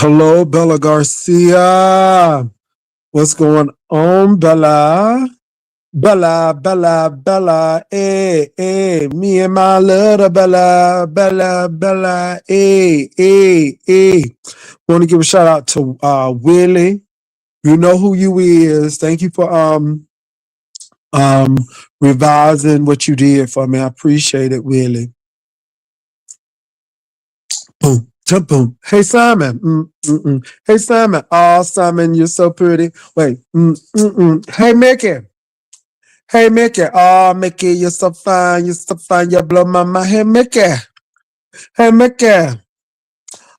Hello, Bella Garcia. What's going on, Bella? Bella, me and my little Bella, Want to give a shout out to Willie. You know who you is. Thank you for um revising what you did for me. I appreciate it, Willie. Boom, jump, boom. Hey, Simon. Hey, Simon. Oh, Simon, you're so pretty. Wait. Hey, Mickey. Hey, Mickey. Oh, Mickey, you're so fine. You're so fine. You blow my mind. Hey, Mickey. Hey, Mickey.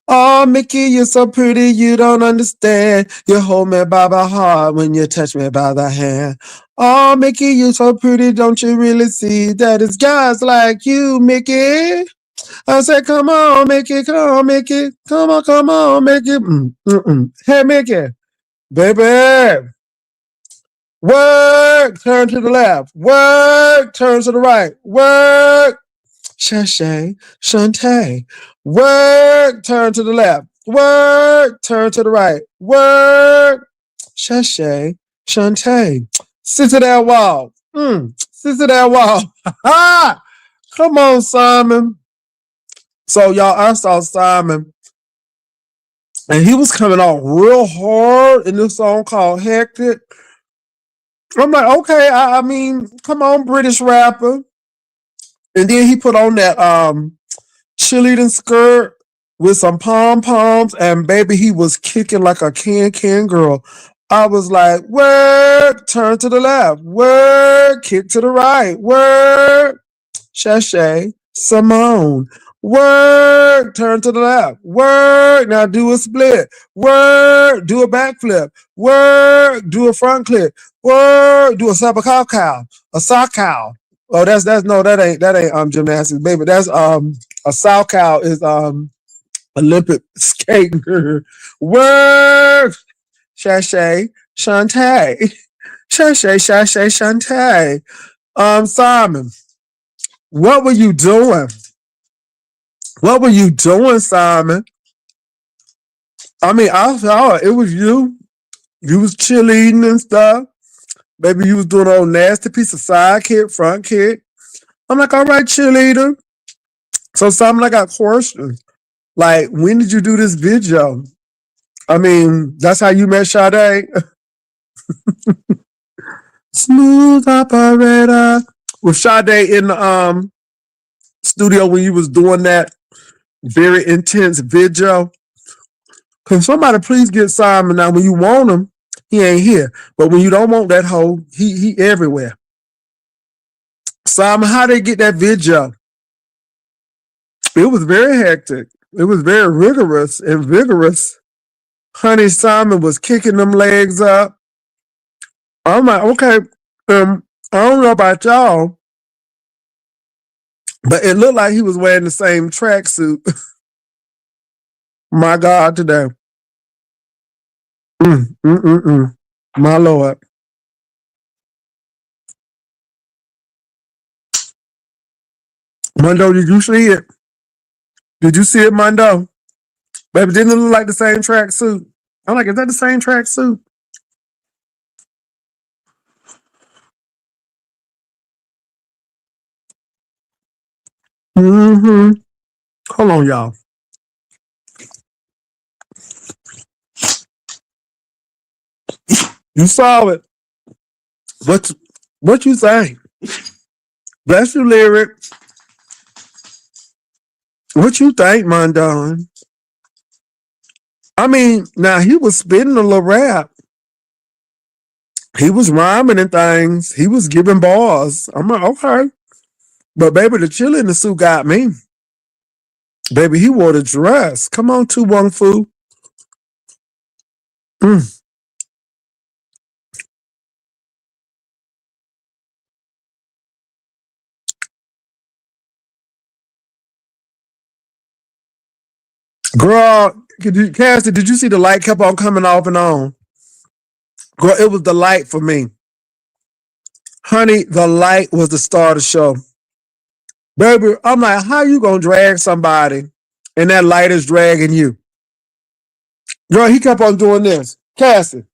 Oh, Mickey, you're so pretty. You don't understand. You hold me by the heart when you touch me by the hand. Oh, Mickey, you're so pretty. Don't you really see that it's guys like you, Mickey? I said, come on, Mickey, come on, Mickey. Come on, Mickey. Hey, Mickey, baby. Work, turn to the left. Work, turn to the right. Work, Shay, Shantae. Work, turn to the left. Work, turn to the right. Work, Shay, Shantae. Sit to that wall. Sit to that wall. Come on, Simon. So y'all, I saw Simon, and he was coming out real hard in this song called Hectic. I'm like, okay, I mean, come on, British rapper. And then he put on that cheerleading skirt with some pom-poms, and baby, he was kicking like a can girl. I was like, work, turn to the left, work, kick to the right, work, Shay, Simone. Work, turn to the left. Work, now do a split. Work, do a backflip. Work, do a front clip. Work, do a cow. A sock cow. Oh, that's no, that ain't gymnastics, baby. That's a sow cow is Olympic skating. Work, Shay, Shantae. Shay, Shantae. Simon, what were you doing? What were you doing, Simon? I mean, I saw it. It was you. You was cheerleading and stuff. Maybe you was doing an old nasty piece of side kick, front kick. I'm like, all right, cheerleader. So, Simon, I got questions. Like, when did you do this video? I mean, that's how you met Sade? Smooth operator. With Sade in the studio when you was doing that very intense video. Can somebody please get Simon now? When you want him, he ain't here. But when you don't want that hoe, he everywhere. Simon, how they get that video? It was very hectic. It was very rigorous and vigorous. Honey, Simon was kicking them legs up. I'm like, okay, I don't know about y'all, but it looked like he was wearing the same tracksuit. My God, today. My Lord. Mondo, did you see it? Did you see it, Mondo? Baby, didn't it look like the same tracksuit? I'm like, is that the same tracksuit? Hold on, y'all. You saw it. What you think? Bless you, lyric. What you think, Mondo? I mean, now he was spitting a little rap. He was rhyming and things. He was giving bars. I'm like, okay. But baby, the chill in the suit got me. Baby, he wore the dress. Come on, 2 Fu. Girl, Cassie, did you see the light kept on coming off and on? Girl, it was the light for me. Honey, the light was the star of the show. Baby, I'm like, how you gonna drag somebody and that light is dragging you? Girl, he kept on doing this. Cassie.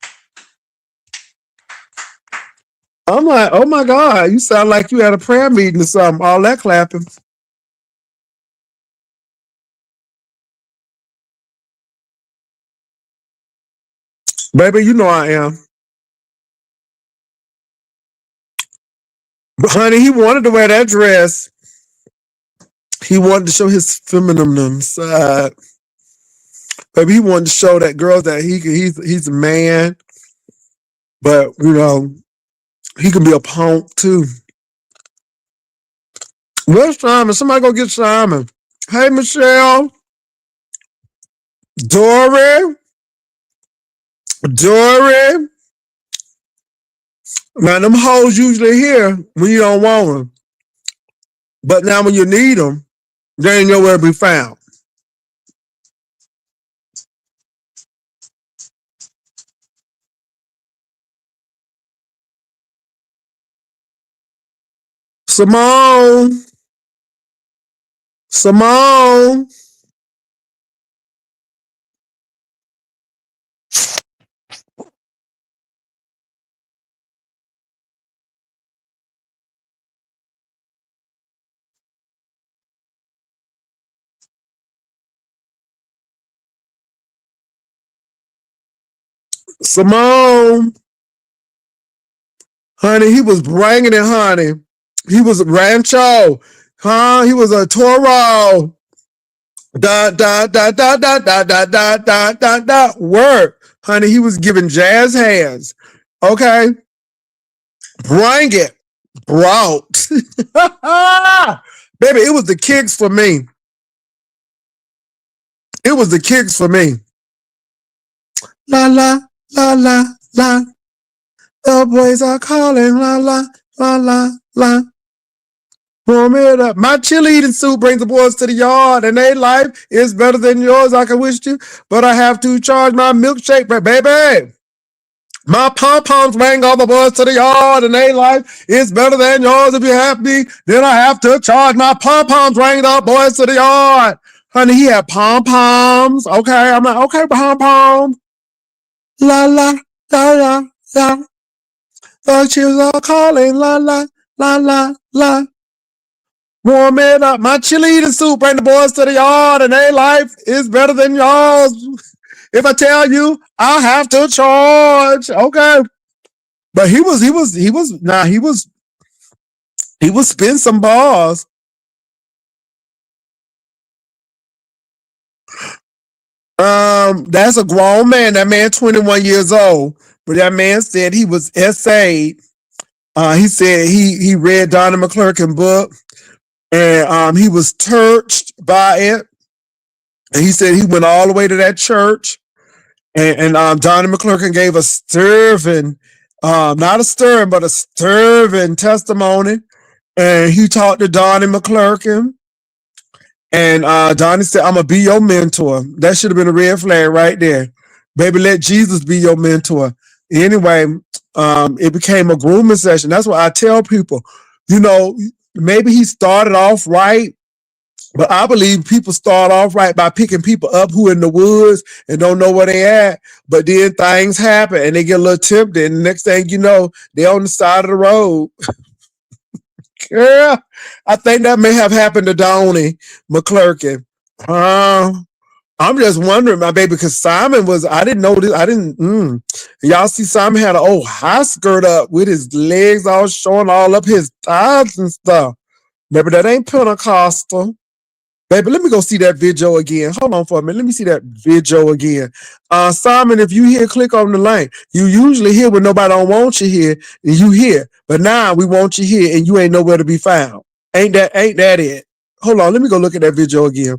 I'm like, oh my God, you sound like you had a prayer meeting or something. All that clapping. Baby, you know I am. But honey, he wanted to wear that dress. He wanted to show his feminine side. Baby, he wanted to show that girl that he's a man, but you know, he can be a punk too. Where's Simon? Somebody go get Simon. Hey, Michelle. Dory. Dory. Man, them hoes usually here when you don't want them. But now when you need them, they ain't nowhere to be found. Simone. Simone. Simone. Honey, he was bringing it, honey. He was a rancho. Huh? He was a Toro. Da da da da da da da da da da da. Work, honey. He was giving jazz hands. Okay, bring it, brought. Baby, it was the kicks for me. It was the kicks for me. La la la la la. The boys are calling. La la la la la. Warm it up. My cheerleading suit brings the boys to the yard, and their life is better than yours. I can wish you, but I have to charge my milkshake, baby. My pom poms bring all the boys to the yard, and their life is better than yours. If you have me, then I have to charge my pom poms bring the boys to the yard. Honey, he had pom poms. Okay, I'm like, okay, pom poms. La la la la la. The cheers are calling. La la la la la. Warm it up. My cheerleading suit bring the boys to the yard, and their life is better than yours. If I tell you, I have to charge. Okay. But he was spin some balls. That's a grown man. That man 21 years old. But that man said he was essayed. He said he read Donna McClurkin book, and he was touched by it. And he said he went all the way to that church, and Donnie McClurkin gave a stirring, not a stirring, but a stirring testimony. And he talked to Donnie McClurkin, and Donnie said, "I'm gonna be your mentor." That should have been a red flag right there, baby. Let Jesus be your mentor. Anyway, it became a grooming session. That's why I tell people, you know, maybe he started off right, but I believe people start off right by picking people up who in the woods and don't know where they at. But then things happen and they get a little tempted. And the next thing you know, they're on the side of the road. Yeah, I think that may have happened to Donnie McClurkin. Uh, I'm just wondering, my baby, because Simon was, I didn't know this. I didn't, y'all see Simon had an old high skirt up with his legs all showing all up his thighs and stuff. Maybe that ain't Pentecostal. Baby, let me go see that video again. Hold on for a minute. Let me see that video again. Simon, if you here, click on the link. You usually here when nobody don't want you here, and you here. But now we want you here, and you ain't nowhere to be found. Ain't that it? Hold on, let me go look at that video again.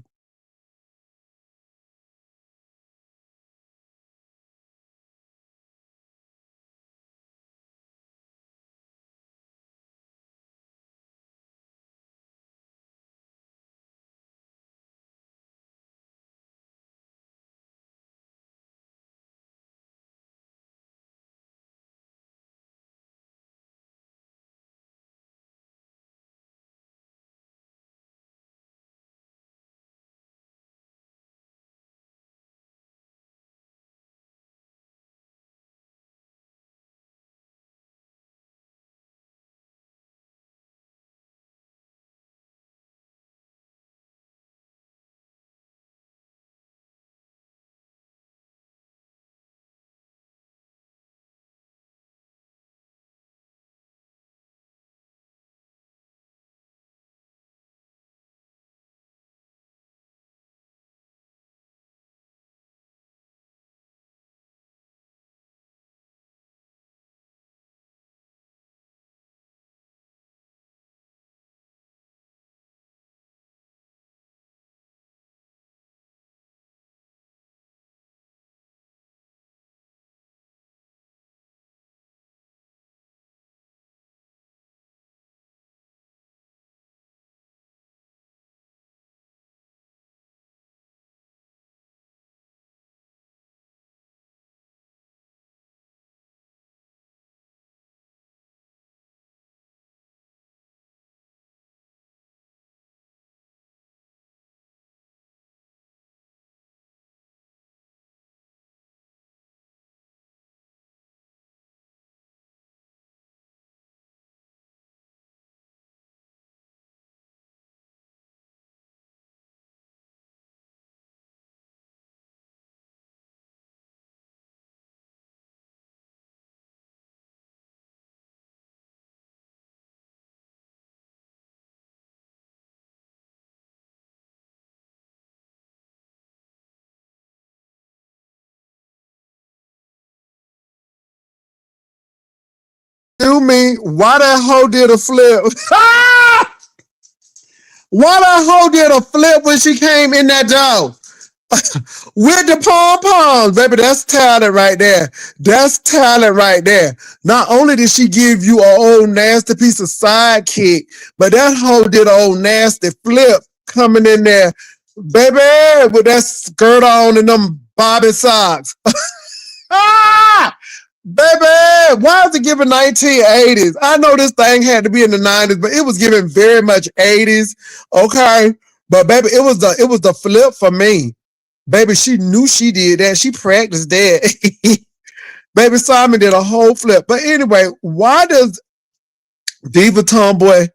You mean why that hoe did a flip? Why that hoe did a flip when she came in that door? With the pom-poms, baby, that's talent right there. That's talent right there. Not only did she give you an old nasty piece of sidekick, but that hoe did an old nasty flip coming in there, baby, with that skirt on and them bobby socks. Ah! Baby, why is it giving 1980s? I know this thing had to be in the 90s, but it was giving very much 80s. Okay. But baby, it was the flip for me. Baby, she knew she did that. She practiced that. Baby Simon did a whole flip. But anyway, why does Diva Tomboy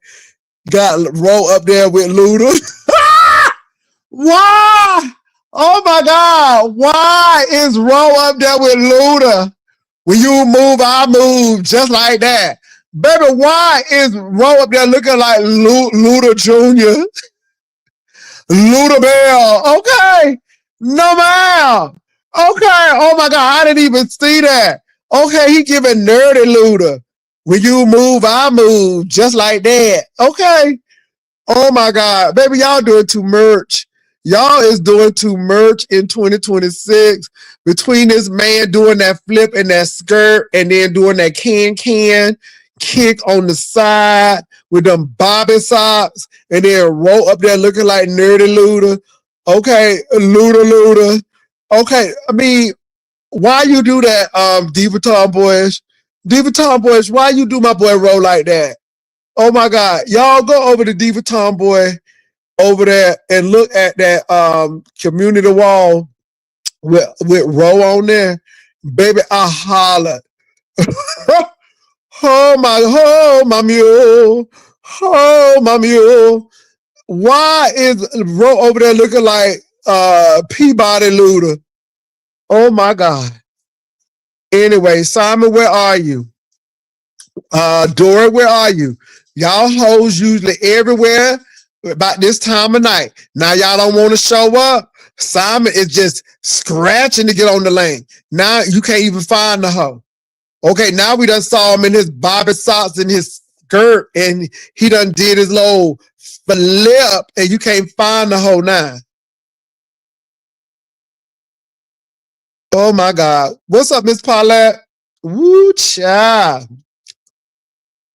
got roll up there with Luda? Why? Oh my God. Why is roll up there with Luda? When you move, I move just like that. Baby, why is roll up there looking like Luda Jr.? Luda Bell. Okay. No, ma'am. Okay. Oh my God. I didn't even see that. Okay. He giving nerdy Luda. When you move, I move just like that. Okay. Oh my God. Baby, y'all doing too much. Y'all is doing too much in 2026 between this man doing that flip and that skirt and then doing that can kick on the side with them bobby socks and then roll up there looking like nerdy Luda. Okay, Luda. Okay, I mean, why you do that, Diva Tomboyish? Diva Tomboyish, why you do my boy roll like that? Oh my God. Y'all go over to Diva Tomboy over there and look at that community wall with row on there. Baby, I hollered. Oh my mule. Oh my mule. Why is row over there looking like Peabody Luda? Oh my God. Anyway, Simon, where are you? Dora, where are you? Y'all hoes usually everywhere about this time of night. Now y'all don't want to show up. Simon is just scratching to get on the lane. Now you can't even find the hoe. Okay, now we done saw him in his bobby socks and his skirt, and he done did his little flip, and you can't find the hoe now. Oh my God. What's up, Miss Paulette? Woo, child.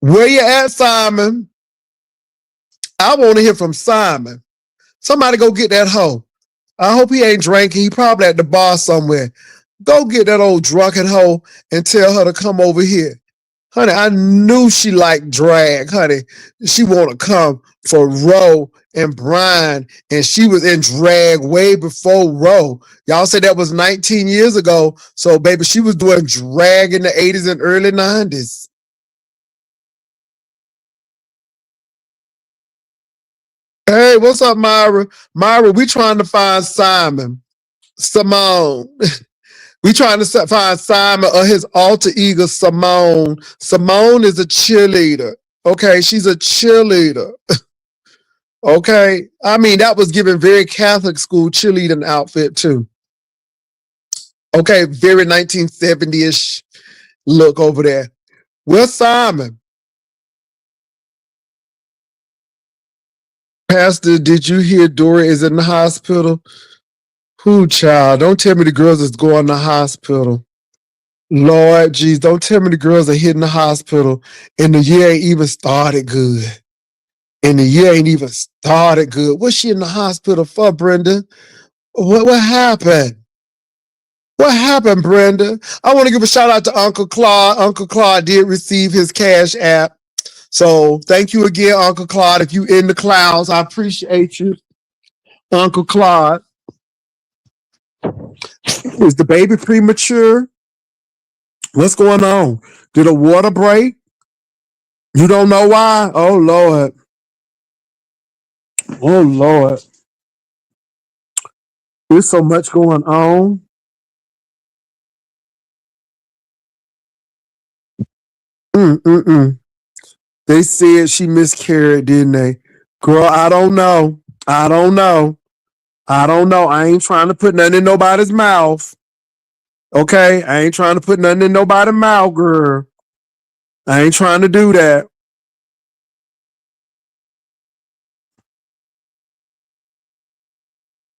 Where you at, Simon? I want to hear from Simon. Somebody go get that hoe. I hope he ain't drinking. He probably at the bar somewhere. Go get that old drunken hoe and tell her to come over here. Honey, I knew she liked drag, honey. She want to come for Roe and Brian, and she was in drag way before Roe. Y'all said that was 19 years ago. So, baby, she was doing drag in the 80s and early 90s. Hey, what's up, Myra? Myra, we trying to find Simone. We trying to find Simon or his alter ego, Simone. Simone is a cheerleader. Okay, she's a cheerleader. Okay, I mean that was given very Catholic school cheerleading outfit too. Okay, very 1970-ish look over there. Where's Simon? Pastor, did you hear Dora is in the hospital? Who, child? Don't tell me the girls is going to the hospital. Lord, geez, don't tell me the girls are hitting the hospital and the year ain't even started good. And the year ain't even started good. What's she in the hospital for, Brenda? What happened? What happened, Brenda? I want to give a shout out to Uncle Claude. Uncle Claude did receive his cash app. So thank you again, Uncle Claude. If you in the clouds, I appreciate you, Uncle Claude. Is the baby premature? What's going on? Did a water break? You don't know why? Oh, Lord. Oh, Lord. There's so much going on. Mm-mm-mm. They said she miscarried, didn't they? Girl, I don't know. I don't know. I don't know. I ain't trying to put nothing in nobody's mouth. Okay? I ain't trying to put nothing in nobody's mouth, girl. I ain't trying to do that.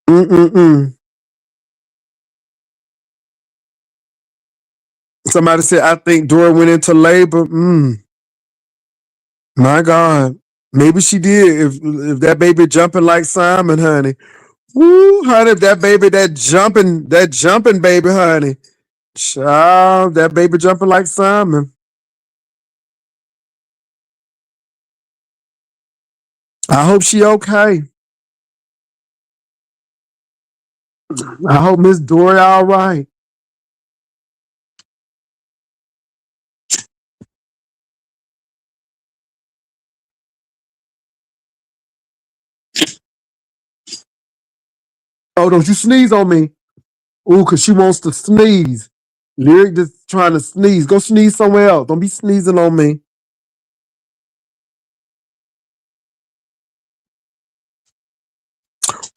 Mm-mm-mm. Somebody said, I think Dora went into labor. My God. Maybe she did. If that baby jumping like Simon, honey. Woo, honey, if that jumping baby, honey. Child, that baby jumping like Simon. I hope she okay. I hope Miss Dory all right. Oh, don't you sneeze on me. Ooh, cause she wants to sneeze. Lyric just trying to sneeze. Go sneeze somewhere else. Don't be sneezing on me.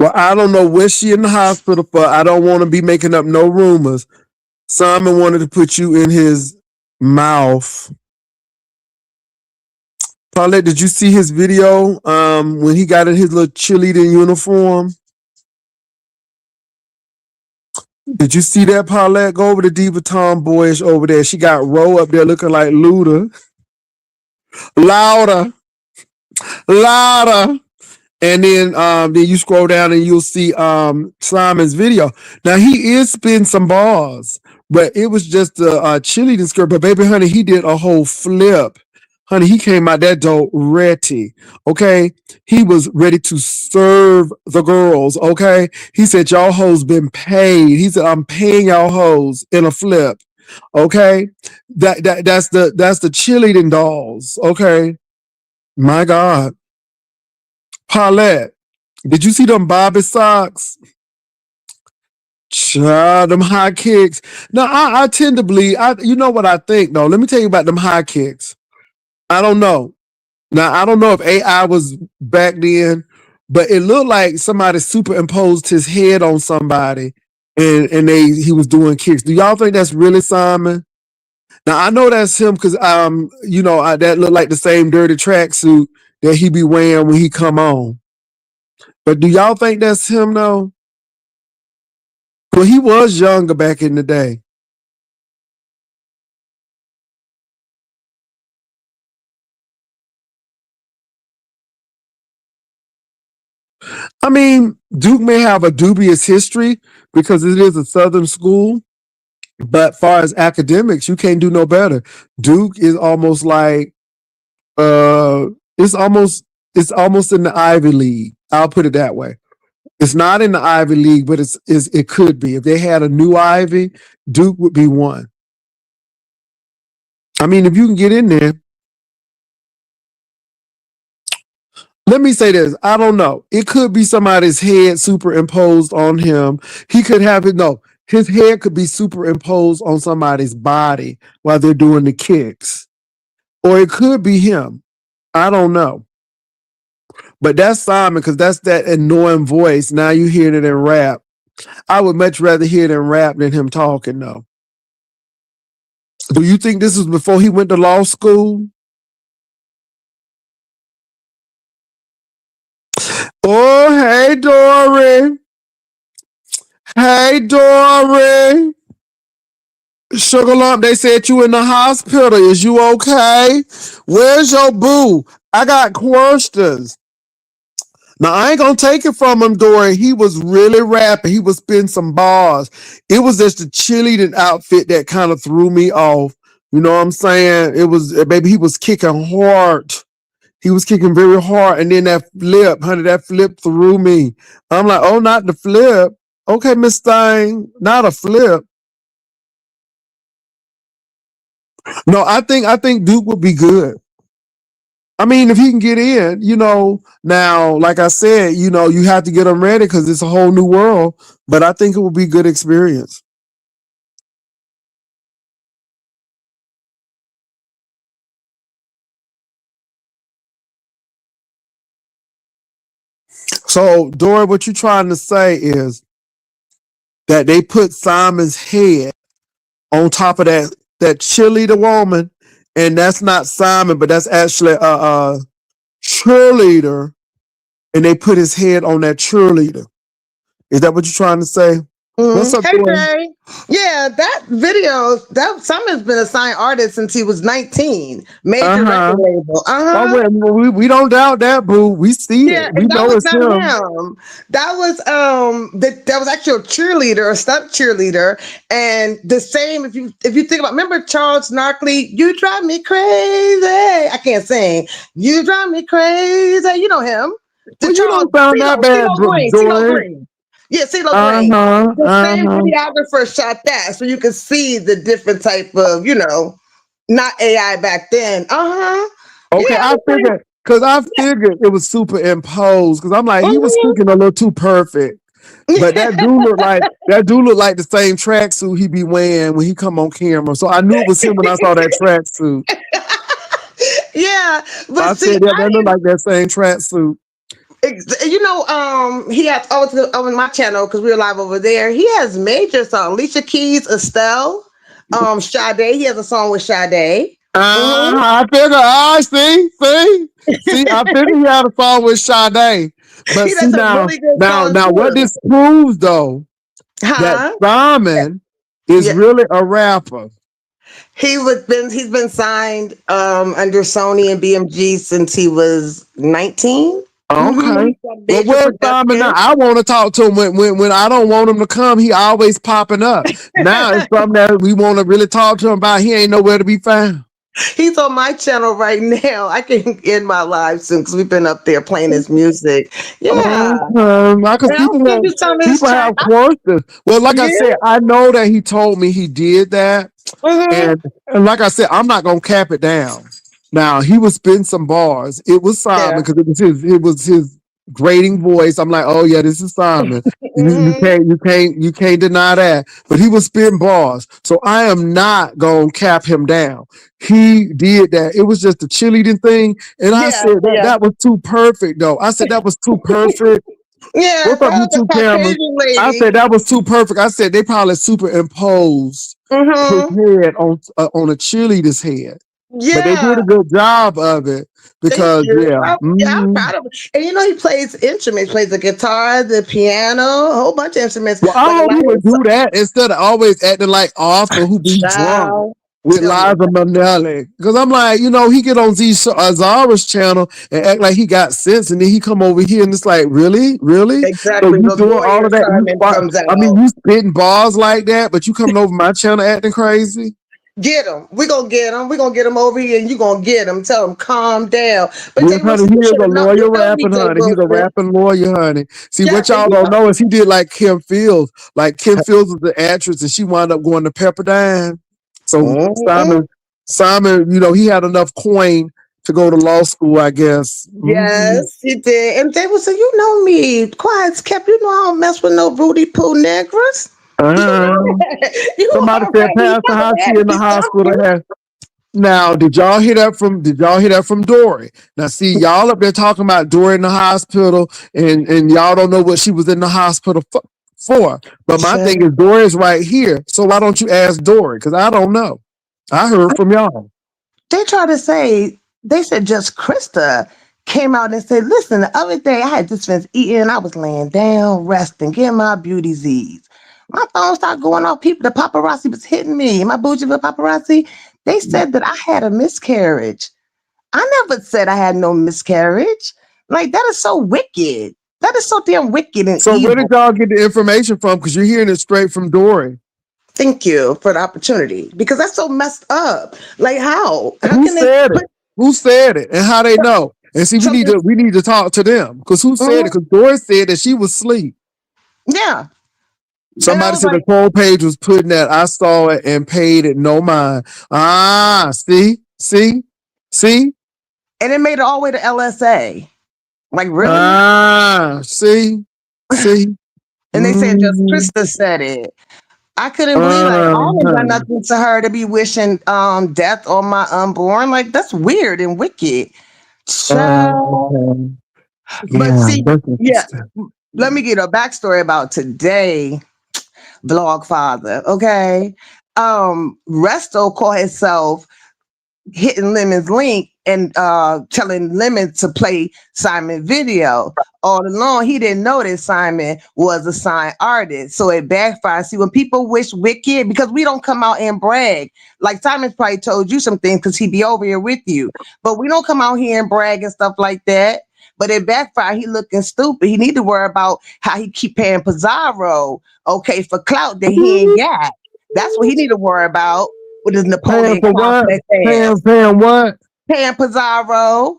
Well, I don't know what she in the hospital for. I don't want to be making up no rumors. Simon wanted to put you in his mouth. Paulette, did you see his video when he got in his little cheerleading uniform? Did you see that, Paulette? Go over to Diva Tomboyish over there. She got Ro up there looking like Luda. Louder, louder. And then you scroll down and you'll see Simon's video. Now he is spin some bars, but it was just a cheerleading skirt. But baby, honey, he did a whole flip. Honey, he came out that door ready. Okay, he was ready to serve the girls. Okay, he said y'all hoes been paid. He said I'm paying y'all hoes in a flip. Okay, that's the cheerleading dolls. Okay, my God, Paulette. Did you see them Bobby socks? Child, them high kicks. Now, I tend to believe, you know what I think, though? Let me tell you about them high kicks. I don't know. Now, I don't know if AI was back then, but it looked like somebody superimposed his head on somebody and he was doing kicks. Do y'all think that's really Simon? Now, I know that's him because, that looked like the same dirty tracksuit that he be wearing when he come on. But do y'all think that's him, though? Well, he was younger back in the day. I mean, Duke may have a dubious history because it is a Southern school, but far as academics, you can't do no better. Duke is almost like uh it's almost it's almost in the Ivy League. I'll put it that way. It's not in the Ivy League, but it could be. If they had a new Ivy, Duke would be one. I mean, if you can get in there, let me say this. I don't know. It could be somebody's head superimposed on him. He could have it. No, his head could be superimposed on somebody's body while they're doing the kicks. Or it could be him. I don't know. But that's Simon because that's that annoying voice. Now you hear it in rap. I would much rather hear it in rap than him talking, though. Do you think this was before he went to law school? Oh, hey, Dory. Hey, Dory. Sugar Lump, they said you in the hospital. Is you okay? Where's your boo? I got questions. Now I ain't gonna take it from him, Dory. He was really rapping. He was spitting some bars. It was just the cheerleading outfit that kind of threw me off. You know what I'm saying? It was baby. He was kicking hard. He was kicking very hard, and then that flip, honey, that flip threw me. I'm like, oh, not the flip. Okay, Miss Thing, not a flip. No, I think Duke would be good. I mean, if he can get in, now, like I said, you have to get him ready because it's a whole new world. But I think it will be good experience. So, Dory, what you're trying to say is that they put Simon's head on top of that cheerleader woman, and that's not Simon, but that's actually a cheerleader, and they put his head on that cheerleader. Is that what you're trying to say? What's up, Hey Joy? Jay. Yeah, that video, that Simon's been a signed artist since he was 19. Uh Major record huh. label. Oh, Uh-huh. we don't doubt that, boo. We see Yeah, it. We and that know was it's not him. him. That was actually a cheerleader, a stunt cheerleader. And the same, if you think about, remember Charles Narkley, you drive me crazy. I can't sing. You drive me crazy. You know him. The Well, you Charles don't sound that bad, CeeLo Green. CeeLo Joy. Green. Yeah, CeeLo Uh Green. huh. The Uh same huh. videographer shot that. So you can see the different type of, not AI back then. Uh-huh. Okay, Yeah, I figured because I figured it was superimposed because I'm like he was mhm. speaking a little too perfect. But that do look like the same tracksuit he be wearing when he come on camera. So I knew it was him when I saw that tracksuit. Yeah, but I see, said that looked like that same tracksuit. he has over my channel because we're live over there. He has major songs. Alicia Keys, Estelle, Sade. He has a song with Sade. Hmm. I figured. See. I figured he had a song with Sade. But He see does some now, really good now, songs now, what too. this proves though that Huh? Simon is Yeah. really a rapper. He's been signed under Sony and BMG since he was 19. Okay. He's got Well, major where's Simon now? production. I want to talk to him when I don't want him to come. He always popping up. Now it's something that we want to really talk to him about. He ain't nowhere to be found. He's on my channel right now. I can end my live soon because we've been up there playing his music. Yeah. Because And I'll send you some of his people track. have questions. Well, like I Yeah. said, I know that he told me he did that, Hmm. and like I said, I'm not gonna cap it down. Now he was spitting some bars. It was Simon Yeah. because it was his grating voice. I'm like, oh yeah, this is Simon. Hmm. You can't deny that. But he was spitting bars, so I am not gonna cap him down. He did that. It was just a cheerleading thing, and I Yeah. said that Yeah. that was too perfect though. I said that was too perfect. Yeah. What's up, That was YouTube a cameras? Caucasian I lady. said that was too perfect. I said they probably superimposed his Hmm. head on a cheerleader's head, but they did Yeah. a good job of it Thank because you. yeah. I'm proud of him. And he plays instruments, plays the guitar, the piano, a whole bunch of instruments. Well, I But a hope lot he of would do that instead of always acting like Arthur who be drunk child. with Tell me Liza about Minnelli. Because I'm like, he get on Zara's channel and act like he got sense, and then he come over here and it's like, really, really? So exactly you the doing all lawyer of that? Simon comes I mean, out. you spitting bars like that, but you coming over my channel acting crazy? Get him. We're gonna get him. We're gonna get him over here and you're gonna get him. Tell him calm down. But Yes, Jay honey, Wilson, he you is should a have known. You lawyer know me, rapping, Jay honey. He's a Wilson. rapping lawyer, honey. See, Yes, what and y'all don't know is he did like Kim Fields. Like Kim Fields was the actress, and she wound up going to Pepperdine. So mm-mm. Simon, he had enough coin to go to law school, I guess. Yes, he did. And Jay Wilson, you know me. Quiet's kept. You know I don't mess with no Rudy Poo Negras. You Uh, know that. You Somebody said, already Pastor, know how she that. in the hospital? Now, did y'all hear that from? Did y'all hear that from Dory? Now, see, y'all up there talking about Dory in the hospital, and y'all don't know what she was in the hospital for. But my thing is, Dory's right here, so why don't you ask Dory? Because I don't know. I heard from y'all. They try to say, they said just Krista came out and said, listen, the other day I had just finished eating, I was laying down, resting, getting my beauty Z's. My phone started going off. People, the paparazzi was hitting me. My bougie with paparazzi. They said that I had a miscarriage. I never said I had no miscarriage. Like, that is so wicked. That is so damn wicked and So where did evil. y'all get the information from? Because you're hearing it straight from Dory. Thank you for the opportunity because that's so messed up. Like, how? How Who can they said put it? Who said it? And how they know? And see, we need something? to we need to talk to them. Because who said it? Mhm. Because Dory said that she was asleep. Yeah. And I Somebody was said like, Nicole Page was putting that. I saw it and paid it no mind. See, and it made it all the way to LSA. Like, really? see. And they said just Mm, Krista said it. I couldn't believe like I ain't done uh, nothing to her to be wishing death on my unborn. Like that's weird and wicked. Child. okay. But Yeah, see, that's yeah, interesting. let me get a backstory about today, vlog father. Okay. Resto called himself hitting Lemon's link and telling Lemon to play Simon video. All along, he didn't know that Simon was a signed artist. So it backfired. See, when people wish wicked, because we don't come out and brag. Like Simon's probably told you some things because he be over here with you. But we don't come out here and brag and stuff like that. But it backfired. He looking stupid. He need to worry about how he keep paying Pizarro, okay, for clout that he ain't got. That's what he need to worry about with his Paying Napoleon for what? complex ass. Paying what? Paying Pizarro,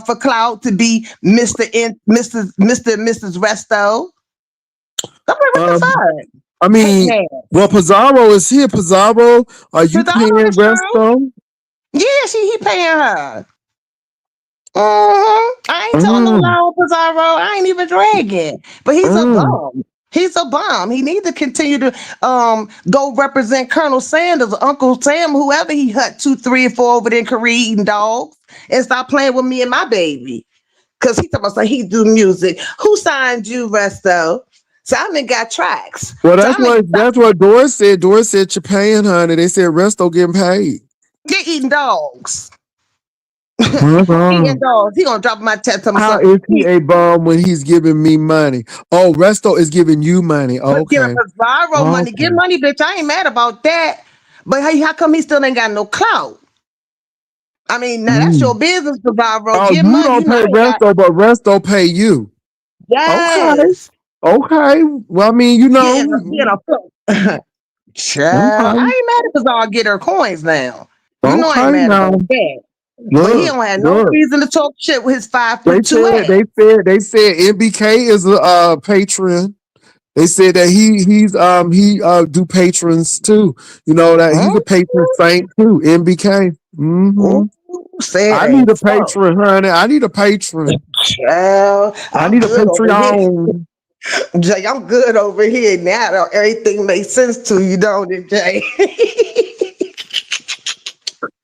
for clout to be Mr. and Mrs. Resto. I'm like, what the Um, fuck? I Hating mean, ass. well, Pizarro is here. Pizarro, are you Pizarro paying is true. Resto? Yeah, he paying her. I ain't telling no Mm, lie on Pizarro. I ain't even dragging. But he's a mm. bum. He's a bum. He needs to continue to go represent Colonel Sanders, Uncle Sam, whoever he hut 2, 3, and 4 over there in Korea eating dogs, and stop playing with me and my baby. Cause he talking about say he do music. Who signed you, Resto? Simon got tracks. Well, Simon that's what Doris said. Doris said you're paying, honey. They said Resto getting paid. they eating dogs. Eating Mhm. dogs. He gonna drop my text on How son. is he a bum when he's giving me money? Oh, Resto is giving you money. But get Okay. a viral money. Get Okay. money, bitch. I ain't mad about that. But hey, how come he still ain't got no clout? I mean, now that's your Mm. business, Pizarro. Oh, Get you money. don't You know, pay I ain't got. Resto, but Resto pay you. Okay. Yes. Okay. Well, I mean, Getting a flip. Child, I okay. ain't mad at Pizarro get her coins now. You know I ain't Okay mad now. about that. But he Look, don't have no look. reason to talk shit with his 5 They foot 2 said, ass. they said MBK is a patron. They said that he do patrons too. You know that he's a patron saint too. MBK. Ooh, I sad need a ain't fuck. patron, honey. I need a patron. Child, I I'm need a good over here. Patreon. Jay, I'm good over here now. Everything makes sense to you, don't it, Jay?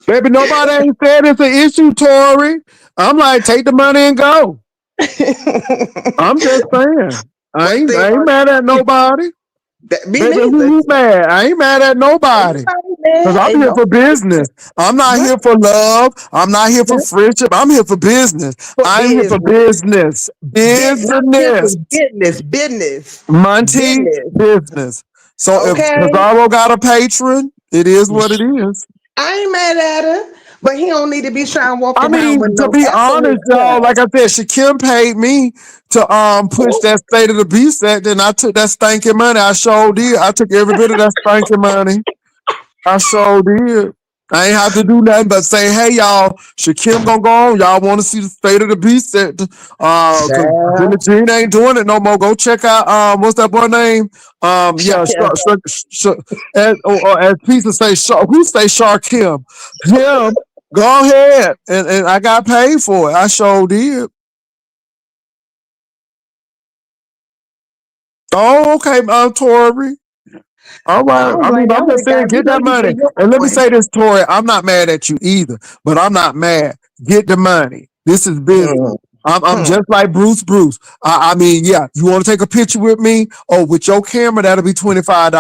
Baby, nobody ain't said it's an issue, Tori. I'm like, take the money and go. I'm just saying. One thing I ain't about mad at nobody. me Baby, neither. who mad? I ain't mad at Ain't nobody. nobody Because mad. I'm Ain't here for nobody business. I'm not what? here for love. I'm not here for What? friendship. I'm here for business. For I'm here for business. business. I'm here for Business. Monty, business. business. So if Okay? Pizarro got a patron, it is what it is. I ain't mad at her, but he don't need to be trying to walk I around with mean, to no be F in his honest, y'all, like breath. I said, Shakim paid me to push that State of the Beast act, and I took that stinking money. I sure did. I took every bit of that stinking money. I sure did. I ain't have to do nothing but say, hey y'all, Shakim gonna go on. Y'all want to see the State of the Beast set? Cause Billie Child. Jean ain't doing it no more. Go check out what's that boy name? Yeah, Shut up. as pizza say, who say Sharkim? Him. Go ahead, and I got paid for it. I sure did. Oh, okay, Tori. All right. All I mean, right. I'm I would just have saying, got, get that you money. get your And let me coin. say this, Tori. I'm not mad at you either, but I'm not mad. Get the money. This is business. Hmm. I'm Hmm. just like Bruce. Bruce. I mean, yeah. You want to take a picture with me? Oh, with your camera, that'll be $25.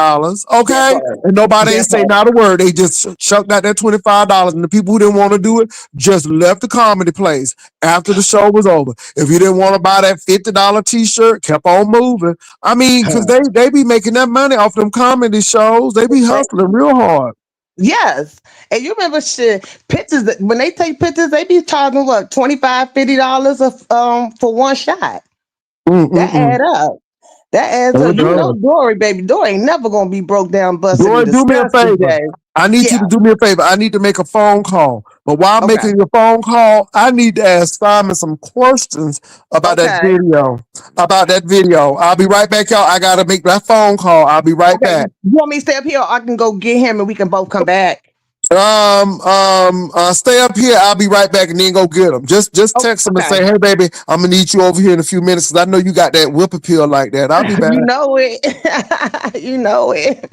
That Okay. part. And nobody That ain't say part. not a word. They just chucked out that $25, and the people who didn't want to do it just left the comedy place after the show was over. If you didn't want to buy that $50 T-shirt, kept on moving. I mean, because Huh. they be making that money off them comedy shows. They be hustling real hard. Yes. And you remember shit, pictures that when they take pictures, they be charging what, 25, $50 for one shot. That Mm-mm-mm. add up. That adds up. It You know, does. Dory, baby. Dory ain't never gonna be broke down busting in Dory, do me a disgusted, favor. Jay. I need you Yeah. to do me a favor. I need to make a phone call. But while I'm Okay. making your phone call, I need to ask Simon some questions about that Okay. video. About that video. I'll be right back, y'all. I gotta make that phone call. I'll be right Okay. back. You want me to stay up here or I can go get him and we can both come back? Stay up here. I'll be right back and then go get him. Just Oh, text him and okay. say, hey, baby, I'm gonna need you over here in a few minutes because I know you got that whip appeal like that. I'll be back. You know it. You know it.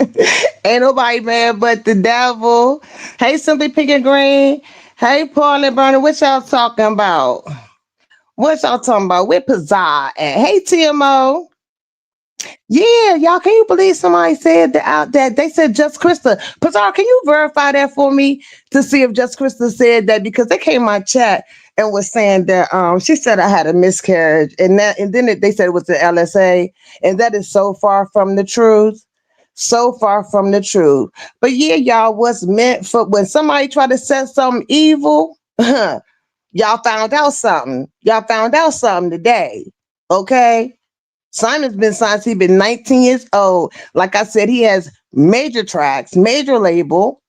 Ain't nobody mad but the devil. Hey, Simply Pink and Green. Hey, Paul and Bernie. What y'all talking about? What y'all talking about? Where Pizzazz at? Hey, TMO. Yeah, y'all, can you believe somebody said that out that they said Just Krista? Pazar, can you verify that for me to see if Just Krista said that? Because they came in my chat and was saying that she said I had a miscarriage and then they said it was the LSA, and that is so far from the truth. So far from the truth. But yeah, y'all, what's meant for when somebody try to say something evil, y'all found out something. Y'all found out something today. Okay? Simon's been signed since he's been 19 years old. Like I said, he has major tracks, major label.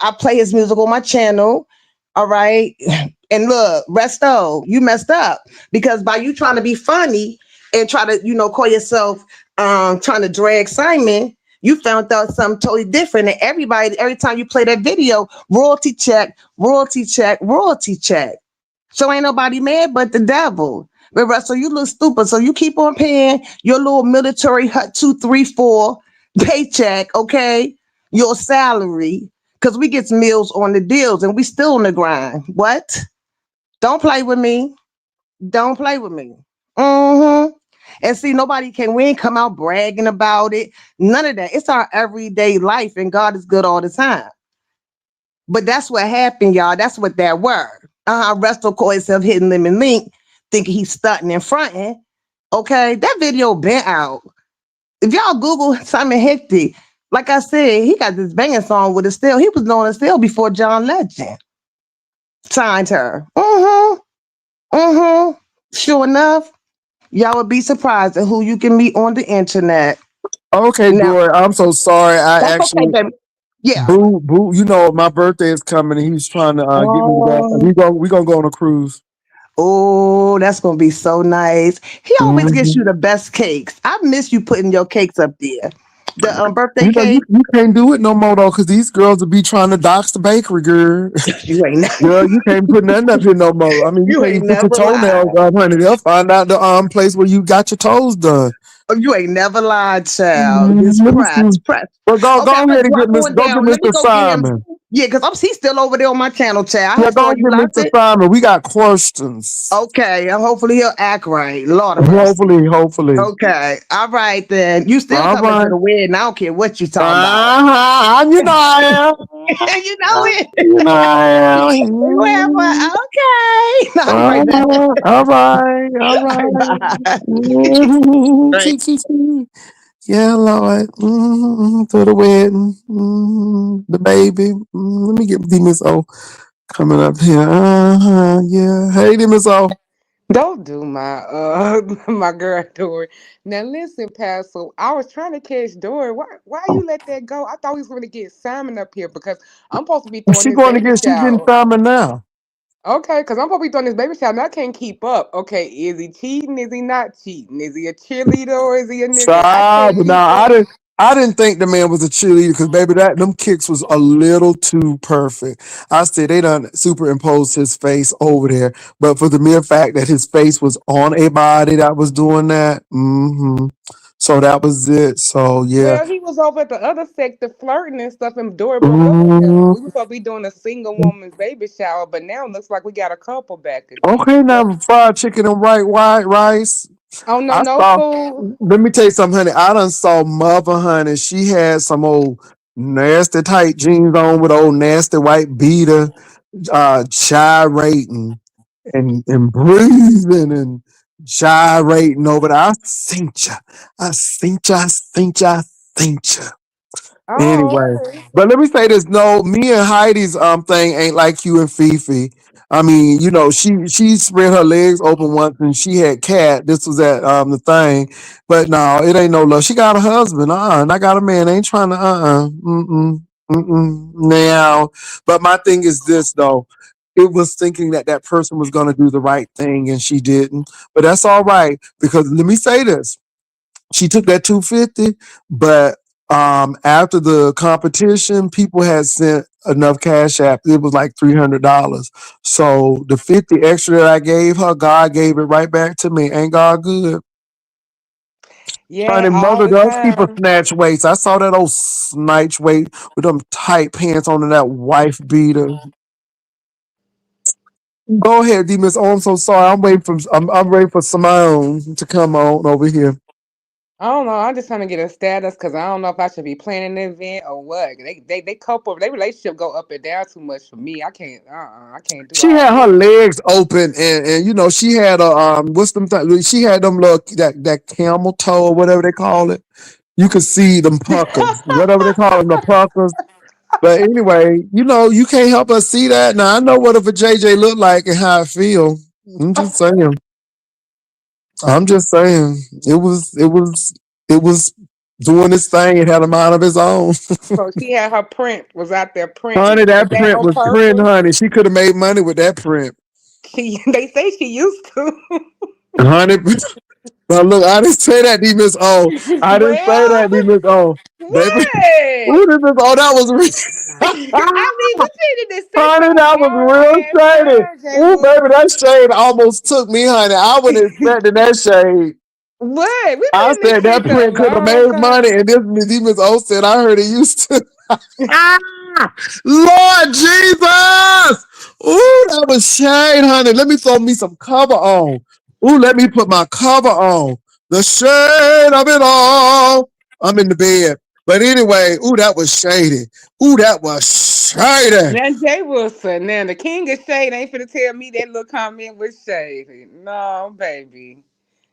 I play his music on my channel. All right. And look, Resto, you messed up because by you trying to be funny and try to, call yourself trying to drag Simon, you found out something totally different. And everybody, every time you play that video, royalty check, royalty check, royalty check. So ain't nobody mad but the devil. But Russell, you look stupid. So you keep on paying your little military hut 2, 3, 4 paycheck, okay? Your salary. Cause we get meals on the deals and we still on the grind. What? Don't play with me. Don't play with me. Mm-hmm. And see, we ain't come out bragging about it. None of that. It's our everyday life, and God is good all the time. But that's what happened, y'all. That's what that were. Resto called himself hitting lemon link, thinking he's stunting and fronting. Okay, that video been out. If y'all Google Simon Hector, like I said, he got this banging song with Estelle. He was known Estelle before John Legend signed her. Mm-hmm. Sure enough, y'all would be surprised at who you can meet on the internet. Okay, Now, Dory, I'm so sorry. I that's okay, actually baby. Yeah. boo. You know my birthday is coming, and he's trying to get me to go. Oh, We gonna go on a cruise. oh, that's gonna be so nice. He always gives Mhm. you the best cakes. I miss you putting your cakes up there. The birthday You know cake. you can't do it no more though, cause these girls will be trying to dox the bakery, girl. You ain't Girl, you can't put nothing up here no more. I mean, you you can't ain't even put your never toenails lied. up, honey. They'll find out the place where you got your toes done. You ain't never lied, child. Just Let me press, see. press. Well, Okay, go I'm gonna ahead and drop on go get down. Let me Mr. go get him. Simon. Yeah, because he's still over there on my channel, child. I Yeah, had saw go you get left Mr. it. Simon. We got questions. Okay, and hopefully he'll act right. Lord of mercy. Hopefully, hopefully. Okay, all right then. You still All coming to right. the wedding? I don't care what you talking about. Uh-huh. You know I You know am. it. You know I Well, am. okay. All right, then. All right. All right. Bye. Right. Mhm. Yeah, Lord. To the wedding. The baby. Let me get Miss O coming up here. Yeah. Hey, Miss O. Don't do my my girl Dory. Now listen, Pastor. I was trying to catch Dory. Why you let that go? I thought he was going to get Simon up here because I'm supposed to be throwing this baby She getting shower. Simon now. Okay, because I'm supposed to be throwing this baby shower and I can't keep up. Okay, is he cheating? Is he not cheating? Is he a cheerleader or is he a nigga? I Stop. can't keep Now up. I didn't think the man was a cheerleader because baby that them kicks was a little too perfect. I said they done superimposed his face over there. But for the mere fact that his face was on a body that was doing that, so that was it. So yeah. Well, he was over at the other sector flirting and stuff, and Dory broke up with him. Mhm. We were supposed to be doing a single woman's baby shower, but now it looks like we got a couple back again. Okay, So, now fried chicken and white rice. oh no, I no saw. food. Let me tell you something, honey. I done saw mother, honey. She had some old nasty tight jeans on with old nasty white beater, gyrating and breathing and gyrating over there. I seen ya. I seen ya. I seen ya. I seen ya. Oh, Anyway, okay. but let me say this: no, me and Heidi's thing ain't like you and Fifi. I mean, you know, she spread her legs open once and she had cat. This was at the thing, but no, it ain't no love. She got a husband, and I got a man. Ain't trying to now. But my thing is this though. It was thinking that that person was going to do the right thing and she didn't. But that's all right because let me say this she took that 250, but after the competition, people had sent enough cash app. It was like $300. So the 50 extra that I gave her, God gave it right back to me. Ain't God good? Yeah, Honey, all mother the does keep a time. snatch waist. I saw that old snatch waist with them tight pants on and that wife beater. Go ahead, D Miss. Oh, I'm so sorry. I'm waiting for I'm ready for Simone to come on over here. I don't know. I'm just trying to get a status because I don't know if I should be planning an event or what. They couple their relationship go up and down too much for me. I can't. I can't do She all had her that. legs open, and you know she had a what's them she had them little that camel toe or whatever they call it. You could see them puckers, whatever they call them, the puckers. But anyway, you know you can't help but see that. Now I know what a JJ look like and how I feel. I'm just saying. I'm just saying. It was doing its thing. It had a mind of its own. So she had her print was out there printing. Honey, Was that that print on was print, purpose? honey. She could have made money with that print. She they say she used to. Honey, now look, I didn't say that, D Miss O. I didn't say Well, that, D Miss O. Baby, what? who did this? Oh, that was real. I mean, but she didn't say Honey, no that was wild real ass shady. words. Jay Ooh, baby, Wilson. that shade almost took me, honey. I wasn't expecting that shade. What? We've I been in this said that country a print could have long made money, time. and this D Miss O said I heard it used to. Ah, Lord Jesus! Ooh, that was shade, honey. Let me throw me some cover on. Ooh, let me put my cover on. The shade of it all. I'm in the bed. But anyway, ooh, that was shady. Ooh, that was shady. Now Jay Wilson, now the king of shade ain't finna tell me that little comment was shady. No, baby.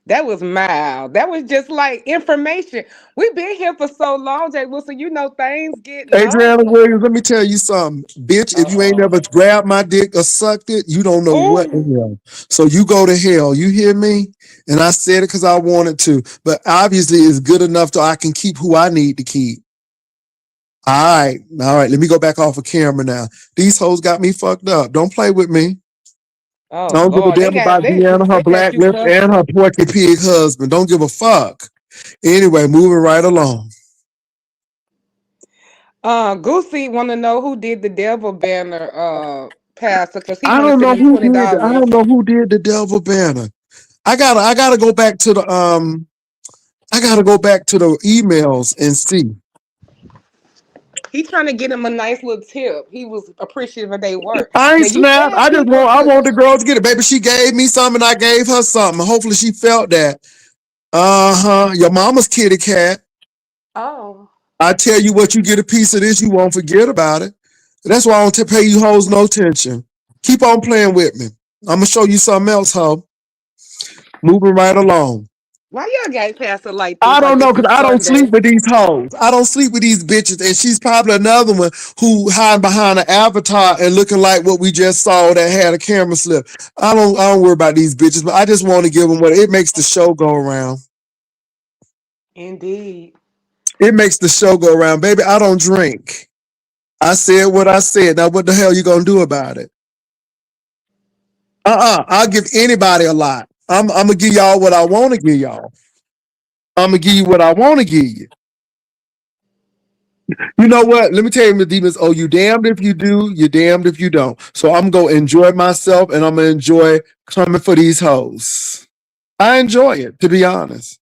That was mild. That was just like information. We've been here for so long, Jay Wilson. You know things get Adriana known. Williams, let me tell you something. Bitch, if you ain't Uh never grabbed my dick or sucked it, you don't know what in oh. hell. So you go to hell. You hear me? And I said it because I wanted to. But obviously it's good enough so I can keep who I need to keep. All right. All right. Let me go back off of camera now. These hoes got me fucked up. Don't play with me. I Oh don't give a Lord, damn about Deanna, her they got black you lips, fucked and her up. porky pig husband. Don't give a fuck. Anyway, moving right along. Goosey want to know who did the devil banner, pastor, because he I want to don't send know him who twenty did. I dollars. don't know who did the devil banner. I gotta go back to the I gotta go back to the emails and see. He trying to get him a nice little tip. He was appreciative of their work. I Now ain't you snap. tell people I to. want the girl to get it. Baby, she gave me something, I gave her something. Hopefully she felt that. Uh-huh. Your mama's kitty cat. Oh. I tell you what, you get a piece of this, you won't forget about it. That's why I don't pay you hoes no attention. Keep on playing with me. I'm gonna show you something else, ho. Moving right along. Why y'all guys pass it like I this? Like don't know this because is I don't sleep Sunday. with these hoes. I don't sleep with these bitches, and she's probably another one who hiding behind an avatar and looking like what we just saw that had a camera slip. I don't worry about these bitches, but I just want to give them what it makes the show go around. Indeed. It makes the show go around, baby. I don't drink. I said what I said. Now what the hell you gonna do about it? I'll give anybody a lot. I'm gonna give y'all what I want to give y'all. I'm gonna give you what I want to give you. You know what? Let me tell you, the demons. Oh, you damned if you do, you damned if you don't. So I'm gonna enjoy myself, and I'm gonna enjoy coming for these hoes. I enjoy it, to be honest.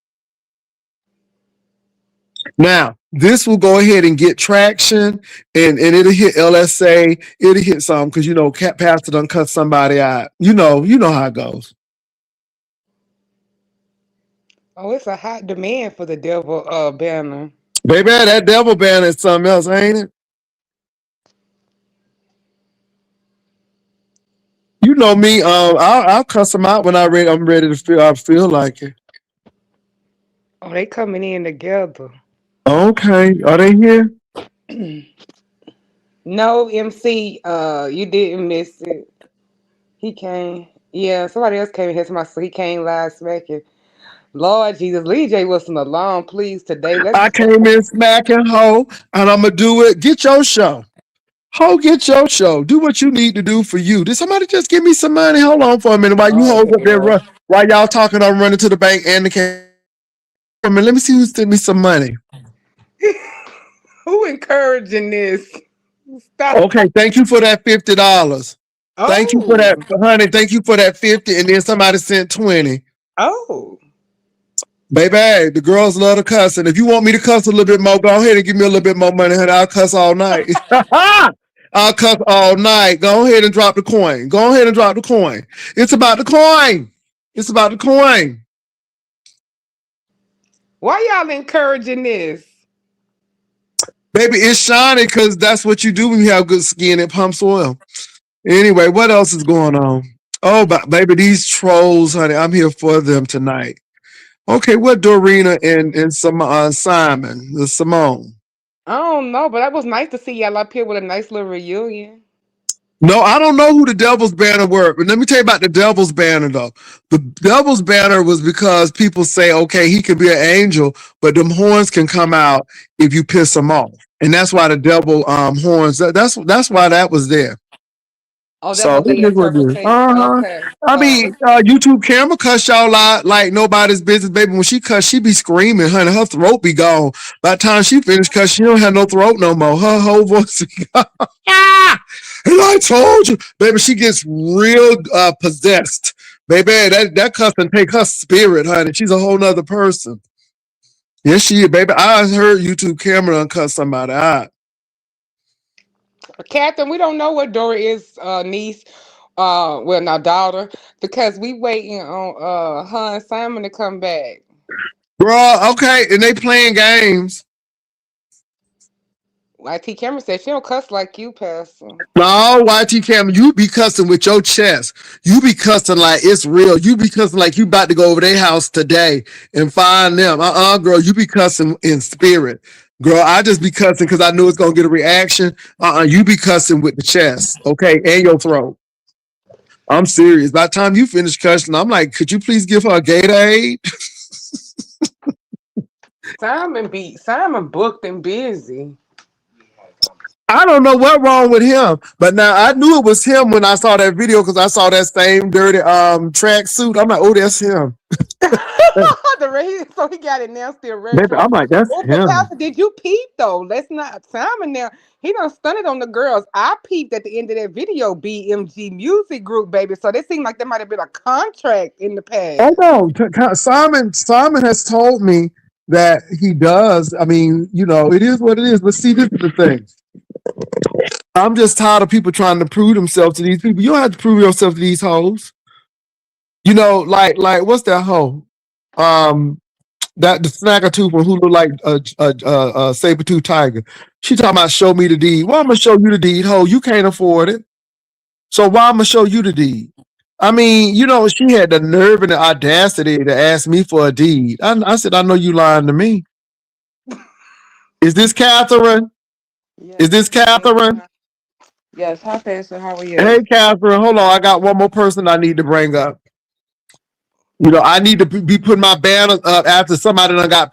Now, this will go ahead and get traction, and it'll hit LSA. It'll hit something because you know, Cat Pastor done cut somebody out. You know how it goes. Oh, it's a hot demand for the devil banner. Baby, that devil banner is something else, ain't it? You know me. I'll cuss them out when I'm ready to feel. I feel like it. Oh, they coming in together. Okay, are they here? No, MC, you didn't miss it. He came. Yeah, somebody else came in here. Somebody said he came last smacking. Lord Jesus, leave Jay Wilson alone, please. Today, I let's. came in smacking hoe, and I'm gonna do it. Get your show. Ho, get your show. Do what you need to do for you. Did somebody just give me some money? Hold on for a minute. While you Oh hold up there, hell, while y'all talking, I'm running to the bank and the cash. Let me see who sent me some money. who encouraging this? Stop. Okay, thank you for that $50. Thank you for Oh, that, honey. Thank you for that 50, and then somebody sent 20. oh. Baby, the girls love to cuss, and if you want me to cuss a little bit more, go ahead and give me a little bit more money, honey. I'll cuss all night. I'll cuss all night. Go ahead and drop the coin. Go ahead and drop the coin. It's about the coin. It's about the coin. Why y'all encouraging this? Baby, it's shiny because that's what you do when you have good skin. It pumps oil. Anyway, what else is going on? Oh, but baby, these trolls, honey, I'm here for them tonight. Okay, what Dorina and Simone? I don't know, but that was nice to see y'all up here with a nice little reunion. No, I don't know who the Devil's Banner were, but let me tell you about the Devil's Banner though. The Devil's Banner was because people say, okay, he could be an angel, but them horns can come out if you piss him off, and that's why the devil horns. That's why that was there. Oh, that So was it the is what it is. interpretation. Okay. I mean, YouTube camera cuss y'all out like nobody's business, baby. When she cuss, she be screaming, honey. Her throat be gone. By the time she finished cuss, she don't have no throat no more. Her whole voice be gone. And I told you, baby, she gets real possessed. Baby, that cuss can take her spirit, honey. She's a whole nother person. Yes, she is, baby. I heard YouTube camera cuss somebody out. Catherine, we don't know what Dora is niece, well, now daughter, because we waiting on her and Simon to come back. Bro, okay, and they playing games. IT Cameron said she don't cuss like you, Pastor. No, YT Cam, you be cussing with your chest. You be cussing like it's real. You be cussing like you about to go over their house today and find them. Girl, you be cussing in spirit. Girl, I just be cussing because I knew it's gonna get a reaction. You be cussing with the chest, okay, and your throat. I'm serious. By the time you finish cussing, I'm like, could you please give her a Gatorade? Simon booked and busy. I don't know what wrong with him, but now I knew it was him when I saw that video because I saw that same dirty track suit. I'm like, oh, that's him. So he got it now, still Maybe retro. I'm like, that's Oh, but him. Pastor, did you peep though? Let's not Simon now. He done stunted on the girls. I peeped at the end of that video, BMG Music Group, baby. So they seemed like there might have been a contract in the Oh past. no, Simon has told me that he does. I mean, it is what it is. But see, this is the thing. I'm just tired of people trying to prove themselves to these people. You don't have to prove yourself to these hoes. Like what's that hoe? That the snacker tooth one who look like a saber tooth tiger. She talking about show me the deed. Well, I'm gonna show you the deed, ho. You can't afford it. So why I'm gonna show you the deed? I mean, she had the nerve and the audacity to ask me for a deed. I said, I know you lying to me. Is this Catherine? Is Yes. this Catherine? Yes. Hi, Pastor. How are you? Hey, Catherine, hold on. I got one more person I need to bring up. I need to be putting my banner up after somebody done got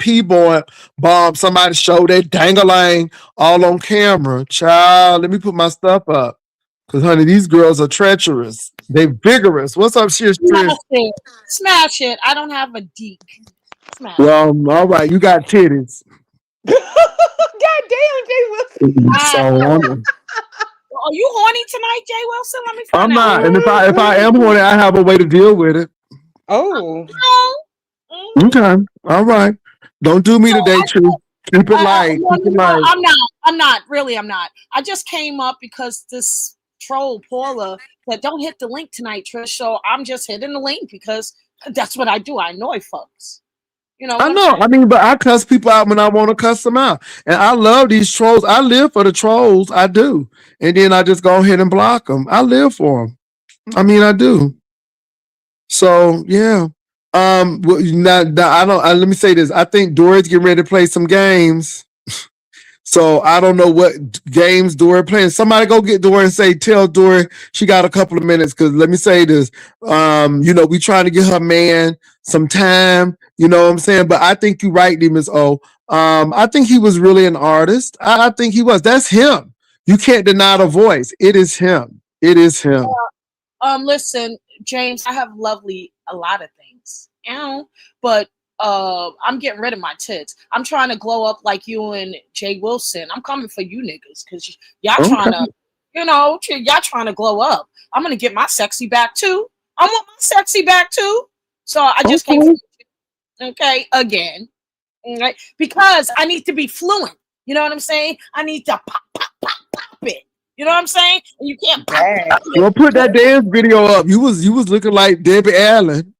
bombed. Somebody showed that dangalang all on camera. Child, let me put my stuff up. Because, honey, these girls are treacherous. They vigorous. What's up, Trish? Smash it. Smash it. I don't have a deek. Smash it. Well, all right, you got titties. God damn, Jay Wilson. So Are you horny tonight, Jay Wilson? Let me find I'm out. not. And if I am horny, I have a way to deal with it. Oh. Okay. All right. Don't do me today, True. Keep it light. Keep it light. I'm not. Really, I'm not. I just came up because this troll, Paula, said, don't hit the link tonight, Trish. So I'm just hitting the link because that's what I do. I annoy folks. I know. I mean, but I cuss people out when I want to cuss them out. And I love these trolls. I live for the trolls. I do. And then I just go ahead and block them. I live for them. I mean, I do. So, yeah. Now, I don't. Let me say this. I think Dory's getting ready to play some games. So I don't know what games Dory playing. Somebody go get Dory and tell Dory she got a couple of minutes. Because let me say this. We trying to get her man some time. You know what I'm saying? But I think you're right, Miss O. I think he was really an artist. I think he was. That's him. You can't deny the voice. It is him. It is him. Listen, James, I have a lot of things, but I'm getting rid of my tits. I'm trying to glow up like you and Jay Wilson. I'm coming for you niggas because y'all trying to, y'all trying to glow up. I'm gonna get my sexy back too. I want my sexy back too. So I just came for you, okay, again, right? Because I need to be fluent. You know what I'm saying? I need to pop, pop, pop, pop it. You know what I'm saying? And you can't pop it. Well, put that dance video up. You was looking like Debbie Allen.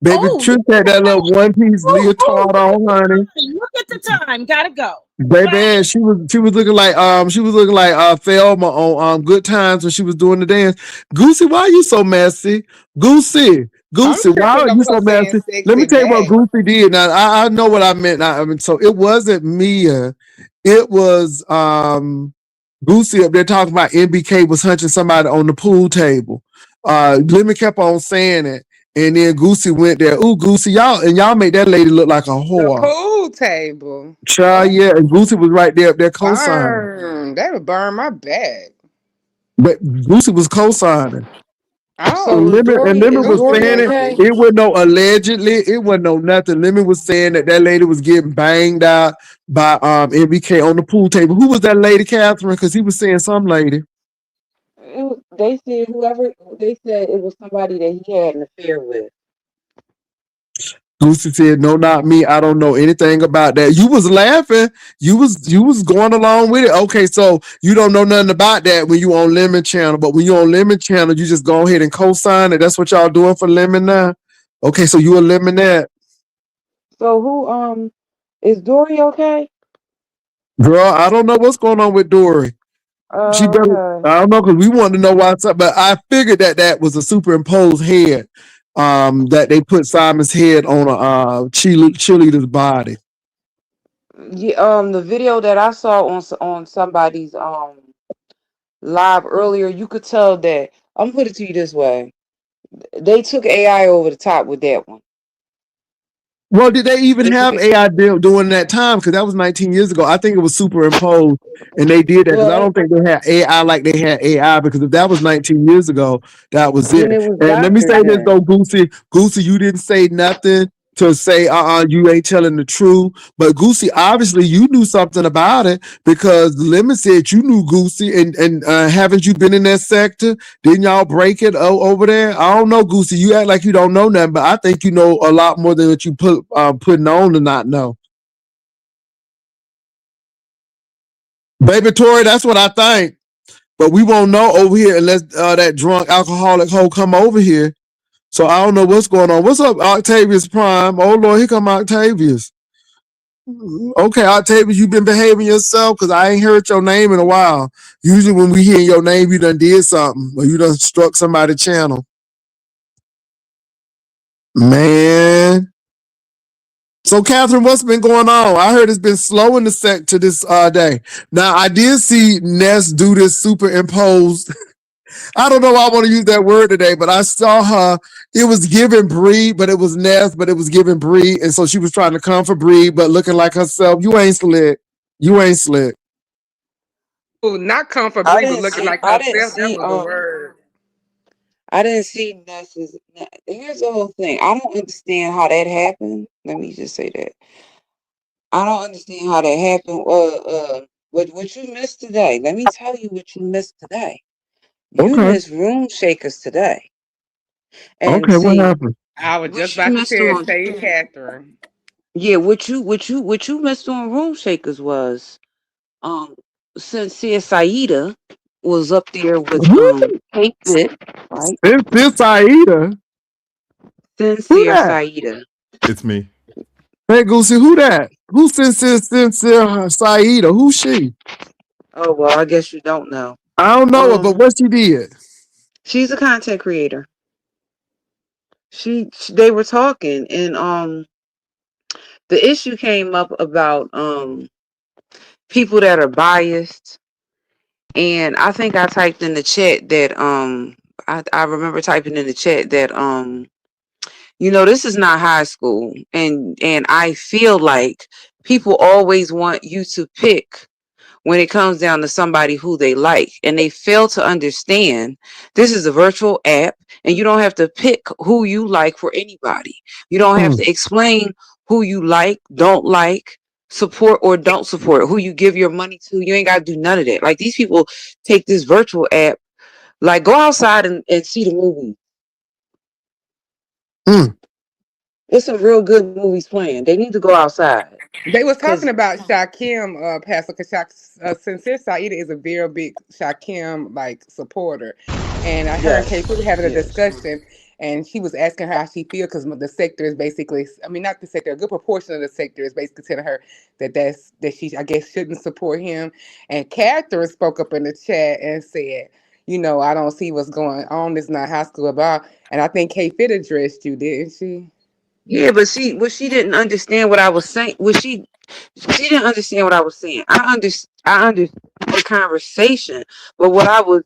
Baby Oh, Trish had that little one piece leotard look at on, honey. the time. Look at the time. Gotta go. Baby, she was looking like Thelma on Good Times when she was doing the dance. Goosey, why are you so messy? Goosey, I'm Goosey, why tripping are over you her so saying messy? Let me sexy tell you what back. Goosey did. Now I know what I meant. I mean, so it wasn't Mia. It was Goosey up there talking about MBK was hunching somebody on the pool table. Lemon kept on saying it. And then Goosey went there. Ooh, Goosey, y'all made that lady look like a The whore. pool table. Child, Oh, yeah, and Boosie was right there up there co-signing. burn. That would burn my back. But Boosie was co-signing. Oh, So And Lemon is was Goosey Dory saying it. messy. okay? It was no allegedly, it wasn't no nothing. Lemon was saying that that lady was getting banged out by MBK on the pool table. Who was that lady, Catherine? Because he was saying some lady. They said whoever they said it was somebody that he had an affair with. Lucy said, "No, not me. I don't know anything about that." You was laughing. You was going along with it. Okay, so you don't know nothing about that when you on Lemon Channel, but when you on Lemon Channel, you just go ahead and co-sign it. That's what y'all doing for Lemon now. Okay, so you a Lemonette. So who is Dory okay? Girl, I don't know what's going on with Dory. She better. Okay. I don't know because we wanted to know what's up, but I figured that that was a superimposed head. That they put Simon's head on a cheerleader's body. Yeah, the video that I saw on somebody's live earlier, you could tell that I'm gonna put it to you this way. They took AI over the top with that one. Well, did they even They took have it AI during that time? Because that was 19 years ago. I think it was superimposed, and they did that because I well don't think they had AI like they had AI. Because if that was 19 years ago, that was then it. it was And let me doctors say this then. though, Goosey, Goosey, you didn't say nothing to say, you ain't telling the truth. But Goosey, obviously, you knew something about it because Lemon said you knew Goosey, and haven't you been in that sector? Didn't y'all break it over there? I don't know, Goosey. You act like you don't know nothing, but I think you know a lot more than what you putting on to not know. Baby Tori, that's what I think. But we won't know over here unless that drunk alcoholic hoe come over here. So I don't know what's going on. What's up, Octavius Prime? Oh Lord, here come Octavius. Okay, Octavius, you been behaving yourself because I ain't heard your name in a while. Usually when we hear your name, you done did something or you done struck somebody's channel. Man. So, Catherine, what's been going on? I heard it's been slow in the sect to this day. Now, I did see Ness do this superimposed. I don't know why I want to use that word today, but I saw her. It was giving Bree, but it was Ness, but it was giving Bree. And so she was trying to come for Bree, but looking like herself. You ain't slick. You ain't slick. Oh, not I comfortably, but didn't looking see like I didn't herself. That see was the word. I didn't see Ness's. Here's the whole thing. I don't understand how that happened. Let me just say that. I don't understand how that happened. What you missed today? Let me tell you what you missed today. You Okay. missed room shakers today. And Okay, what see, happened? I was just what you about to missed tell on Tay Catherine. yeah, what you missed on room shakers was Sincere Saida was up there with Woo! Kate Fit, right? This Aida. Who Sincere that? Saida. It's me. Hey, Goosey, who that? Who sincere Saida? Who's she? Oh well, I guess you don't know. I don't know her, but Um, what she did? she's a content creator. They were talking, and the issue came up about people that are biased, and I think I typed in the chat that I remember typing in the chat that this is not high school, and I feel like people always want you to pick when it comes down to somebody who they like, and they fail to understand this is a virtual app and you don't have to pick who you like for anybody. You don't have Mm, to explain who you like, don't like, support or don't support, who you give your money to. You ain't got to do none of that. Like, these people take this virtual app, like, go outside and see the movie. mm. There's some real good movies playing. They need to go outside. They was talking Because about Shakim, Pastor, because Sincere Saida is a very big Shakim like supporter, and I heard K yes, Put having a yes. discussion, and she was asking her how she feel because the sector is basically, I mean, not the sector, a good proportion of the sector is basically telling her that she, I guess, shouldn't support him. And Catherine spoke up in the chat and said, I don't see what's going on. It's not high school about. And I think Kate Fit addressed you, didn't she? Yeah, but she didn't understand what I was saying. She didn't understand what I was saying. I understood the conversation, but what I was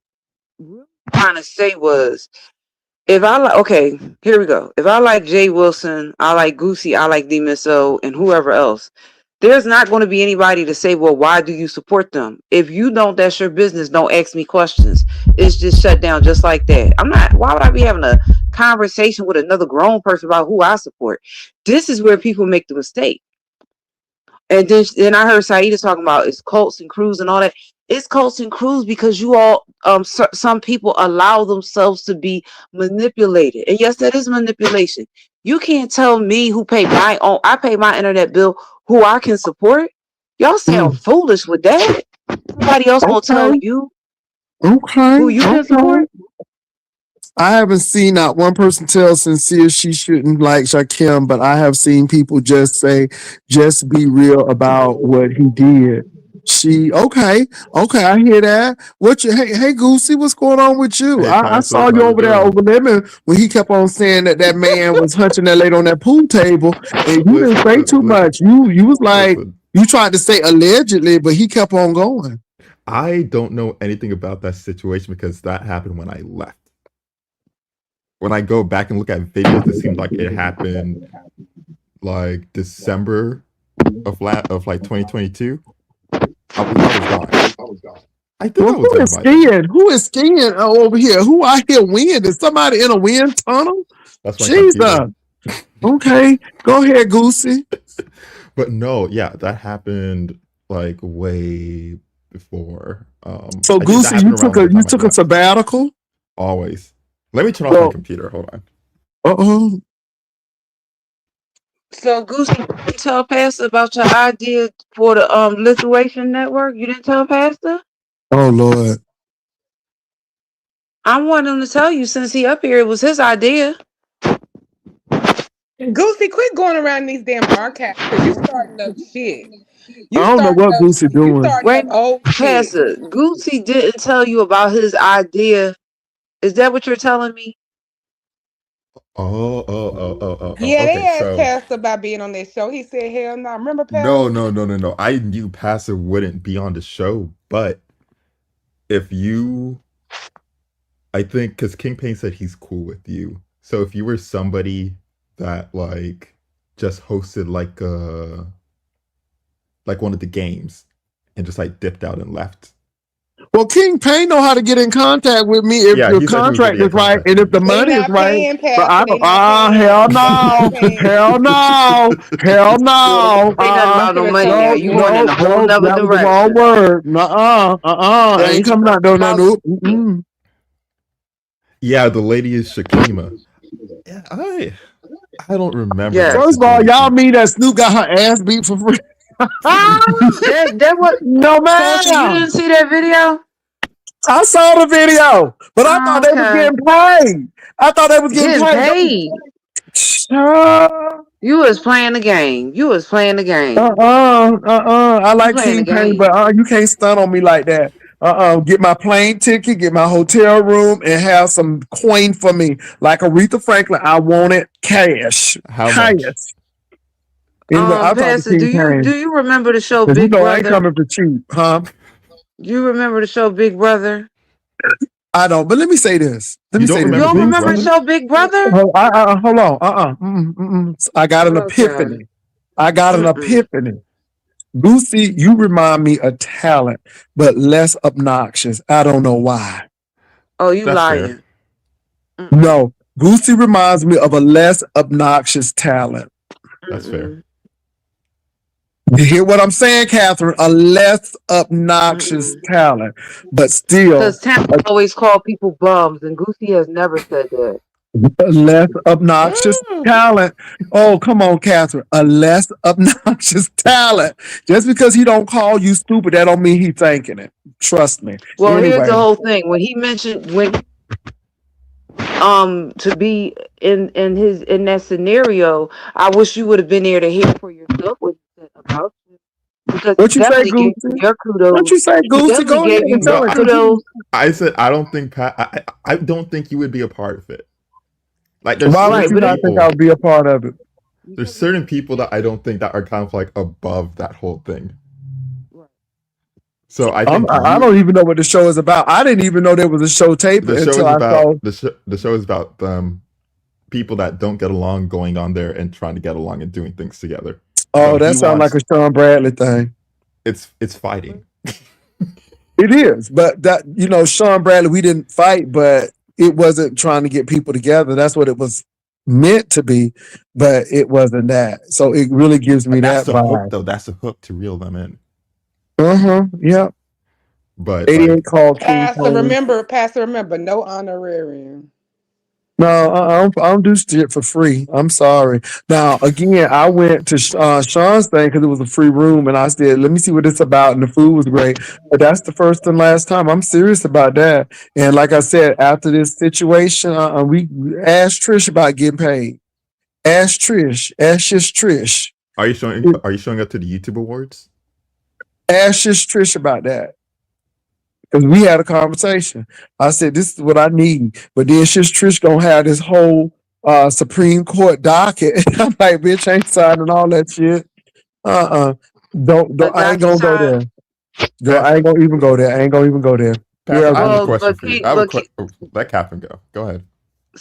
really trying to say was, if I like, okay, here we go. If I like Jay Wilson, I like Goosey, I like DMSO, and whoever else, there's not going to be anybody to say, well, why do you support them? If you don't, that's your business. Don't ask me questions. It's just shut down just like that. Why would I be having a conversation with another grown person about who I support? This is where people make the mistake. And then I heard Saida talking about it's cults and crews and all that. It's cults and crews because you all, some people allow themselves to be manipulated. And yes, that is manipulation. You can't tell me I pay my internet bill, who I can support. Y'all sound foolish with that. Nobody else gonna tell you who you can support. I haven't seen not one person tell Sincere she shouldn't like Shakim, but I have seen people just say, just be real about what he did. Okay, I hear that. Hey Goosey, what's going on with you? Hey, I Pastor, saw how you you over there doing? over lemon when he kept on saying that man was hunching that lady on that pool table, and you didn't say too much. You was like, listen. you tried to say allegedly, but he kept on going. I don't know anything about that situation because that happened when I left. When I go back and look at videos, it seems like it happened like December of like 2022. I was gone. I think I Well, was who gone is by then. skiing? Who is skiing over here? Who I hear wind? Is somebody in a wind tunnel? That's my Jesus. computer. Okay, go ahead, Goosey. But no, yeah, that happened like way before. So I think that Goosey, happened around the you time I took a left. sabbatical. Always. Let me turn off my Well, computer. Hold on. oh, So Goosey, you didn't tell Pastor about your idea for the Lithuanian network? You didn't tell Pastor? oh Lord. I want him to tell you since he up here. It was his idea. Goosey, quit going around these damn archives because you starting up shit. I don't know what Goosey You doing. starting Wait, up old shit. Pastor, Goosey didn't tell you about his idea. Is that what you're telling me? Oh. Yeah, they Okay, asked so Pastor about being on that show. He said, hell no. Remember, no, Pastor? no, no, no, no. I knew Pastor wouldn't be on the show, but if you, I think, because King Payne said he's cool with you. So if you were somebody that like just hosted like one of the games and just like dipped out and left. Well, King Payne know how to get in contact with me if Yeah, your he said he was going to contract is get right contact and with if the you. They money is not right. paying But I Pastor. They don't. not Hell paying. They not no, paying. hell no, hell You no. ain't say nothing You about no should have money now. told You him. going in a whole No. nother That was the wrong direction. word. I And ain't you coming out doing that. about Nope. Mm-mm. Yeah, the lady is Shakima. Yeah, I don't remember that yes. First of all, y'all situation. mean that Snoop got her ass beat for free? That what No, Sasha, you ma'am. didn't see that video? I saw the video, but I thought Oh, they was okay. getting paid. I thought they was getting Getting paid. paid. You was playing the game. You was playing the game. I You like playing the King Payne, game. but you can't stun on me like that. Get my plane ticket, get my hotel room, and have some coin for me. Like Aretha Franklin, I want it cash. How Cash. much? Anyway, I'll talk to Pastor, King do Payne. you remember the show Because you Big know I ain't Brother? coming for cheap, huh? You remember the show Big Brother? I don't. But let me say this. You don't You remember don't Big remember the Brother? show Big Brother? Hold on. I got an Okay. epiphany. I got an Mm-mm. epiphany. Lucy, you remind me of talent, but less obnoxious. I don't know why. Oh, you That's fair. lying. Mm-mm. No, Goosey reminds me of a less obnoxious talent. That's fair. Mm-mm. You hear what I'm saying, Catherine? A less obnoxious Mm-mm. talent, but still Because talent always call people bums, and Goofy has never said that. a less obnoxious talent. Oh, come on, Catherine. A less obnoxious talent. Just because he don't call you stupid, that don't mean he thinking it. Trust me. Well, here's Anyway, the whole thing. When he mentioned to be in that scenario. I wish you would have been there to hear for yourself what he said about you, because he What you say, definitely gave you Goosey? your What kudos. you say, He Goosey? definitely Go ahead gave you and your tell No, it, cause kudos. I said I don't think Pat. I don't think you would be a part of it. Like there's why would Right, certain you but not it, think I people. would be a part of it? There's because certain people that I don't think that are kind of like above that whole thing. right. So I think I don't you. even know what the show is about. I didn't even know there was a show tape The show until is I saw. about the show is about people that don't get along going on there and trying to get along and doing things together. So Oh, he that sounds like wants a Sean Bradley thing. it's fighting. It is, but Sean Bradley, we didn't fight, but it wasn't trying to get people together. That's what it was meant to be, but it wasn't that. So it really gives me That's that the hook vibe. though. That's the hook to reel them in. Yeah. But 88 like called King Pony. Pastor, remember, no honorarium. No, I don't do shit for free. I'm sorry. Now, again, I went to Sean's thing because it was a free room, and I said, "Let me see what it's about." And the food was great, but that's the first and last time. I'm serious about that. And like I said, after this situation, we asked Trish about getting paid. Ask Trish. Ask just Trish. are you showing up to the YouTube awards? Ask just Trish about that. Because we had a conversation. I said, this is what I need. But then she's Trish gonna have this whole Supreme Court docket. I'm like, bitch, I ain't signing all that shit. Uh-uh. A Don't I ain't gonna go DocuSign. there. Girl, I Pastor, ain't gonna even go there. I ain't gonna even go there. Pastor, Yeah, I have a Well, question for you. I have a question. Let Catherine go. Go ahead.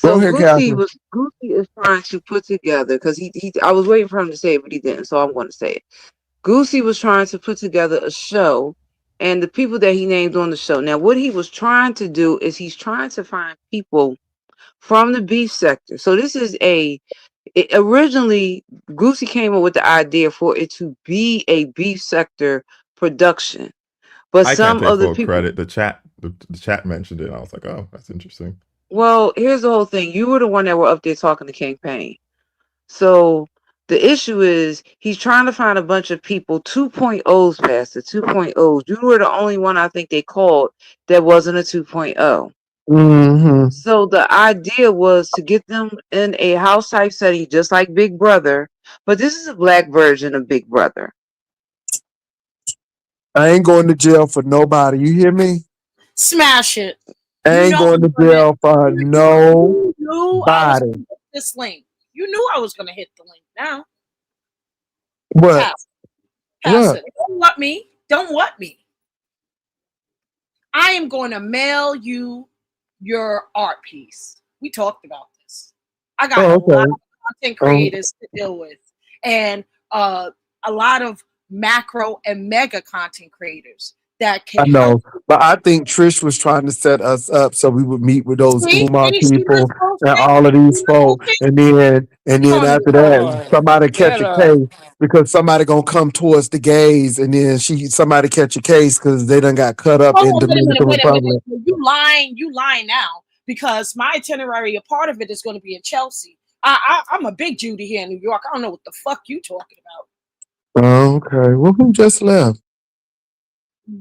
go so ahead, Catherine. Goosey is trying to put together, because he I was waiting for him to say it, but he didn't, so I'm going to say it. Goosey was trying to put together a show, and the people that he named on the show. Now, what he was trying to do is he's trying to find people from the beef sector. So this is originally Goosey came up with the idea for it to be a beef sector production, but I can't some take of the full people. credit. The chat mentioned it. And I was like, oh, that's interesting. Well, here's the whole thing. You were the one that were up there talking to King Payne. So the issue is he's trying to find a bunch of people, 2.0s, Pastor, 2.0s. You were the only one I think they called that wasn't a 2.0. Mm-hmm. So the idea was to get them in a house type setting, just like Big Brother, but this is a black version of Big Brother. I ain't going to jail for nobody. You hear me? Smash it. I You ain't know going I'm to gonna. jail for You knew I was nobody. gonna hit this link. You knew I was gonna hit the link. Now, What? pass What? it. Don't want me. Don't want me. I am going to mail you your art piece. We talked about this. I got a Oh, lot okay. of content Um, creators to deal with, and a lot of macro and mega content creators that I can help. know, but I think Trish was trying to set us up so we would meet with those See, Umar see, see this people and bullshit? all of these See this folk, bullshit? and then after that, Lord, somebody catch get a her. case because somebody gonna come towards the gays, and then somebody catch a case because they done got cut up in Hold on, wait a minute, Dominican wait a minute. Republic. You lying now because my itinerary, a part of it is going to be in Chelsea. I'm a big Judy here in New York. I don't know what the fuck you talking about. Oh, okay, well, who just left?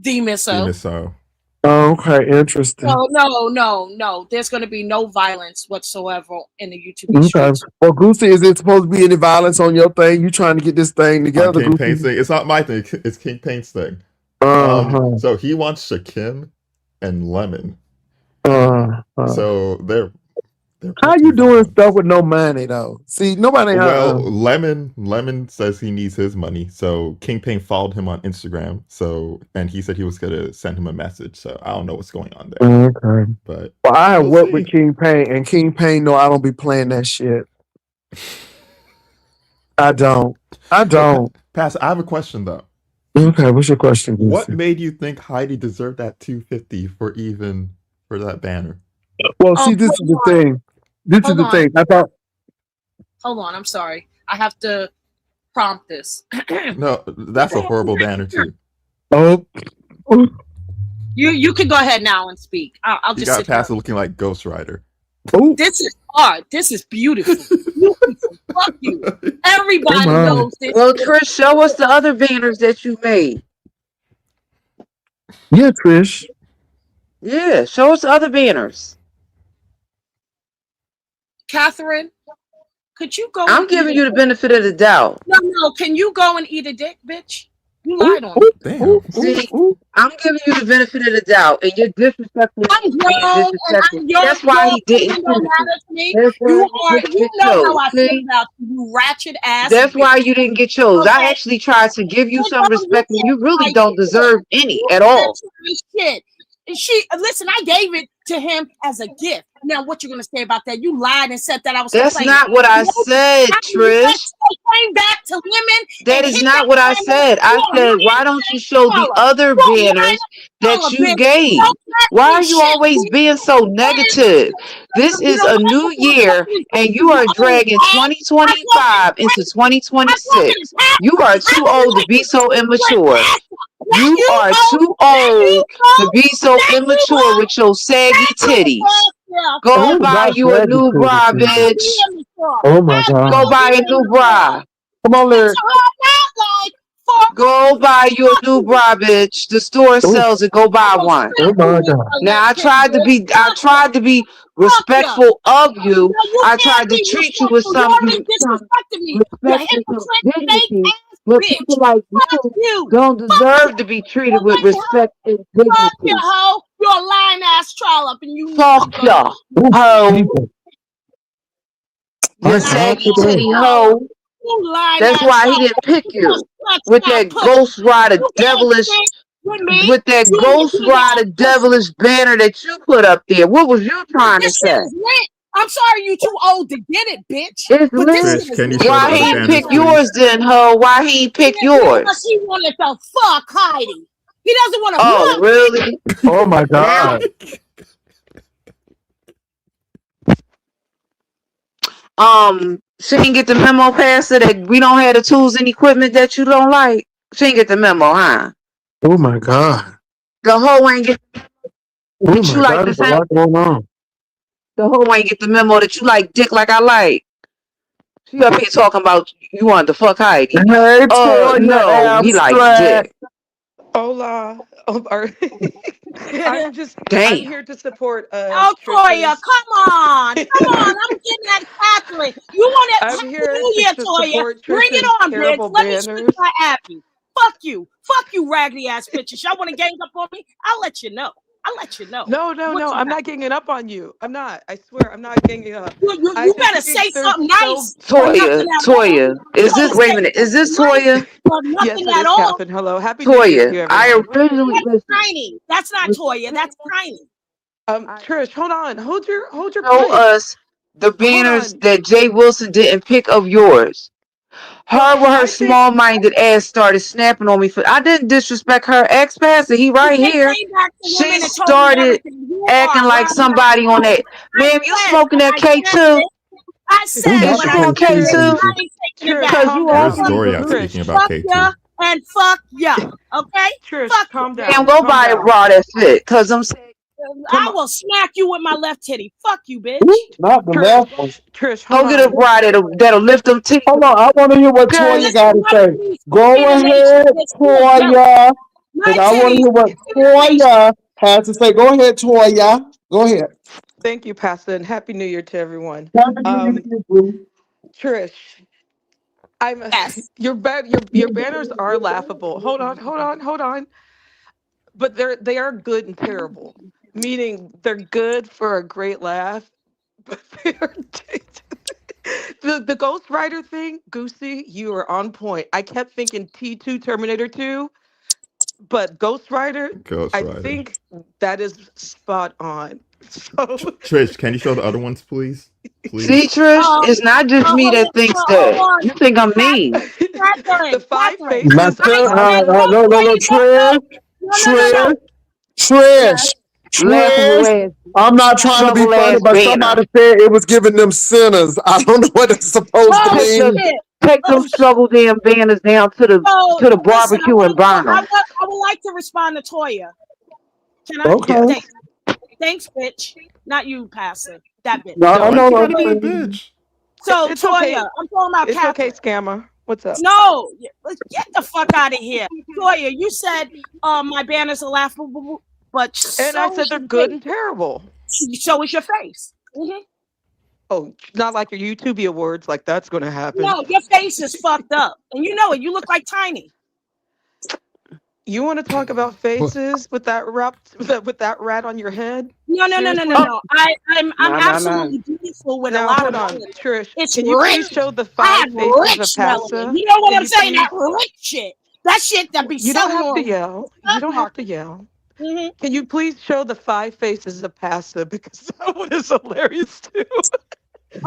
Demon so. Demon so. Oh, okay, interesting. No. There's going to be no violence whatsoever in the YouTube Okay, streets. well, Goosey, is it supposed to be any violence on your thing? You trying to get this thing On together, King Pain's Goosey? thing. It's not my thing. It's King Pain's thing. Uh-huh. So he wants Shakim and Lemon. Uh-huh. So they're How both you doing involved. stuff with no money though? See, nobody. Well, Lemon says he needs his money. So King Pain followed him on Instagram. So and he said he was gonna send him a message. So I don't know what's going on there, Okay. but Well, I have we'll worked with see. King Payne, and King Payne know I don't be playing that shit. I don't. I But don't. Pass, I have a question though. Okay, what's your question, What Goosey? made you think Heidi deserved that 250 for that banner? Well, see, this is the thing. This is Hold the on, thing. I thought. hold on. I'm sorry. I have to prompt this. No, that's a horrible banner too. Oh, oh, You can go ahead now and speak. I'll You just got sit here. Pass looking like Ghost Rider. oh, This is art. This is beautiful. Beautiful. Fuck you. come Everybody on. knows this. Well, Trish, show us the other banners that you made. Yeah, Trish. Yeah, show us the other banners. Catherine, could you go I'm and eat giving a you the benefit of the doubt. No, can you go and eat a dick, bitch? You Ooh, lied on ooh, me. Damn. See, ooh. I'm giving you the benefit of the doubt, and you're disrespectful. I'm Being grown and disrespectful. your That's why he didn't opinion don't choose you. matter to me. That's why you didn't You get know how chose. I feel See, about you ratchet ass that's why bitch. you didn't get chose. I Okay? actually tried to give you You some you respect, and you can't really try don't shit. deserve any You at can't all. try shit. Listen, I gave it to him as a gift. Now, what you gonna say about that? You lied and said that I was That's complaining. not what I said, I Trish. came back to women That and is hit that not what I camera. said. I You're a said, why lying don't you ass show the scholar. other You're a lying banners that scholar, you bitch. gave? Don't catch Why me are you shit, always bitch. being so negative? This You is know a what? new year, and you are dragging I fucking 2025 into I fucking 2026. have You are too old to be so immature. You are too old to be so immature with your saggy titties. Go It's buy not you a saggy new titties, bra, people. bitch. Oh my Go God. buy a new bra. Come on, It's Lyric. not like fuck Go buy you a new you. bra, bitch. The store Oh, sells it. Go buy one. oh my God. Now I tried to be Fuck ya. respectful of you. No, you I can't tried to be treat you with respectful. You some already disrespected me. You respect and some hypocrite, fake dignity. ass But people bitch. like Fuck you you. don't Fuck deserve you. to be treated with Okay, hoe? respect and Fuck you, dignity. hoe. You're a lying ass trollop and you need to Fuck go. ya, Ooh, hoe. people. You My Lying God, saggy ass today. titty trollop. hoe. You lying That's ass why he trollop. didn't pick You you just with that that pussy. Ghost Rider You can't devilish stick with me. with that You Ghost big ass Rider pussy. devilish banner that you put up there. What was you trying to This shit say? is lit. I'm sorry you too old to get it, bitch. It's But this lit. shit Trish, is can you lit. show the Why other he ain't Let me banners, pick know. yours please? then, ho? Why he ain't pick Because yours? he wanted to fuck Heidi. He doesn't want to Oh, fuck. really? Oh my Now, God. she didn't get the memo, Pastor, that we don't have the tools and equipment that you don't like. She didn't get the memo, huh? Oh my God. The hoe ain't get Oh that you my like God. the There's a same. lot going on. The hoe ain't get the memo that you like dick like I like. She up here talking about you wanted to fuck Heidi. Hey, Toya No, he likes Abstract. dick. Hola. I'm Damn. here to support Oh, Toya, Trisha's. come on. Come on. I'm getting at Catherine. You want to I'm Happy here New Year, to Toya. support Bring it Trisha's on, bitch. terrible Let me switch banners. my appy. Fuck you. Fuck you, raggedy ass bitches. Y'all want to gang up on me? I'll let you know. I'll let you know No, no, what no. you I'm got. not ganging up on you. I'm not. I swear, I'm not ganging up. I You just better say think they're something so. nice or nothing at all. Toya. You Is this, better wait a say minute, is something this nice Toya? or Yes, nothing it at is, all. Catherine. Hello, happy New Year to Toya, you, I everyone. originally, That's listen, tiny. That's not Toya. That's tiny. Trish, hold on. Hold your show pipe. us the Hold banners on. that Jay Wilson didn't pick of yours. Her Well, with her I think small-minded ass started snapping on me for. I didn't disrespect her ex-pastor. He right They here. came back to She women and told me started everything. You acting are like round ass somebody on hoe. that. Ma'am, you smoking that I cake said too? it. I Oh said not Is what the you I on cake said. cake too, too? I people. ain't taking it Trish, back. Cause calm you down. Where's always Doria speaking Trish, about Fuck ya K2? and fuck ya. Okay? Trish, Fuck ya, calm damn down. bitch. go Calm buy a down. bra that fit. Cause I'm saying Come I on, will smack you with my left titty. Fuck you, Ooh, bitch. not the left one. Trish, hold go get a on. bra that'll lift them titties. Hold on. I want to hear what Okay? Toya Listen, got to my say. titties Go bigger than ahead, bitch. You a joke. Toya. My Because I want to titties hear what bigger than Toya has to say. Go ahead, Toya. Go ahead. Thank you, Pastor, and happy New Year to everyone. Happy New Year to Um, you, boo. Trish, I'm yes. your banners are laughable. Hold on. But they are good and terrible. Meaning they're good for a great laugh, but they're the Ghost Rider thing, Goosey, you are on point. I kept thinking T2 Terminator 2, but Ghost Rider, Ghost I Rider. think that is spot on. So Trish, can you show the other ones, please? See, Please. Trish, it's not just me Hold that on. thinks Hold that. on. You think I'm mean. the five Catherine. My faces I son, said, option. no, no, no, Toya, Trish, no. Trish, Yes. Trish, Laughable Trish. ass, I'm not Yes. trying to be trouble funny, ass but banner. somebody said it was giving them sinners. I don't know what it's supposed to Oh Take them, mean. shit. take them struggle damn banners down So to the listen, barbecue and burn them. I would like to respond to Toya. Can I? Okay. Yes. Thanks. Thanks, bitch. Not you, Pastor. That bitch. No, I No, Why'd you know. gotta be a I'm bitch? So it's Toya, okay. I'm talking about It's okay, Catherine. scammer. What's up? No, let's get the fuck out of here. Toya, you said my banners are laughable, but And I so said is they're your good face. and terrible. So is your face. Oh, not like your YouTube awards. Like that's gonna happen. No, your face is fucked up, and you know it. You look like Tiny. You want to talk about faces with that with that rat on your head? No, no, no, no, no, Seriously? no. I'm No, no, no. absolutely beautiful with a Now lot of hold on, melanin. Trish. It's Can you please rich. show the I 5 have faces of rich melanin. Passa? You know what Can I'm you saying? That please? rich shit. That shit that be You don't selling have to on the yell. You stock don't have to market. yell. Hmm. Can you please show the 5 faces of Passa because that one is hilarious too.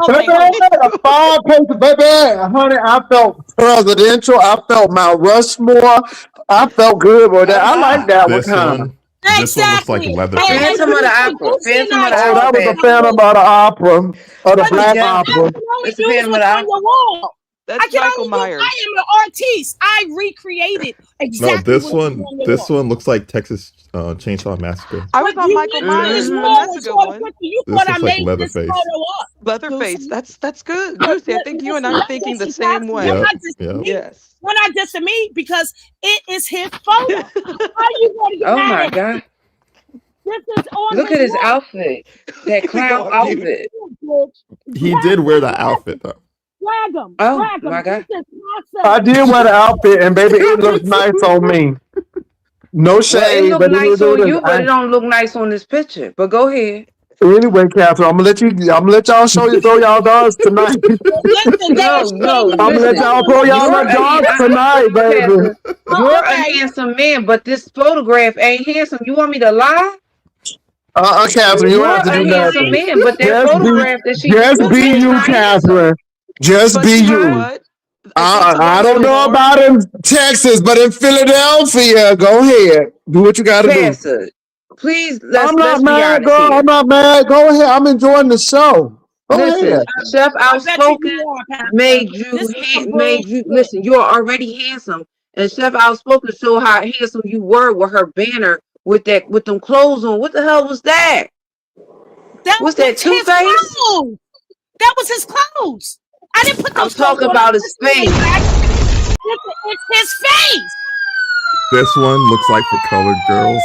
Baby, Okay, hold on. a 5 pages, baby. Honey, I felt presidential. I felt Mount Rushmore. I felt good with that. I like that one This kind of. one, this one looks like Exactly. And Leatherface. Phantom of the Gucci Opera. and Phantom I of the Oh, Opera, that talked was the Pastor. about Phantom this. of the Opera, or the But you Black see, Yeah, I Opera. can only it's the use Phantom of what's the on Opera. your wall. I That's can Michael only use. I Myers. am an artiste. I recreated No, exactly this what was one, on your this wall. one looks like Texas Chainsaw Massacre. I But was on you Michael went to his Myers, Mm-hmm. and wall that's a and good saw the one. picture. You thought This I looks like made this Leatherface. photo up, Leatherface. Goosey. That's good. Goosey, I think you and I are thinking the Listen, same Pastor, you're way. Yep, not dissing yep. me. Yes. You're not dissing me because it is his photo. How you going to get Oh mad my at me? God. This is on Look his at his wall. outfit. That Let me go clown on This mute. outfit. is bitch. He did wear the outfit though. Drag him, Oh drag my him. This God. is I Casa. did wear the outfit, and baby, it looks nice on me. No Well, it shade, looked but it nice do on this. you, but it don't look nice on this picture. But go ahead. Anyway, Catherine, I'm gonna let y'all show you throw y'all dogs tonight. Listen, they No, no, exchanged I'm gonna let listen. y'all photos throw on y'all You're that a dogs tonight, hold on, baby. Pastor. You're a Okay. handsome man, but this photograph ain't handsome. You want me to lie? Catherine, you don't You're have to a do handsome nothing. man, but that Just be, photograph that she just be posted is you, not handsome. Catherine. Just be But you know Huh? you. what? I think the one I with don't the know about horns. in Texas, but in Philadelphia, go ahead. Do what you got to do. Pastor, please I'm not let's be mad, honest girl. I'm here. not mad. Go ahead. I'm enjoying the show. Go Listen, ahead. Chef I bet you Outspoken you are, Pastor. This is some made you bullshit. listen. You're already handsome, and Chef Outspoken showed how handsome you were with her banner with them clothes on. What the hell was that? That Was that was Two his Face? clothes. That was his clothes. I didn't put I'm those clothes talking on. I'm about his personally face. faggot. It's his face. This one looks like for colored girls.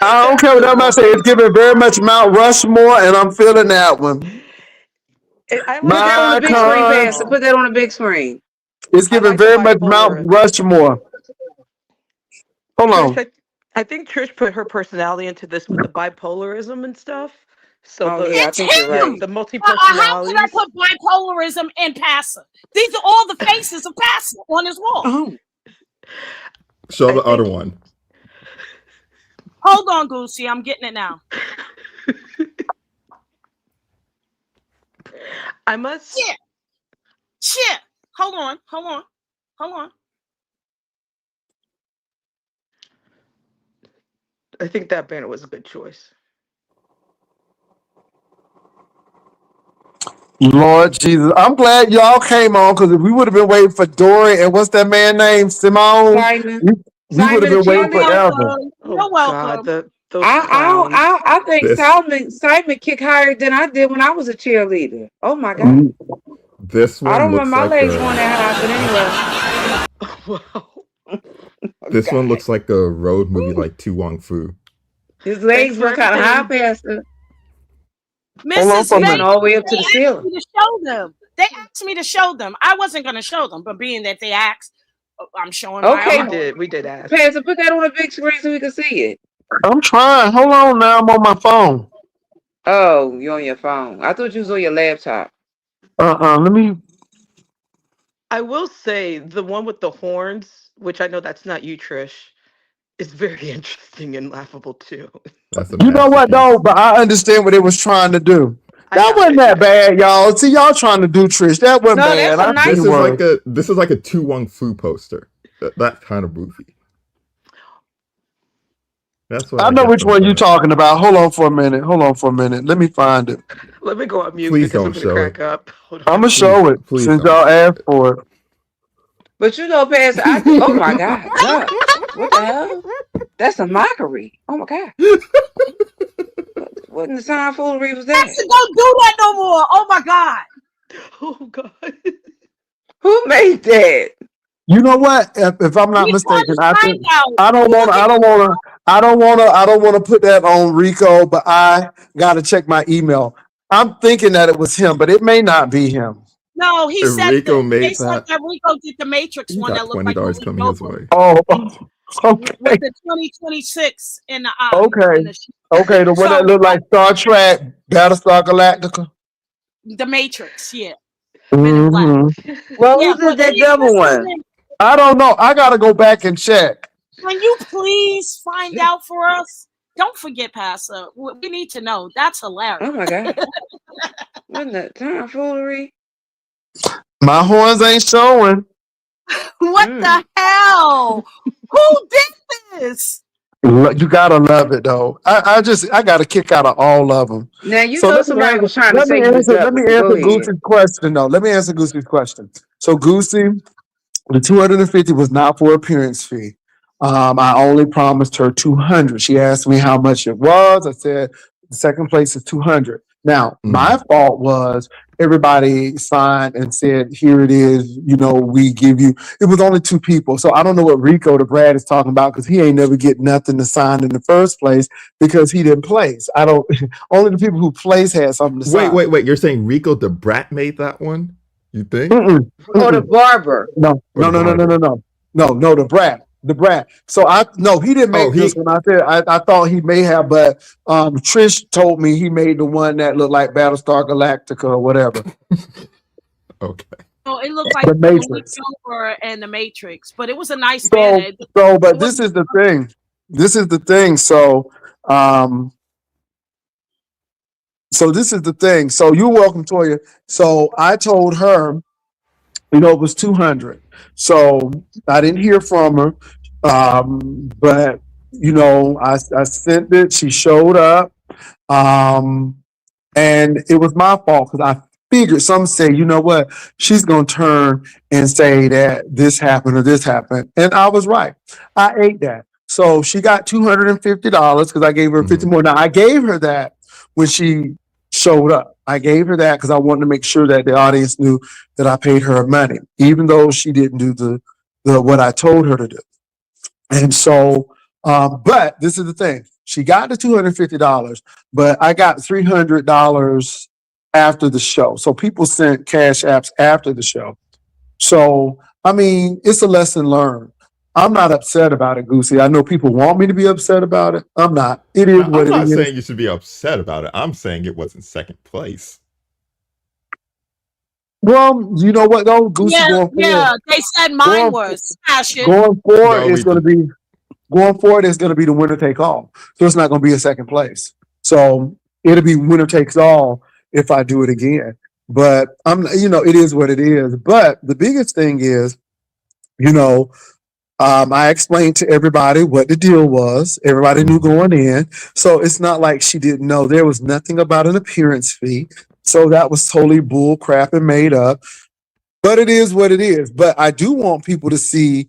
I don't That's care what the I'm say. It's one. giving very much Mount Rushmore, and I'm feeling that one. I Put like that on the My big Rushmore as screen, Pastor. cons. well. Put that on the big screen. It's I giving like the very much Mount bipolarism. Rushmore. Hold Trish, on. I think Trish put her personality into this with the bipolarism and stuff. So Oh yeah, I It's think you're the right. him. the multi How could I personalities. put bipolarism in Passer? These are all the faces of Passer on his wall. Oh, Show I the other think one. Hold on, Goosey. I'm getting it now. I must. Shit. Shit. Hold on. Hold on. Hold on. I think that banner was a good choice. Lord Jesus. I'm glad y'all came on because if we would have been waiting for Dory and what's that man name? Simone, Simon, we would have Simon the been waiting You're cheerleader. forever. welcome. Oh You're God, welcome. those clowns. I think This Simon kicked higher than I did when I was a cheerleader. Oh my God. Mm. this I one don't remember looks my like legs going a that high, but anyway. Wow. Oh this one God. looks like a road movie Whew. like Tu Wong Fu. His Thanks legs for went kind of high, everything. Pastor. Hold on Mrs. for a They Faye, went minute. all the way up to they the asked ceiling. me to show them. They asked me to show them. I wasn't going to show them, but being that they asked, I'm showing my We Okay, art. did. We did ask. Pastor, put that on a big screen so we can see it. I'm trying. Hold on now. I'm on my phone. Oh, you're on your phone. I thought you was on your laptop. Let me. I will say the one with the horns, which I know that's not you, Trish, is very interesting and laughable too. That's a You know what though? masterpiece. But I understand what it was trying to do. I That got wasn't it. that Yeah. bad, y'all. See, y'all trying to do Trish. That wasn't No, that's bad. a I nice see This the is one. like word. a Tu Wong Fu poster. That kind of movie. That's what I I know get which from one you that. talking about. Hold on for a minute. Hold on for a minute. Let me find it. Let me go on mute Please because I'm don't gonna show it. crack up. Hold I'm on. gonna show it Please since don't y'all show asked for it. But you know, Pastor, oh my God, God. What the hell? That's a mockery. Oh my God. What in the tomfoolery was that? Pastor, don't do that no more. Oh my God. Oh God. Who made that? You know what? If I'm not We tried mistaken, to I think find out. I don't We want were to. I getting don't want to. I don't want to. I don't want to put that on Rico. But I got to check my email. I'm thinking that it was him, but it may not be him. No, he If said Rico they made said that, that Rico did the Matrix he one got that looked $20 like Malik coming his Yoba way. Oh, with okay, the 2026 in the eye okay, in the okay. The one that so looked like Star Trek, Battlestar Galactica. the Matrix, yeah, Men in Black, Hmm. Well, yeah. who But did that hey, double one? listen, I don't know. I gotta go back and check. can you please find out for us? Don't forget, Pastor. We need to know. That's hilarious. Oh my god. What in the tomfoolery? My horns ain't showing. What Mm. the hell? Who did this? You gotta love it though. I got a kick out of all of them. Now you So know somebody was trying to let me say you was answer let double, me but go answer ahead. Goosey's question though. Let me answer Goosey's question. So Goosey, the 250 was not for appearance fee. I only promised her 200. She asked me how much it was. I said the second place is 200. Now, my Mm. fault was everybody signed and said, here it is. We give you. It was only two people. So I don't know what Rico the Brad is talking about because he ain't never get nothing to sign in the first place because he didn't place. I don't, only the people who place had something to Wait, sign. wait, wait. You're saying Rico the Brat made that one? You think? Mm-mm, Oh, the mm-mm. barber. No, Or no, the no, no, no, no, barber? no, no, the brat. So no, he didn't Oh, make this he. one. I thought he may have, but Trish told me he made the one that looked like Battlestar Galactica or whatever, Okay. Oh, it looked like the the Malik Matrix. Yoba and the Matrix, but it was a nice banner. So It but this wasn't. is the thing. This is the thing. Um, this is the thing. So you're welcome, Toya. So I told her, it was 200. So I didn't hear from her. But I sent it. She showed up. Um, and it was my fault because I figured some say, you know what, she's gonna turn and say that this happened or this happened. And I was right. I ate that. So she got $250 because I gave her 50 Hmm. more. Now I gave her that when she showed up. I gave her that because I wanted to make sure that the audience knew that I paid her money, even though she didn't do the what I told her to do. And so, but this is the thing. She got the $250, but I got $300 after the show. So people sent cash apps after the show. So, I mean, it's a lesson learned. I'm not upset about it, Goosey. I know people want me to be upset about it. I'm not. It is Now, what I'm it not is. saying you should be upset about it. I'm saying it was in second place. Well, you know what though, Goosey, Yeah, going forward, yeah. They said mine going was smash it. going forward No, is we going to did. be going forward is going to be the winner take all. So it's not going to be a second place. So it'll be winner takes all if I do it again. But it is what it is. But the biggest thing is, you know, I explained to everybody what the deal was. Everybody knew Mhm. going in. So it's not like she didn't know. There was nothing about an appearance fee. So that was totally bull crap and made up. But it is what it is. But I do want people to see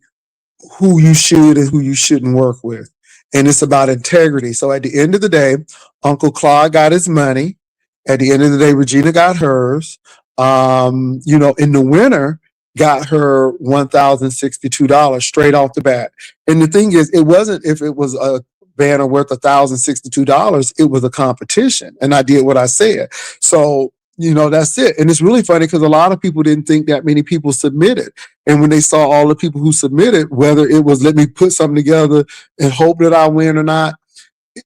who you should and who you shouldn't work with. And it's about integrity. So at the end of the day, Uncle Claude got his money. At the end of the day, Regina got hers. And the winner got her $1,062 straight off the bat. And the thing is, it wasn't if it was a banner worth $1,062, it was a competition. And I did what I said. So, that's it. And it's really funny because a lot of people didn't think that many people submitted. And when they saw all the people who submitted, whether it was let me put something together and hope that I win or not,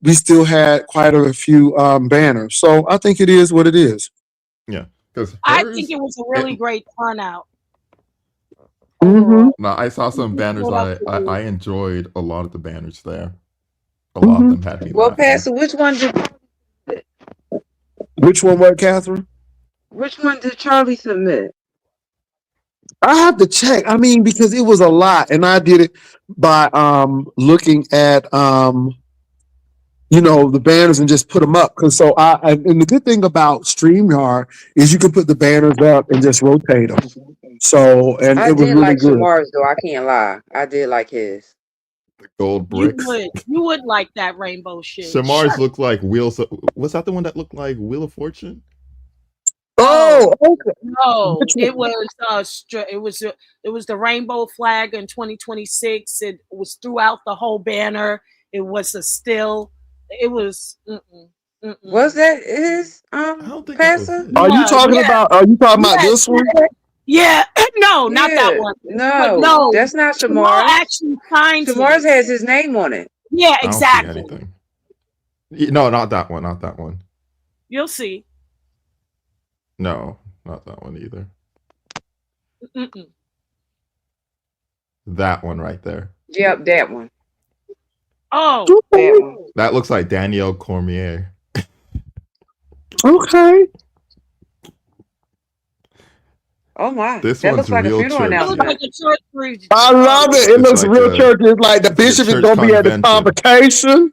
we still had quite a few banners. So I think it is what it is. Yeah, because I think hers. it was a It, really great turnout Mm-hmm. overall. now I saw some People banners. showed up I enjoyed a lot of the banners there. A lot of Mm-hmm. them had me Well, laughing. Pastor, Which one, what, Catherine? which one did Charlie submit? I have to check. I mean, because it was a lot, and I did it by looking at the banners and just put them up. Because and the good thing about StreamYard is you can put the banners up and just rotate them. So, and I it was did really like good. Shamar's though. I can't lie. I did like his. The gold bricks. you would like that rainbow shit. Shamar's Shut. looked like Wheels. Was that the one that looked like Wheel of Fortune? No, Oh, okay. no. Which one? It was the rainbow flag in 2026. It was throughout the whole banner. It was a still. It was. Mm-mm. Was that his I don't think that was passer? it. Are you Yeah, talking yeah, about? Are you talking about yes, this one? yeah. No, not that Yeah. one. But No, no, that's not Jamal Shamar's. actually signed Shamar's him. has his name on it. Yeah, I don't see exactly. anything. No, not that one. Not that one. You'll see. No, not that one either. Mm-mm. That one right there. Yep, that one. Oh, That one. That looks like Danielle Cormier. Okay. Oh my. This That one's looks like a real funeral church. it looks like announcement. a church preacher. I love it. It It's looks like real churchy. It's like the it's like a bishop is church gonna be at the convention. convocation,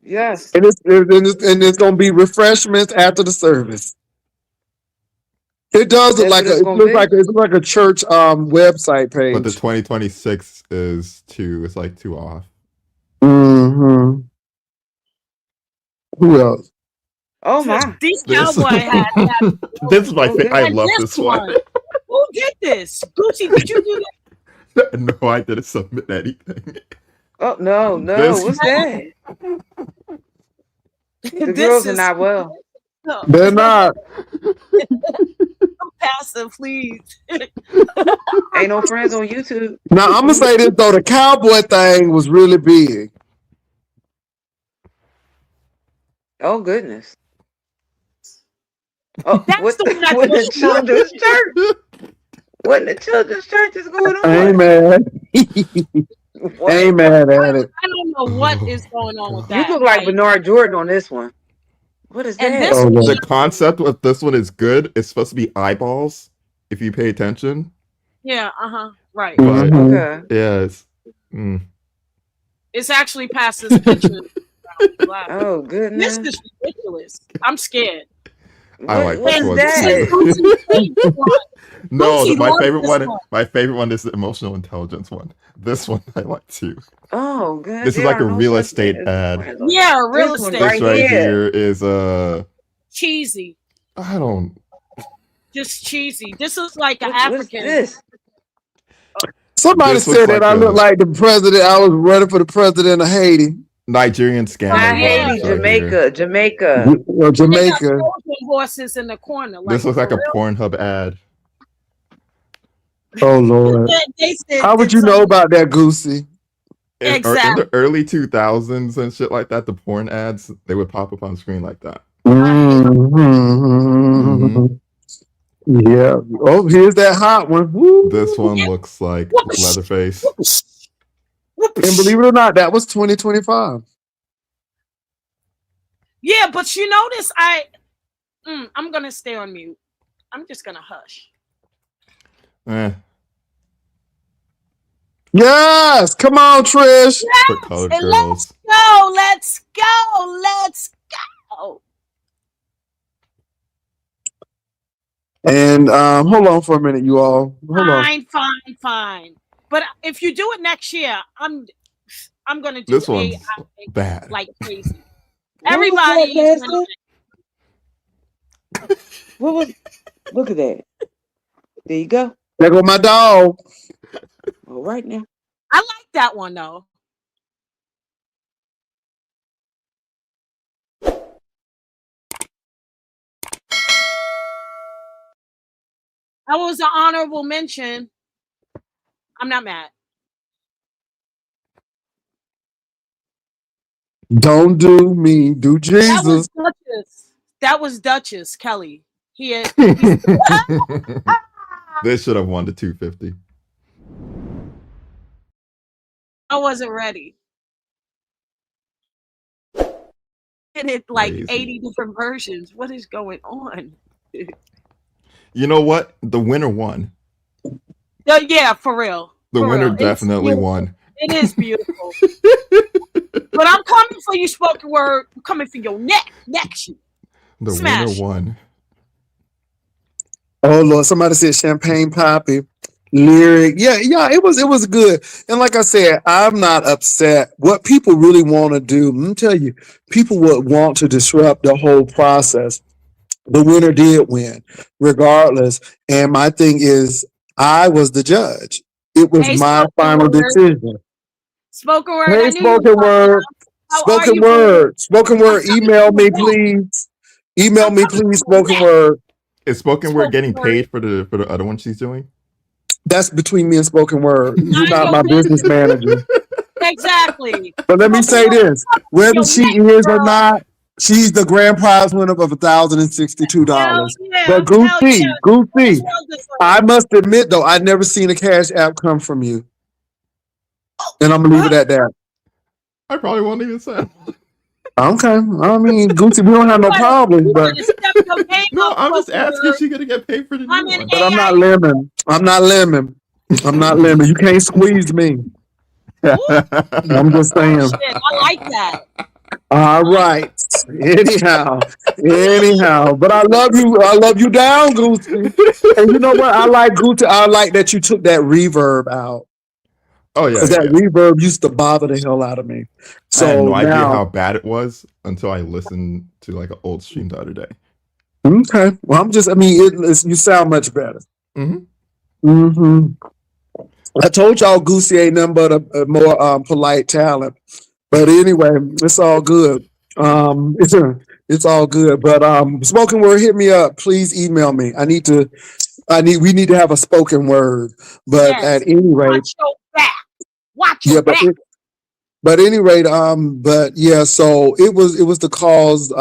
Yes. and it's gonna be refreshments after the service. It does look That's like what it's it gonna looks be. like it's like a church website But the page. 2026 is two. It's like two off. Mm-hmm. Who else? Oh my. These This, cowboy hats. this is my Oh, favorite. I And love this this one. one. Who did this? Gucci, did you do that? No, I didn't submit anything. Oh no, no. This- What's that? The This girls are is not well. no, They're not. passive, please. Ain't no friends on YouTube. Now I'm gonna say this though: the cowboy thing was really big. Oh goodness. Oh, That's what the one I what the told you. children's church? What in the children's church is going on? Amen. What? Amen at it. I don't know what is going on with You that. look like Bernard Jordan on this one. What is And that? this Oh, one, Lord. The concept of this one is good. It's supposed to be eyeballs if you pay attention. yeah, right. But Mhm. Okay. yeah, It's actually past this picture. Oh This goodness. is ridiculous. I'm scared. I like What this is one This is that? too. Gucci's favorite one. No, Gucci my loves favorite this one. one. My favorite one is the emotional intelligence one. This one I like too. Oh good. This is There like are a no real such estate thing as ad. friends on Yeah, real This one estate. This right right here. here is Cheesy. I don't. Just cheesy. This is like an What's African. this? Somebody This looks said that like I look a like the president. I was running for the president of Haiti, Nigerian Oh, scammer Not yeah. Haiti, vibes right here. Jamaica. Jamaica. or And they got Jamaica. Trojan horses in the corner. Like, This looks like for a real? Pornhub ad. Oh Lord, They said, how would did you know some about that, Goosey? In exactly. the early 2000s and shit like that, the porn ads they would pop up on screen like that. Mhm. Yeah. Oh, here's that hot one. Woo. This one looks like Leatherface. And believe it or not, that was 2025. Yeah, but you notice I'm gonna stay on mute. I'm just gonna hush. Eh, Yes, come on, Trish. for colored And girls. let's go. And hold on for a minute, you all. Hold on. Fine. But if you do it next year, I'm gonna do This one's AI bad. like crazy. What Everybody was is that, gonna What was? Look at that. There you go. There go my dog. All right now. I like that one though. That was an honorable mention. I'm not mad. Don't do me, do Jesus. That was Duchess Kelly. This should have won the 250. I wasn't ready. And it like Crazy. 80 different versions. What is going on? You know what? The winner won. Yeah, for real. The For winner real. It's definitely beautiful. won. It is beautiful. But I'm coming for you, spoken word. I'm coming for your neck. Next. The Smash. winner won. Oh Lord, somebody said champagne poppy. Lyric. Yeah, it was good. And like I said, I'm not upset. What people really want to do, let me tell you, people would want to disrupt the whole process. The winner did win, regardless. And my thing is, I was the judge. It was Hey, my spoken final word. decision. Spoken word. I Hey, knew you spoken were word. How are Spoken you, boo? word. Spoken I'm word. coming Email for your me, neck. please. Email I'm me, coming please. for your Spoken neck. word. Is spoken word Spoken getting word. paid for the other one she's doing? That's between me and spoken word. You're Mind not your my business business. manager. Exactly. But let me Spoken say word. I'm this: coming for whether your she neck, is or girl. not, she's the grand prize winner of $1,062. Hell yeah. But Hell Goofy, yeah. All is Goofy, well I deserved. must admit though, I never seen a cash app come from you, and I'm gonna leave it at that. I probably won't even say. Okay, I mean, Gucci, we don't have no problems, You but better step your game No, up, I'm just spoken asking if word. she's gonna get paid for the I'm new an one. I'm AI. not lemon. I'm not lemon. I'm not lemon. You can't squeeze me. Ooh, I'm just oh saying. shit. I like that. All right. Anyhow. But I love you. I love you down, Gucci. And you know what? I like Gucci. I like that you took that reverb out. Oh yeah, Because yeah, that yeah. reverb used to bother the hell out of me. I had So no idea now, how bad it was until I listened to like an old stream the other day. okay. Well, I mean, you sound much better. Mm-hmm. Hmm. I told y'all Goosey ain't nothing but a more polite talent. But anyway, it's all good. It's all good. But spoken word, hit me up. Please email me. We need to have a spoken word. But Yes. at any rate, Watch your back. Watch your yeah, back. but at any rate, but yeah, so it was to cause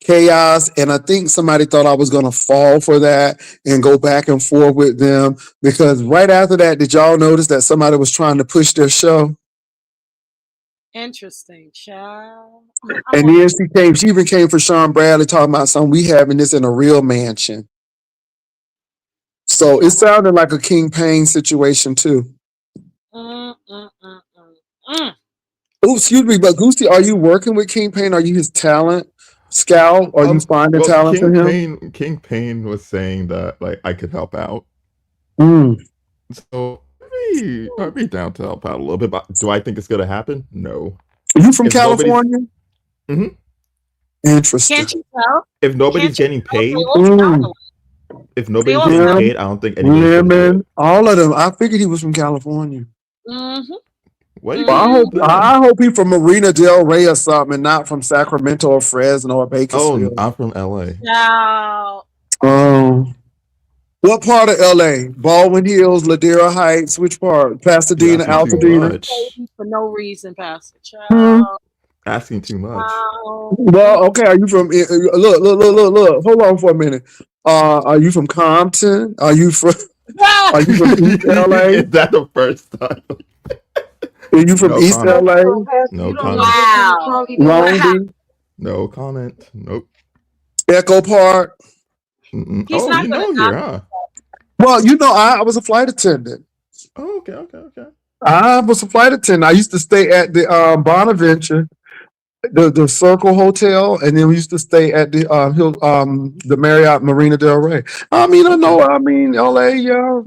chaos, and I think somebody thought I was gonna fall for that and go back and forth with them because right after that, did y'all notice that somebody was trying to push their show? Interesting, child. I And want to then know. she even came for Sean Bradley talking about something we having this in a real mansion. So it Lord. sounded like a King Payne situation too. Mm, mm, mm, mm, mm. Oh, excuse me, but Goosey, are you working with King Payne? Are you his talent scout? Are you finding Well, talent for him? King Payne was saying that like I could help out, Mm. so I'd be down to help out a little bit. But do I think it's gonna happen? No. Are you from If nobody's, California? Mhm. Interesting. Can't you tell? if nobody's Can't you getting tell? They paid, all sound Mm. alike. if They nobody's all getting sound. Him, paid, I don't think anybody's gonna do it. Lemon, all of them. I figured he was from California. Mm-hmm. Why you Well, gotta I be hope like Mm-hmm. that? I hope he from Marina Del Rey or something, and not from Sacramento or Fresno or Oh, Bakersfield. I'm from LA. Now, Oh, what part of LA? Baldwin Hills, Ladera Heights. Which part? You're Pasadena, asking too Altadena. much. for no reason, Pastor. Hmm. Child. Asking too much. Child. Well, okay. Are you from? Look. Hold on for a minute. Are you from Compton? Are you from? Ah! Are you from East LA? Is that the first time? Are you from No East comment. LA? Pastor, No you don't know comment. what kind of Wow. talk he Long talking. Wow. Beach, No comment. Nope. Echo Park? Mm-mm. He's Oh, not you gonna know not here, huh? Well, I was a flight attendant. Oh, okay, okay, okay. I was a flight attendant. I used to stay at the Bonaventure, the Circle Hotel, and then we used to stay at the Marriott Marina Del Rey. I mean, I Okay. know. I mean, LA, yeah.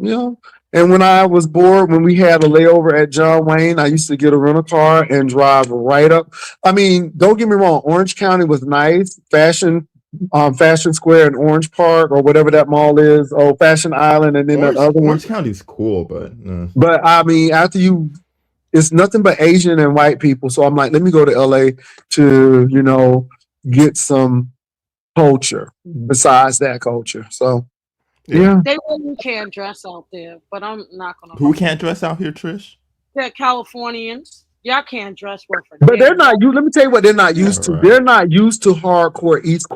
And when I was bored, when we had a layover at John Wayne, I used to get a rental car and drive right up. I mean, don't get me wrong. Orange County was nice. Fashion Square and Orange Park or whatever that mall is. Oh, Fashion Island, and then that other one. Orange County's cool, but But I mean, it's nothing but Asian and white people. So I'm like, let me go to LA to, get some culture besides that culture. So yeah. yeah. they really can't dress out there, but I'm not gonna Who hold can't dress out here, Trish? they're Californians. Y'all can't dress worth a But they're damn. not you. Let me tell you what they're not Yeah, used to. right. They're not used to hardcore East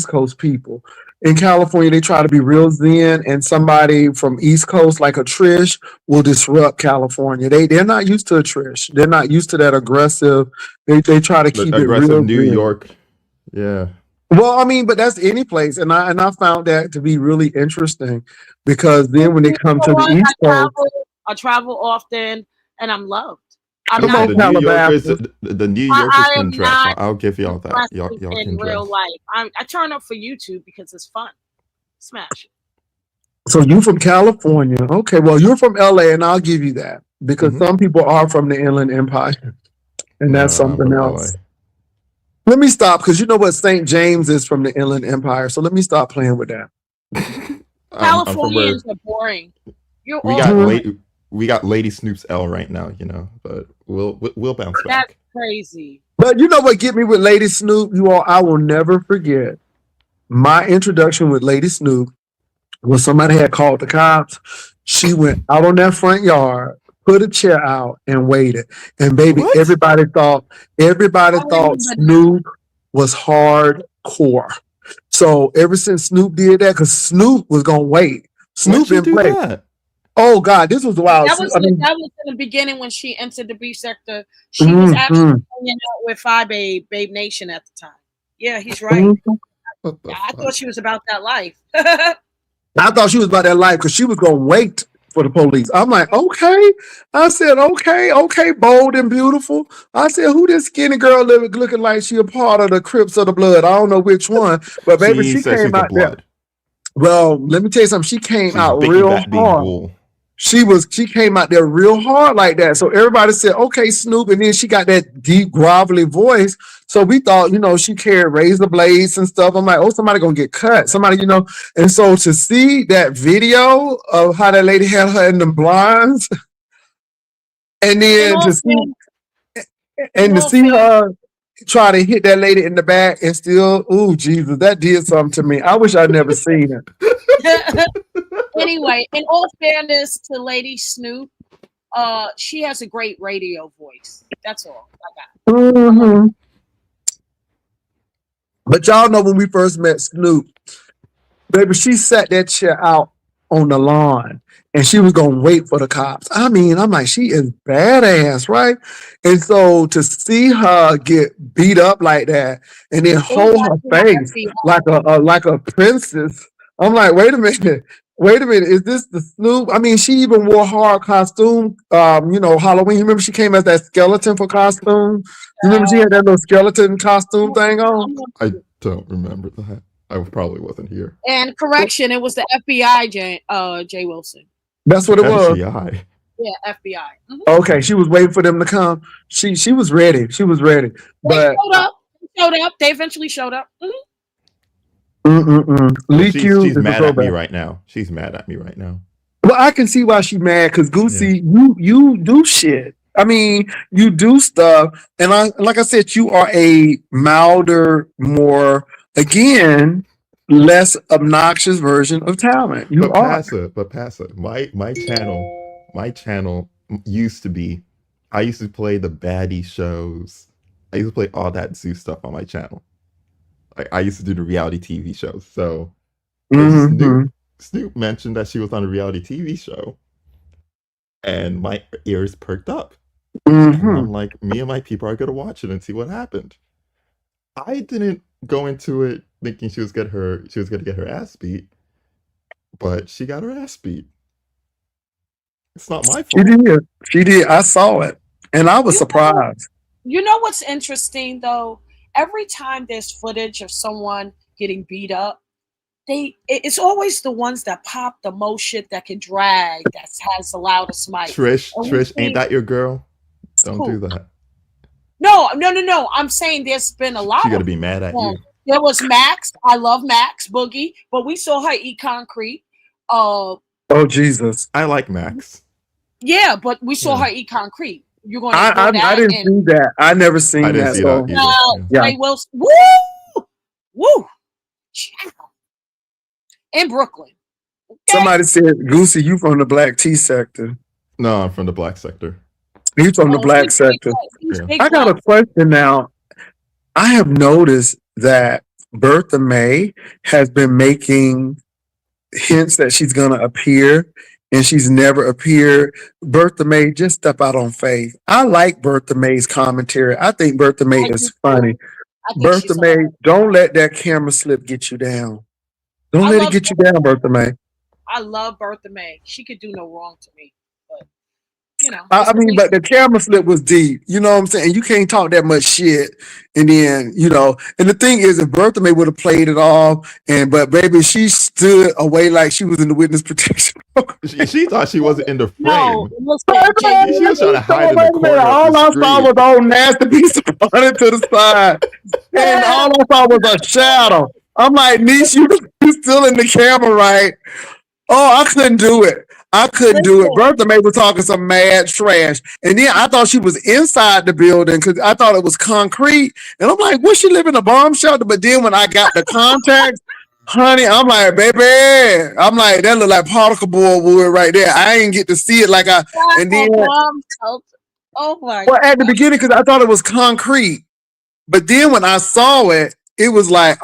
Coast people. In California, they try to be real zen, and somebody from East Coast like a Trish will disrupt California. They're not used to a Trish. They're not used to that aggressive. They try to The keep it aggressive real New zen. York. Yeah. Well, I mean, but that's any place, and I found that to be really interesting because then when they You come know to the what? East Coast, I travel often, and I'm loved. I'm come not Okay, on, the New Yorkers, Calabasas. the New I Yorkers can am dress. not I'll give y'all that. aggressive Y'all can in real dress. life. I turn up for YouTube because it's fun. Smash it. So you from California? Okay, well you're from LA, and I'll give you that because Mm-hmm. some people are from the Inland Empire, and that's No, I'm something from LA. else. Let me stop because you know what St. James is from the Inland Empire. So let me stop playing with that. I'm from where Californians are boring. You're we all got Hmm. boring. late. We got Lady Snoop's L right now, but we'll bounce That back. crazy. But you know what get me with Lady Snoop? You all, I will never forget my introduction with Lady Snoop when somebody had called the cops. She went out on that front yard, put a chair out, and waited. And baby, What? everybody I thought remember that. Snoop was hardcore. So ever since Snoop did that, because Snoop was gonna wait. When'd Snoop she didn't do play. that? Oh God, this was wild. I mean, That was in the beginning when she entered the B sector. She was actually mhm, hanging out with Babe Nation at the time. Yeah, he's right. mhm. What the I fuck? thought she was about that life. I thought she was about that life because she was gonna wait for the police. I'm like, okay. I said, okay, bold and beautiful. I said, who this skinny girl looking like she a part of the Crips of the Blood? I don't know which one, but baby, She she says she's came the out there. blood. Well, let me tell you something. She came She's out Biggie real Bat being hard. bull. She came out there real hard like that. So everybody said, okay, Snoop. And then she got that deep, grovelly voice. So we thought, she carried razor blades and stuff. I'm like, oh, somebody gonna get cut. Somebody. And so to see that video of how that lady had her in the blinds, and in then all to see fairness, in and to all see fairness, her try to hit that lady in the back and still, ooh, Jesus, that did something to me. I wish I'd never seen it. anyway, in all fairness to Lady Snoop, she has a great radio voice. That's all I got. I love Mhm. But y'all know when we first met Snoop, baby, she sat that chair out on the lawn and she was gonna wait for the cops. I mean, I'm like, she is badass, right? And so to see her get beat up like that and then it was hold her actually the face FBI. like a princess, I'm like, wait a minute, is this the Snoop? I mean, she even wore hard costume. Halloween. You remember she came as that skeleton for costume. You remember she had that little skeleton costume thing on. I don't remember that. I probably wasn't here. And correction, it was the FBI, Jay Wilson. That's The what it was. FBI. Yeah, FBI. Okay, she was waiting for them to come. She was ready. She was ready. They But showed up. They showed up. They eventually showed up. Well, Lee she's Q she's is a mad at me throwback. right now. She's mad at me right now. Well, I can see why she mad because Yeah. Goosey, you do shit. I mean, you do stuff, and like I said, you are a milder, more again, less obnoxious version of talent. You But are. passive, but passive. My channel used to be. I used to play the baddie shows. I used to play all that zoo stuff on my channel. Like I used to do the reality TV shows. So if Mm-hmm. Snoop mentioned that she was on a reality TV show, and my ears perked up, and Mm-hmm. I'm like, me and my people are gonna watch it and see what happened. I didn't go into it thinking she was gonna get her ass beat, but she got her ass beat. It's not my She fault. did. She did. I saw it, and I was You know, surprised. you know what's interesting though? Every time there's footage of someone getting beat up, it's always the ones that pop the most shit that can drag that has the loudest mics. And we Trish, ain't see that your girl? Don't do who? that. No. I'm saying there's been a She lot gonna of be mad at them. you. There was Max. I love Max Boogie, but we saw her eat concrete. Uh, Oh Jesus. I like Max. yeah, but we saw Yeah. her eat concrete. You're going to I ignore I that didn't and see that. I never I seen didn't that. see that So either. Yeah. yeah. Jay Wilson. Woo, child. In Brooklyn. Okay, Somebody said, Goosey, you from the black tea sector. No, I'm from the black sector. You from the oh, black sector. he's Yeah. big I got black. a question now. I have noticed that Bertha May has been making hints that she's gonna appear and she's never appeared. Bertha May, just step out on faith. I like Bertha May's commentary. I think Bertha May I do is too. funny. I think Bertha she's May, hilarious. don't let that camera slip get you down. Don't I let it love get you down, Bertha May. I love Bertha May. She could do no wrong to me, but I it's the mean, but the camera slip was deep. You know what I'm saying? You can't talk that much shit. And then, and the thing is, if Bertha May would have played it off, but baby, she stood away like she was in the witness protection. She thought she wasn't in the no. frame. Listen, Jay She was trying to So hide in the wait a minute, corner of the all I saw screen. was old nasty piece of butter to the side. And all I saw was a shadow. I'm like, niece, you still in the camera, right? Oh, I couldn't do it. I couldn't do it. Listen, Bertha May was talking some mad trash. And then I thought she was inside the building because I thought it was concrete. And I'm like, what, she live in a bomb shelter? But then when I got the contacts, honey, I'm like, baby. I'm like, that look like particle board wood right there. I ain't get to see it like I, not and a then, bomb shelter. Oh my well, at the god. beginning, because I thought it was concrete. But then when I saw it, it was like,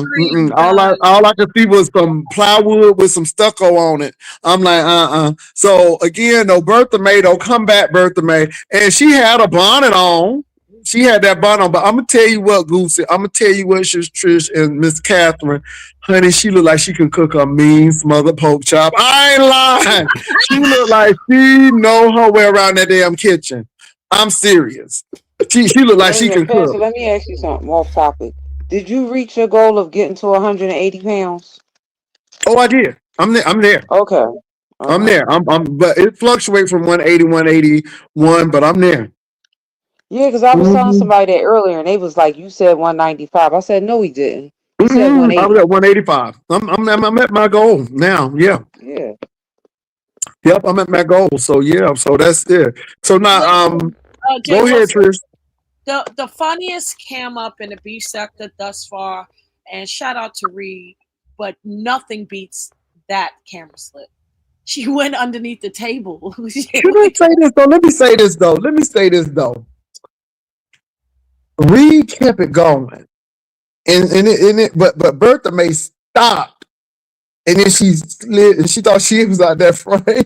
Green done. All I could see was some plywood with some stucco on it. I'm like. So again, though, Bertha May, though, come back, Bertha May. And she had a bonnet on. She had that bonnet on. But I'm gonna tell you what, Goosey. I'm gonna tell you what, Trish and Miss Catherine. Honey, she looked like she could cook a mean smothered pork chop. I ain't lying. She looked like she know her way around that damn kitchen. I'm serious. She looked like Wait a she minute, can cook. Pastor, let me ask you something off topic. Did you reach your goal of getting to 180 pounds? Oh, I did. I'm there. I'm there. Okay. I'm Okay. there. But it fluctuates from 180, 181, but I'm there. Yeah, because I was telling Mm-hmm. somebody that earlier, and they was like, "You said 195." I said, "No, he didn't. He said Mm-hmm. I was 180." at 185. I'm at my goal now. Yeah. Yeah. Yep. I'm at my goal. So yeah. So that's it. So now, Listen, Jay go ahead, Wilson, Trish. the funniest cam up in the B sector thus far, and shout out to Reed, but nothing beats that camera slip. She went underneath the table. Should I say this though? Let me say this though. Reed kept it going, but Bertha May stopped, and then she slid, and she thought she was out that frame.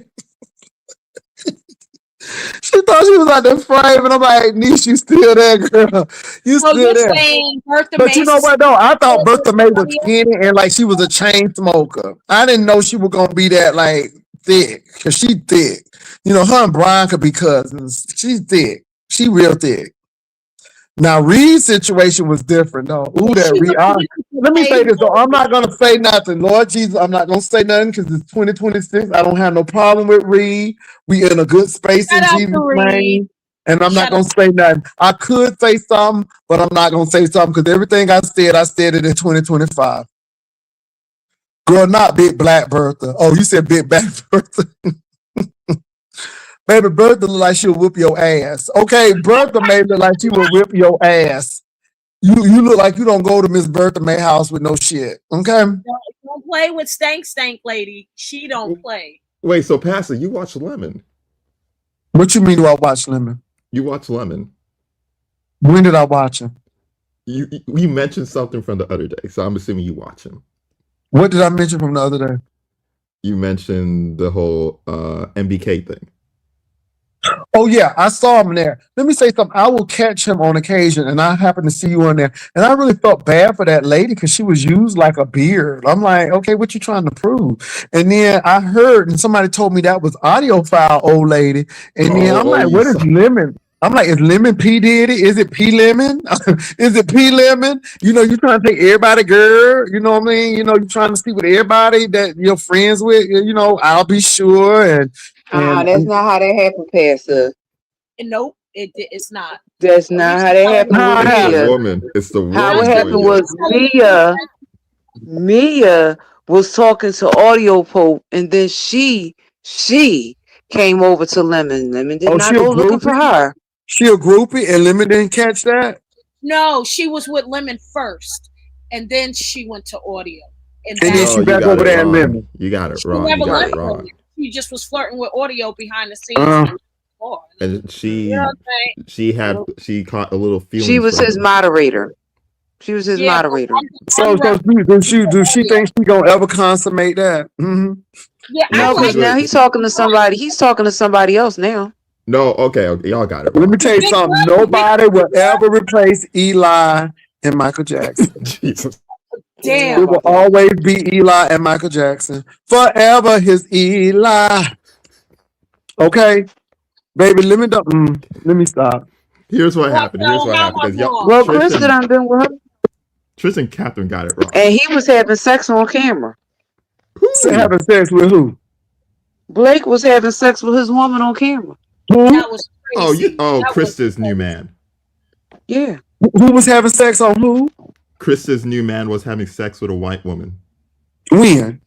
She thought she was out there frame, and I'm like, Niche, you still there, girl. You So still you're there. saying Bertha But you know Mason what, though? I thought was Bertha May was funnier? skinny and like she was a chain smoker. I didn't know she was going to be that, like, thick. Because she thick. You know, her and Brian could be cousins. She's thick. She real thick. Now, Reed's situation was different, though. Ooh, And that she Reed. went underneath the Let me say this, though. table. I'm not going to say nothing. Lord Jesus, I'm not going to say nothing because it's 2026. I don't have no problem with Reed. We in a good space Shout in out to Jesus' Reed. name. And I'm not Shout out. going to say nothing. I could say something, but I'm not going to say something because everything I said it in 2025. Girl, not Big Black Bertha. Oh, you said Big Black Bertha. Baby, Bertha look like she'll whip your ass. Okay, Bertha may look like she will whip your ass. You look like you don't go to Miss Bertha May house with no shit. Okay? Don't play with Stank lady. She don't play. Wait, so Pastor, you watch Lemon? What you mean do I watch Lemon? You watch Lemon? When did I watch him? You mentioned something from the other day, so I'm assuming you watch him. What did I mention from the other day? You mentioned the whole MBK thing. Oh yeah, I saw him there. Let me say something. I will catch him on occasion, and I happen to see you on there. And I really felt bad for that lady because she was used like a beard. I'm like, okay, what you trying to prove? And then I heard, and somebody told me that was audio file, old lady. And then I'm like, You what is saw. Lemon? I'm like, is Lemon P Diddy? Is it P Lemon? Is it P Lemon? You know, you trying to take everybody, girl. You know what I mean? You know, you trying to sleep with everybody that you're friends with. You know, I'll be sure. That's And not how that happened, Pastor. And nope, it's not. That's not how that happened how with it It's the Mia. happened. woman. It's the How woman it happened doing it. was Mia was talking to Audio Pope, and then she came over to Lemon. Lemon did Oh, not she a go looking for groupie? her. She a groupie and Lemon didn't catch that? No, she was with Lemon first, and then she went to audio. And And then that's No, she you back got over it there and wrong. Lemon. You got it she wrong. never You got left it Lemon. wrong. She just was flirting with audio behind the scenes. Uh, And You know what I'm saying? she caught a little She feelings was from his him. moderator. She was his Yeah, but moderator. so do she think she gonna ever consummate that? Mm-hmm. Yeah, I No, Wait, like because now wait. he's talking to somebody. He's talking to somebody else now. No, okay, y'all got it Let me wrong. tell you Big something. Brother, Big Nobody will ever replace Eli and Michael Jackson. Jesus. We don't know It Damn. will about that. always be Eli and Michael Jackson. Forever his Eli. Okay? Baby, let me stop. Here's what What? happened. Here's No, what how happened. much Because y'all, more? Well, Krista Tristan, done been with her, Tristan and Catherine got it wrong. and he was having sex on camera. So Who? having sex with who? Blake was having sex with his woman on camera. Who? That was crazy. That was Krista's new man. Yeah. Who was having sex on who? Krista's new man was having sex with a white woman. When?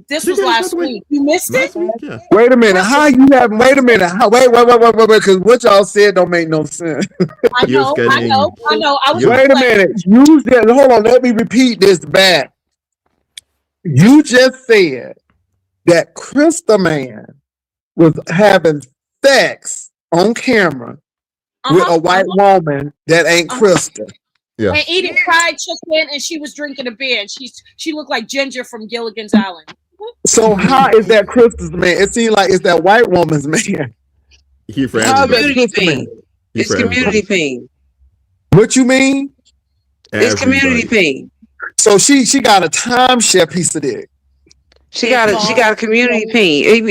This She was gave us last that week. You missed it? last week. Yeah. Wait a minute. How you have? Wait a minute. Wait. Because what y'all said don't make no sense. I He was know, I know, getting. I know. I was He was, Wait a playing. minute. You said. Hold on. Let me repeat this back. You just said that Krista man was having sex on camera with a white woman that ain't Krista. yeah. And eating fried chicken, and she was drinking a beer, and she looked like Ginger from Gilligan's Island. So how is that Krista's man? It seems like it's that white woman's man. He for How is that everybody. Community Krista man? pain. He It's for community everybody. pain. What you mean? It's community Everybody. pain. So she got a timeshare piece of dick. She It got a community pain.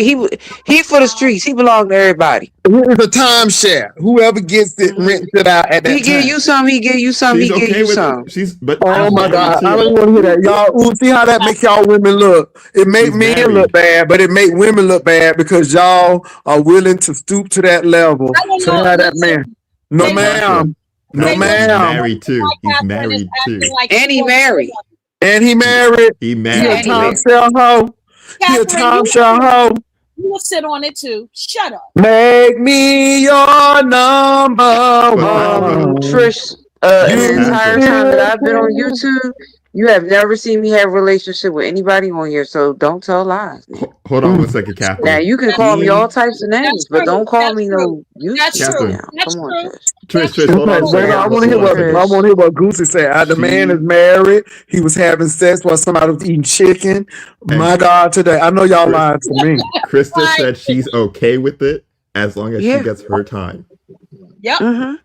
He for the streets. He belong to everybody. It's a timeshare. Whoever gets it Mhm. rents it out at He that give time. you some. He give you some. She's He give okay you with some. it. But I Oh he's don't my want married God. I too. don't want to hear that. Y'all see how that make y'all women look. It make He's men look married. bad, but it make women look bad because y'all are willing to stoop to that level I don't to know. have that man. Listen, No Jay Wilson, Pastor. ma'am. No Jay Pastor. He's Wilson, ma'am. married too. He's Catherine is married acting too. like And she he wasn't the married. one. And he He, married. he He a And married he too. married. timeshare hoe. He a Catherine, timeshare hoe. you will sit on it too. Shut up. Make me your number But Pastor. one. Trish, in But the You entire Pastor. time that feel I've been on YouTube, you have never seen me have a relationship with anybody on here. So don't tell lies now. Hold on 1 second, Now Catherine. you can That's call me all He, types of names, that's but true. don't call That's me true. no That's useless true. Catherine. now. That's Come on, true. Trish. Trish. That's Trish. true. Hold on Okay, a wait, second. I Hold want on to hear one what second. I want Trish. to hear what Goosey said. The man is She married. He was having sex while somebody was eating chicken. and My God, today I know y'all Chris, lying to me. Krista Right. said she's okay with it as long as she Yeah. gets her time. Yep. Mm-hmm.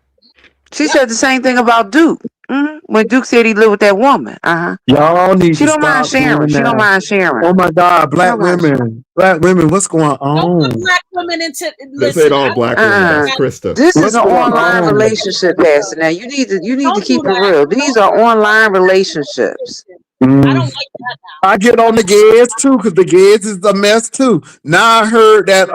She Yep. said the same thing about Duke. When Duke said he lived with that woman. Y'all need She to don't mind stop sharing. doing She don't that. mind sharing. Oh my God, She don't mind sharing. black women, what's going Don't put on? black women into. This ain't Listen, I all don't black like women. That's Uh-uh. that. Krista. This is What's an going online on? relationship, Pastor. Now you need to Don't do keep it that. real. These are online relationships. I don't Mm. like that I get on the Geds too, because the Geds is a mess too. Now I heard that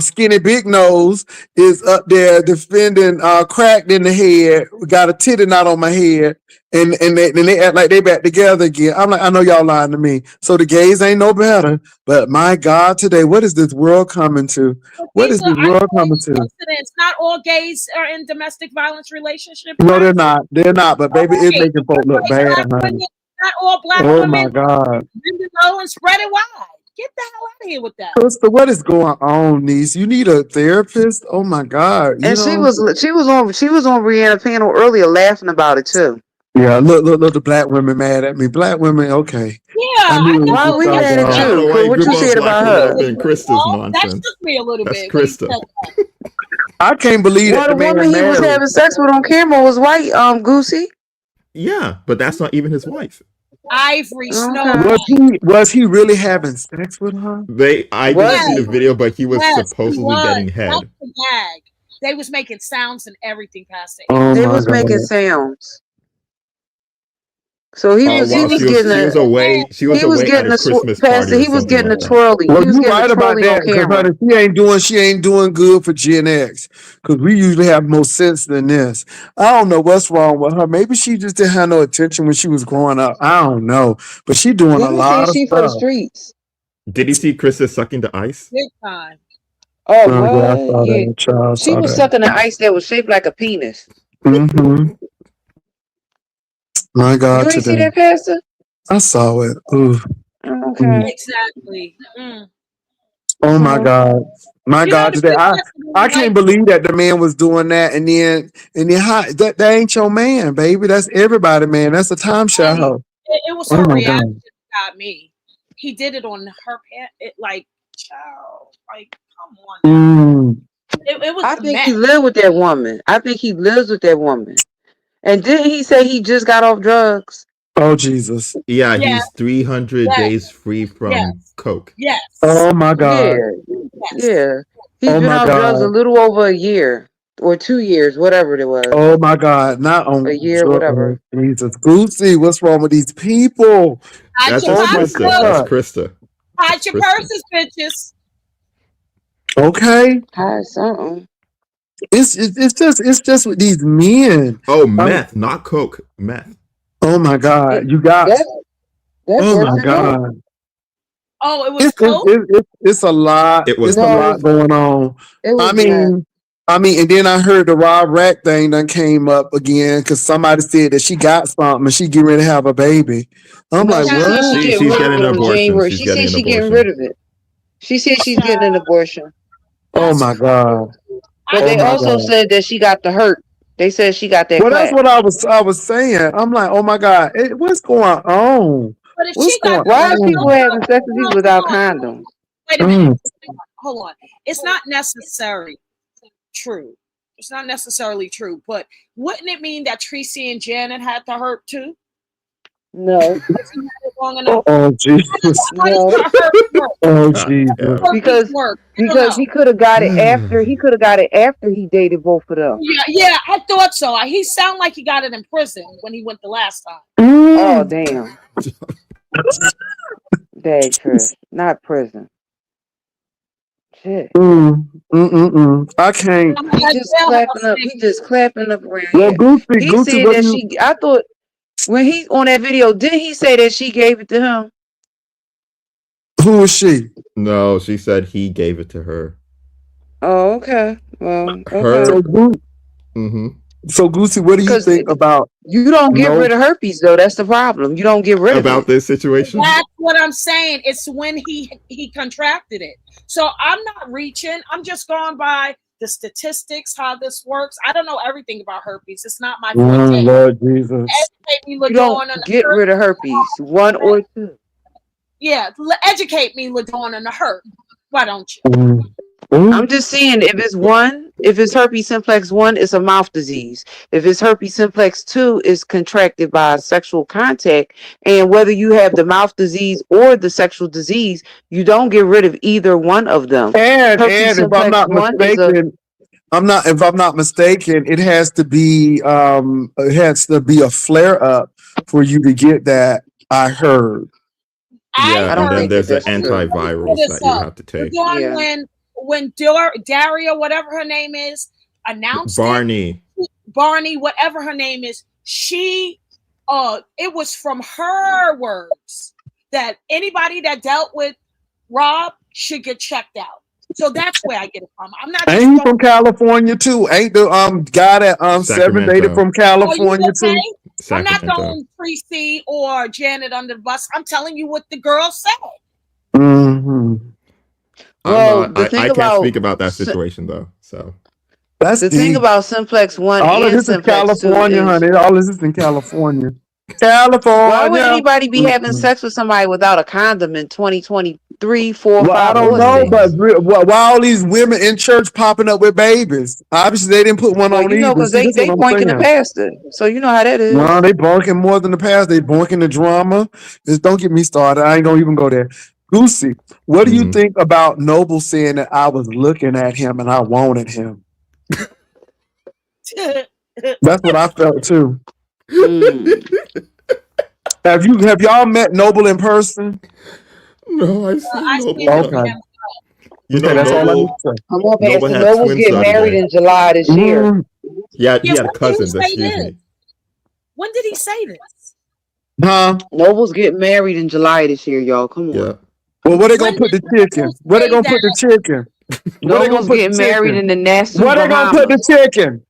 Skinny Big Nose is up there defending cracked in the head, got a titty knot on my head, and they act like they back together again. I'm like, I know y'all lying to me. So the gays ain't no better. But my God, today, what is this world coming to? now. What is this I world know coming to? it's not all gays are in domestic violence relationships. No, they're Pastor. not. They're not. But All baby, it's right. making folk look Right. bad, Black honey. women, not all black Oh women. my God. Bend it low and spread it wide. Get the hell out of here with that. Krista, what is going on, niece? You need a therapist? Oh my God. You And she know? was on Brianna's panel earlier laughing about it too. Yeah, look, the black women mad at me. Black women, okay. Yeah, I I knew it think was Why just we that y'all mad at I down. don't you? know why Cause you what group you all said black about women her? up in Krista's nonsense. shook me a little That's bit when he Krista. said that. I can't believe Well, that the the man woman he was married. having sex with on camera was white, Goosey. Yeah, but that's not even his wife. Ivory Snow Okay. White. Was he really having sex with her? I didn't Was see the he? video, but he was Yes, he supposedly was. getting That's head. the gag. They was making sounds and everything past it. It Oh was They my was making God. sounds. So he Oh was and he wow, was she was getting she a was away. She was he was away at getting a a Christmas pastor. party or He was something getting a like that. twirly. Well, He was you getting a right about twirly on that, because camera. honey, she ain't doing good for Gen X. Because we usually have more sense than this. I don't know what's wrong with her. Maybe she just didn't have no attention when she was growing up. I don't know. But she doing a Let me see. lot of She for the stuff. streets. Did you see Krista sucking the ice? big time. Oh, Oh yeah, I what? saw Yeah. that. Child She saw was that. sucking the ice that was shaped like a penis. Mm-hmm. My God, You ain't see today. that, Pastor? I saw it. Ooh. Mm. Okay. Exactly. Oh my Well, God. My You know God, the today. people I, that I really like can't believe that the man was doing that, and then how, that ain't your man, baby. That's everybody, man. That's a timeshare hey, hoe. it was Oh her my reaction God. that got me. He did it on her pant. It like, child, like, come on now. Mm. It was I a think mess. he lived with that woman. I think he lives with that woman. And didn't he say he just got off drugs? Oh Jesus. Yeah, Yes, he's 300 yes, days free from yes, coke. yes, Oh my God. Yeah. yes. Yeah. He's Oh been my off drugs a God. little over a year or 2 years, whatever it was. Oh my God. Not A on year, whatever. Jesus. Gucci, what's wrong with these people? Hide That's your Oh just my Krista. pocketbook. That's God. Krista. Hide That's your Krista. purses, bitches. Okay. Hide something. It's just with these men. Oh, Um, meth, not coke. Meth. oh my It, God. You got. that's Oh worse my than dope. God. Oh, it was coke. It's a lot. It was It's a No, lot going on. it I was not. mean, and then I heard the Rob Rack thing done came up again because somebody said that she got something and she getting ready to have a baby. I'm No, like, she said what? she getting she's rid of getting it an on abortion. January. She's She getting said an she getting abortion. rid of it. She said she's getting an Child, abortion. Oh that's my God. But I Oh they my also God. said that she got the hurt. They said she got that Well, that's clap. what I was saying. I'm like, oh my God, what's going on? but if What's she got going the Why hurt, is no, people on? having sex with no, people hold without on. condoms? Wait a minute. Mm, Hold on. It's not necessary true. It's not necessarily true, but wouldn't it mean that Tracy and Janet had the hurt too? No, If you had it long enough. oh Jesus. How does no, the hurt work? Oh God Jesus. damn. Herpes because work? I don't because know. he could have got it after. He could have got it after he dated both of them. Yeah, I thought so. He sounded like he got it in prison when he went the last time. Oh Mm, damn, dag Trish, not prison. Shit. I can't. I'm He at just jailhouse clapping up. He thing. just clapping up around Well, here. Gucci, He Gucci, said what do that you? she. I thought when he on that video, didn't he say that she gave it to him? Who is she? No, she said he gave it to her. Oh, okay. Well, okay. So, Her. Mm-hmm. so Gucci, what do you Because think about you don't get no? rid of herpes though. That's the problem. You don't get rid of About it. this situation. That's what I'm saying. It's when he contracted it. So I'm not reaching. I'm just going by the statistics, how this works. I don't know everything about herpes. It's not my forte. Lord Jesus. Educate me, You don't Ladorn, on the get hurt. rid of herpes. One or two. Yeah, educate me, Ladorn, on the hurt. Why don't you? Mm, mm, I'm just saying, if it's herpes simplex 1, it's a mouth disease. If it's herpes simplex 2, it's contracted by sexual contact. And whether you have the mouth disease or the sexual disease, you don't get rid of either one of them. Herpes and if I'm simplex not 1 is a mistaken, if I'm not mistaken, it has to be a flare up for you to get that. I heard. I Yeah, I and don't then heard. think that there's the that's true. Let me pull antivirals this that you up. have to take. Ladorn, Yeah. when Daria, whatever her name is, announced it, Barney. Barney, whatever her name is, she it was from her words that anybody that dealt with Rob should get checked out. So that's where I get it from. I'm not just Ain't he throwing. from California too? Ain't the guy that Seven dated Sacramento. from Oh, you California okay? too? I'm not Sacramento. throwing Tracy or Janet under the bus. I'm telling you what the girl said. Hmm. I'm Well, not I can't speak about that situation though. So That's the thing deep. about simplex 1 All of and this is simplex 2 California, is honey. All of this is in California. why would California. anybody be having Mm-mm. sex with somebody without a condom in 2023, 4, Well, I 5, don't or know, but 6? why all these women in church popping up with babies? Obviously, they didn't put one Well, on you know, either. because See, this is they what I'm boinking the saying. pastor. So you know how that No, is. they bonking more than the past. They bonking the drama. Just don't get me started. I ain't gonna even go there. Goosey, what do you mhm. think about Noble saying that I was looking at him and I wanted him? That's what I felt too. Mm. Have y'all met Noble in person? No, I've seen I Noble seen him Okay. though. again. You know Okay, that's all I need Noble to say. Come on, Noble Pastor. had Nobles twins the get other married day. in July this year. Mm, He had Yeah, when did he cousins, say excuse this? me. When did he say this? huh? Nobles get married in July this year, y'all. Come Yeah. on. Well, where they When gonna put did the Noble chicken? Where they say gonna put the that? chicken? Where they gonna Nobles put the getting married chicken? in the Nassau, Where they gonna put the Bahamas. chicken?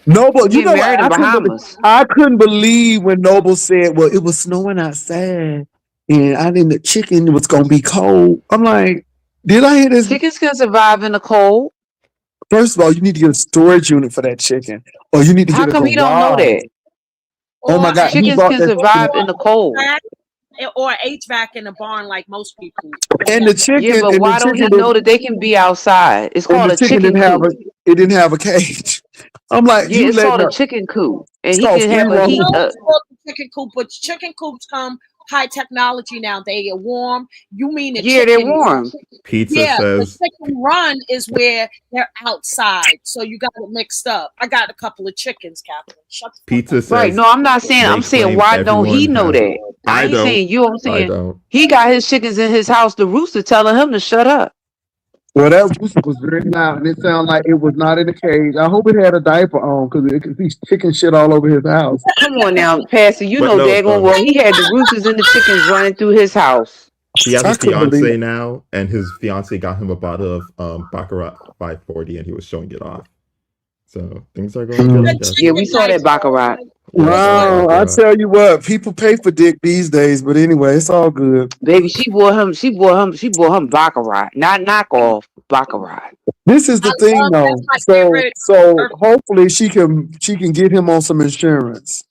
Noble, He's you getting know what? married in Bahamas. I couldn't believe when Noble said, "Well, it was snowing outside, and I didn't. The chicken was gonna be cold." I'm like, did I hear this? Chickens can survive in the cold. First of all, you need to get a storage unit for that chicken, or you need to How get a come he don't know garage. that? Oh my Or God, a he Chickens bought can that chicken, survive in the cold. HVAC, or HVAC in the barn like most people would and have. the Yeah, chicken, but and the why don't he chicken, know did, that they can be outside? It's and called the a chicken chicken coop. it didn't have a cage. I'm like, Yeah, you it's letting called a her? chicken coop. And It's he called can free have a I range. heat. know it's called the chicken coop, but chicken coops come high technology now. They get warm. You mean the Yeah, they're chicken? warm. Pizza Yeah, the says chicken run is where they're outside. So you got it mixed up. I got a couple of chickens, Catherine. Shut the fuck Pizza up. Right. says No, I'm not saying, they I'm saying, claim why don't everyone he know has that? I I ain't don't. saying you, I'm I saying don't. he got his chickens in his house. The rooster telling him to shut up. Well, that rooster was very loud, and it sounded like it was not in a cage. I hope it had a diaper on because it could be chicken shit all over his house. Come on now, Pastor. You But know no, daggone well he had the roosters and the chickens running through his house. He has a I couldn't believe fiance it. now, and his fiance got him a bottle of Baccarat 540, and he was showing it off. So things are going good, I That Mm. guess. Yeah, we chicken saw nice that though. baccarat. Yeah, I saw the Wow, I Baccarat. tell you what, people pay for dick these days, but anyway, it's all good. Baby, she bought him baccarat, not knockoff baccarat. This is I the thing love that's though. my So favorite so perfume. hopefully she can get him on some insurance.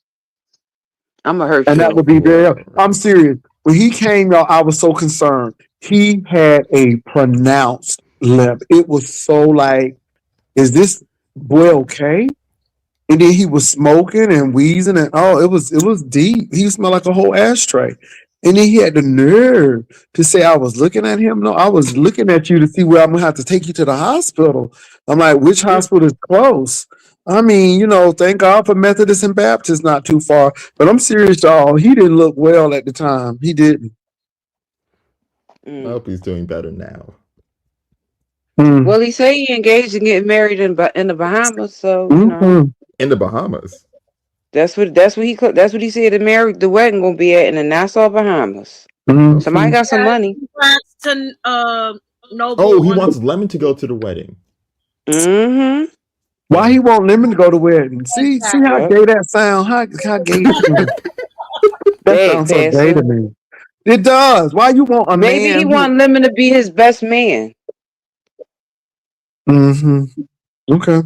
I'ma hurt And that you. would be very Whoa. I'm serious. When he came, y'all, I was so concerned. He had a pronounced lip. It was so like, is this boy okay? And then he was smoking and wheezing and oh, it was deep. He smelled like a whole ashtray. And then he had the nerve to say I was looking at him. No, I was looking at you to see where I'm gonna have to take you to the hospital. I'm like, which hospital is close? I mean, thank God for Methodist and Baptist not too far. But I'm serious, y'all. He didn't look well at the time. He didn't. I Mm. hope he's doing better now. Mm, Well, he say he engaged and getting married in the Bahamas, so mm, In the Bahamas. that's what he said. The wedding gonna be at in the Nassau Bahamas. mm, Somebody mm. got some Yeah, money. congrats to Oh, Noble he on wants Lemon to go to the wedding. Mm-hmm. Why he Oh. won't let me to go to wedding? See how Yep. gay that sound? How gay it sound? That Bag sounds so gay to passer. me. It does. Why you want a Maybe he man who? want Lemon to be his best man. Mm-hmm. Okay,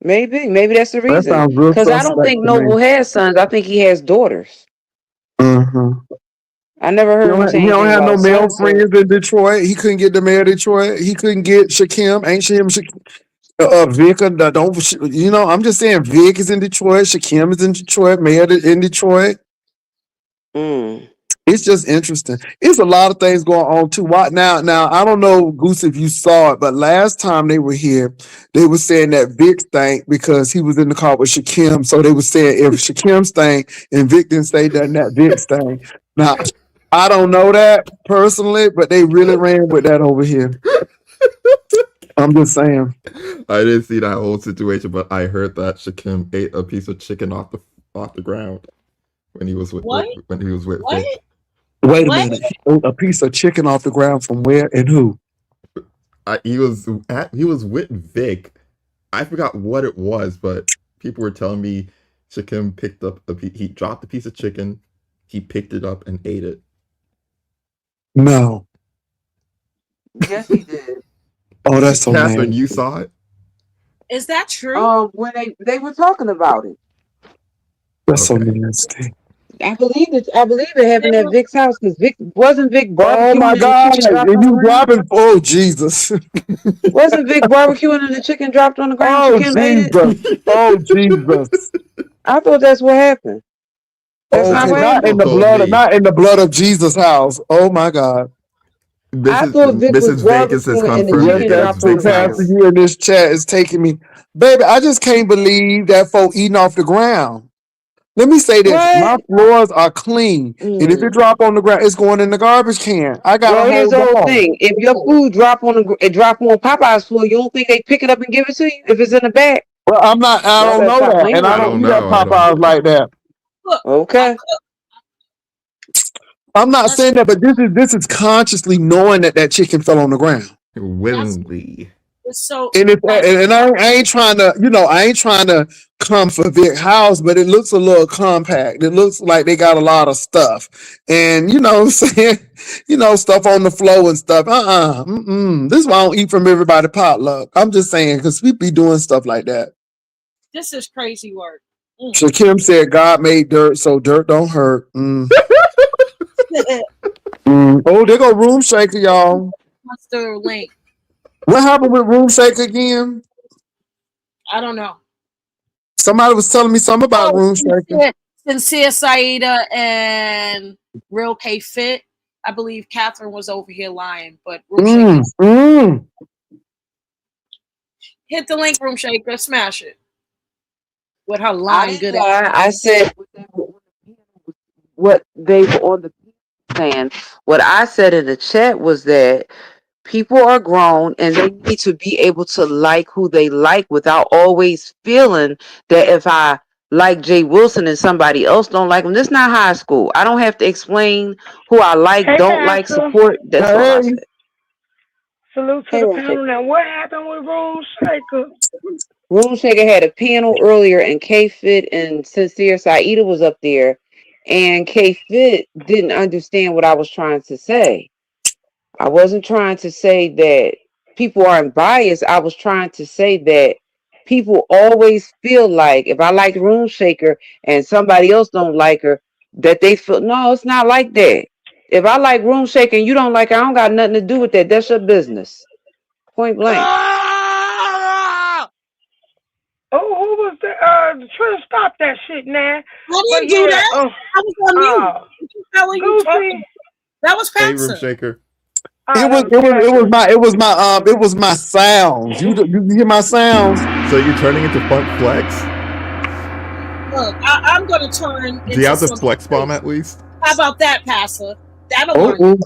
Maybe that's the that reason. sounds real Cause I don't suspect think to me. Noble has sons. I think he has daughters. Mm-hmm. I never He heard him don't, say he don't anything have no about male sons. So friends in Detroit. He couldn't get the mayor of Detroit. He couldn't get Shakim. Ain't Vic? Don't I'm just saying Vic is in Detroit. Shakim is in Detroit. Mayor in Detroit. mm. It's just interesting. It's a lot of things going on too. Why now I don't know, Goose, if you saw it, but last time they were here, they were saying that Vic stank because he was in the car with Shakim. So they were saying if Shakim stank and Vic didn't say that, that Vic stank. Now I don't know that personally, but they really ran with that over here. I'm just saying. I didn't see that whole situation, but I heard that Shakim ate a piece of chicken off the ground when he was with what? when he was with What? Vic. Wait a What? minute. He ate a piece of chicken off the ground from where and who? He was with Vic. I forgot what it was, but people were telling me Shakim picked up he dropped a piece of chicken, he picked it up and ate it. No. Yes, he did. Oh, that's so Catherine, you nasty. saw it? Is that true? When they were talking about it, That's so Okay. nasty. I believe it happened at Vic's house because Vic Oh my barbecuing and the God. chicken dropped And on the you ground. dropping, oh Jesus. Wasn't Vic barbecuing and the chicken dropped on the ground? Oh Shakim ate it. Jesus. Oh Jesus. I thought that's what happened. That's That's not Okay, what what not people in happened. the told blood of me. not in the blood of Jesus' house. Oh my God. I thought Vic was Mrs. Vegas is barbecuing and the confirming Yes, it chicken is that's dropped on the the Vic's pastor ground. house. here in this chat is taking me. Baby, I just can't believe that folk eating off the ground. Let me say this. What? My floors are clean. And if it Mm. drop on the ground, it's going in the garbage can. I got a Well, here's whole the whole dog. thing. If your food drop on Popeye's floor, you don't think they pick it up and give it to you if it's in the bag? Well, I Y'all don't better know stop that. playing And I I with don't don't me. eat at know. I don't Popeyes know. like that. Look, I Okay. cook. I'm not Let's saying that, but this is consciously knowing that chicken fell on the ground. that's Willingly. it's so And that's I ain't trying to, I ain't trying to come for Vic House, but it looks a little compact. It looks like they got a lot of stuff, and what I'm saying, stuff on the floor and stuff. This is why I don't eat from everybody potluck. I'm just saying because we be doing stuff like that. this is crazy work. Mm. Shakim said God made dirt, so dirt don't hurt. Oh, there go Room Shaker, y'all. What's the link? What happened with Room Shaker again? I don't know. Somebody was telling me something about Oh, Room Shaker. Sincere Saida and Real K Fit. I believe Catherine was over here lying, but Room Shaker, Mm, mm. hit the link, Room Shaker, smash it with her I lying didn't good ass. lie. I said what they were on the saying. What I said in the chat was that people are grown and they need to be able to like who they like without always feeling that if I like Jay Wilson and somebody else don't like him. This not high school. I don't have to explain who I like, Hey, don't like, Pastor. support. That's all I Hey, said. Salute to Hey, the Room panel. Now, what happened with Room Shaker? Room Shaker had a panel earlier, and K Fit and Sincere Saida was up there, and K Fit didn't understand what I was trying to say. I wasn't trying to say that people aren't biased. I was trying to say that people always feel like if I like Room Shaker and somebody else don't like her, that they feel no, it's not like that. If I like Room Shaker and you don't like her, I don't got nothing to do with that. That's your business. Point blank. Ah! Oh, who was the trying to stop that shit, man? I But didn't do yeah, that. I was on mute. What the hell are you talking Goofy. about? That was Hey, Room Patson. Shaker. it was That was it was it was Catherine. my it was my it was my sounds. You hear my sounds? So you're turning into Funk Flex? Look, I'm going to turn Do you into have the some. flex bomb at least? How about that, Passer? That'll Oh, learn you.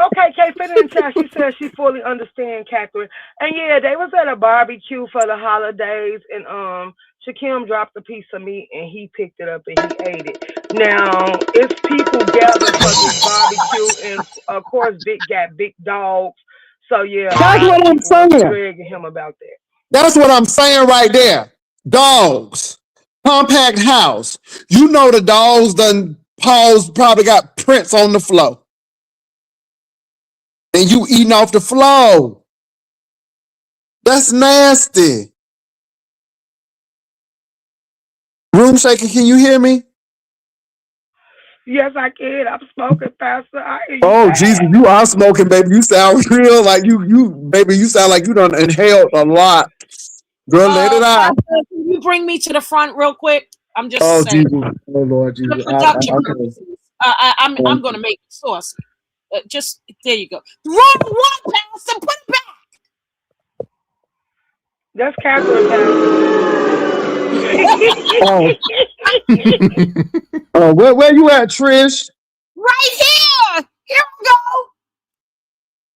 Okay, Kay fit in the chat. She said she fully understands Catherine. And yeah, they was at a barbecue for the holidays, and Shakim dropped a piece of meat and he picked it up and he ate it. Now it's people gathered for this barbecue, and of course Vic got big dogs. So yeah, a that's lot of what I'm people was saying. dragging him about that. That's what I'm saying right there. Dogs, compact house. You know the dogs done paws probably got prints on the floor, and you eating off the floor. That's nasty. Room shaker, can you hear me? Yes, I can. I'm smoking, Pastor. I hear you Oh Jesus, bad. you are smoking, baby. You sound real like baby. You sound like you done inhaled a lot. Girl, let it out. Passer, can you bring me to the front real quick? I'm just Oh saying. Jesus, oh Lord For Jesus. production Okay. purposes. I'm going to make it saucy. Just there you go. Wrong one, Pastor. Put it back. That's Catherine, Pastor. Oh, where you at, Trish? Right here. Here we go.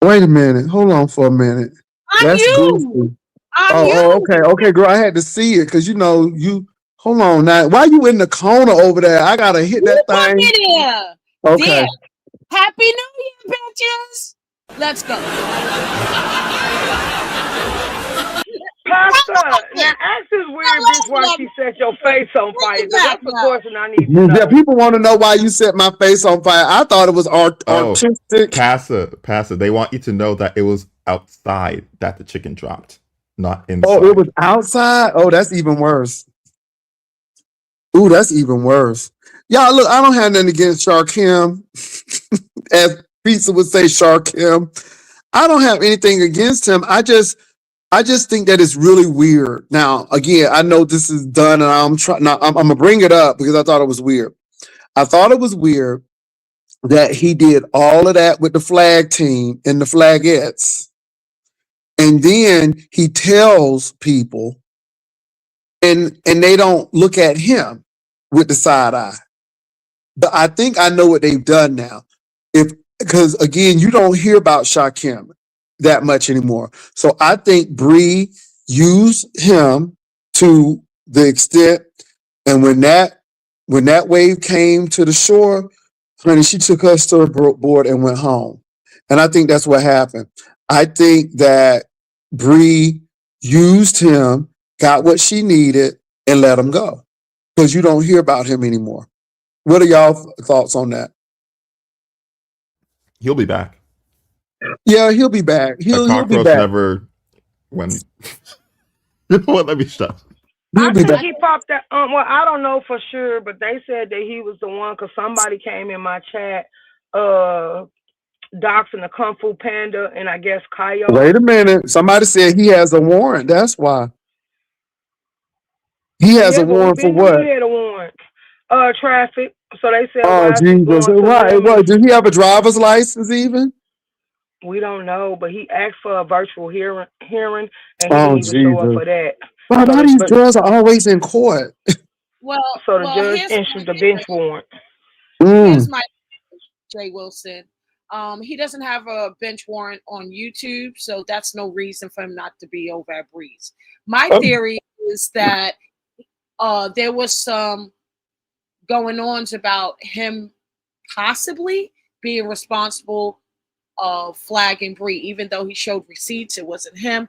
Wait a minute. Hold on for a minute. I'm That's you. goofy. I'm Oh, you. okay, girl. I had to see it because you know you. Hold on now. Why you in the corner over there? I gotta hit You that put me thing. there. Okay. There. Happy New Year, bitches. Let's go. Pastor, now ask this Stop weird bitch why laughing at she me. set your face on fire, Bring it because back that's the now. question I need to Yeah, know. people want to know why you set my face on fire. I thought it was Oh, artistic. Passa. They want you to know that it was outside that the chicken dropped, not Oh, it inside. was outside. Oh, that's even worse. Ooh, that's even worse. Y'all, look, I don't have nothing against Sharkim. As pizza would say, Sharkim. I don't have anything against him. I just think that it's really weird. Now, again, I know this is done, and I'm trying. I'm gonna bring it up because I thought it was weird. I thought it was weird that he did all of that with the flag team and the flagettes, and then he tells people, and they don't look at him with the side eye. But I think I know what they've done now. If because again, you don't hear about Shakim that much anymore. So I think Bree used him to the extent, and when that wave came to the shore, honey, she took her surfboard and went home. And I think that's what happened. I think that Bree used him, got what she needed, and let him go because you don't hear about him anymore. What are y'all thoughts on that? He'll be back. Yeah, he'll be back. A He'll be cockroach back. never when. You know what? Let me stop. He'll I be think back. he popped that. Well, I don't know for sure, but they said that he was the one because somebody came in my chat, doxing the Kung Fu Panda and I guess Coyote. Wait a minute. Somebody said he has a warrant. That's why. He has a Yeah, but we warrant for been knew what? he had a warrant. Traffic. So they said, Oh why is he Jesus. going to Right. limit? What? Did he have a driver's license even? We don't know, but he asked for a virtual hearing, and he Oh didn't even show up Jesus. for that. So Why the these but girls are always in court? so the Well, judge here's my issued the bench warrant. Mm. here's my Jay Wilson. He doesn't have a bench warrant on YouTube, so that's no reason for him not to be over at Breeze. My Oh, theory is that there was some going ons about him possibly being responsible of flagging Bree, even though he showed receipts, it wasn't him.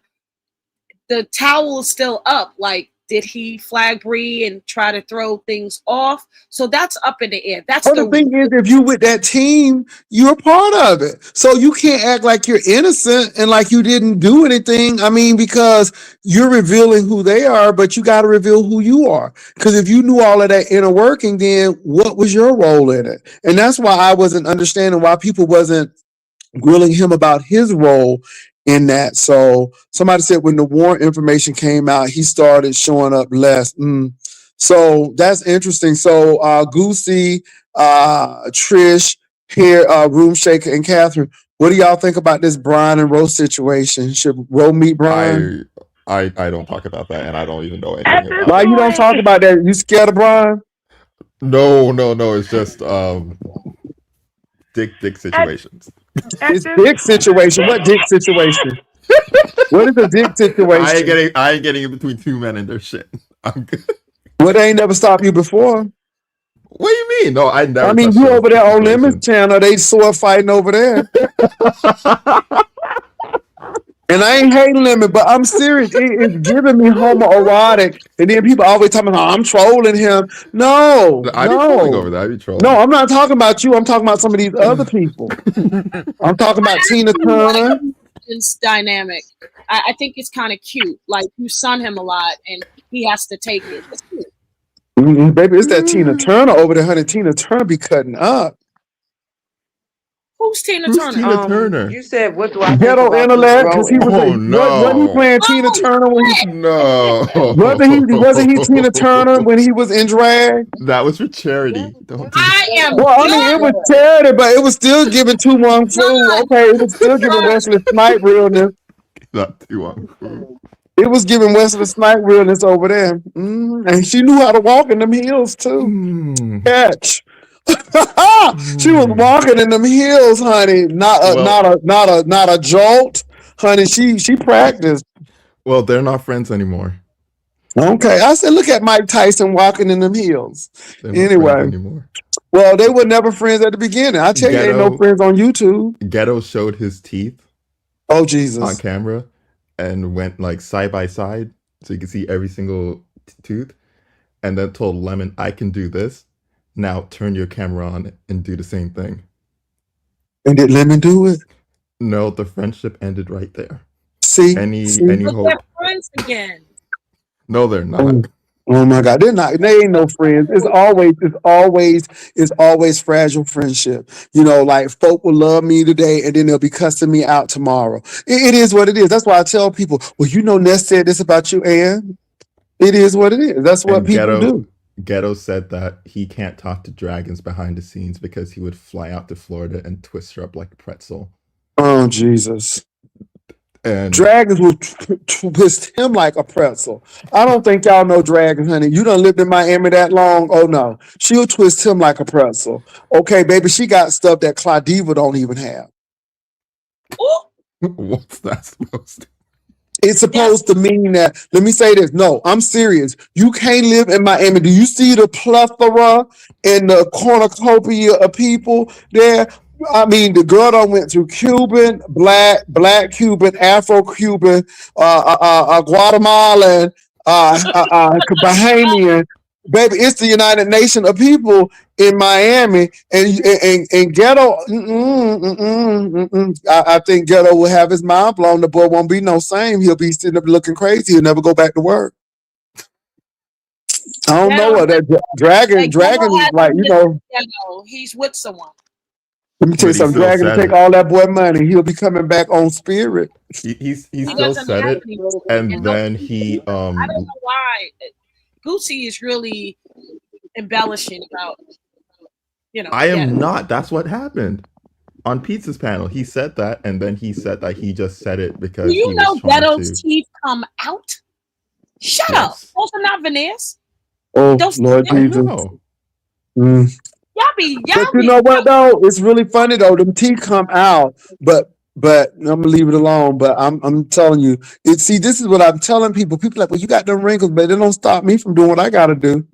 The towel is still up. Like, did he flag Bree and try to throw things off? So that's up in the air. That's Well, the thing is, if you with that team, you're a part of it. So you can't act like you're innocent and like you didn't do anything. I mean, because you're revealing who they are, but you got to reveal who you are. Because if you knew all of that inner working, then what was your role in it? And that's why I wasn't understanding why people wasn't grilling him about his role in that. So somebody said when the warrant information came out, he started showing up less. So that's interesting. So Goosey, Trish, here, Room Shaker, and Catherine, what do y'all think about this Brian and Rose situation? Should Rose meet Brian? I don't talk about that, and I don't even know anything about Why it. you don't talk about that? You scared of Brian? No. It's just dick situations. It's dick situation. What dick situation? What is a dick situation? I ain't getting in between two men and their shit. I'm good. Well, they ain't never stopped you before. What do you mean? No, I never. I mean, you over there on Lemons channel, they sword fighting over there. And I ain't hating Lemon, but I'm serious. It's giving me homoerotic. And then people always talking about, I'm trolling him. No. I be trolling over that. I be trolling. No, I'm not talking about you. I'm talking about some of these other people. I'm talking about Tina Turner. It's dynamic. I think it's kind of cute. Like, you son him a lot, and he has to take it. It's cute. Baby, it's that Tina Turner over there, honey. Tina Turner be cutting up. Who's Tina Turner? You said, what do I think Ghetto about intellect, because he was wasn't he playing Tina Turner when wasn't he Tina Turner when he was in drag? That was for charity. I am. Well, I mean, it was charity, but it was still giving 2-1 Flu. Okay, it was still giving Wesley Snipe realness. Not 2-1 Flu. It was giving Wesley Snipe realness over there, and she knew how to walk in them heels too. Catch. She was walking in them heels, honey. Not a jolt, honey. She practiced. Well, they're not friends anymore. Okay, I said, look at Mike Tyson walking in them heels. Anyway, well, they were never friends at the beginning. I tell you, they ain't no friends on YouTube. Ghetto showed his teeth. Oh Jesus! On camera, and went like side by side, so you can see every single tooth, and then told Lemon, "I can do this. Now turn your camera on and do the same thing." And did Lemon do it? No, the friendship ended right there. See? Any But hope? they're friends again. No, they're not. Oh my God, they're not. They ain't no friends. It's always fragile friendship. You know, like folk will love me today, and then they'll be cussing me out tomorrow. It is what it is. That's why I tell people, well, you know, Ness said this about you, and it is what it is. That's what people do. Ghetto said that he can't talk to dragons behind the scenes because he would fly out to Florida and twist her up like a pretzel. Oh Jesus! And dragons will twist him like a pretzel. I don't think y'all know dragons, honey. You done lived in Miami that long? Oh no, she'll twist him like a pretzel. Okay, baby, she got stuff that Claudiva don't even have. What's that supposed to? It's supposed to mean that, let me say this. No, I'm serious. You can't live in Miami. Do you see the plethora and the cornucopia of people there? I mean, the girl done went through Cuban, black Cuban, Afro-Cuban, Guatemalan, Bahamian. Baby, it's the United Nations of people in Miami, and Ghetto. I think Ghetto will have his mind blown. The boy won't be no same. He'll be sitting up looking crazy. He'll never go back to work. I don't know what that dragon, like, you know. He's with someone. Let me tell you something. Dragon to take all that boy money. He'll be coming back on spirit. He still said it, and then he I don't know why. Gucci is really embellishing about, you know. I am not. That's what happened on Pizza's panel. He said that, and then he said that he just said it because you know Ghetto's teeth come out. Shut up. Those are not veneers. Oh, Lord Jesus. But you know what though? It's really funny though. Them teeth come out, but But I'm gonna leave it alone. But I'm telling you, see, this is what I'm telling people. People like, well, you got them wrinkles, but it don't stop me from doing what I gotta do.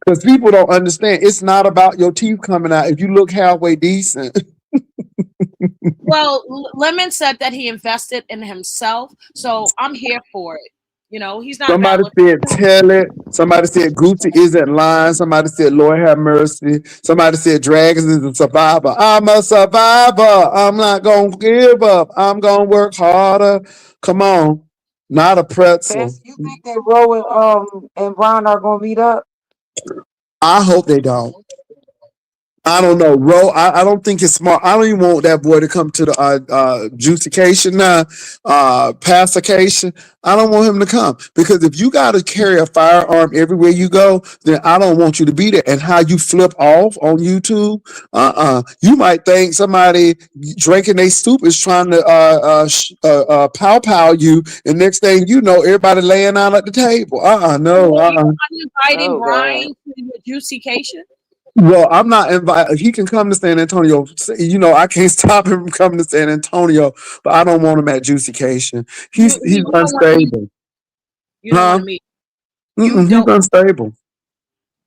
Because people don't understand. It's not about your teeth coming out. If you look halfway decent, Well, Lemon said that he invested in himself, so I'm here for it. He's not somebody valid. said tell it. Somebody said Gucci isn't lying. Somebody said Lord have mercy. Somebody said Dragons is a survivor. I'm a survivor. I'm not gonna give up. I'm gonna work harder. Come on, not a pretzel. Pastor, you think that Ro and Brian are gonna meet up? I hope they don't. I don't know, Ro. I don't think it's smart. I don't even want that boy to come to the juicecation now, pacification. I don't want him to come because if you got to carry a firearm everywhere you go, then I don't want you to be there. And how you flip off on YouTube, you might think somebody drinking they soup is trying to pow you, and next thing you know, everybody laying out at the table. So No, you uninviting Oh God. Brian to your juicecation? Well, I'm not invited. He can come to San Antonio. I can't stop him from coming to San Antonio, but I don't want him at Juicycation. He's You don't want to meet. unstable, You don't want huh? to meet. You He's don't, unstable.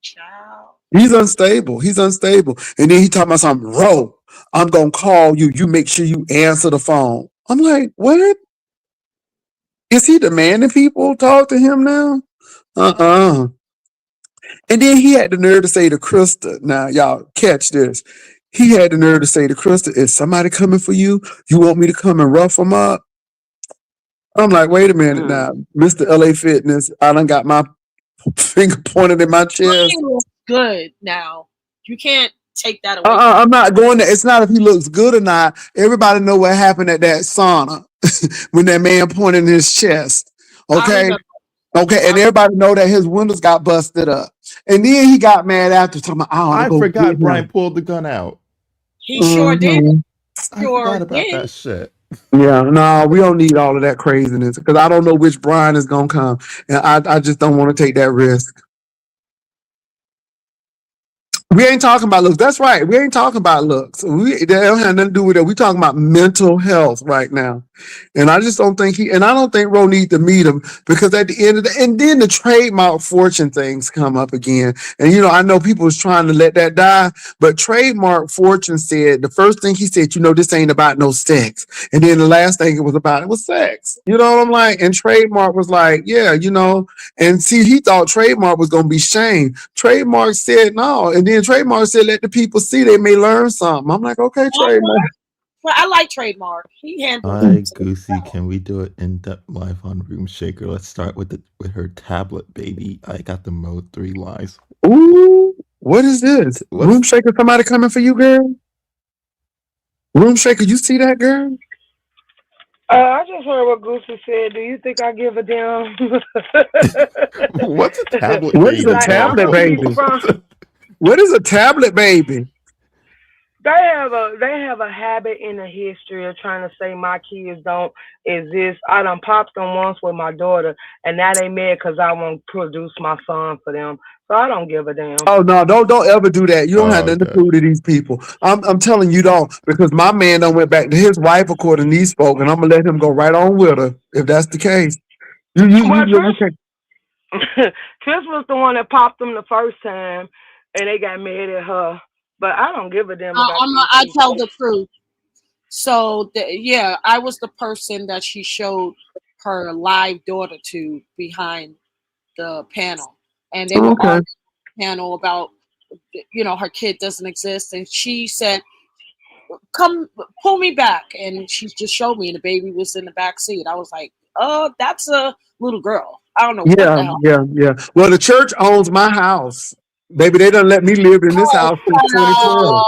child. He's unstable. He's unstable. And then he talking about something. Ro, I'm gonna call you. You make sure you answer the phone. I'm like, what? Is he demanding people talk to him now? Uh-uh. And then he had the nerve to say to Krista, now y'all catch this. He had the nerve to say to Krista, is somebody coming for you? You want me to come and rough them up? I'm like, wait a minute Mm. now, Mr. LA Fitness. I done got my finger pointed in my chest. Brian looks good now. You can't take that away from him. I'm not going there. It's not if he looks good or not. Everybody know what happened at that sauna when that man pointed in his chest. I Okay. remember. Okay. And everybody know that his windows got busted up. And then he got mad after talking about, I want to I go get forgot Brian him. pulled the gun out. He sure did. Mhm. I Sure forgot about did. that shit. Yeah, no, we don't need all of that craziness because I don't know which Brian is gonna come, and I just don't want to take that risk. We ain't talking about looks. That's right. We ain't talking about looks. That don't have nothing to do with it. We talking about mental health right now. And I just don't think I don't think Ro need to meet him because at the end of and then the trademark fortune things come up again. And I know people was trying to let that die, but trademark fortune said the first thing he said, this ain't about no sex. And then the last thing it was sex. You know what I'm like? And trademark was like, yeah, and see, he thought trademark was gonna be shame. Trademark said no, and then trademark said, "Let the people see; they may learn something." I'm like, okay, trademark. Well, I like Trademark. He handled Hi, himself Goosey. well. Can we do it in depth live on Room Shaker? Let's start with her tablet, baby. I got the mode 3 lives. Ooh, what is this? Room What's shaker? Somebody coming for you, girl? Room shaker, you see that, girl? I just heard what Goosey said. Do you think I give a damn? what's a tablet, What is a baby, Like, how tablet can girl? we baby? from? What is a tablet baby? They have a habit in the history of trying to say my kids don't exist. I done popped them once with my daughter, and now they mad because I won't produce my son for them. So I don't give a damn. Oh no, don't ever do that. You don't have Oh, nothing to okay. prove to these people. I'm telling you don't, because my man done went back to his wife according to these folk, and I'm gonna let him go right on with her if that's the case. Well, You can't. Trish was the one that popped them the first time, and they got mad at her. But I don't give a damn about these I tell people. the truth. So yeah, I was the person that she showed her live daughter to behind the panel, and they were Okay. arguing the panel about her kid doesn't exist, and she said, "Come, pull me back," and she just showed me, and the baby was in the back seat. I was like, "Oh, that's a little girl. I don't know what Yeah, the hell." yeah, yeah. Well, the church owns my house. Baby, they done let me live in this Oh, house since 2012.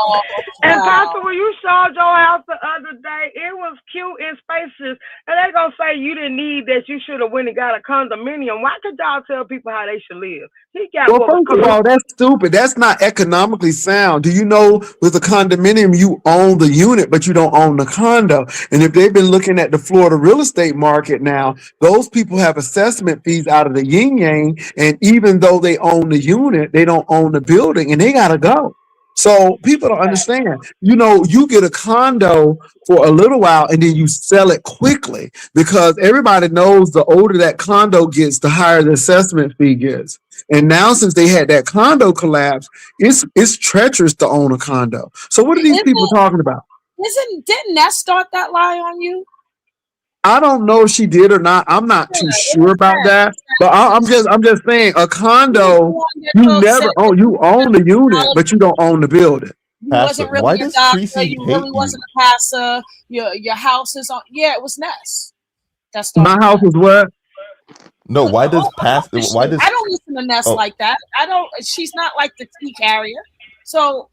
And child. Pastor, when you showed your house the other day, it was cute and spacious. And they gonna say you didn't need that. You should have went and got a condominium. Why could y'all tell people how they should live? He got Well, what was first of coming. all, that's stupid. That's not economically sound. Do you know with a condominium, you own the unit, but you don't own the condo? And if they've been looking at the Florida real estate market now, those people have assessment fees out of the yin yang. And even though they own the unit, they don't own the building and they got to go. So people don't understand. You know, you get a condo for a little while and then you sell it quickly because everybody knows the older that condo gets, the higher the assessment fee gets. And now, since they had that condo collapse, it's treacherous to own a condo. So what are these people talking about? Didn't Ness start that lie on you? I don't know if she did or not. I'm not Yeah, too it sure was about Ness. that. But I'm just saying a He was the condo, one that you said never own. that You own the unit, but you don't own the building. you Pastor, wasn't really why a does doctor. Tracy You hate really you? wasn't a pastor. Your house is on. Yeah, it was Ness that My started house that. was what? No, why does why I does don't listen to Ness oh like that. I don't. She's not like the tea carrier. So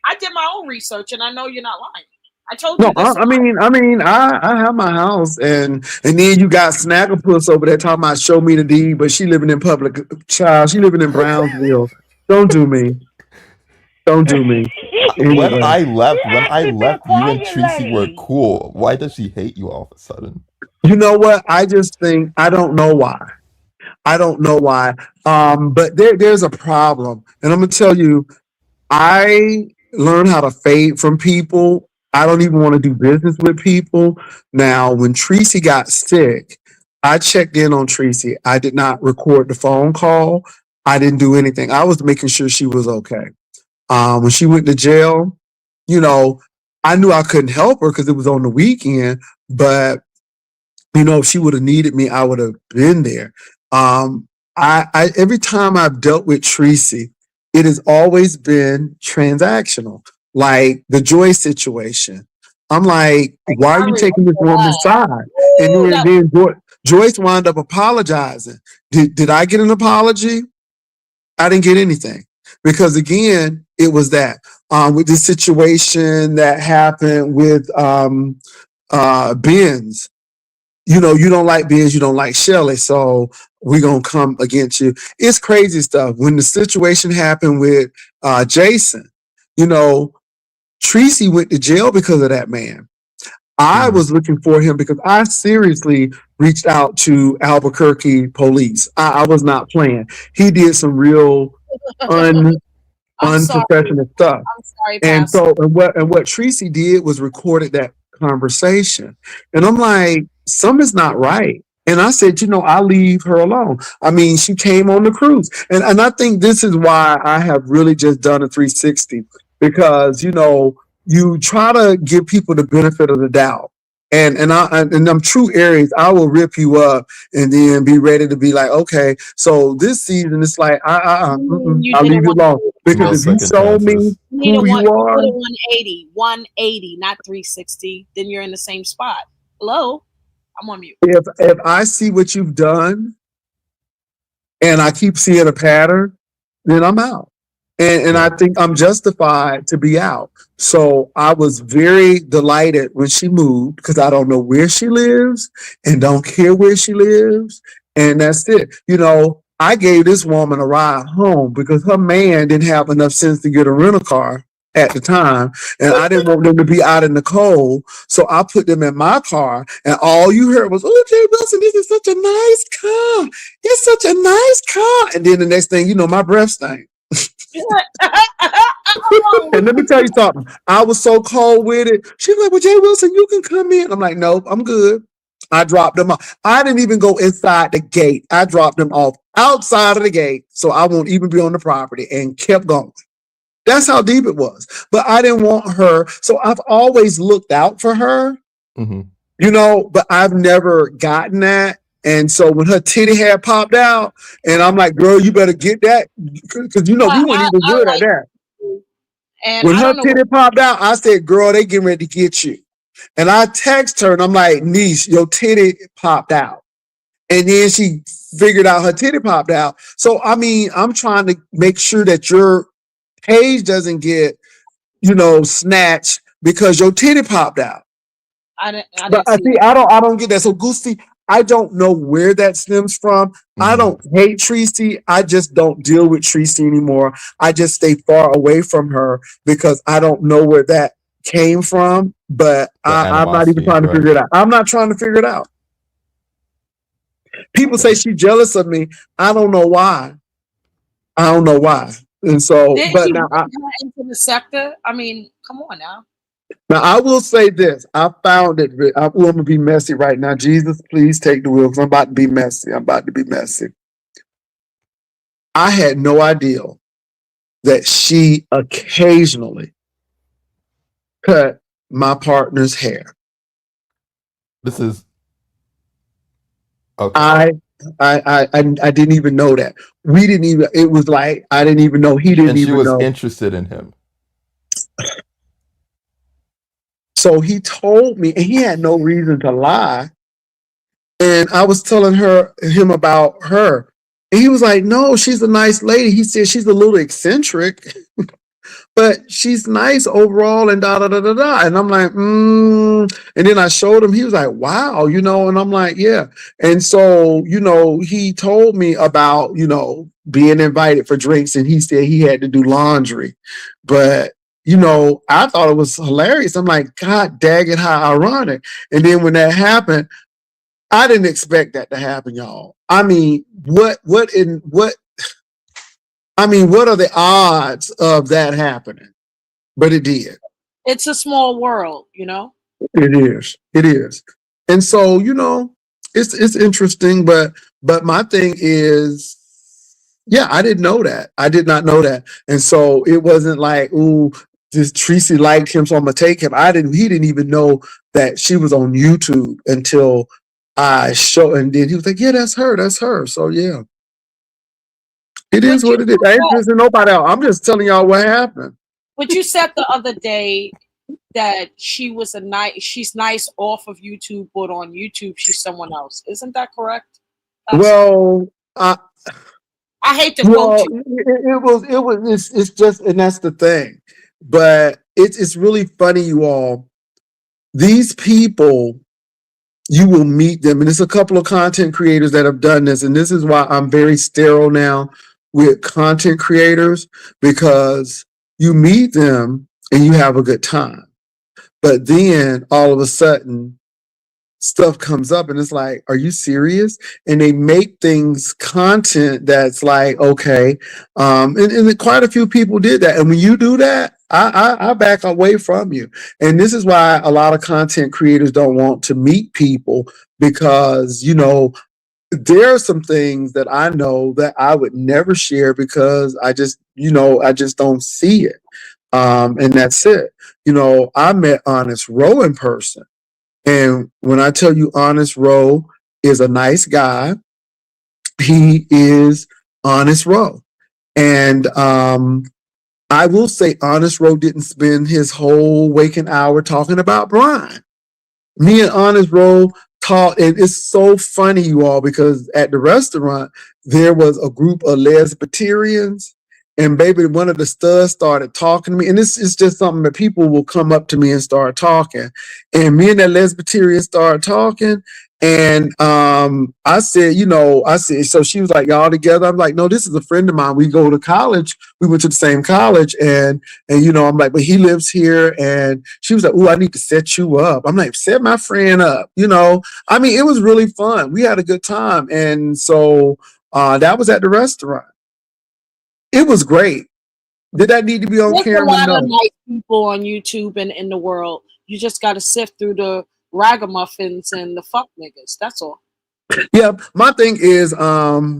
I did my own research, and I know you're not lying. I told No, you this. I have my house, and then you got Snagglepuss over there talking about show me the deed, but she living in public. Child, she living in Brownsville. Don't do me. Don't do me. when Anyway, when I She been left, you and quiet Tracy were lately. cool. Why does she hate you all of a sudden? you know what? I just think I don't know why. I don't know why. But there's a problem, and I'm gonna tell you. I learned how to fade from people. I don't even want to do business with people. Now, when Tracy got sick, I checked in on Tracy. I did not record the phone call. I didn't do anything. I was making sure she was okay. When she went to jail, you know, I knew I couldn't help her because it was on the weekend, but if she would have needed me, I would have been there. I every time I've dealt with Tracy, it has always been transactional, like the Joy situation. I'm like, why are I you remember taking this woman's that. side? And Woo, then Joyce wound up apologizing. Did I get an apology? I didn't get anything because again, it was that with the situation that happened with Benz. You don't like Benz, you don't like Shelly, so we're gonna come against you. It's crazy stuff. When the situation happened with Jason, you know, Tracy went to jail because of that man. I Mm-hmm. was looking for him because I seriously reached out to Albuquerque police. I was not playing. He did some real un I'm sorry. unprofessional stuff. I'm sorry, And Pastor. so, and what Tracy did was recorded that conversation. And I'm like, something's not right. And I said, I leave her alone. I mean, she came on the cruise. And I think this is why I have really just done a 360 because, you try to give people the benefit of the doubt. And I'm true Aries, I will rip you up and then be ready to be like, okay, so this season it's like, You I'll did a leave you alone. 180. Because No if you second show me chances. who you You are, did a 180. 180, not 360. Then you're in the same spot. Hello? I'm on mute. if I see what you've done and I keep seeing a pattern, then I'm out. And Yeah. I think I'm justified to be out. So I was very delighted when she moved because I don't know where she lives and don't care where she lives. And that's it. I gave this woman a ride home because her man didn't have enough sense to get a rental car at the time. And I didn't want them to be out in the cold. So I put them in my car. And all you heard was, oh, Jay Wilson, this is such a nice car. It's such a nice car. And then the next thing you know, my breath stank. And let me tell you something. I was so cold with it. She was like, well, Jay Wilson, you can come in. I'm like, nope, I'm good. I dropped them off. I didn't even go inside the gate. I dropped them off outside of the gate so I won't even be on the property and kept going. That's how deep it was. But I didn't want her. So I've always looked out for her, Mm-hmm. but I've never gotten that. And so when her titty had popped out, and I'm like, girl, you better get that. Because, we weren't even I good at like that. you. And When I her don't know what titty popped out, I said, girl, they getting ready to get you. And I text her and I'm like, niece, your titty popped out. And then she figured out her titty popped out. So, I mean, I'm trying to make sure that your page doesn't get, snatched because your titty popped out. I But didn't see see, that. I don't get that. So Goosey, I don't know where that stems from. I Mm-hmm. don't hate Tracy. I just don't deal with Tracy anymore. I just stay far away from her because I don't know where that came from. But The I'm not even animosity, trying to right? figure it out. I'm not trying to figure it out. People Okay. say she's jealous of me. I don't know why. I don't know why. And so, Didn't but he now, bring her into the sector? I mean, come on now. now I will say this: I found it. I'm going to be messy right now. Jesus, please take the wheel because I'm about to be messy. I'm about to be messy. I had no idea that she occasionally cut my partner's hair. This is okay. I didn't even know that. We didn't even. It was like I didn't even know. He didn't And she even was know. interested in him. So he told me, and he had no reason to lie. And I was telling him about her, and he was like, "No, she's a nice lady." He said she's a little eccentric, but she's nice overall, and da da da da da. And I'm like, And then I showed him. He was like, wow, And I'm like, yeah. And so, he told me about, being invited for drinks, and he said he had to do laundry, but. I thought it was hilarious. I'm like, God dang it, how ironic. And then when that happened, I didn't expect that to happen, y'all. I mean, what are the odds of that happening? But it did. It's a small world, you know? It is. It is. And so, it's interesting, but my thing is, yeah, I didn't know that. I did not know that. And so it wasn't like, ooh, this Tracy liked him, so I'm gonna take him. He didn't even know that she was on YouTube until I showed, and then he was like, yeah, that's her. That's her. So yeah. It is But you what it is. I ain't interested in nobody else. I'm just telling y'all what happened. but you said the other day that she's nice off of YouTube, but on YouTube she's someone else. Isn't that correct? Well, I hate to quote well, you. it's just, and that's the thing. But it's really funny, you all. These people, you will meet them, and there's a couple of content creators that have done this, and this is why I'm very sterile now with content creators, because you meet them and you have a good time, but then all of a sudden stuff comes up and it's like, are you serious? And they make things content that's like, okay. And quite a few people did that. And when you do that, I back away from you. And this is why a lot of content creators don't want to meet people, because, there are some things that I know that I would never share because I just don't see it. And that's it. I met Honest Row in person. And when I tell you Honest Row is a nice guy, he is Honest Row. And I will say Honest Row didn't spend his whole waking hour talking about Brian. Me and Honest Row talked, and it's so funny, you all, because at the restaurant, there was a group of lesbiterians, and baby, one of the studs started talking to me. And this is just something that people will come up to me and start talking. And me and that lesbiterian started talking. And I said, so she was like, y'all together? I'm like, no, this is a friend of mine. We go to college. We went to the same college. And I'm like, but he lives here. And she was like, oh, I need to set you up. I'm like, set my friend up. I mean, it was really fun. We had a good time. And so that was at the restaurant. It was great. Did that need to be on There's a camera? lot of No. nice people on YouTube and in the world. You just got to sift through the ragamuffins and the fuck niggas. That's all. Yeah, my thing is, my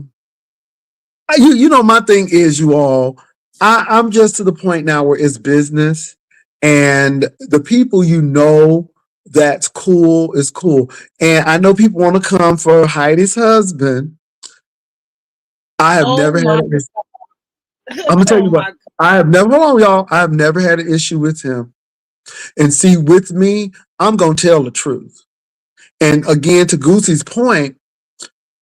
thing is, you all, I'm just to the point now where it's business, and the people that's cool is cool. And I know people want to come for Heidi's husband. I have Oh never had my an issue. I'm gonna tell oh you what, my I have never, hold on, y'all. I have never had an issue with him. And see, with me, I'm gonna tell the truth. And again, to Goosey's point,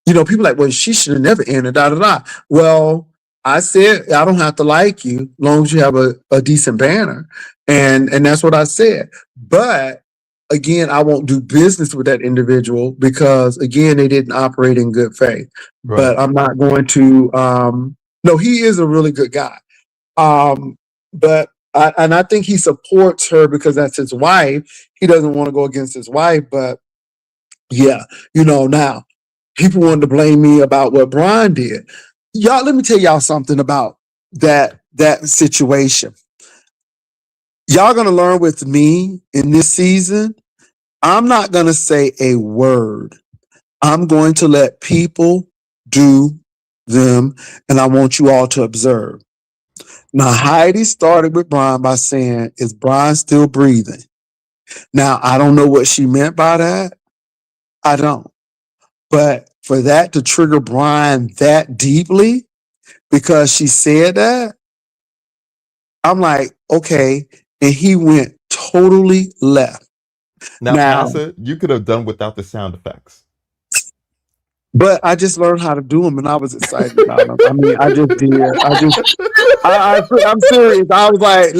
people like, well, she should have never ended, da da da. Well, I said I don't have to like you, long as you have a decent banner, and that's what I said. But again, I won't do business with that individual because again, they didn't operate in good faith. Right. But I'm not going to. No, he is a really good guy. But I think he supports her because that's his wife. He doesn't want to go against his wife, but yeah, now people wanted to blame me about what Brian did. Y'all, let me tell y'all something about that that situation. Y'all gonna learn with me in this season. I'm not gonna say a word. I'm going to let people do them, and I want you all to observe. Now, Heidi started with Brian by saying, "Is Brian still breathing?" Now, I don't know what she meant by that. I don't. But for that to trigger Brian that deeply because she said that, I'm like, okay. And he went totally left. Now, Now, Pastor, you could have done without the sound effects. but I just learned how to do them and I was excited about them. I mean, I just did. I'm serious. I was like,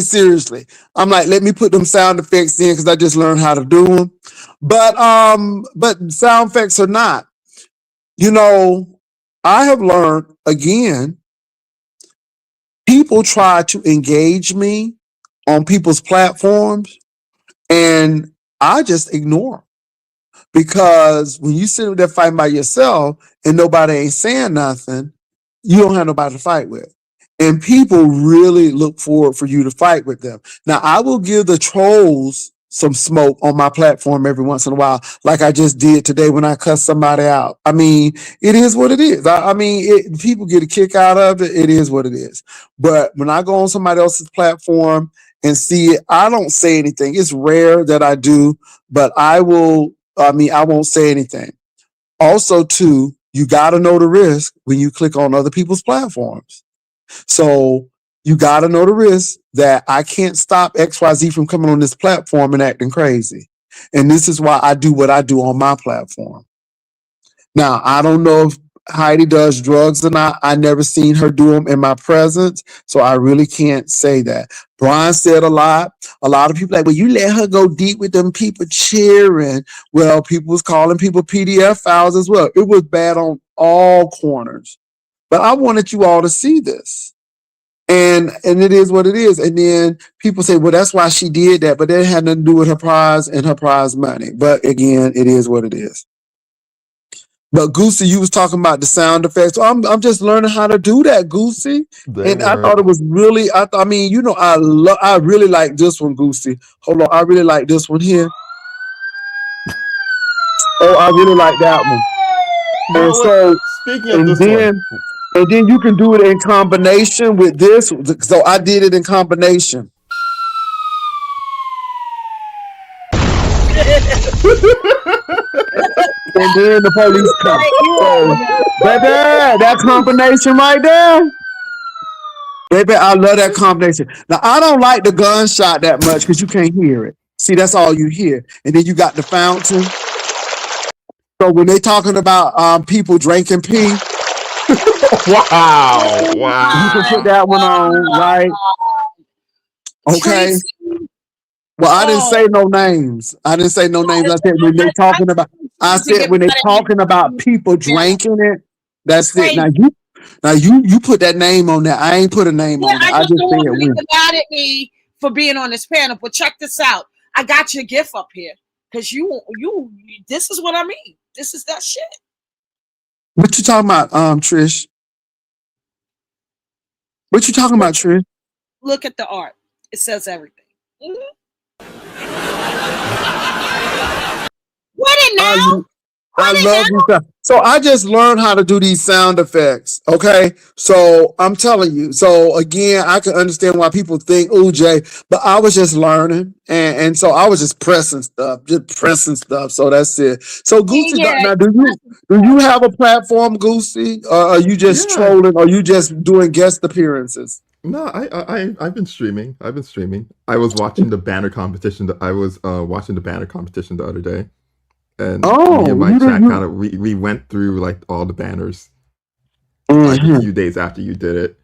seriously. I'm like, let me put them sound effects in because I just learned how to do them. But sound effects or not, you know, I have learned again, people try to engage me on people's platforms and I just ignore them. Because when you sit there fighting by yourself and nobody ain't saying nothing, you don't have nobody to fight with. And people really look forward for you to fight with them. Now, I will give the trolls some smoke on my platform every once in a while, like I just did today when I cussed somebody out. I mean, it is what it is. People get a kick out of it. It is what it is. But when I go on somebody else's platform and see it, I don't say anything. It's rare that I do, but I won't say anything. Also, too, you got to know the risk when you click on other people's platforms. So you got to know the risk that I can't stop XYZ from coming on this platform and acting crazy. And this is why I do what I do on my platform. Now, I don't know if Heidi does drugs or not. I never seen her do them in my presence, so I really can't say that. Brian said a lot. A lot of people like, well, you let her go deep with them people cheering. Well, people was calling people PDF files as well. It was bad on all corners. But I wanted you all to see this. And it is what it is. And then people say, well, that's why she did that, but that had nothing to do with her prize and her prize money. But again, it is what it is. But Goosey, you was talking about the sound effects. So I'm just learning how to do that, Goosey. They And I work. thought it was really. I really like this one, Goosey. Hold on, I really like this one here. Oh, I really like that one. You And know what? so, Speaking of and this one, then you can do it in combination with this. So I did it in combination. And then the police come. So, baby, that combination right there. Baby, I love that combination. Now, I don't like the gunshot that much because you can't hear it. See, that's all you hear. And then you got the fountain. So when they talking about people drinking pee, wow, you can put wow. that one on, right? Okay. Tracy. Well, I didn't Oh, say no names. I didn't say no names. I said when they I talking about. I need to said get when they mad at talking about you. people drinking it. That's it. Tracy. Now you put that name on there. I ain't put a name Yeah, on there. I I just just don't said want you to when. get mad at me for being on this panel. But check this out. I got your gift up here. Because this is what I mean. This is that shit. What you talking about, Trish? What you talking Look, about, Trish? look at the art. It says everything. Mhm. What it I now? I What it love now? these sound. So I just learned how to do these sound effects. Okay. So I'm telling you. So again, I can understand why people think, oh Jay, but I was just learning. And so I was just pressing stuff, just pressing stuff. So that's it. So Goosey, Yeah, now do you have a platform, Goosey? Or are you just Yeah. trolling? Or are you just doing guest appearances? No, I've been streaming. I've been streaming. I was watching the banner competition. I was watching the banner competition the other day, and me and Oh, my you chat didn't kind of we went through like all the banners like a you few days after you did it.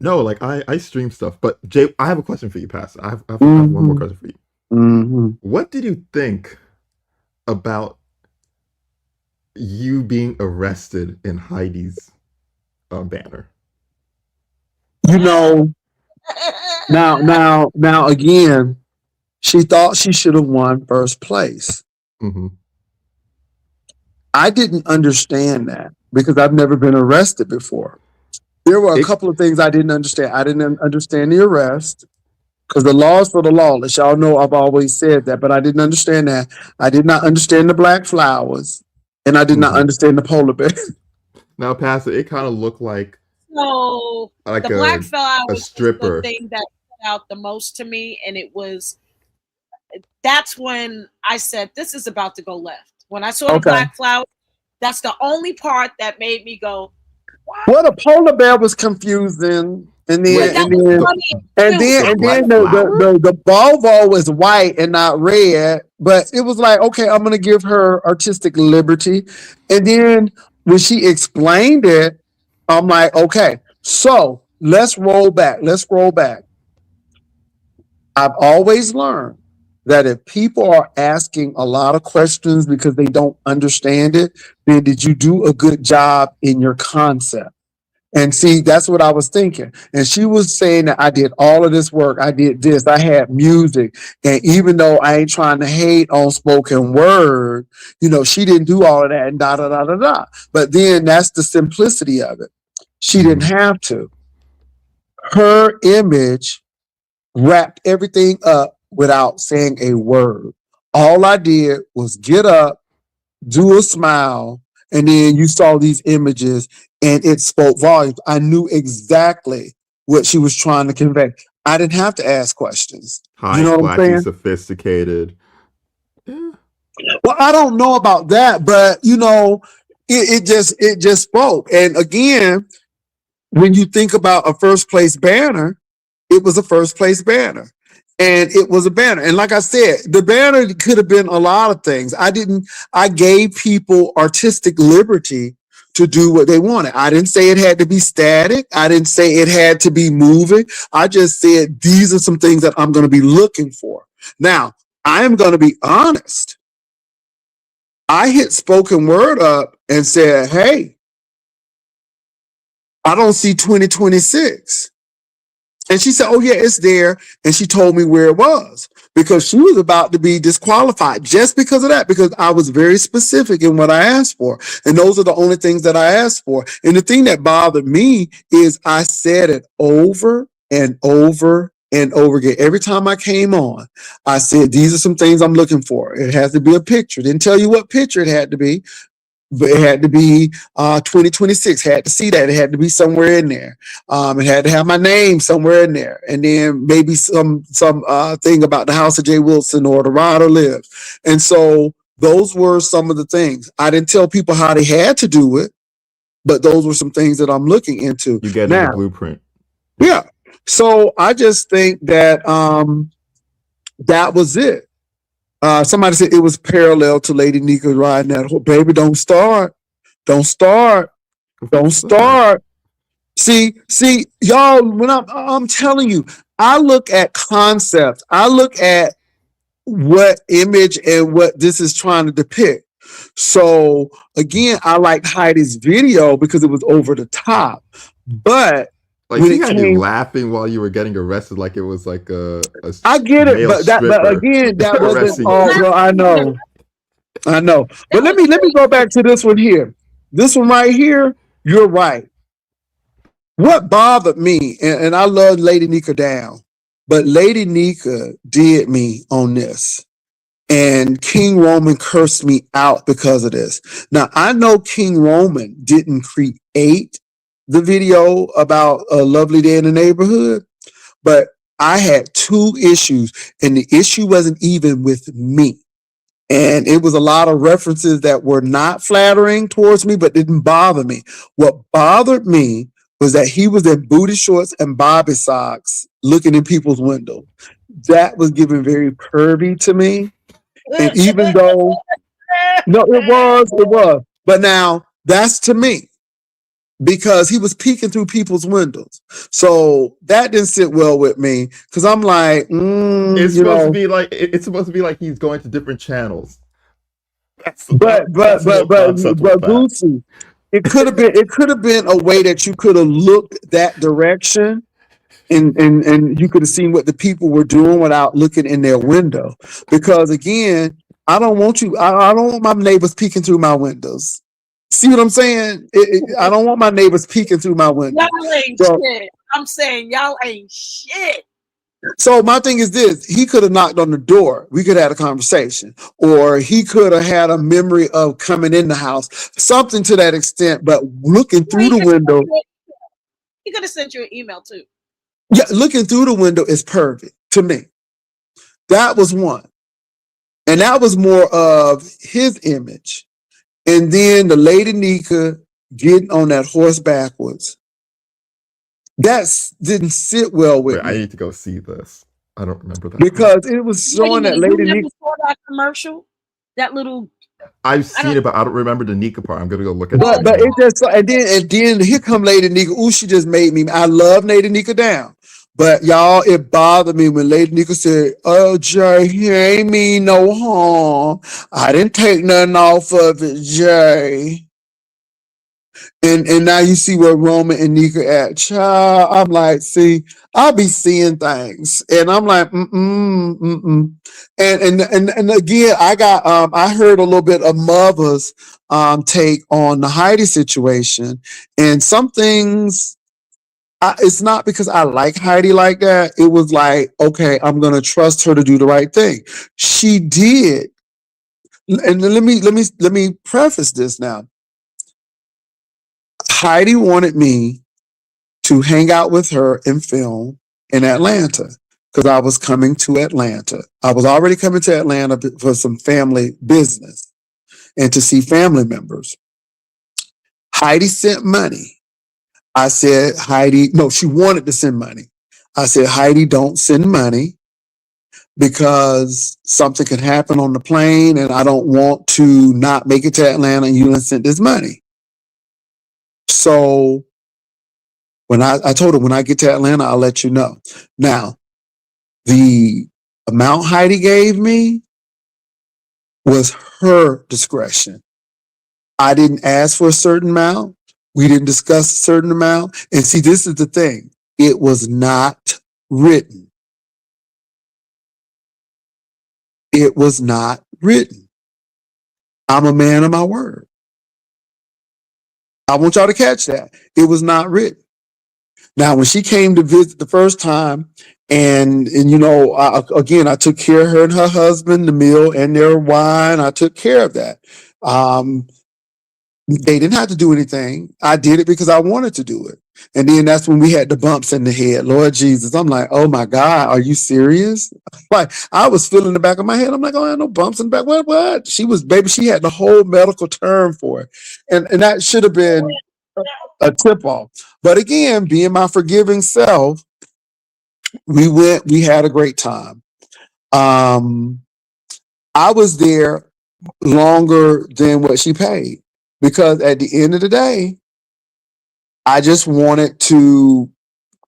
No, like I stream stuff. But Jay, I have a question for you, Pastor. I have one more mm-hmm, question for you. mm-hmm. What did you think about you being arrested in Heidi's banner? You know, now again, she thought she should have won first place. Mm-hmm. I didn't understand that because I've never been arrested before. There were a It couple of things I didn't understand. I didn't understand the arrest because the laws for the lawless. Y'all know I've always said that, but I didn't understand that. I did not understand the black flowers, and I did not mhm. understand the polar bear. Now, Pastor, it kind of looked So like the Black a Flowers was the stripper. thing that stood out the most to me, and that's when I said this is about to go left. When I saw the Okay. Black Flower, that's the only part that made me go, "What?" Well, the polar bear was confusing, and But then Wait, that and was then funny and too. then the and black then flower? the Volvo was white and not red, but it was like, okay, I'm gonna give her artistic liberty. And then when she explained it, I'm like, okay, so let's roll back. Let's scroll back. I've always learned that if people are asking a lot of questions because they don't understand it, then did you do a good job in your concept? And see, that's what I was thinking. And she was saying that I did all of this work. I did this. I had music. And even though I ain't trying to hate on spoken word, she didn't do all of that and da da da da da. But then that's the simplicity of it. She didn't Hmm. have to. Her image wrapped everything up without saying a word. All I did was get up, do a smile, and then you saw these images and it spoke volumes. I knew exactly what she was trying to convey. I didn't have to ask questions. You High, know what I'm classy, saying? sophisticated. Yeah. Well, I don't know about that, but it just spoke. And again, when you think about a first place banner, it was a first place banner. And it was a banner. And like I said, the banner could have been a lot of things. I gave people artistic liberty to do what they wanted. I didn't say it had to be static. I didn't say it had to be moving. I just said these are some things that I'm going to be looking for. Now, I am going to be honest. I hit spoken word up and said, hey, I don't see 2026. And she said, oh, yeah, it's there. And she told me where it was because she was about to be disqualified just because of that, because I was very specific in what I asked for. And those are the only things that I asked for. And the thing that bothered me is I said it over and over and over again. Every time I came on, I said, these are some things I'm looking for. It has to be a picture. Didn't tell you what picture it had to be, but it had to be 2026. Had to see that. It had to be somewhere in there. It had to have my name somewhere in there, and then maybe some thing about the house of Jay Wilson or the rider lives. And so those were some of the things. I didn't tell people how they had to do it, but those were some things that I'm looking into You getting the now. blueprint. Yeah. So I just think that that was it. Somebody said it was parallel to Lady Nika riding that horse. Baby, don't start. Don't start. Don't What's that? start. See, y'all, when I'm telling you, I look at concepts. I look at what image and what this is trying to depict. So again, I liked Heidi's video because it was over the top. But Like when she it had you came, laughing while you were getting arrested, like it was like a I get it, male but stripper again, that wasn't arresting all. you. Well, I know. That But let was me go back to this one here. This one right here. You're right. What bothered me, and I love Lady Nika down, but Lady Nika did me on this. And King Roman cursed me out because of this. Now, I know King Roman didn't create the video about a lovely day in the neighborhood, but I had two issues, and the issue wasn't even with me. And it was a lot of references that were not flattering towards me, but didn't bother me. What bothered me was that he was in booty shorts and bobby socks looking in people's windows. That was giving very pervy to me. And even though, no, it was. But now that's to me because he was peeking through people's windows. So that didn't sit well with me because I'm like, It's supposed to be like it's supposed to be like he's going to different channels. but but That's the but whole but concept with but that. Bootsy, it could have been a way that you could have looked that direction and you could have seen what the people were doing without looking in their window. Because again, I don't want my neighbors peeking through my windows. See what I'm saying? I don't want my neighbors peeking through my window. Y'all ain't So, shit. I'm saying y'all ain't shit. so my thing is this: he could have knocked on the door. We could have had a conversation, or he could have had a memory of coming in the house, something to that extent. But looking Well, through the window, he could have sent you an email too. yeah, looking through the window is perfect to me. That was one, and that was more of his image. And then the lady Nika getting on that horse backwards. That didn't sit well Wait, with I me need to go see this. I don't remember that part. because it was Wait a showing that minute, you lady never Nika. saw that commercial? That little I've I seen don't it, but I don't remember the Nika part. I'm gonna go look at it oh But again. it just and then here come Lady Nika. Ooh, she just made me. I love Lady Nika down. But y'all, it bothered me when Lady Nika said, "Oh, Jay, he ain't mean no harm. I didn't take nothing off of it, Jay." And now you see where Roman and Nika at. Child, I'm like, see, I'll be seeing things. And I'm like, mm-mm. And again, I heard a little bit of Mother's take on the Heidi situation. And some things it's not because I like Heidi like that. It was like, okay, I'm gonna trust her to do the right thing. She did. And let me preface this now. Heidi wanted me to hang out with her and film in Atlanta because I was coming to Atlanta. I was already coming to Atlanta for some family business and to see family members. Heidi sent money. I said, Heidi, no, she wanted to send money. I said, Heidi, don't send money because something could happen on the plane and I don't want to not make it to Atlanta and you didn't send this money. So when I told her when I get to Atlanta, I'll let you know. Now, the amount Heidi gave me was her discretion. I didn't ask for a certain amount. We didn't discuss a certain amount. And see, this is the thing. It was not written. It was not written. I'm a man of my word. I want y'all to catch that. It was not written. Now, when she came to visit the first time, and again, I took care of her and her husband, the meal and their wine. I took care of that. Um, they didn't have to do anything. I did it because I wanted to do it. And then that's when we had the bumps in the head. Lord Jesus, I'm like, oh my God, are you serious? Like I was feeling the back of my head. I'm like, oh, I had no bumps in the back. What? She was, baby, she had the whole medical term for it. And that should have been a tip off. But again, being my forgiving self, we had a great time. Um, I was there longer than what she paid because at the end of the day, I just wanted to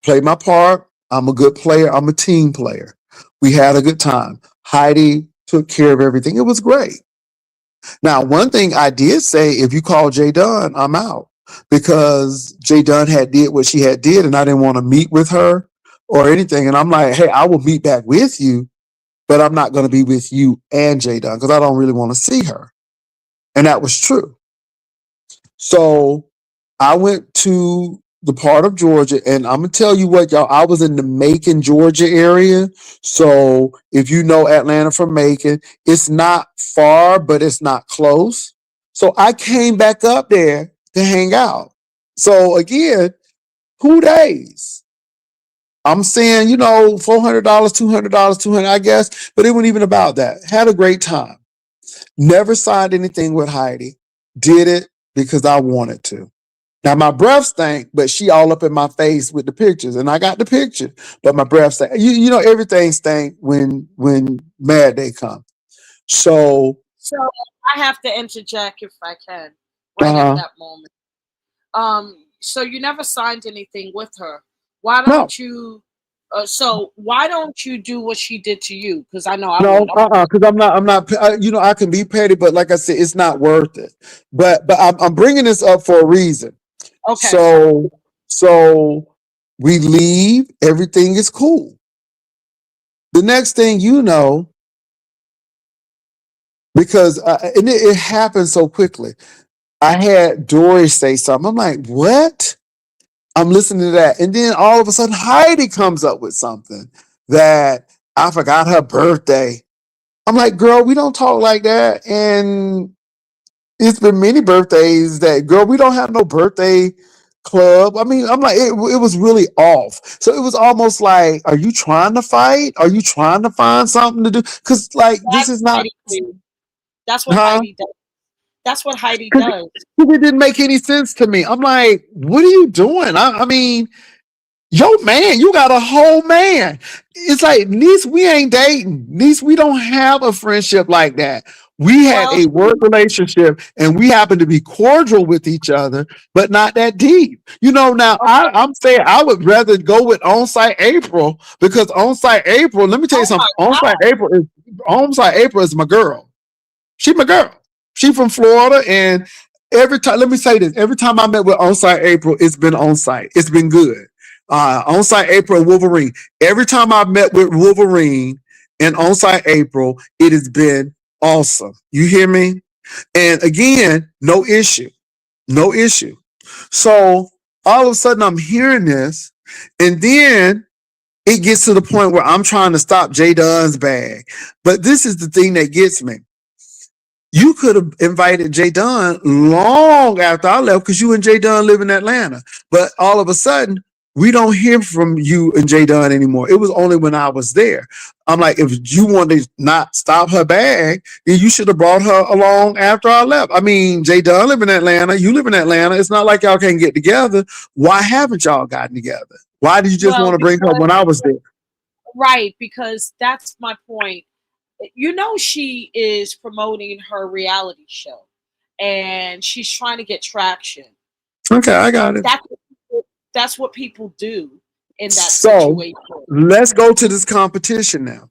play my part. I'm a good player. I'm a team player. We had a good time. Heidi took care of everything. It was great. Now, one thing I did say, if you call Jay Dunn, I'm out because Jay Dunn had did what she had did, and I didn't want to meet with her or anything. And I'm like, hey, I will meet back with you, but I'm not going to be with you and Jay Dunn because I don't really want to see her. And that was true. So I went to the part of Georgia, and I'm gonna tell you what, y'all. I was in the Macon, Georgia area. So if you know Atlanta from Macon, it's not far, but it's not close. So I came back up there to hang out. So again, 2 days. I'm saying, $400, $200, 200, I guess, but it wasn't even about that. Had a great time. Never signed anything with Heidi. Did it because I wanted to. Now my breath stank, but she all up in my face with the pictures, and I got the picture. But my breath stank. Everything stank when Mad Day come. So So I have to interject if I can, right at uh that moment. So you never signed anything with her. Why no, don't you? So why don't you do what she did to you? Because I know I no, would. I'm gonna. because I'm not. I can be petty, but like I said, it's not worth it. But I'm bringing this up for a reason. Okay. So we leave. Everything is cool. The next thing you know, because and it happened so quickly. I had Dory say something. I'm like, what? I'm listening to that. And then all of a sudden, Heidi comes up with something that I forgot her birthday. I'm like, girl, we don't talk like that. And it's been many birthdays that, girl, we don't have no birthday club. I mean, I'm like, it was really off. So it was almost like, are you trying to fight? Are you trying to find something to do? Because, like, this That's is not, Heidi do. That's what huh? Heidi does. That's what Heidi Because does. it didn't make any sense to me. I'm like, what are you doing? I mean, yo, man, you got a whole man. It's like, niece, we ain't dating. Niece, we don't have a friendship like that. We had Well, a work relationship and we happen to be cordial with each other, but not that deep. You know, now okay. I'm saying I would rather go with on-site April because on-site April, let me tell you Oh my something. God. On-site April is my girl. She my girl. She from Florida, and every time, let me say this: every time I met with On-Site April, it's been on site. It's been good. On-Site April and Wolverine. Every time I met with Wolverine and On-Site April, it has been awesome. You hear me? And again, no issue, no issue. So all of a sudden, I'm hearing this, and then it gets to the point where I'm trying to stop Jay Dunn's bag. But this is the thing that gets me. You could have invited Jay Dunn long after I left because you and Jay Dunn live in Atlanta. But all of a sudden, we don't hear from you and Jay Dunn anymore. It was only when I was there. I'm like, if you want to not stop her bag, then you should have brought her along after I left. I mean, Jay Dunn live in Atlanta. You live in Atlanta. It's not like y'all can't get together. Why haven't y'all gotten together? Why did you just want Well, to bring her when I was there? right, because that's my point. You know, she is promoting her reality show and she's trying to get traction. Okay, I got it. That's that's what people do in that So situation. let's go to this competition now.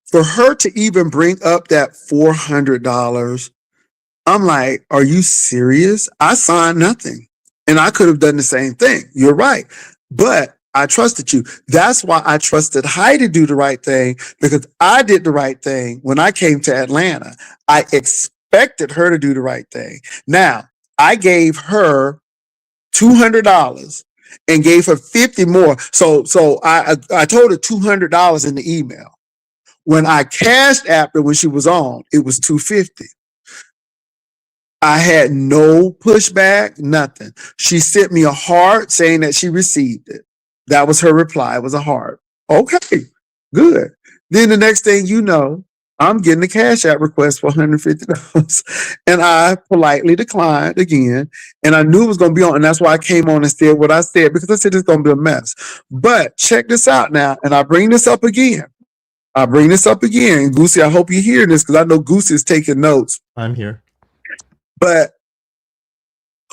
For her to even bring up that $400, I'm like, are you serious? I signed nothing. And I could have done the same thing. You're right. But I trusted you. That's why I trusted Heidi to do the right thing because I did the right thing when I came to Atlanta. I expected her to do the right thing. Now, I gave her $200 and gave her 50 more. So I told her $200 in the email. When I cashed after when she was on, it was 250. I had no pushback, nothing. She sent me a heart saying that she received it. That was her reply. It was a heart. Okay, good. Then the next thing you know, I'm getting a cash app request for $150. And I politely declined again. And I knew it was going to be on. And that's why I came on and said what I said, because I said it's going to be a mess. But check this out now. And I bring this up again. Goosey, I hope you're hearing this because I know Goosey is taking notes. I'm here. But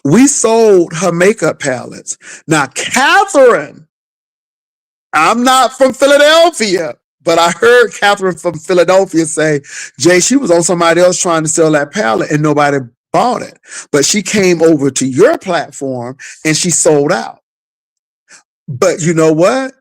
we sold her makeup palettes. Now, Catherine, I'm not from Philadelphia, but I heard Catherine from Philadelphia say, Jay, she was on somebody else trying to sell that palette and nobody bought it. But she came over to your platform and she sold out. But you know what?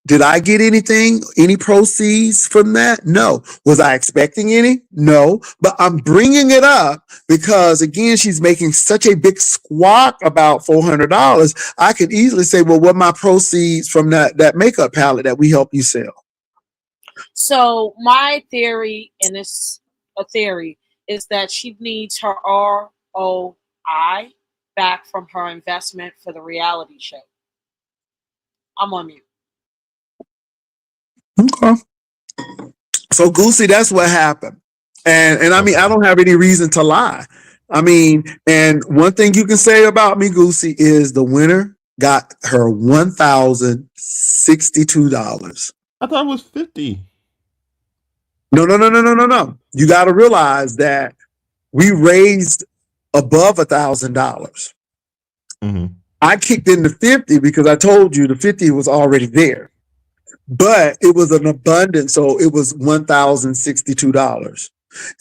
Did I get anything, any proceeds from that? No. Was I expecting any? No. But I'm bringing it up because, again, she's making such a big squawk about $400. I could easily say, well, what my proceeds from that makeup palette that we help you sell? So my theory, and it's a theory, is that she needs her ROI back from her investment for the reality show. I'm on mute. Okay. So, Goosey, that's what happened. And I mean, I don't have any reason to lie. I mean, and one thing you can say about me, Goosey, is the winner got her $1,062. I thought it was 50. No. You got to realize that we raised above $1,000. Mm-hmm. I kicked in the 50 because I told you the 50 was already there, but it was an abundance. So it was $1,062.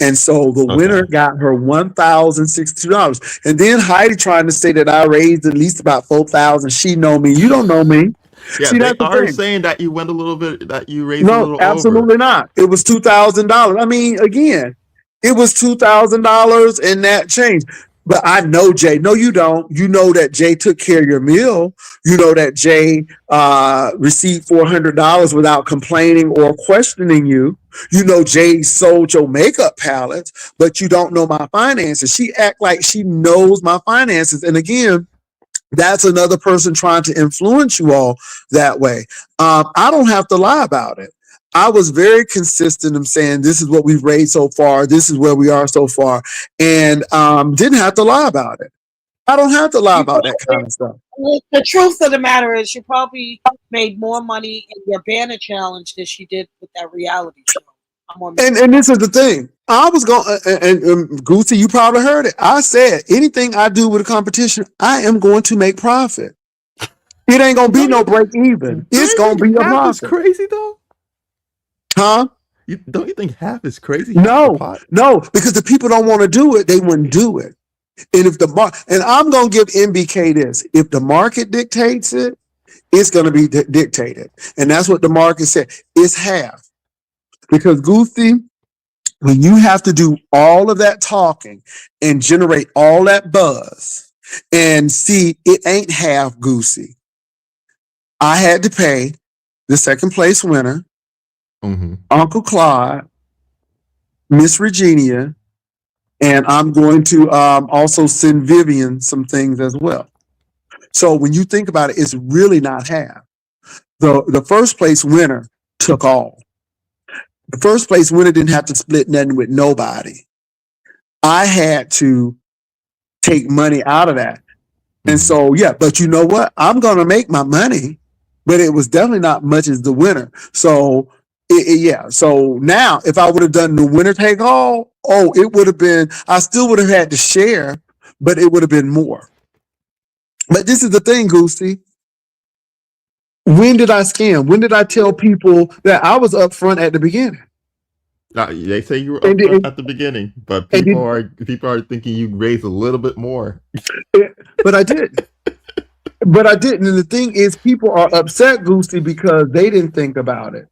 And so the winner got her $1,062. And then Heidi trying to say that I raised at least about 4,000. She know me. You don't know me. Yeah, See, they that's the are thing. saying that you went a little bit, that you raised a No, little absolutely over. not. It was $2,000. I mean, again, it was $2,000 in that change. But I know Jay. No, you don't. You know that Jay took care of your meal. You know that Jay received $400 without complaining or questioning you. You know Jay sold your makeup palettes, but you don't know my finances. She act like she knows my finances. And again, that's another person trying to influence you all that way. I don't have to lie about it. I was very consistent in saying this is what we've raised so far. This is where we are so far, and didn't have to lie about it. I don't have to lie You about that kind of stuff. The truth of the matter is, you probably made more money in your banner challenge than she did with that reality show. And this is the thing. I was going, and Goosey, you probably heard it. I said anything I do with a competition, I am going to make profit. It ain't gonna be no break even. It's gonna be a half is profit. crazy though. Huh? Don't you think half is crazy? No, because the people don't want to do it, they wouldn't do it. And if and I'm gonna give MBK this: if the market dictates it, it's gonna be dictated, and that's what the market said. It's half because Goofy, when you have to do all of that talking and generate all that buzz, and see, it ain't half Goosey. I had to pay the second place winner, Uncle Claude, Miss Regina, and I'm going to also send Vivian some things as well. So when you think about it, it's really not half. The first place winner took all. The first place winner didn't have to split nothing with nobody. I had to take money out of that. And so, yeah, but you know what? I'm going to make my money, but it was definitely not much as the winner. So, yeah. So now if I would have done the winner take all, it would have been, I still would have had to share, but it would have been more. But this is the thing, Goosey. When did I scam? When did I tell people that I was upfront at the beginning? They say you were upfront at the beginning, but people are thinking you raised a little bit more. But I didn't. But I didn't. And the thing is, people are upset, Goosey, because they didn't think about it.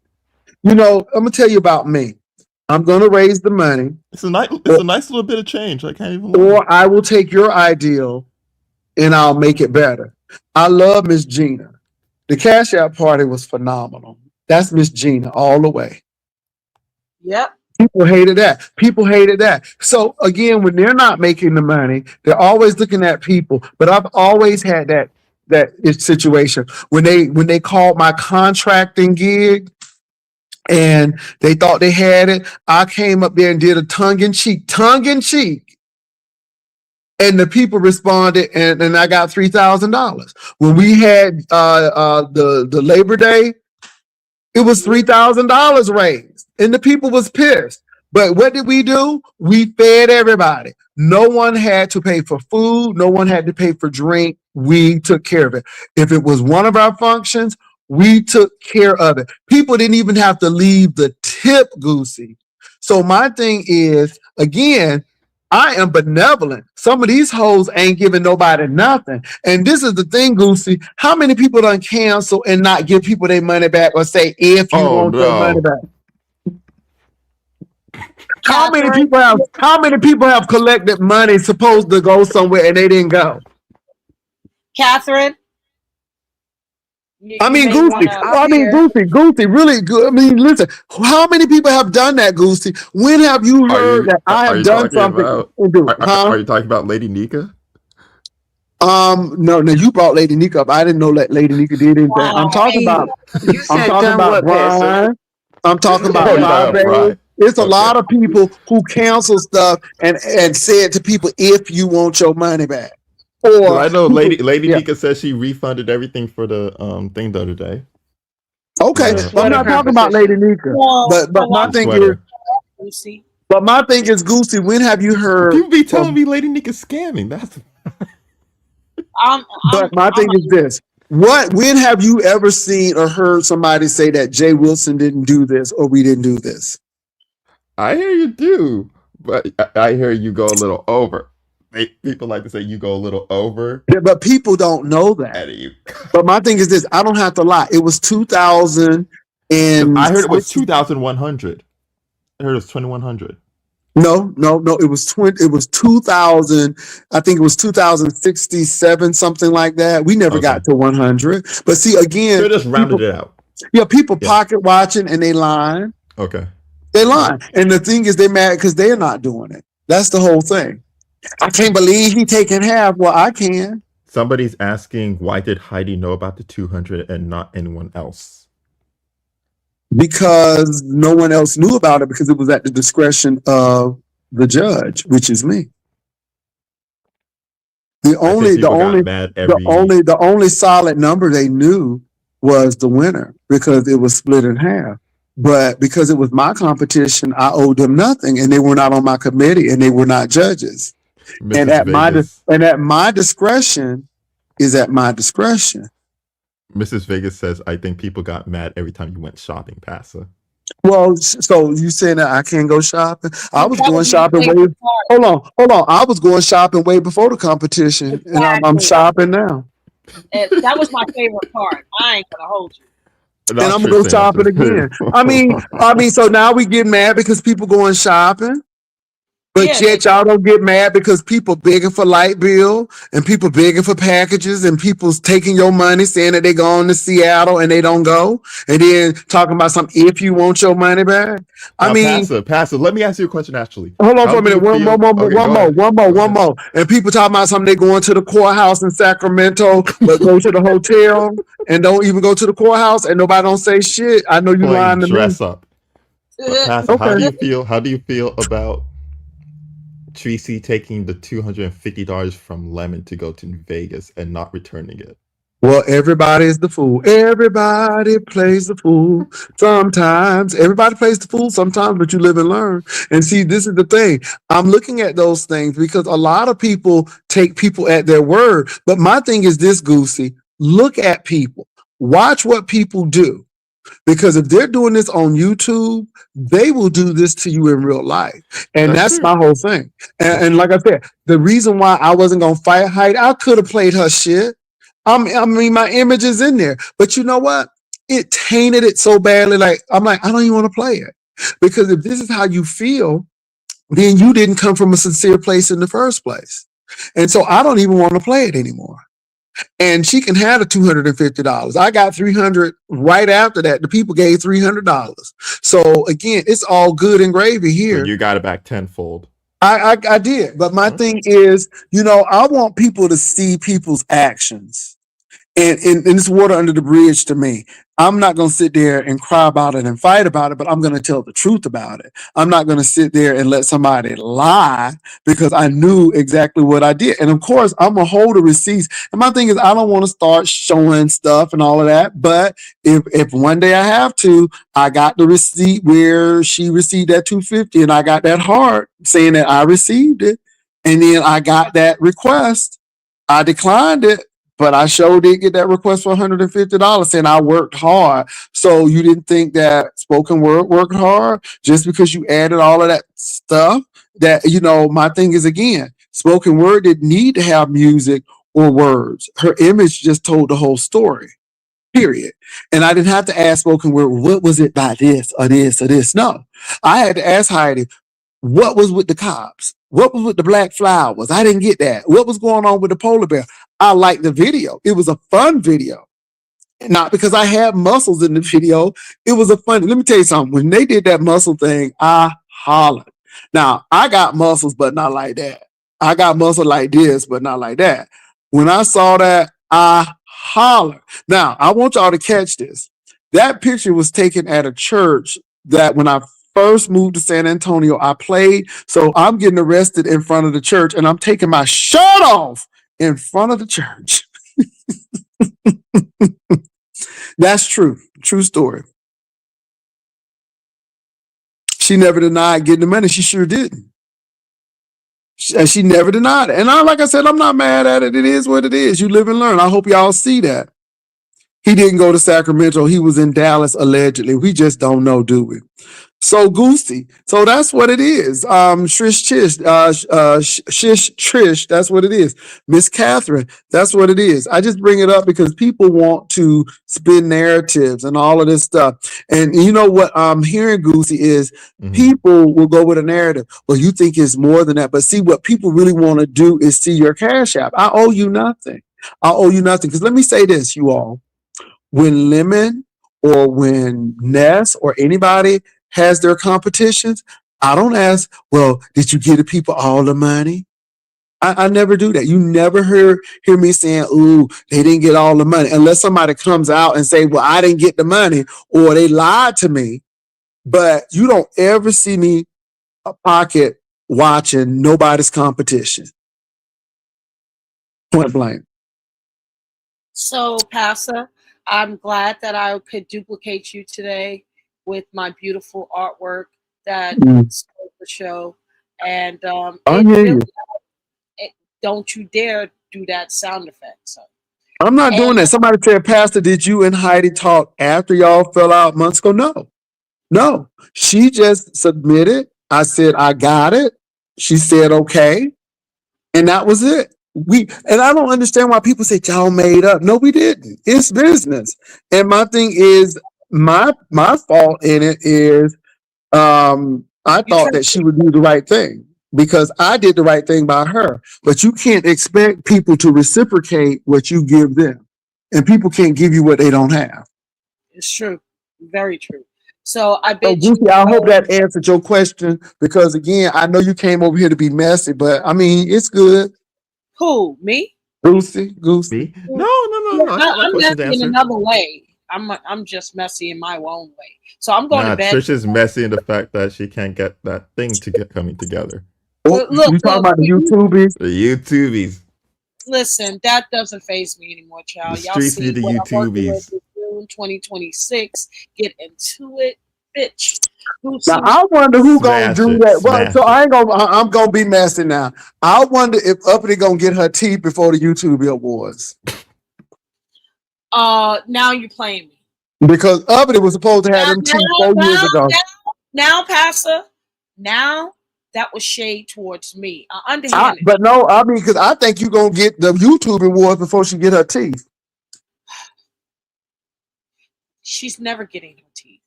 You know, I'm gonna tell you about me. I'm gonna raise the money. It's a nice little bit of change. I can't even lie. Or I will take your ideal and I'll make it better. I love Miss Gina. The Cash App party was phenomenal. That's Miss Gina all the way. Yep. People hated that. So again, when they're not making the money, they're always looking at people. But I've always had that situation when they called my contracting gig and they thought they had it. I came up there and did a tongue in cheek, and the people responded, and I got $3,000. When we had the Labor Day, it was $3,000 raised, and the people was pissed. But what did we do? We fed everybody. No one had to pay for food. No one had to pay for drink. We took care of it. If it was one of our functions, we took care of it. People didn't even have to leave the tip, Goosey. So my thing is, again, I am benevolent. Some of these hoes ain't giving nobody nothing. And this is the thing, Goosey. How many people done cancel and not give people their money back or say, if you want your money back? How many people have collected money supposed to go somewhere and they didn't go? Catherine? Goofy, really good. I mean, listen, how many people have done that, Goosey? When have you heard that I have done something? Are you talking about Lady Nika? No, you brought Lady Nika up. I didn't know that Lady Nika did anything. I'm talking about Brian. I'm talking about Bob. It's a lot of people who cancel stuff and said to people, if you want your money back. Or I know Lady Nika says she refunded everything for the thing the other day. Okay, I'm not talking about Lady Nika, but my thing is, Goosey, when have you heard? People be telling me Lady Nika's scamming. That's. But my thing is this: when have you ever seen or heard somebody say that Jay Wilson didn't do this or we didn't do this? I hear you do, but I hear you go a little over. People like to say you go a little over. Yeah, but people don't know that. But my thing is this: I don't have to lie. It was 2000, and I heard it was 2,100. I heard it was 2,100. No, no, no. It was 20. It was 2000. I think it was 2067, something like that. We never Okay. got to 100. But see, So again, just rounded people, it out. yeah, people Yeah. pocket watching and they lying. Okay. They All right. lying, and the thing is, they mad because they're not doing it. That's the whole thing. I can't believe he taking half. Well, I can Somebody's asking, why did Heidi know about the 200 and not anyone else? because no one else knew about it because it was at the discretion of the judge, which is me. The I think only, the people got only, mad the every. only, the only solid number they knew was the winner because it was split in half. But because it was my competition, I owed them nothing, and they were not on my committee, and they were not judges. And Mrs. Vegas. at my discretion is at my discretion. Mrs. Vegas says, I think people got mad every time you went shopping, Passa. Well, so you saying that I can't go shopping? I was That going was my shopping way. favorite part. Hold on. I was going shopping way before the competition, and I'm Exactly. shopping now, And that was my favorite part. I ain't gonna hold you. and Not I'm gonna go Tristan. Not shopping again. I mean, so now we get mad because people going shopping. But Yeah, yet y'all don't get mad because people begging for light bill and people begging for packages and people's taking your money saying that they going to Seattle and they don't go. And then talking about something if you want your money back. I Now, mean, Passa. Let me ask you a question. Actually, hold on how for a do minute. you feel? Okay, go ahead. Go One ahead. more. And people talking about something they going to the courthouse in Sacramento, but go to the hotel and don't even go to the courthouse and nobody don't say shit. I know you Playing lying to me. dress up. But Passa, how Okay. do you feel? How do you feel about Tracy taking the $250 from Lemon to go to Vegas and not returning it? Well, everybody is the fool. Everybody plays the fool sometimes. Everybody plays the fool sometimes, but you live and learn. And see, this is the thing. I'm looking at those things because a lot of people take people at their word. But my thing is this, Goosey. Look at people. Watch what people do. Because if they're doing this on YouTube, they will do this to you in real life. And that's true. my whole thing. And like I said, the reason why I wasn't going to fight Heidi, I could have played her shit. I mean, my image is in there. But you know what? It tainted it so badly. Like, I'm like, I don't even want to play it. Because if this is how you feel, then you didn't come from a sincere place in the first place. And so I don't even want to play it anymore. And she can have the $250. I got $300 right after that. The people gave $300. So again, it's all good and gravy So here. you got it back tenfold. I did. But my thing is, I want people to see people's actions. And it's water under the bridge to me. I'm not going to sit there and cry about it and fight about it, but I'm going to tell the truth about it. I'm not going to sit there and let somebody lie because I knew exactly what I did. And of course, I'm going to hold the receipts. And my thing is, I don't want to start showing stuff and all of that. But if one day I have to, I got the receipt where she received that $250 and I got that heart saying that I received it. And then I got that request. I declined it. But I sure did get that request for $150 saying I worked hard. So you didn't think that spoken word worked hard just because you added all of that stuff? That, my thing is, again, spoken word didn't need to have music or words. Her image just told the whole story, period. And I didn't have to ask spoken word, what was it by this or this or this? No. I had to ask Heidi, what was with the cops? What was with the black flowers? I didn't get that. What was going on with the polar bear? I liked the video. It was a fun video. Not because I had muscles in the video. It was a fun. Let me tell you something. When they did that muscle thing, I hollered. Now, I got muscles, but not like that. I got muscle like this, but not like that. When I saw that, I hollered. Now, I want y'all to catch this. That picture was taken at a church that when I first moved to San Antonio, I played. So I'm getting arrested in front of the church and I'm taking my shirt off in front of the church. That's true. True story. She never denied getting the money. She sure didn't. She never denied it. And like I said, I'm not mad at it. It is what it is. You live and learn. I hope y'all see that. He didn't go to Sacramento. He was in Dallas, allegedly. We just don't know, do we? So Goosey. So that's what it is. Trish Chish, Shish Trish, that's what it is. Miss Catherine, that's what it is. I just bring it up because people want to spin narratives and all of this stuff. And you know what I'm hearing, Goosey, is people will go with a narrative. Well, you think it's more than that. But see, what people really want to do is see your Cash App. I owe you nothing. I owe you nothing. Because let me say this, you all. When Lemon or when Ness or anybody has their competitions, I don't ask, well, did you give the people all the money? I never do that. You never hear me saying, ooh, they didn't get all the money. Unless somebody comes out and say, well, I didn't get the money or they lied to me. But you don't ever see me pocket watching nobody's competition. Point blank. So, Pastor, I'm glad that I could duplicate you today with my beautiful artwork that stole the show. And I it hear really, you. don't you dare do that sound effect. So, I'm not doing and that. Somebody said, Pastor, did you and Heidi talk after y'all fell out months ago? No. She just submitted. I said, I got it. She said, okay. And that was it. And I don't understand why people say y'all made up. No, we didn't. It's business. And my thing is, my fault in it is I you thought tried that she would do the right thing because I did the right thing by her. But you can't expect people to reciprocate what you give them. And people can't give you what they don't have. It's true. Very true. So I So, bid you Goofy, I hope that answered your question because, again, I know you came over here to be messy, but I mean, it's good. who? Me? Goosey. Me? No. I got my I'm questions messy in answered. another way. I'm just messy in my own way. So I'm going to Nah, bed. Trish is messy in the fact that she can't get that thing to get coming together. Oh, you talking about the YouTubies? The YouTubies. Listen, that doesn't phase me anymore, The child. Y'all streets see need the what I'm working with YouTubies. in June 2026. Get into it, bitch. Now Lucy. I wonder who gonna Smash do it. that. Well, so Smash it. I ain't gonna. I'm gonna be messy now. I wonder if Uppity gonna get her teeth before the YouTube Awards Now you're playing me. because Uppity was supposed to have Now, them now, teeth 4 years now, ago. now, Pastor. Now that was shade towards me. Underhanded. But no, I mean, because I think you gonna get the YouTube Awards before she get her teeth. She's never getting her teeth.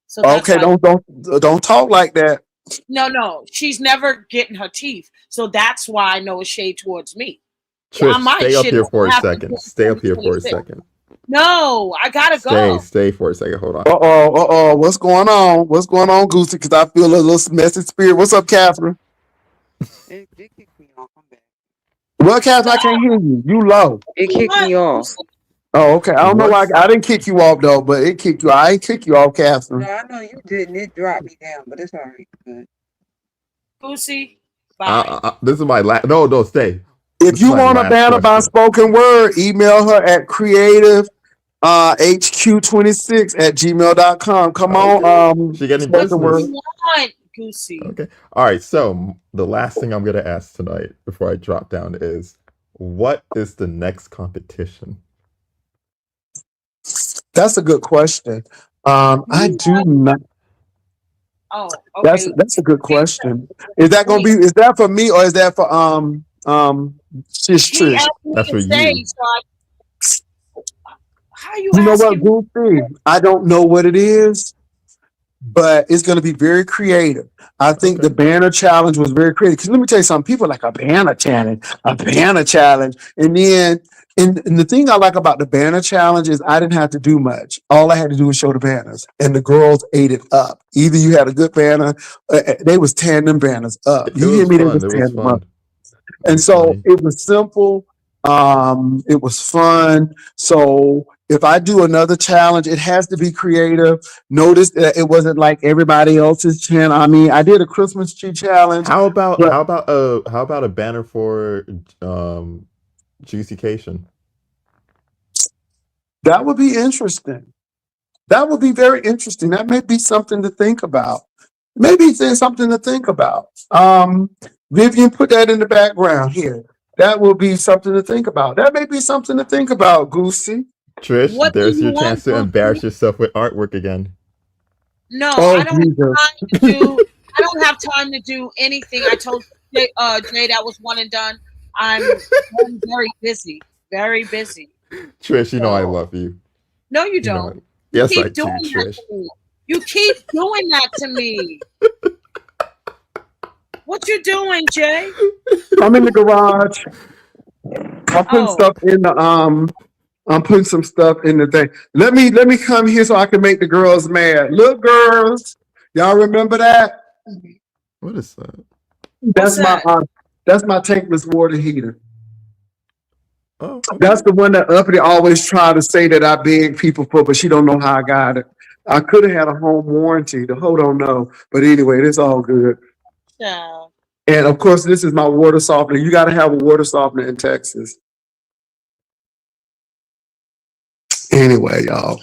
So that's Okay, why. don't talk like that. No. She's never getting her teeth. So that's why I know it's shade towards me. I Trish, might stay up shit here on for what a happens second. Stay in up here for a 2026. second. No, I gotta go. Stay for a second. Hold on. What's going on? What's going on, Goosey? Because I feel a little messy spirit. What's up, Catherine? It kicked me off. I'm back. Well, Catherine, I can't hear you. You low. It kicked me off. Oh, okay. I don't know why. What's I didn't kick you off though, but it kicked you. I ain't kick you off, No, Catherine. I know you didn't. It dropped me down, but it's all right. Good. Pussy, bye. this is my last no, stay. If This is you my want a last banner by question. spoken word, email her at creative hq26 at gmail.com. Come on, Okay. She getting What spoken do word. business. you want, Goosey? Okay. All right. So the last thing I'm gonna ask tonight before I drop down is, what is the next competition? That's a good question. I do not. Oh, okay. That's a good question. Is that gonna He, be? Is that for me or is that for Shish he Trish? asked me That's to for stay, you. so how are you You know what, asking me? Goofy? I don't know what it is, but it's going to be very creative. I think the Okay. banner challenge was very creative. Because let me tell you something, people are like a banner challenge. And then, and the thing I like about the banner challenge is I didn't have to do much. All I had to do was show the banners, and the girls ate it up. Either you had a good banner, they was tearing them banners up. It You hear was me? They fun. was It was tearing them up. fun. It And was so funny. it was simple. It was fun. So if I do another challenge, it has to be creative. Notice that it wasn't like everybody else's channel. I mean, I did a Christmas tree challenge, but How about a banner for Juicycation? that would be interesting. That would be very interesting. That may be something to think about. Maybe it's something to think about. Vivian, put that in the background here. That will be something to think about. That may be something to think about, Goosey. Trish, What do there's you your want, chance to Goosey? embarrass yourself with artwork again. No, Oh, I don't have Jesus. time to do. I don't have time to do anything. I told Jay, that was one and done. I'm very busy, very busy. Trish, you know I So love you. no, you You know don't. I. You Yes, I keep do, doing that Trish. to me. You keep doing that to me. What you doing, Jay? I'm in the garage. I'm putting Oh, stuff in the I'm putting some stuff in the thing. Let me come here so I can make the girls mad. Look, girls, y'all remember that? What is that? what's That's my that? that's my tankless water heater. Oh, okay. That's the one that Uppity always try to say that I beg people for, but she don't know how I got it. I could have had a home warranty. The hold on no, but anyway, it's all good. Yeah. And of course, this is my water softener. You got to have a water softener in Texas. Anyway, y'all.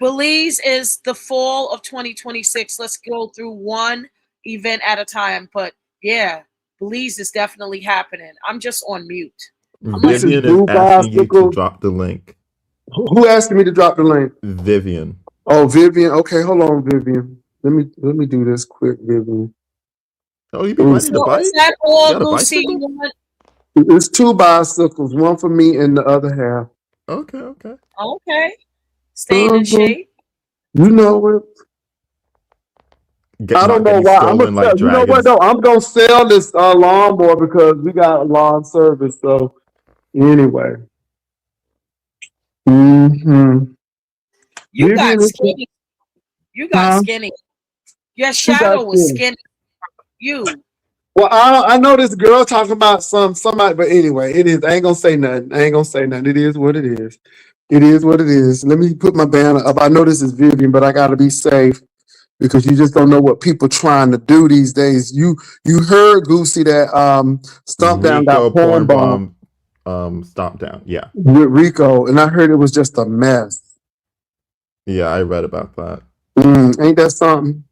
Belize is the fall of 2026. Let's go through one event at a time. But yeah, Belize is definitely happening. I'm just on mute. I'm like, This is Vivian is Blue asking you to Bicycle. drop the link. Who asked me to drop the link? Vivian. Oh, Vivian. Okay, hold on, Vivian. Let me do this quick, Vivian. Oh, you be riding the so is bike? that You all, got a Lucy? You bicycle? want? It's two bicycles, one for me and the other half. Okay, okay. Okay. Staying in shape. You know what? I don't Not know getting why. I'm gonna stolen like sell. You know what dragons. though? I'm gonna sell this lawnmower because we got a lawn service. So anyway. Mm-hmm. You got Vivian is skinny. You got huh? skinny. Your Who got shadow was skinny? skinny. You. Well, I know this girl talking about somebody, but anyway, it is. I ain't gonna say nothing. I ain't gonna say nothing. It is what it is. It is what it is. Let me put my banner up. I know this is Vivian, but I gotta be safe because you just don't know what people trying to do these days. You heard Goosey that Stump Down got Rico porn porn bomb bomb stomp down. Yeah. with Rico, and I heard it was just a mess. Yeah, I read about that. Ain't that something?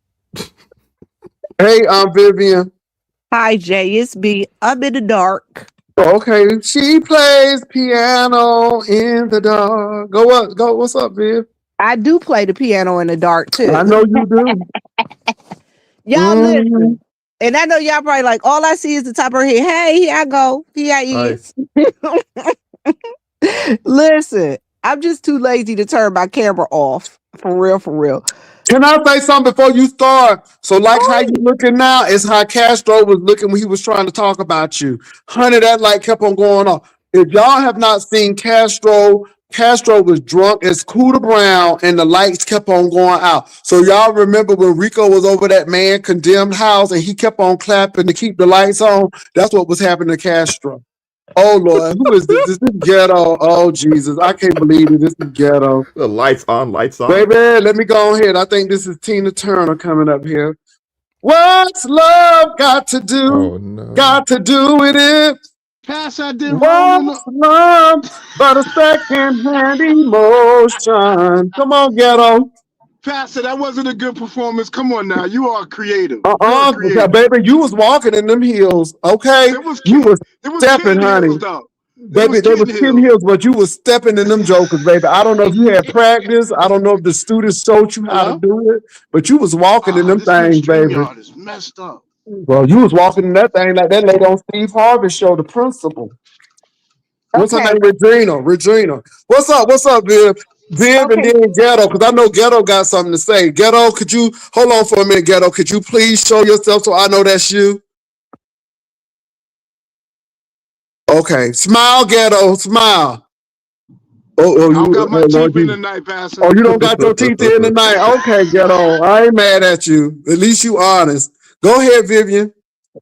Hey, Vivian. Hi, Jay. It's B. I'm in the dark. Okay, she plays piano in the dark. Go up, go. What's up, Viv? I do play the piano in the dark too. I know you do. Y'all Mm-hmm. listen. And I know y'all probably like, all I see is the top of her head. Hey, here I go. Here I Nice. is. Listen, I'm just too lazy to turn my camera off. For real, for real. Can I say something before you start? So, like how you looking now is how Castro was looking when he was trying to talk about you. Honey, that light kept on going on. If y'all have not seen Castro, Castro was drunk as Cooter Brown and the lights kept on going out. So y'all remember when Rico was over that man condemned house and he kept on clapping to keep the lights on? That's what was happening to Castro. Oh Lord, who is this? This is ghetto. Oh Jesus, I can't believe it. This is ghetto. The lights on, lights on. Baby, let me go ahead. I think this is Tina Turner coming up here. What's love got to do? Oh no. Got to do with it. Pass that did wrong on What's the love but a second-hand emotion? Come on, ghetto. Pastor. That wasn't a good performance. Come on now, you are creative. You're a Because, creative. baby, you was walking in them heels, okay? It was You was it was stepping, kitten heels honey. though. It was Baby, they was kitten skin heels. heels, but you was stepping in them jokers, baby. I don't know if you had practice. I don't know if the students showed you how to Hello? do it, but you was walking in them This new things, baby. StreamYard is messed up. Well, you was walking in that thing like that lady on Steve Harvey show, the principal. What's her Okay. name? Regina. Regina. What's up? What's up, Viv? Viv and Okay. then Ghetto, because I know Ghetto got something to say. Ghetto, could you hold on for a minute, Ghetto? Could you please show yourself so I know that's you? Okay. Smile, Ghetto. Smile. I don't got my Lord teeth in Jesus. tonight, Pastor. Oh, you don't got your teeth in tonight? Okay, Ghetto. I ain't mad at you. At least you honest. Go ahead, Vivian.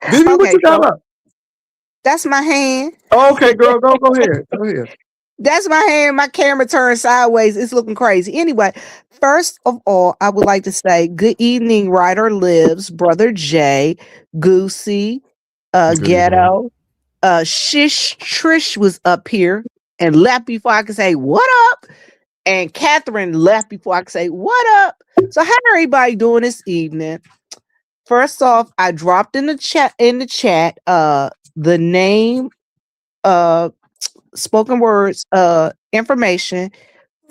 Vivian, what Okay. you got So up? that's my hand. Okay, girl, go ahead. Go ahead. That's my hand. My camera turned sideways. It's looking crazy. Anyway, first of all, I would like to say good evening, Ryder Lives, Brother Jay, Goosey, Good evening. Ghetto. Shish Trish was up here and left before I could say what up. And Catherine left before I could say what up. So how everybody doing this evening? First off, I dropped in the chat the name spoken words information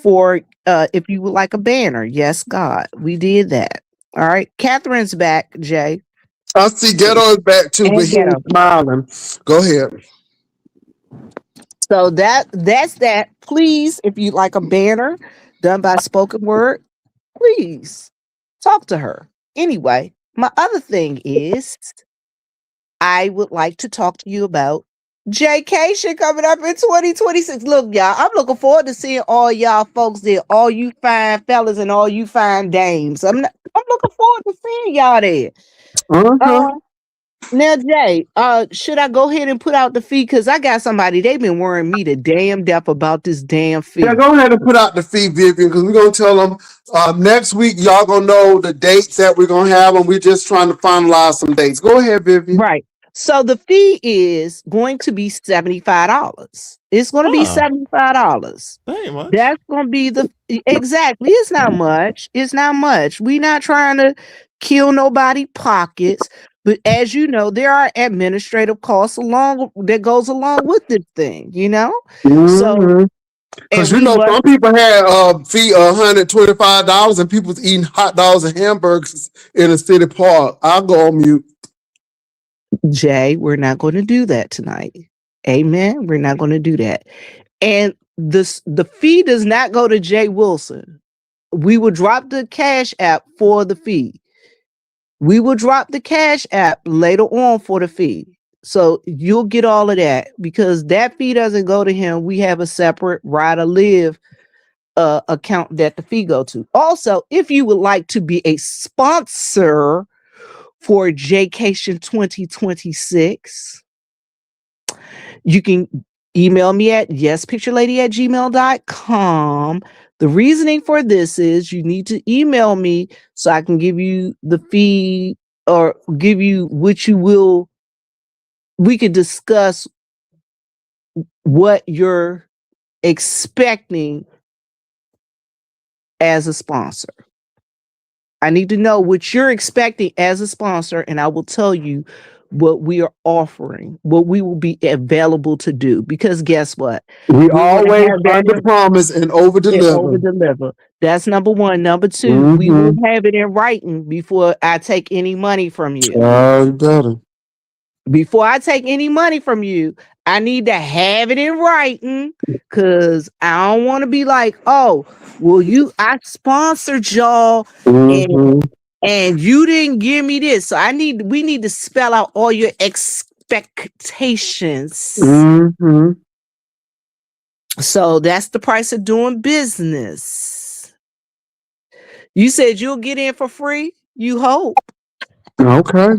for if you would like a banner. Yes, God, we did that. All right. Catherine's back, Jay. I see Ghetto is back too, but And he ain't Ghetto. smiling. Go ahead. So that's that. Please, if you like a banner done by spoken word, please talk to her. Anyway, my other thing is I would like to talk to you about Jaycation coming up in 2026. Look, y'all, I'm looking forward to seeing all y'all folks there, all you fine fellas and all you fine dames. I'm looking forward to seeing y'all there. Uh-huh. Now, Jay, should I go ahead and put out the fee? Because I got somebody, they've been worrying me to damn death about this damn Yeah, fee. go ahead and put out the fee, Vivian, because we're gonna tell them next week. Y'all gonna know the dates that we're gonna have, and we're just trying to finalize some dates. Go ahead, Vivian. Right. So the fee is going to be $75. It's going to be Ah, $75. that ain't much. That's going to be exactly. It's not much. It's not much. We're not trying to kill nobody pockets, but as you know, there are administrative costs along that goes along with this thing. So Mm-hmm. and Because you we know must some people had fee $125, and people's eating hot dogs and hamburgers in a city park. I'll go on mute. Jay, we're not going to do that tonight. Amen. We're not going to do that. And the fee does not go to Jay Wilson. We will drop the cash app for the fee. We will drop the cash app later on for the fee. So you'll get all of that because that fee doesn't go to him. We have a separate Rider Live account that the fee go to. Also, if you would like to be a sponsor for Jaycation 2026, you can email me at yespicturelady@gmail.com. The reasoning for this is you need to email me so I can give you the fee or give you what you will. We could discuss what you're expecting as a sponsor. I need to know what you're expecting as a sponsor, and I will tell you what we are offering, what we will be available to do. Because guess what? We We want to always have that under promise and over and deliver. over deliver. That's number one. Number two, we Mm-hmm. will have it in writing before I take any money from you. You better. Before I take any money from you, I need to have it in writing because I don't want to be like, oh, well, I sponsored y'all and Mm-hmm. and you didn't give me this. So we need to spell out all your expectations. Mm-hmm. So that's the price of doing business. You said you'll get in for free. You hope. Okay.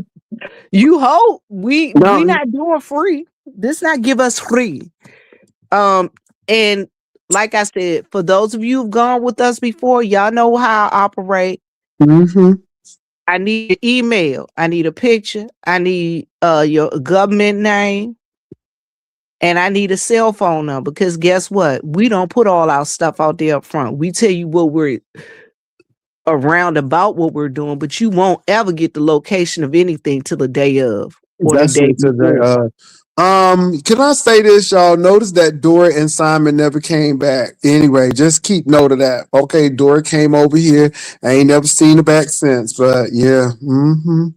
You hope. We No. not doing free. This not give us free. And like I said, for those of you who've gone with us before, y'all know how I operate. Mm-hmm. I need an email. I need a picture. I need your government name. And I need a cell phone number because guess what? We don't put all our stuff out there up front. We tell you what we're around about what we're doing, but you won't ever get the location of anything till the day of or the That's day it today. before. Can I say this, y'all? Notice that Dory and Simon never came back. Anyway, just keep note of that. Okay, Dory came over here. I ain't never seen her back since. But yeah. Mm-hmm.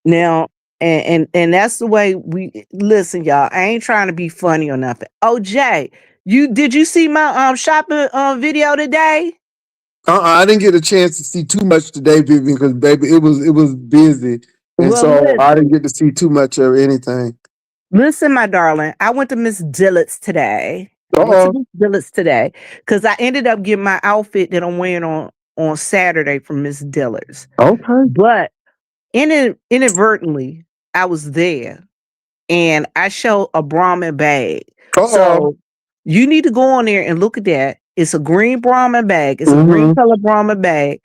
Now, and that's the way we listen, y'all. I ain't trying to be funny or nothing. Oh, Jay, did you see my shopping video today? I didn't get a chance to see too much today, Vivian, because baby, it was busy, and Well, so I didn't listen, get to see too much of anything. listen, my darling. I went to Miss Dillard's today. Uh-oh. Because I ended up getting my outfit that I'm wearing on Saturday from Miss Dillard's. Okay. But inadvertently, I was there and I showed a Brahmin bag. Uh-oh. So you need to go on there and look at that. It's a green Brahmin bag. It's a green Mm-hmm. color Brahmin bag.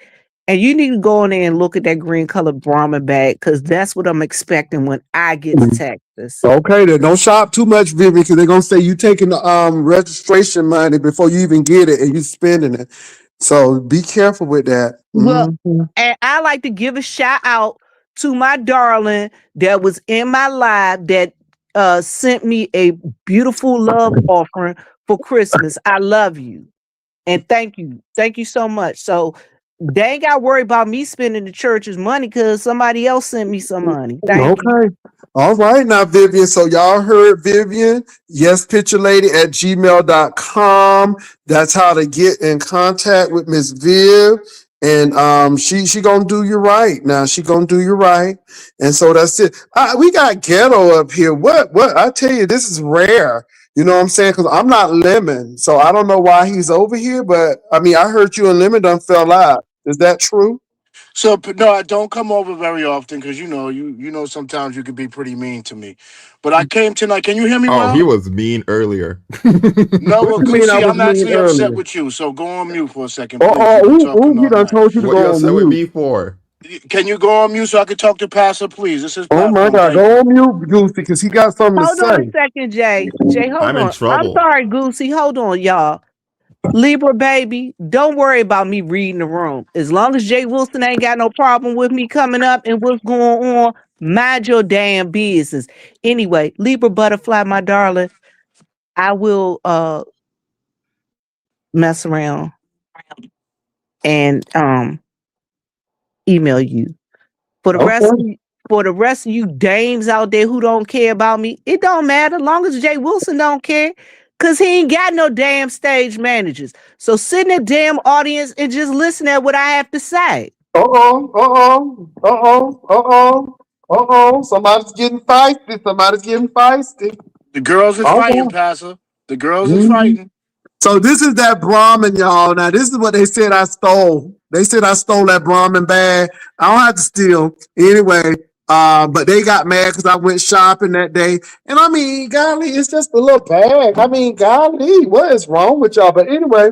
And you need to go on there and look at that green color Brahmin bag because that's what I'm expecting when I get to Texas. Okay, then don't shop too much, Vivian, because they're gonna say you taking the registration money before you even get it and you spending it. So be careful with that. Well, Mm-hmm. and I like to give a shout out to my darling that was in my live that sent me a beautiful love offering for Christmas. I love you. And thank you so much. So they ain't got to worry about me spending the church's money because somebody else sent me some money. Thank you. Okay. All right now, Vivian. So y'all heard Vivian. Yes, picture lady at gmail.com. That's how to get in contact with Miss Viv. And she gonna do you right. Now she gonna do you right. And so that's it. We got ghetto up here. What I tell you, this is rare. You know what I'm saying? Because I'm not Lemon. So I don't know why he's over here, but I mean I heard you and Lemon done fell out. Is that true? So no, I don't come over very often because you know sometimes you can be pretty mean to me. But I came tonight. Can you hear me Oh, he well? was mean earlier. No, What well, you mean I Goosey, was I'm mean actually upset earlier? with you. So go on mute for a second, Oh, please. oh, You've been who talking you all done night. told you to What you go on upset with mute? me for? Can you go on mute so I can talk to Pastor, please? This is Oh my platform. God, Thank go you. on mute, Goofy, because he got something to Hold on a say. second, Jay. Jay, hold I'm in on. I'm trouble. sorry, Goosey. Hold on, y'all. Libra baby, don't worry about me reading the room. As long as Jay Wilson ain't got no problem with me coming up and what's going on, mind your damn business. Anyway, Libra butterfly, my darling, I will mess around and email you. For the rest of Okay. you, for the rest of you dames out there who don't care about me, it don't matter. Long as Jay Wilson don't care. Cause he ain't got no damn stage managers. So sit in the damn audience and just listen at what I have to say. Uh-oh, Somebody's getting feisty. Somebody's getting feisty. The girls is All fighting, right. Pastor. The girls is Mhm. fighting. So this is that Brahmin, y'all. Now this is what they said I stole. They said I stole that Brahmin bag. I don't have to steal anyway. But they got mad because I went shopping that day. And I mean, golly, it's just a little bag. I mean, golly, what is wrong with y'all? But anyway,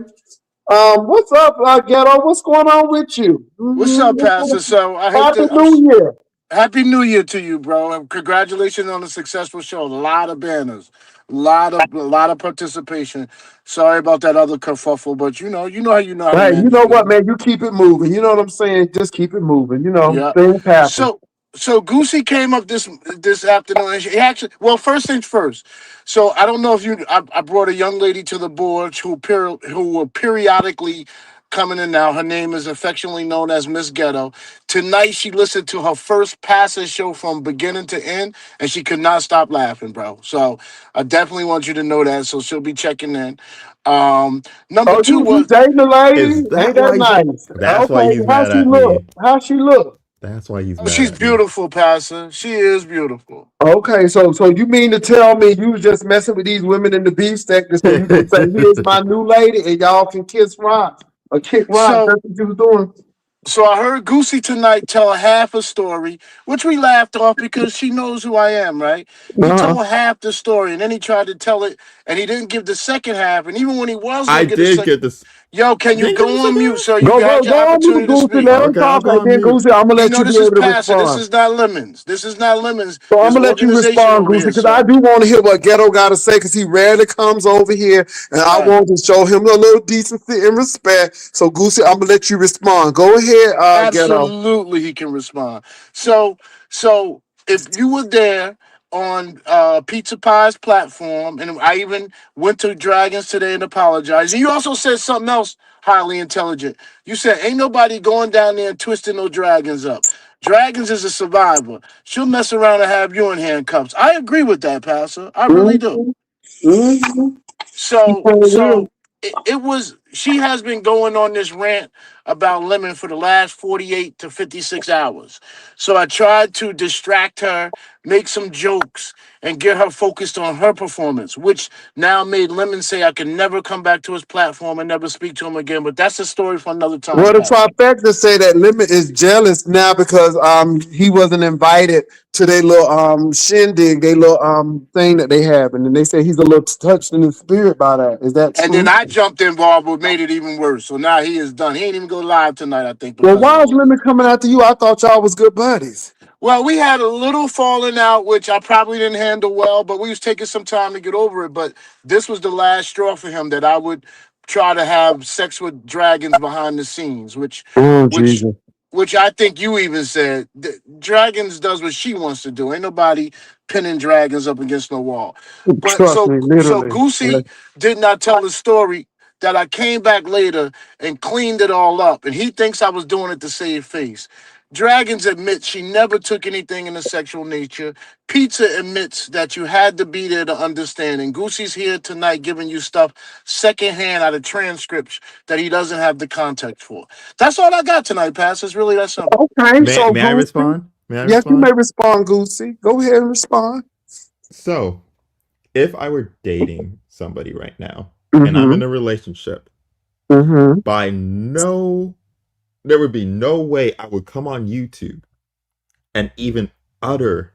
what's up, Ghetto? What's going on with you? What's up, Pastor? So I hate Happy to. New Year. Happy New Year to you, bro. And congratulations on a successful show. A lot of banners, a lot of participation. Sorry about that other kerfuffle, but you know how to Hey, you manage know what, business. man? You keep it moving. You know what I'm saying? Just keep it moving. You know, Yeah. things happen. So Goosey came up this afternoon, and she actually. Well, first things first. So I don't know if you. I brought a young lady to the board who will periodically come in and out. Her name is affectionately known as Miss Ghetto. Tonight she listened to her first passer show from beginning to end, and she could not stop laughing, bro. So I definitely want you to know that. So she'll be checking in. Um, Number Oh, two you was dating the lady? Is that Ain't why that he's nice? that's why Okay, he's how mad she at look? me? How she look? That's why he's oh, mad she's at me. beautiful, Pastor. She is beautiful. Okay, so you mean to tell me you was just messing with these women in the beefsteak so you can say, here's my new lady, and y'all can kiss rocks or kick rocks. So That's what you was doing. So I heard Goosey tonight tell half a story, which we laughed off because she knows who I am, right? He Uh-huh. told half the story and then he tried to tell it and he didn't give the second half. And even when he was I gonna get the did second, get this. yo, can you Didn't give him go a on second mute half. so you Go, go, had go your on mute, opportunity to Goosey. speak? Let him Okay, I'll talk, go and on then mute. Goosey, I'm gonna You let know you be this is able to Pastor. This respond. is not lemons. This is not lemons. So I'm There's gonna let you organization respond, over Goosey, here, because I sir. do want to hear what Ghetto got to say, because he rarely comes over here, and I Right. want to show him a little decency and respect. So, Goosey, I'm gonna let you respond. Go ahead, Ghetto. Absolutely, he can respond. So if you were there on Pizza Pie's platform, and I even went to Dragons today and apologized. And you also said something else highly intelligent. You said ain't nobody going down there and twisting no dragons up. Dragons is a survivor. She'll mess around and have you in handcuffs. I agree with that, Pastor. I really do. Mm-hmm. Mm-hmm. He So sure will. so it was she has been going on this rant about Lemon for the last 48 to 56 hours. So I tried to distract her, make some jokes, and get her focused on her performance, which now made Lemon say I can never come back to his platform and never speak to him again. But that's a story for another time, Well, the Pastor. trifecta say that Limit is jealous now because he wasn't invited to their little shindig, their little thing that they have, and then they say he's a little touched in his spirit by that. Is that And then true? I jumped involved, what made it even worse. So now he is done. He ain't even go live tonight, I think, Well, because of why is all this. Limit coming after you? I thought y'all was good buddies. Well, we had a little falling out, which I probably didn't handle well, but we was taking some time to get over it. But this was the last straw for him that I would try to have sex with dragons behind the scenes, Oh which, Jesus! which I think you even said. Dragons does what she wants to do. Ain't nobody pinning dragons up against no wall. But Trust so me, so literally. Goosey did not tell the story. that I came back later and cleaned it all up. And he thinks I was doing it to save face. Dragons admits she never took anything in a sexual nature. Pizza admits that you had to be there to understand. And Goosey's here tonight giving you stuff secondhand out of transcripts that he doesn't have the context for. That's all I got tonight, Pastor. It's really that simple. Okay, May so may I Goosey. respond? May I Yes, you may respond? respond, Goosey. Go ahead and respond. So, if I were dating somebody right now and I'm Mm-hmm. in a relationship, Mm-hmm. by no there would be no way I would come on YouTube and even utter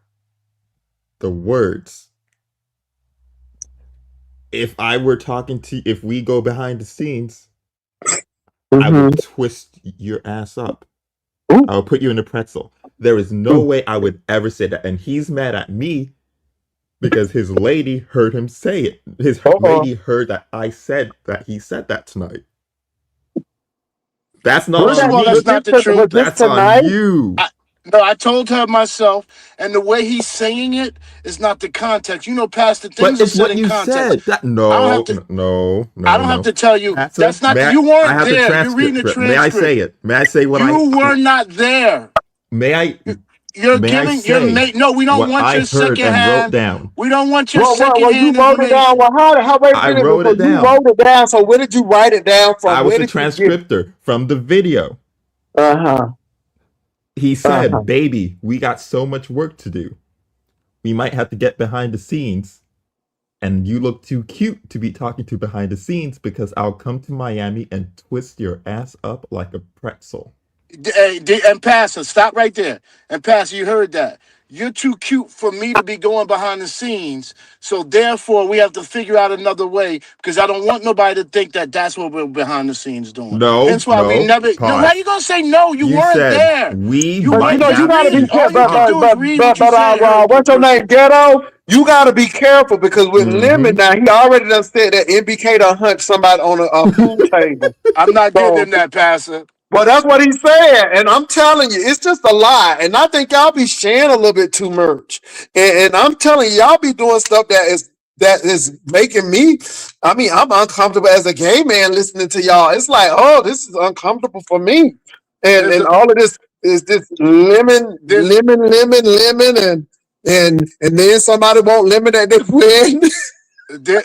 the words. If we go behind the scenes, I Mm-hmm. would twist your ass up. Ooh, I would put you in a pretzel. There is no ooh. way I would ever say that. And he's mad at me because his lady heard him say it. His Uh-oh. lady heard that I said that he said that tonight. That's not Was First of on that all, was that's me. this not the was truth. this That's on tonight? you. I, no, I told her myself, and the way he's saying it is not the context. You know, Pastor, But things are it's said what in you context. said. That I don't have no, to. no, I no, don't have no. to tell you. Pastor, That's not. You I weren't have the there. You're reading a transcript. May I say transcript. it? May I say what You were not there. may I You're may I giving. You're say mate. No, we don't what want I your heard and wrote secondhand. down? We don't want your Well, you secondhand wrote it down. information. Well, how wait a I minute wrote before it you down. wrote it down? So where did you write it down I from? was Where the did you get? transcriptor from the video. Uh-huh. He Uh-huh. said, "Baby, we got so much work to do. We might have to get behind the scenes, and you look too cute to be talking to behind the scenes because I'll come to Miami and twist your ass up like a pretzel." And Pastor, stop right there. And Pastor, you heard that. You're too cute for me to be going behind the scenes. So therefore, we have to figure out another way because I don't want nobody to think that that's what we're behind the scenes doing. No, Hence why we no, never. No, why are you pause. gonna say no? You You weren't said there. we You But what? might you Just have gotta be read. All careful. you can do is read what you said. What's your name? Ghetto. You gotta be careful because with Lemon mm-hmm. now he already done said that MBK done hunt somebody on a food table. I'm not giving So him that, Pastor. well, that's what he said, and I'm telling you, it's just a lie. And I think y'all be sharing a little bit too much. And I'm telling you, y'all be doing stuff that is making me. I mean, I'm uncomfortable as a gay man listening to y'all. It's like, oh, this is uncomfortable for me. And There's and a all of this is this there's lemon, and then somebody won't lemon that they win.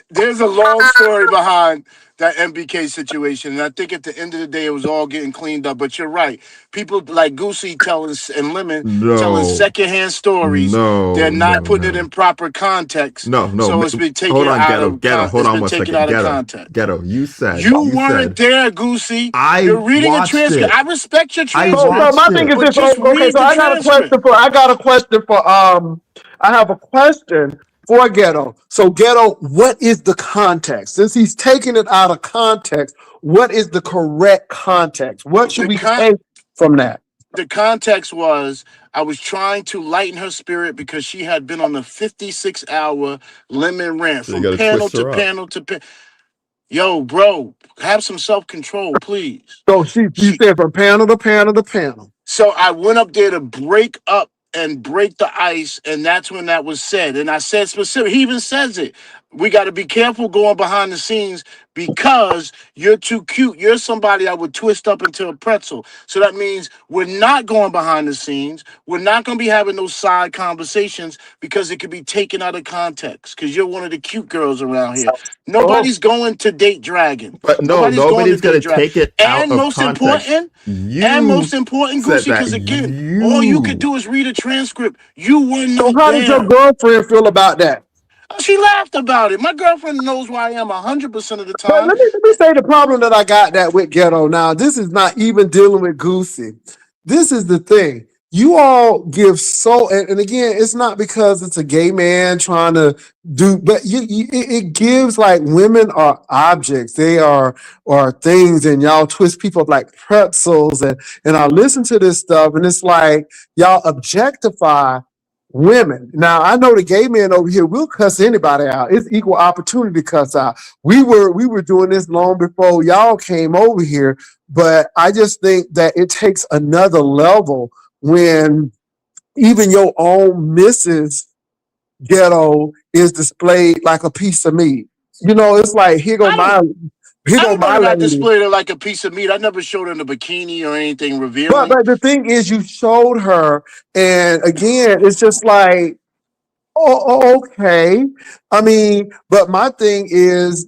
there's a long story behind that MBK situation, and I think at the end of the day, it was all getting cleaned up. But you're right. People like Goosey telling and Lemon telling No, secondhand stories. They're no, not no, putting it in no, proper context, no, no. so it's been Hold taken on, out ghetto, of ghetto. Hold it's on been one taken second, out of ghetto, context. ghetto. You You weren't said there, Goosey. I You're reading a watched transcript. I it. respect your I So transcripts, my watched thing is it. but this. just Okay, read so the I got a transcript. question for. I have a question for Ghetto. So Ghetto, what is the context? Since he's taking it out of context, what is the correct context? What should The we con- take from that? the context was I was trying to lighten her spirit because she had been on a 56-hour lemon rant So you from got to panel twist to her up. panel to panel. Yo, bro, have some self-control, please. So she She said from panel to panel to panel. So I went up there to break up and break the ice, and that's when that was said. And I said specific. He even says it. We got to be careful going behind the scenes because you're too cute. You're somebody I would twist up into a pretzel. So that means we're not going behind the scenes. We're not going to be having those side conversations because it could be taken out of context because you're one of the cute girls around here. Oh, Nobody's going to date Dragon. But no, Nobody's going to nobody's date gonna Dragon. take it out And of most context. important, You Goosey, said that. because again, all you could You do is read a transcript. You were so not how did your there. girlfriend feel about that? She laughed about it. My girlfriend knows who I am 100% of the But time. let me say the problem that I got that with Ghetto now. This is not even dealing with Goosey. This is the thing. You all give so, and again, it's not because it's a gay man trying to do, but it gives like women are objects. They are things, and y'all twist people up like pretzels. And I listen to this stuff, and it's like y'all objectify women. Now I know the gay men over here will cuss anybody out. It's equal opportunity to cuss out. We were doing this long before y'all came over here, but I just think that it takes another level when even your own Mrs. Ghetto is displayed like a piece of meat. You know, it's like here go I don't. my Here I go don't know my that I lady. displayed her like a piece of meat. I never showed her in a bikini or anything But revealing. the thing is, you showed her, and again, it's just like, okay. I mean, but my thing is,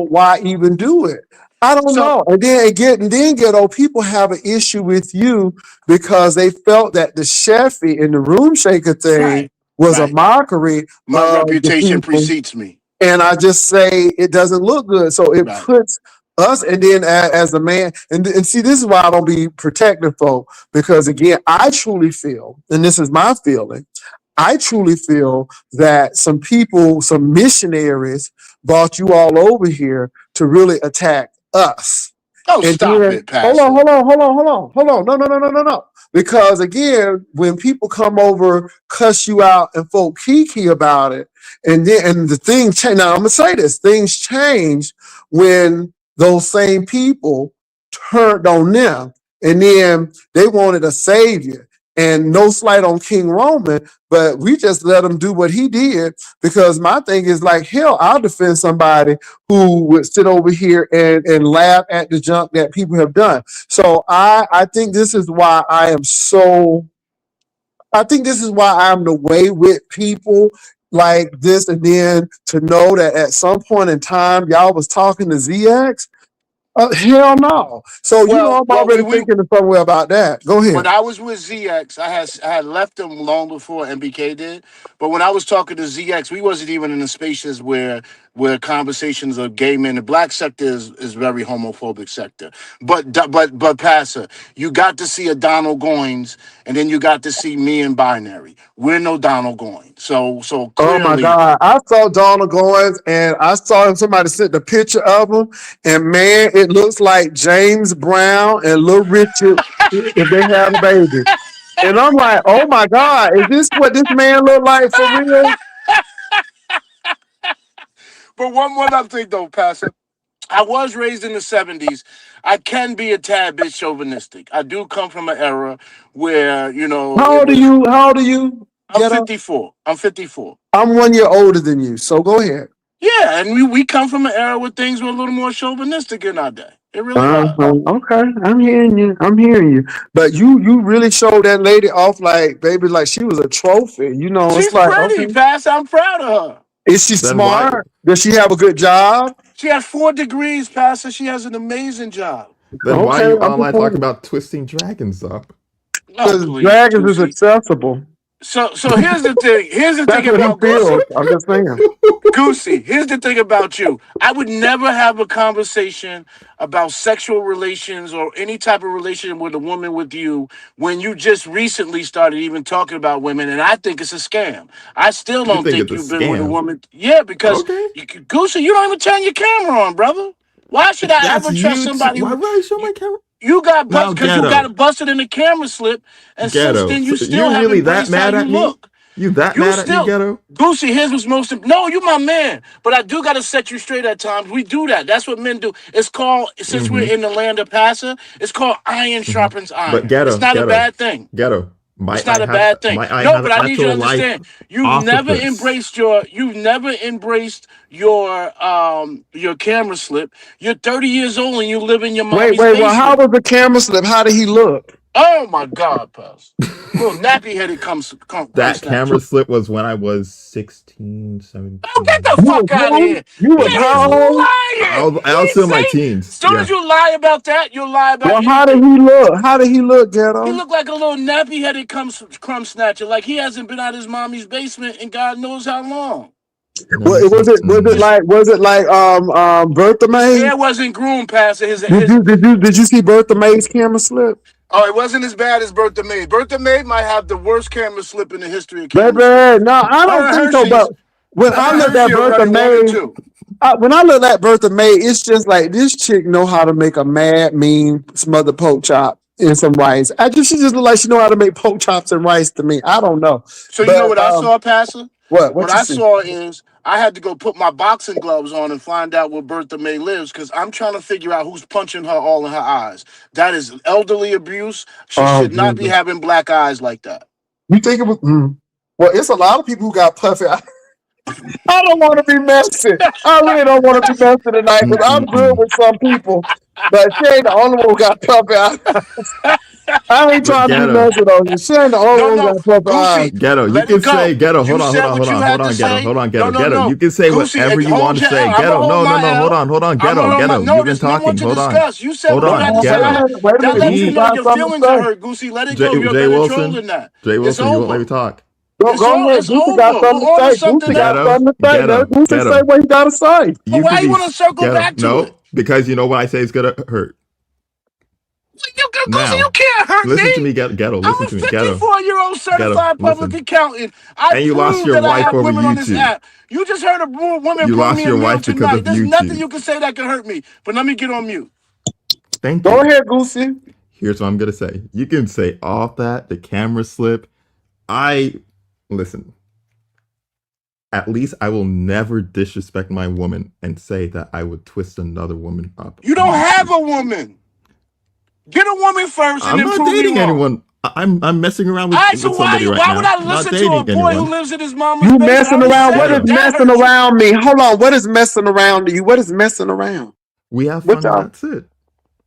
why even do it? I don't So know. And then ghetto people have an issue with you because they felt that the Sheffy and the room shaker thing right, was a right. mockery My of the reputation people. precedes me. And I just say it doesn't look good. So it Right. puts us, and then as a man, and see, this is why I don't be protecting folk, because again, I truly feel, and this is my feeling, I truly feel that some people, some missionaries brought you all over here to really attack us. Oh, And stop then, it, hold on, Pastor. hold on, hold on, hold on, hold on. No, no, no, no, no, no. Because again, when people come over, cuss you out, and folk kiki about it, and the thing change. Now I'm gonna say this: things change when those same people turned on them, and then they wanted a savior. And no slight on King Roman, but we just let him do what he did, because my thing is like, hell, I'll defend somebody who would sit over here and laugh at the junk that people have done. So I think this is why I'm the way with people like this. And then to know that at some point in time, y'all was talking to ZX. Hell no. So, Well, I'm well, we already we thinking somewhere about that. Go when ahead. I was with ZX, I had left them long before MBK did. But when I was talking to ZX, we wasn't even in the spaces where conversations of gay men. The black sector is very homophobic sector. But Pastor, you got to see a Donald Goines, and then you got to see me and Binary. We're no Donald Goines. So Oh my clearly, God. I saw Donald Goins, and I saw him, somebody sent a picture of him, and man, it looks like James Brown and Little Richard if they had a baby. And I'm like, oh my God, is this what this man look like for real? but one other thing though, Pastor. I was raised in the 70s. I can be a tad bit chauvinistic. I do come from an era where, How it old are was. you? How old are you? I'm Get up. 54. I'm 54. I'm 1 year older than you, so go ahead. Yeah, and we come from an era where things were a little more chauvinistic in our day. It really was. Okay, I'm hearing you. I'm hearing you. But you really showed that lady off like, baby, like she was a trophy. It's She's like, pretty, okay. Pastor. I'm proud of her. Is she Then why smart? Does she have a good job? She has 4 degrees, Pastor. She has an amazing job. why are Okay, you I'm just online talking saying. about twisting dragons up? Oh, Because please, dragons is Juicy. accessible. So here's the thing. Here's the thing That's what he about feels. Goosey. I'm just saying. Goosey, here's the thing about you. I would never have a conversation about sexual relations or any type of relation with a woman with you when you just recently started even talking about women, and I think it's a scam. I still You don't think think it's a you've been with a scam? woman. Yeah, because Okay. Goosey, you don't even turn your camera on, brother. Why should I That's ever trust you too. somebody Why who would I show you, my camera? you got Now, busted because you ghetto. got busted in the camera slip, and since Ghetto. then So you still you're have really that embraced how mad you at me? look. You that You mad at me, still, ghetto? Goosey, his was most. No, you my man, but I do got to set you straight at times. We do that. That's what men do. It's called, since we're Mm-hmm. in the land of Passer, it's called iron Mm-hmm. sharpens But iron. It's ghetto, not a ghetto, bad thing. ghetto. It's not a bad thing. Might I No, have but an I need you to actual life understand. You've off of never this? embraced your camera slip. You're 30 years old and you live in your Wait, mommy's wait. Well, how basement. was the camera slip? How did he look? Oh my God, Pass. Little nappy headed come That snatcher. camera slip was when I was 16, Oh, get 17. the You was fuck out of who? here. You was He's how old? lying. I was He still in my see? teens. As soon as Yeah. you lie about that, you'll lie about Well, how did anything. he look? How did he look, He ghetto? looked like a little nappy headed crumb snatcher, like he hasn't been out his mommy's basement in God knows how long. Well, Mm-mm-mm. was it like Bertha His May? hair wasn't groomed past Did his you did you did you see Bertha May's camera slip? Oh, it wasn't as bad as Bertha May. Bertha May might have the worst camera slip in the history of camera slips. Baby, no, I don't Her and think so. But Hershey's, when her I and looked at Hershey are Bertha running 1 and May, 2. when I look at Bertha May, it's just like this chick know how to make a mad, mean, smothered pork chop and some rice. She just look like she know how to make pork chops and rice to me. I don't know, So you know but what I saw, Pastor? what? What What you I see? saw is I had to go put my boxing gloves on and find out where Bertha May lives because I'm trying to figure out who's punching her all in her eyes. That is elderly abuse. She Oh, should not be Jesus. having black eyes like that. You think it was? Well, it's a lot of people who got puffy eyes. I don't want to be messy. I really don't want to be messy tonight because I'm good Mm-mm-mm. with some people, but she ain't the only one who got puppy eyes. I ain't But trying to be ghetto, messy though. She ain't the only No, one who no, got puppy eyes. Goosey, ghetto. You let can it say go. ghetto. You Hold on, hold said on, what hold you on, hold had to on, ghetto. say. Hold on, No, ghetto, no, ghetto. no. You can say Goosey, whatever you want hold to your say, L. I'm ghetto. gonna hold No, no, my no. Hold L. on, hold on, I'm ghetto, gonna hold my. ghetto. No, You've been there's no more talking. to Hold on, discuss. You said hold what Hold you on, had to on, say. ghetto. wait a That minute. lets you Goosey G, know got your something to feelings are say. hurt, Goosey. Let it go. You're Jay very troll Wilson, in that. Jay It's Wilson. You won't let me over. talk. Go ahead. It's Goosey got over. something to We're on to say. Goosey something got else. Ghetto, something to say. Let ghetto, Goosey say ghetto. what he got to say. But You why could you be want to circle ghetto. back to No, it? because you know what I say is gonna hurt. Goosey, you Now, can't hurt listen to me. me, ghetto. I'm Listen a to me, ghetto, 54-year-old ghetto. certified public Listen. accountant. I And you lost prove your that I wife have over women on this YouTube. app. You just heard a woman You bring lost me a your meal wife because tonight. of There's nothing YouTube. you can say that can hurt me. But let me get on mute. Thank Go you. ahead, Goosey. Here's what I'm gonna say. You can say all that, the camera slip. I listen. At least I will never disrespect my woman and say that I would twist another woman up You on don't have YouTube. a woman. Get a woman first and I'm then not prove me dating wrong. anyone. I'm messing around All right, so with somebody right why would now. I I'm not listen to a dating boy who anyone. lives in his mama's You basement? I messing already around. said What Ghetto. does it. That messing hurt you. around mean? Hold on. What is messing around to you? What is messing around? We have What fun and y'all? that's it.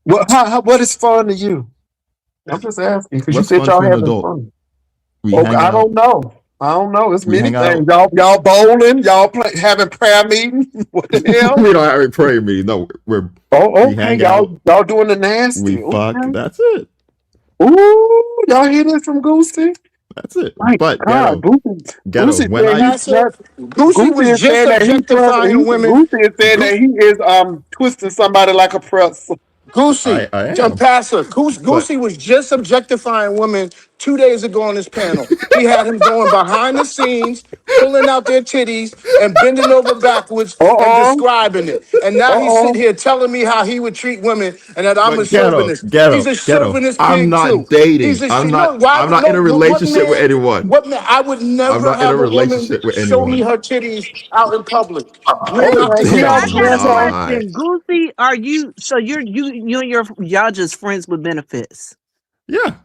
What is fun to you? I'm just asking because you What's said fun y'all for an having adult? fun. We Okay, hang I don't out. know. I don't know. It's We many hang things. out. Y'all bowling. Y'all having prayer meeting. What the hell? We don't have a prayer meeting. No, Oh, we okay. hang Y'all out. y'all doing the We nasty. fuck. Okay. That's it. Ooh, y'all hear this from Goosey? That's it. My But God, ghetto, Goosey. ghetto. Goosey When said I he's Pastor, not. Gucci Goosey was is just saying that he's trying. objectifying women. Goosey is saying Gu- that he is twisting somebody like a pretzel. Goosey, I am. Pastor, But Goosey was just objectifying women 2 days ago on this panel. He had him going behind the scenes, pulling out their titties and bending over backwards Uh and oh. describing it. And Uh now he's sitting oh. here telling me how he would treat women and that I'm a but ghetto, chauvinist. He's ghetto, a ghetto. chauvinist I'm pig too. not dating. I'm You know not. why? I'm not in No, a what relationship with man? anyone. What man? I would I'm never not in a have a woman relationship with show me anyone. her titties out in public. We're Oh, not well, the you I know, same. got a okay. My. question. Goofy, are you so you and your y'all just friends with benefits? Yeah.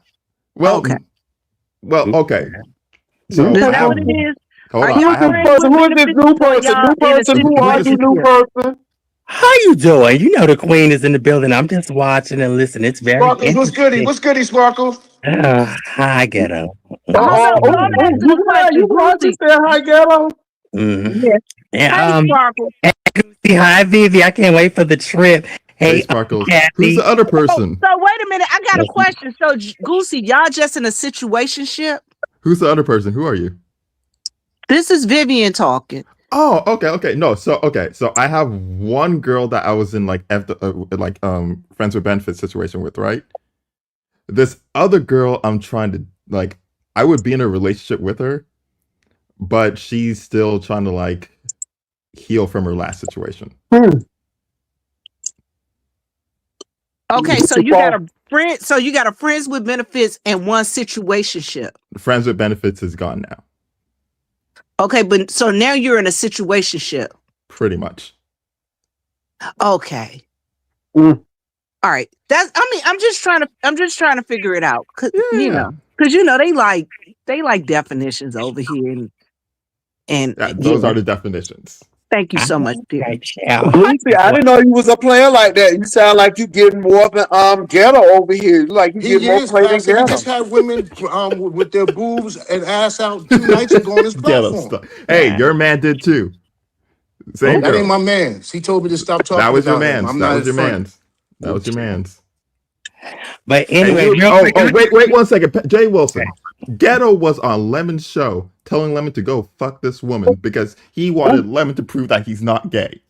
Well, Okay. okay. So Is I Okay. that have. what it is? Hold Are on. Who y'all is I this have. friends person? with Who is this benefits new or person? y'all New in a person. Who are you, new situationship? person? How you doing? You know the queen is in the building. I'm just watching and listening. It's very Sparkles, what's goody? interesting. What's goody, Sparkles? I get up. Hold on, go on and Oh, answer you the glad question, you Goofy. said hi, ghetto? Mm-hmm. Yes. Hey, Yeah, Sparkle. hey, Goosey, hi, Vivi. I can't wait for the trip. Hey, Hey, Sparkles. Who's the Kathy. other So, person? so wait a minute. I got a question. So, Goosey, y'all just in a situationship? Who's the other person? Who are you? This is Vivian talking. Oh, okay, okay. No, so okay, so I have one girl that I was in friends with benefits situation with, right? This other girl, I'm trying to like, I would be in a relationship with her, but she's still trying to like heal from her last situation. Hmm. Okay, so Mr. you got Paul. a friend. So you got a friends with benefits and one situationship. Friends with benefits is gone now, Okay, but so now you're in a situationship. pretty much. Okay. Mm. All right. That's. I mean, I'm just trying to figure it out. Cause Yeah, they like definitions over here, and those yeah. are the definitions. Thank you I so much, dear. like y'all. Goofy, I didn't know you was a player like that. You sound like you getting more than ghetto over here. Like you get He more is, play than Pastor. He just ghetto. had women with their boobs and ass out 2 nights ago on his Ghetto platform. stuff. Hey, your man did too. Same That ain't girl. my man. He told me to stop That talking was your about him. man's. I'm That not was his your friend. man's. That was your man's. But And anyway, you, real quick, wait 1 second. Jay Wilson. Ghetto was on Lemon's show telling Lemon to go fuck this woman because he wanted Lemon to prove that he's not gay.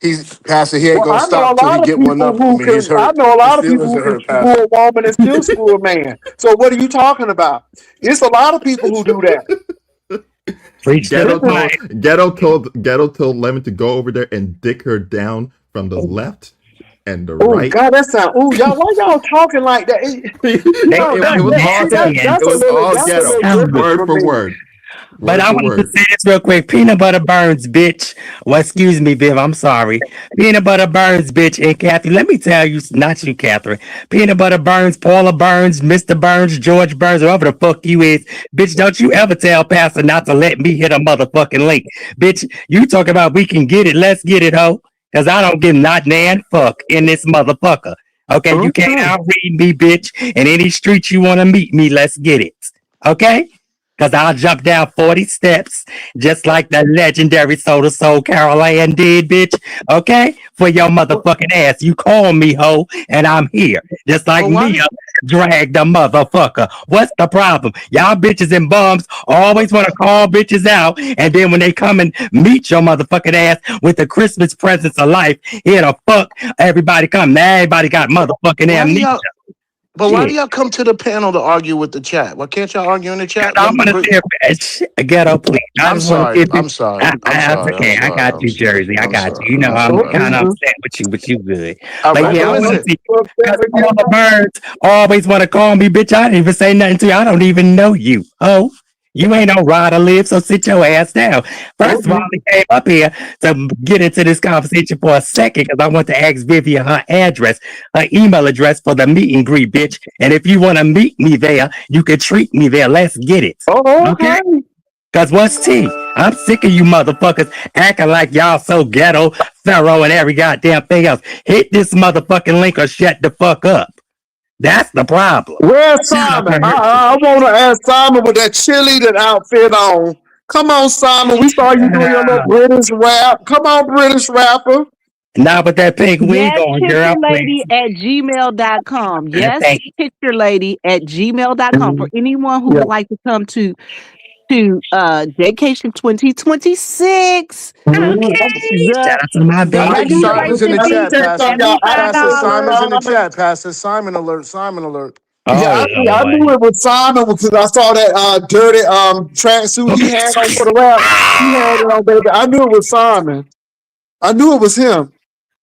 He's Pastor. He ain't Well, gonna I know a stop till he lot of get one people up on who me. He's can. I hurt. know a His lot of people feelings who are can hurt, screw Pastor. a woman and still screw a man. So what are you talking about? It's a lot of people who do that. preach to the choir. Ghetto told Lemon to go over there and dick her down from the left and the Oh right. God, that sound. Oh y'all, why y'all talking like that? You They know are It was all see, ghetto. nasty and It was all that's a little ghetto, selfish. different word for for me. word. But Word I for wanted to word. say this real quick. Peanut butter burns, bitch. Well, excuse me, Viv. I'm sorry. Peanut butter burns, bitch. And Kathy, let me tell you, not you, Catherine. Peanut butter burns, Paula Burns, Mr. Burns, George Burns, whoever the fuck you is. Bitch, don't you ever tell Pastor not to let me hit a motherfucking link. Bitch, you talk about we can get it. Let's get it, ho. Because I don't give not nan fuck in this motherfucker. Okay, you can't Okay. outread me, bitch. In any street you want to meet me, let's get it. Okay? Because I'll jump down 40 steps, just like the legendary Soda Soul Carol Ann did, bitch. Okay? For your Well, motherfucking ass. You call me hoe, and I'm here. Just like well, why Mia did dragged the motherfucker. What's the problem? Y'all bitches and bums always want to call bitches out, and then when they come and meet your motherfucking ass with the Christmas presents of life, here the fuck everybody come. Now everybody got motherfucking why do amnesia. y'all but why do Shit. y'all come to the panel to argue with the chat? Why can't y'all argue in the Cause chat? I'm gonna say ghetto, please. I I'm just want to sorry. get this. I'm sorry. I'm That's sorry. I'm okay. I sorry. got I'm you, sorry. Jersey. I I'm got you. sorry. You know, I'm I'm sorry. kind of Okay. upset with you, but you good. All But right, yeah, but I want to listen. see. You upset Cause again? all the birds always want to call me, bitch. I didn't even say nothing to you. I don't even know you. Oh. You ain't no rider live, so sit your ass down. First of all, Okay. I came up here to get into this conversation for a second because I want to ask Vivian her address, her email address for the meet and greet, bitch. And if you want to meet me there, you can treat me there. Let's get it. Oh, Okay? okay. Cause what's T? I'm sick of you motherfuckers acting like y'all so ghetto, thorough, and every goddamn thing else. Hit this motherfucking link or shut the fuck up. That's the problem. Where's Shut up Simon? and hurt. I want to ask Simon with that cheerleading outfit on. Come on, Simon. We saw you doing your little British rap. Come on, British rapper. Now with that pink wig Yes, on, girl, picturelady please. at gmail.com. Yes, Thank picturelady at gmail.com. For Mhm. anyone who Yeah. would like to come to Vacation 2026. you. Okay. Mhm. Shout The out to my the I think baby. registration Simon's in the I fee chat, is checked on Pastor. y'all. I $75. Pastor checked on Simon's in the Simon. chat. Pastor Simon alert. Simon alert. Yeah, Oh I Lord. knew it was Simon because I saw that dirty tracksuit he had on for the rap. He had it on, baby. I knew it was Simon. I knew it was him.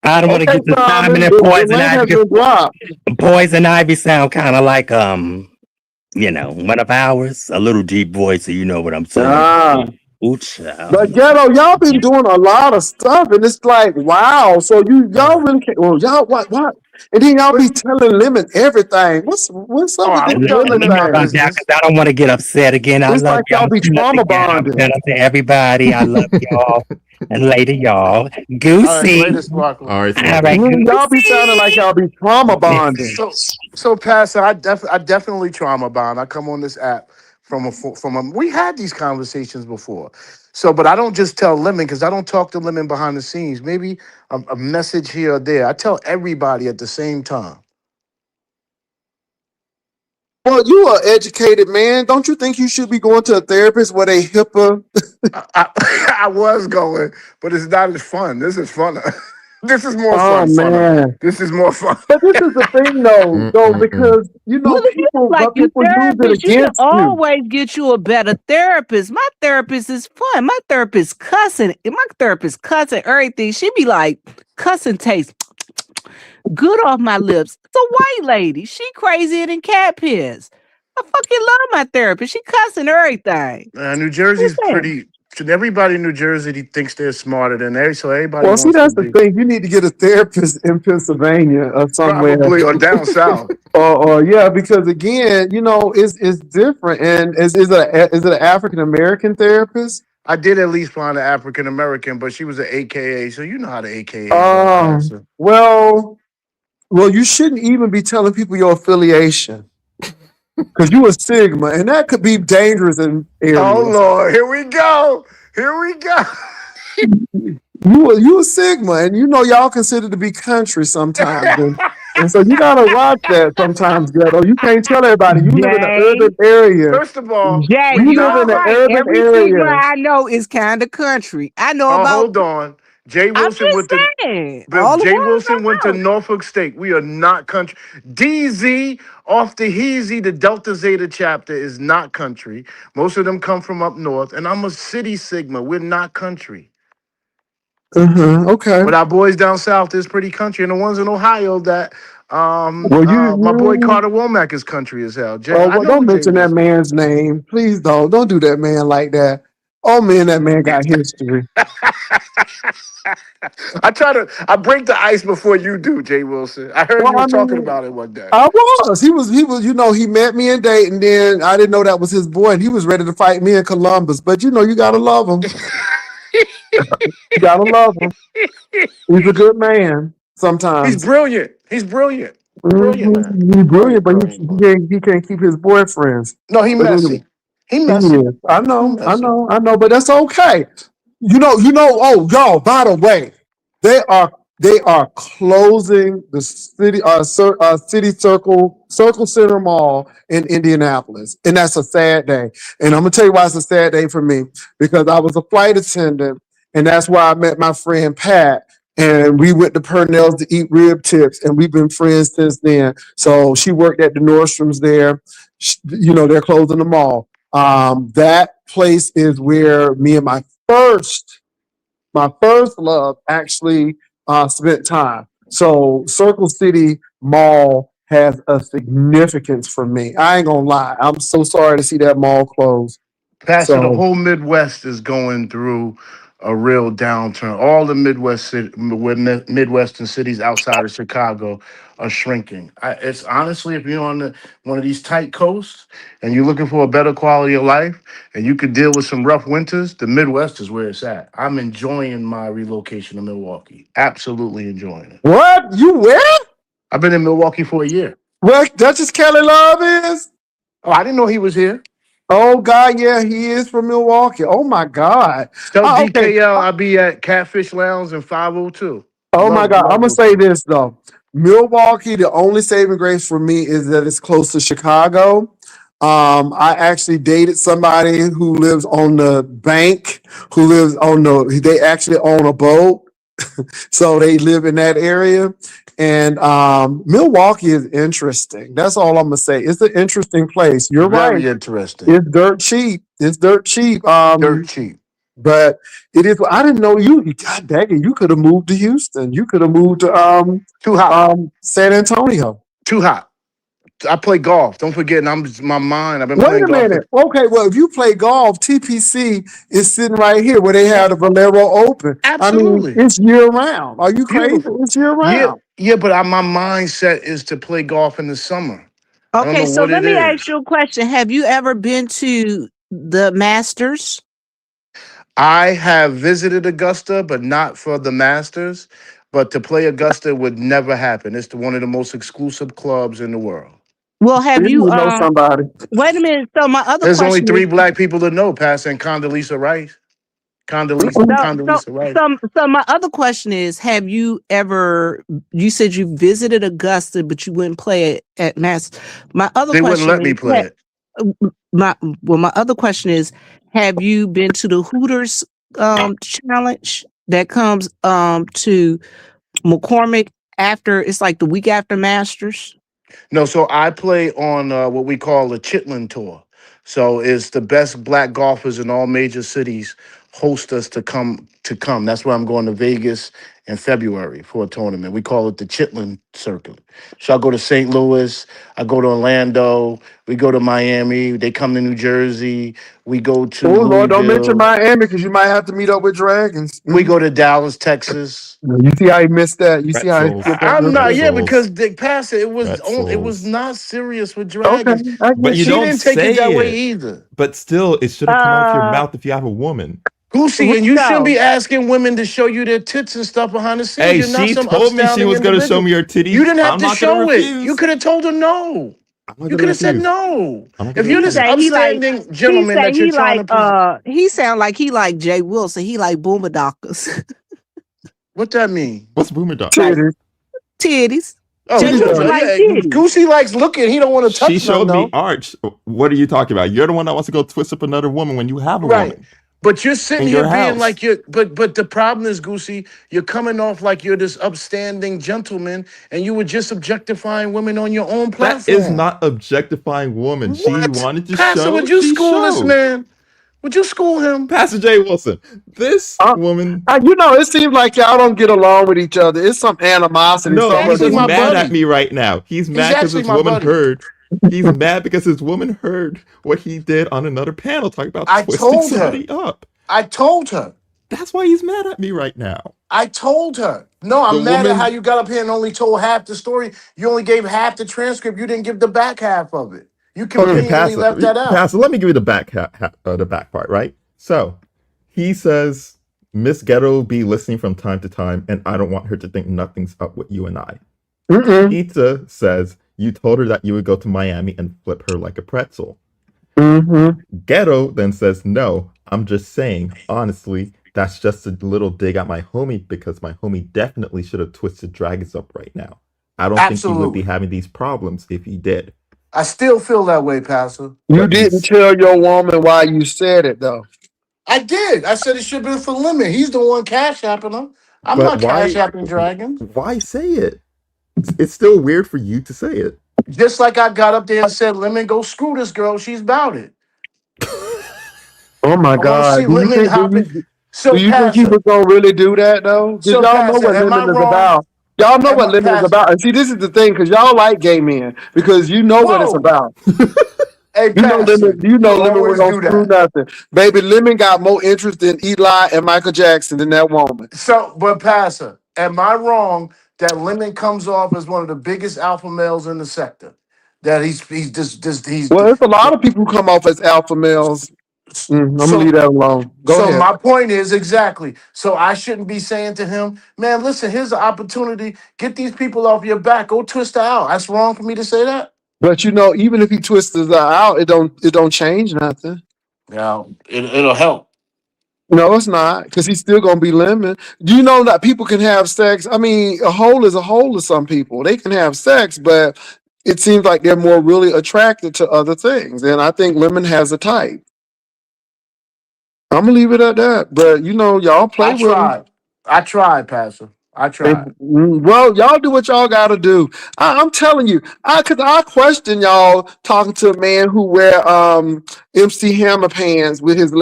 I don't want to Okay, get to Simon Simon, and the Poison link Ivy has because been dropped. Poison Ivy sound kind of like one of ours, a little deep voice, so you know what I'm saying. Ah. Ooh, child. But ghetto, y'all been doing a lot of stuff, and it's like, wow. So y'all really can't. Well, y'all what? And then y'all But be telling Lemon everything. What's up oh, with I this don't tell Lemon Lemon my Let me thing? calm down business. because I don't want to get upset again. I It's love like y'all. y'all be Shout out to trauma Ghetto. bonding. Shout out to everybody. I love y'all. And later, y'all. All right, Goosey. later, Sparkle. All right, All Sparkle. right, Y'all be sounding like Goosey. y'all be trauma bonding. So Pastor, I definitely trauma bond. I come on this app from a. We had these conversations before. So, but I don't just tell Lemon because I don't talk to Lemon behind the scenes. Maybe a message here or there. I tell everybody at the same time. Well, you are educated man. Don't you think you should be going to a therapist where they HIPAA? I was going, but it's not as fun. This is funner. This is more Oh fun. Funner. man. This is more fun. But this is the thing though, Mm-mm-mm. because Well, if you people, like but your people use it therapist, you can against you. always get you a better therapist. My therapist is fun. My therapist cussing. My therapist cussing everything. She be like, cussing tastes good off my lips. It's a white lady. She crazier than cat piss. I fucking love my therapist. She cussing everything. New What's Jersey's that? pretty. Everybody in New Jersey thinks they're smarter than so everybody Well, see, wants to that's the be thing. You need to get a therapist in Pennsylvania or somewhere, probably or down south. or yeah, because again, it's different. And is it an African American therapist? I did at least find an African American, but she was an AKA, so you know how the AKAs are, Um, Pastor. well, you shouldn't even be telling people your affiliation because you a Sigma, and that could be dangerous in Oh areas. Lord, here we go. Here we go. You a Sigma, and y'all considered to be country sometimes, and so you gotta watch that sometimes, ghetto. You can't tell everybody you live in an Jay, urban area. First of all, Jay, we You you live not. all in an right. urban Every Sigma area. I know is kind of country. I know Oh, about, hold on. Jay I'm Wilson just went to saying, all the Jay ones Wilson went I to know. Norfolk State. We are not country. DZ off the Heezy, the Delta Zeta chapter is not country. Most of them come from up north, and I'm a city Sigma. We're not country. Okay. But our boys down south is pretty country, and the ones in Ohio that Well, My boy Carter Womack is country as hell. Jay, oh, I well, know don't who Jay mention that Wilson is. man's name, please. Don't do that man like that. Oh man, that man got history. I break the ice before you do, Jay Wilson. I heard Well, you I was talking mean, about it one day. I was. He was. You know, he met me in Dayton. Then I didn't know that was his boy, and he was ready to fight me in Columbus. But you know, you gotta love him. You gotta love him. He's a good man. He's Sometimes. brilliant. He's brilliant. Brilliant man. He's Brilliant, brilliant, but brilliant, brilliant. he can't keep his boyfriends. No, he But anyway, messy. He he messy. is. I He know, I messy. know, I know. But that's okay. You know. Oh, y'all. By the way, they are they are closing the city city Circle Center Mall in Indianapolis, and that's a sad day. And I'm gonna tell you why it's a sad day for me because I was a flight attendant, and that's where I met my friend Pat. And we went to Purnell's to eat rib tips, and we've been friends since then. So she worked at the Nordstroms there. You know, they're closing the mall. That place is where me and my first love actually spent time. So Circle City Mall has a significance for me. I ain't gonna lie. I'm so sorry to see that mall close. Pastor, the So whole Midwest is going through a real downturn. All the Midwestern cities outside of Chicago are shrinking. It's honestly, if you're on one of these tight coasts and you're looking for a better quality of life and you could deal with some rough winters, the Midwest is where it's at. I'm enjoying my relocation to Milwaukee. Absolutely enjoying it. what? You where? I've been in Milwaukee for a year. Where Duchess Kelly Love is? Oh, I didn't know he was here. Oh God, yeah, he is from Milwaukee. Oh my God. Tell Okay. DKL I'll be at Catfish Lounge in 502. Oh my Love, God. I'm love gonna those say people. this though. Milwaukee, the only saving grace for me is that it's close to Chicago. I actually dated somebody who lives on the bank, who lives on they actually own a boat. So they live in that area. And Milwaukee is interesting. That's all I'm gonna say. It's an interesting place. You're right. Very interesting. It's dirt cheap. It's dirt cheap. Dirt cheap. But it is. I didn't know you. God dang it! You could have moved to Houston. You could have moved to Too hot. San Antonio. Too hot. I play golf. Don't forget, and I'm just my mind. I've been Wait playing a golf. minute. Okay, well, if you play golf, TPC is sitting right here where they have the Valero Open. I mean, Absolutely. it's year round. Are you crazy? Beautiful. It's year Yeah, round. yeah, but my mindset is to play golf in the summer. I don't Okay, know so what let it me ask is. you a question. Have you ever been to the Masters? I have visited Augusta, but not for the Masters. But to play Augusta would never happen. It's one of the most exclusive clubs in the world. Well, have You you would know somebody. wait a minute. So my other There's only question is three black people to know, Pastor and Condoleezza Rice. so so Condoleezza Rice. so my other question is, have you ever, you said you visited Augusta but you wouldn't play it at Mass. My other They wouldn't question let me is play it. my other question is, have you been to the Hooters challenge that comes to McCormick after, it's like the week after Masters? No, so I play on what we call a Chitlin tour. So it's the best black golfers in all major cities host us to come. That's why I'm going to Vegas in February for a tournament. We call it the Chitlin Circuit. So I go to St. Louis, I go to Orlando, we go to Miami, they come to New Jersey, we go to Oh Lord, don't mention Louisville, Miami because you might have to meet up with dragons. we go to Dallas, Texas. You see how he missed that? You see how he Pretzels, skipped that I'm real not, quick? yeah, pretzels, because they passed it. It was pretzels. not serious with Okay, dragons. I But get you She you. don't didn't take it say that way it. either. But still, it shouldn't come out of your Uh mouth if you have a woman. Goosey, and you shouldn't Rico. be asking women to show you their tits and stuff behind the scenes. Hey, You're not she some told me she upstanding was gonna show individual. me her You titties. didn't have I'm to not gonna show it. You refuse. could have told her no. I'm not You gonna could have said refuse. no. I'm not If gonna you're He this say refuse. he like upstanding he gentleman say that you're he trying like to present, he sound like he like Jay Wilson. He like boomerdockers. what that mean? What's boomer dog? Like Titties. titties. Oh, Jay Titty Wilson dog. like yeah. titties. Goosey likes looking. He don't want to She touch none showed me though. arch. What are you talking about? You're the one that wants to go twist up another woman when you have a Right. woman But you're sitting in here your being house. like you're but the problem is, Goosey, you're coming off like you're this upstanding gentleman and you were just objectifying women on your own That is platform. not objectifying woman. She What? wanted to Pastor, show. would you She school this showed. man? Would you school him? Pastor J. Wilson, this Uh, woman. it seems like y'all don't get along with each other. It's some animosity He's No, somewhere. actually he's my mad at buddy. me right now. He's He's mad because actually his my woman buddy. heard. He's mad because his woman heard what he did on another panel talking about I twisting told her. somebody up. I told her. That's why he's mad at me right now. I told her. No, The I'm mad at how woman. you got up here and only told half the story. You only gave half the transcript. You didn't give the back half of it. You Okay, conveniently left that out. Pastor. Let me give you the back part, right? So he says Miss Ghetto be listening from time to time, and I don't want her to think nothing's up with you and I. Mm-mm. Pizza says you told her that you would go to Miami and flip her like a pretzel. Mm-hmm. Ghetto then says, no, I'm just saying, honestly, that's just a little dig at my homie because my homie definitely should have twisted dragons up right now. I don't think he would be Absolutely. having these problems if he did. I still feel that way, Pastor. You But didn't he's tell your woman why you said it though. I did. I said it should be for Lemon. He's the one cash apping him. I'm but not cash apping dragons. why say it? It's still weird for you to say it. Just like I got up there and said, Lemon, go screw this girl. She's about it. Oh my I want to God. see Lemon hop it. Do So, you think he Pastor. was gonna really do that though? Because So, y'all know Pastor, what am I lemon is wrong? about. Y'all know Am what I, lemon is Pastor? about. And see, this is the thing, because y'all like gay men, because you know what it's Whoa. about. Hey, You know Pastor, lemon. You know you lemon was always gonna do screw that. nothing. Baby, lemon got more interest in Eli and Michael Jackson than that woman. So, but Pastor, am I wrong that Lemon comes off as one of the biggest alpha males in the sector? That he's just he's Well, there's a lot of people who come off as alpha males. I'm gonna leave so that alone. Go so ahead. my point is exactly. So I shouldn't be saying to him, man, listen, here's an opportunity. Get these people off your back. Go twist her out. That's wrong for me to say that. But you know, even if he twists her out, it don't change nothing. Yeah, it'll help. No, it's not, because he's still gonna be lemon. Do you know that people can have sex? I mean, a hole is a hole to some people. They can have sex, but it seems like they're more really attracted to other things. And I think lemon has a type. I'm gonna leave it at that. But you know, y'all play I with him. tried. I tried, Pastor. I tried. Well, y'all do what y'all gotta do. I'm telling you, cause I question y'all talking to a man who wear MC Hammer pants with his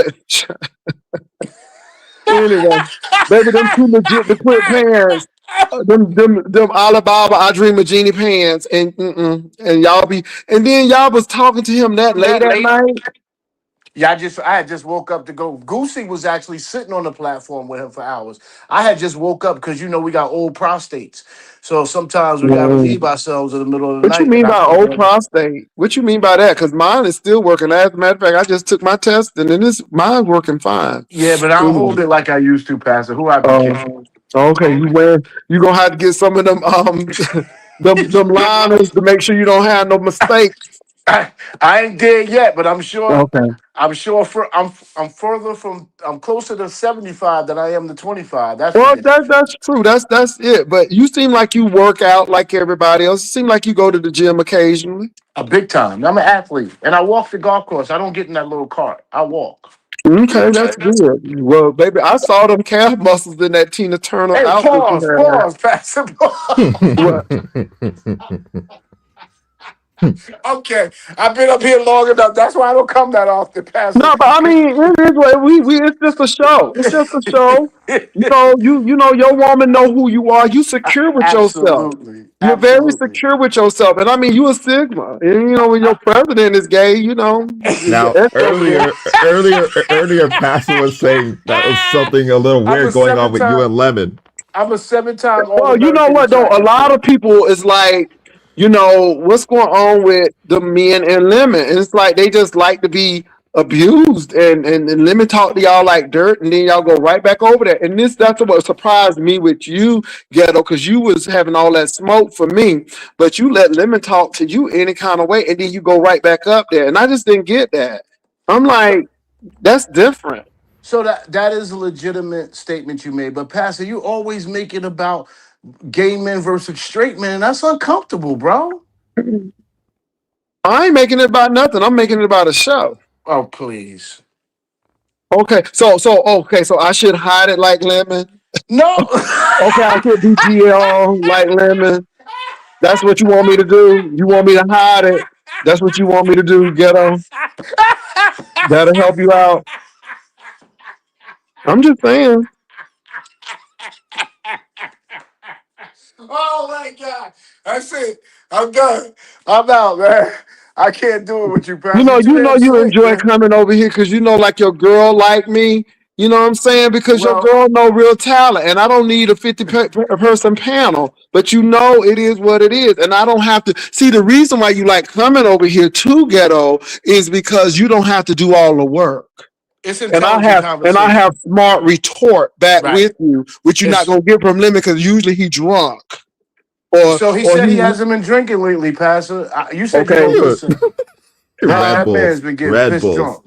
anyway. Baby, them too legit to quit pants. Them Alibaba I Dream of Genie pants, and y'all be, and then y'all was talking to him that late That at late. night. Yeah, I had just woke up to go. Goosey was actually sitting on the platform with him for hours. I had just woke up because we got old prostates, so sometimes we gotta Mm. relieve ourselves in the middle of the What you night. mean And I by couldn't old go. prostate? What you mean by that? Because mine is still working. As a matter of fact, I just took my test, and then mine's working fine. Yeah, but I don't hold Anyway. it like I used to, Pastor. Who I be Um, kidding? okay, you gonna have to get some of them them liners to make sure you don't have no mistakes. I ain't there yet, but I'm sure. Okay. I'm sure. I'm further from. I'm closer to 75 than I am to 25. That's for Well, damn sure. that's true. That's it. But you seem like you work out like everybody else. You seem like you go to the gym occasionally. A big time. I'm an athlete, and I walk the golf course. I don't get in that little cart. I walk. Okay, that's good. Well, baby, I saw them calf muscles in that Tina Turner Hey, outfit you had. pause, Pastor. What? Okay, I've been up here long enough. That's why I don't come that often, Pastor. No, but I mean, it is what we. It's just a show. It's just a show. You know, your woman know who you are. You secure with yourself. Absolutely, You're very absolutely. secure with yourself, and I mean, you a Sigma. And you know, when your president is gay, the Now, echo. earlier, Pastor was saying that was something a little I'm a weird going on seven with you time. and Lemon. I'm a 7-time All Well, you know American in what though? track A and lot field. of people is like, what's going on with the men and lemon? And it's like they just like to be abused, and lemon talk to y'all like dirt, and then y'all go right back over there. And that's what surprised me with you, Ghetto, because you was having all that smoke for me, but you let lemon talk to you any kind of way, and then you go right back up there. And I just didn't get that. I'm So, like, that's different. so that is a legitimate statement you made, but Pastor, you always make it about gay men versus straight men, and that's uncomfortable, bro. I ain't making it about nothing. I'm making it about a show. Oh, please. Okay, so I should hide it like lemon. No. Okay, I should be GL like lemon. That's what you want me to do. You want me to hide it. That's what you want me to do, Ghetto. That'll help you out. I'm just saying. Oh my God. That's it. I'm done. I'm out, man. I can't do it with you, Pastor. You're too damn You slick, enjoy man. coming over here because like your girl like me. You know what I'm saying? Because your Well, girl know real talent, and I don't need a 50 person panel. But it is what it is, and I don't have to see the reason why you like coming over here to Ghetto is because you don't have to do all the work. it's And intelligent I conversation. have smart retort back Right. with you, which you're not It's gonna get from Lemon because usually he drunk or so he or said he he hasn't been drinking lately, Pastor. You said you okay. don't You listen. Red That man's Bulls. been getting Red pissed Bulls. drunk.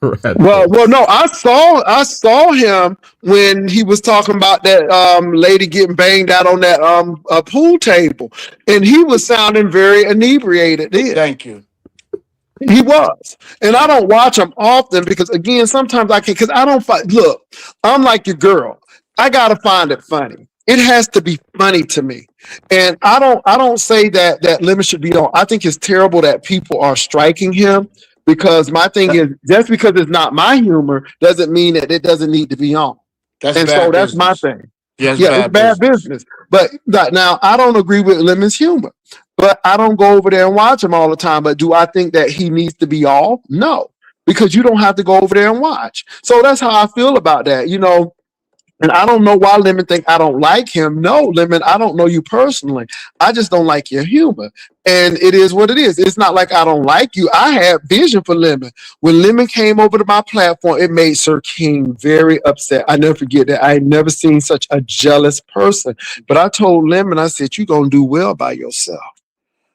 Red Well, Bulls. no, I saw him when he was talking about that lady getting banged out on that pool table, and he was sounding very inebriated. Then Thank you. he was, and I don't watch him often because again, sometimes I can because I don't find. Look, I'm like your girl. I gotta find it funny. It has to be funny to me, and I don't say that Lemon should be on. I think it's terrible that people are striking him because my thing is just because it's not my humor doesn't mean that it doesn't need to be on. That's And so bad that's my business. thing. Yeah, it's Yeah, it's bad bad business. business. But now I don't agree with Lemon's humor, but I don't go over there and watch him all the time. But do I think that he needs to be off? No, because you don't have to go over there and watch. So that's how I feel about that. And I don't know why Lemon think I don't like him. No, Lemon, I don't know you personally. I just don't like your humor. And it is what it is. It's not like I don't like you. I have vision for Lemon. When Lemon came over to my platform, it made Sir King very upset. I never forget that. I had never seen such a jealous person. But I told Lemon, I said, you're going to do well by yourself.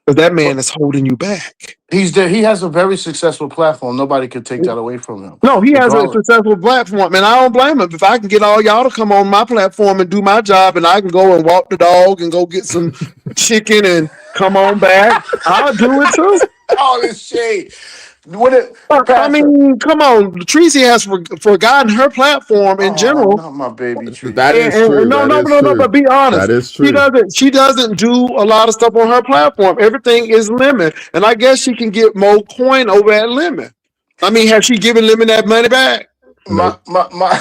Because that man is holding you back. He's there. He has a very successful platform. Nobody could take that away from him, No, he has a regardless. successful platform, and I don't blame him. If I can get all y'all to come on my platform and do my job, and I can go and walk the dog and go get some chicken and come on back, I'll do it too. All this shade. What it, I Pastor? mean, come on. Tracy has forgotten her platform in Oh, general. not my baby That Tracy. is true. No, That no, is no, no. But true. be honest, That is true. She doesn't do a lot of stuff on her platform. Everything is Lemon, and I guess she can get more coin over at Lemon. I mean, has she given Lemon that money back? My Nope. my my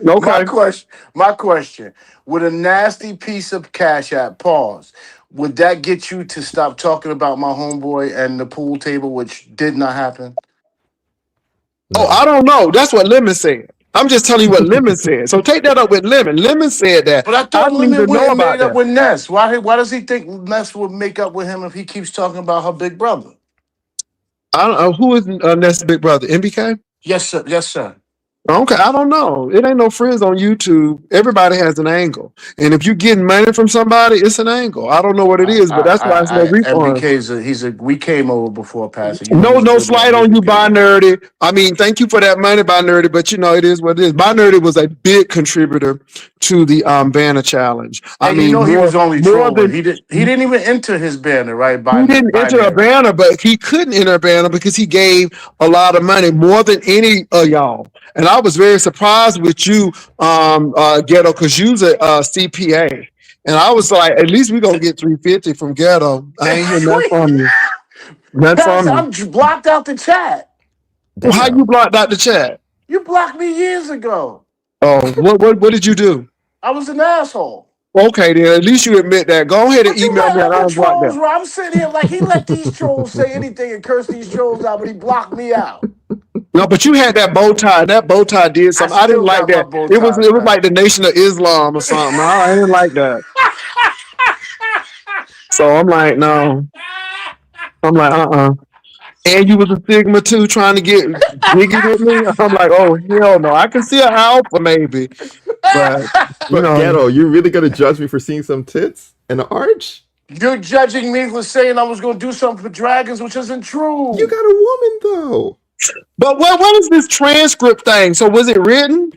Okay. question. My question. With a nasty piece of cash app, pause. Would that get you to stop talking about my homeboy and the pool table, which did not happen? Oh, No. I don't know. That's what Lemon said. I'm just telling you what Lemon said. So take that up with Lemon. Lemon said that. But I I thought don't Lemon even went know and about made up that. with Ness. Why does he think Ness would make up with him if he keeps talking about her big brother? I don't know who is Ness' big brother. MBK? Yes, sir. Yes, sir. Okay, I don't know. It ain't no friends on YouTube. Everybody has an angle, and if you're getting money from somebody, it's an angle. I don't know what it is, but that's why it's no MBK refund. is we came over before Pastor. You know No, he's a no good man. slight He's on a you, good By man. Nerdy. I mean, thank you for that money, By Nerdy, but it is what it is. By Nerdy was a big contributor to the banner challenge. I And you mean, know he was only more trolling. than He didn't even enter his banner, right? he didn't enter a Binary. banner, but he couldn't enter a banner because he gave a lot of money, more than any of y'all. And I was very surprised with you, Ghetto, because you's a CPA. And I was like, at least we're gonna get 350 from Ghetto. I ain't hear nothing from you. Nothing from Pastor, you. blocked out the chat. Well, how you Damn. blocked out the chat? You blocked me years ago. Oh, what did you do? I was an asshole. Okay, then at least you admit that. Go ahead and But you email let me and other I'll block trolls, them. I'm sitting here like he let these trolls say anything and curse these trolls out, but he blocked me out. No, but you had that bow tie. That bow tie did I something. I didn't still like got my that. bow It was ties, like Pastor. the Nation of Islam or something. I didn't like that. So I'm like, no. I'm like, And you was a Sigma too, trying to get jiggy with me. I'm like, oh hell no. I can see an alpha maybe, but you But know, Ghetto, you really gonna judge me for seeing some tits in the arch? You're judging me for saying I was going to do something for dragons, which isn't You true. got a woman though. but what is this transcript thing? So was it written?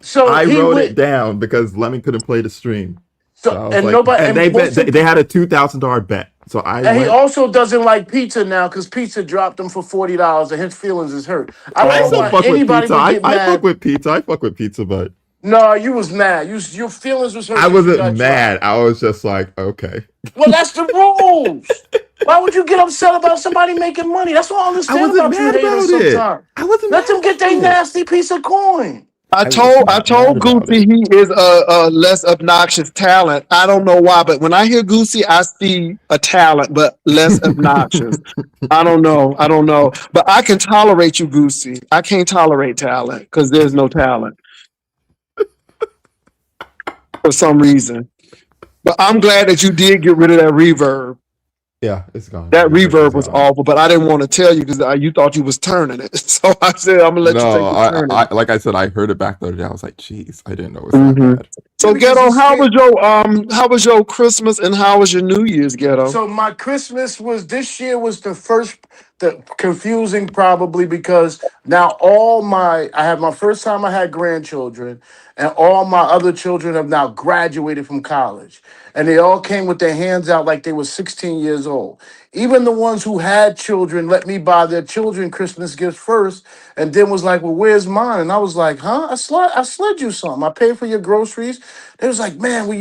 So I he wrote it went. down because Lemon couldn't play the stream. So So I was and like, nobody and and most they had a $2,000 bet. So I and he went. also doesn't like pizza now because pizza dropped him for $40 and his feelings is hurt. I I don't still want Oh, fuck with anybody pizza. to get I fuck mad. with pizza. I fuck with pizza, but No, you was mad. Your feelings was hurt I because you wasn't got dropped. mad. I was just like, okay. Well, that's the rules. Why would you get upset about somebody making money? That's what I I understand wasn't about you mad haters about it. sometimes. I wasn't Let mad them get about their it. nasty piece of coin. I was told not mad about Goosey it. he is a less obnoxious talent. I don't know why, but when I hear Goosey, I see a talent, but less obnoxious. I don't know. I don't know. But I can tolerate you, Goosey. I can't tolerate talent because there's no talent for some reason. But I'm glad that you did get rid of that reverb. Yeah, it's gone. The That reverb is reverb was gone. awful, but I didn't want to tell you because you thought you was turning it. So I said I'm gonna let you take No, the turning. like I said, I heard it back the other day. I was like, "Jeez, I didn't know it was that Hmm. bad." Yeah, So because Ghetto, he's scared. how was your Christmas and how was your New Year's, Ghetto? So my Christmas was this year was the confusing probably because now I had my first time I had grandchildren and all my other children have now graduated from college and they all came with their hands out like they were 16 years old. Even the ones who had children let me buy their children Christmas gifts first and then was like, well, where's mine? And I was like, huh? I slid you something. I paid for your groceries. They was like, man, we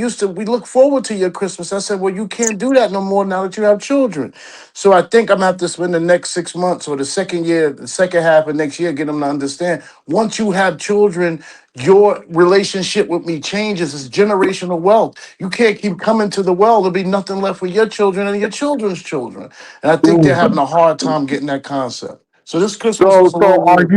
look forward to your Christmas. I said, well, you can't do that no more now that you have children. So I think I'm gonna have to spend the next 6 months or the second half of next year, get them to understand. Once you have children, your relationship with me changes. It's generational wealth. You can't keep coming to the well. There'll be nothing left for your children and your children's children. And I think they're having a hard time getting that concept. So this Christmas So, was a little weird.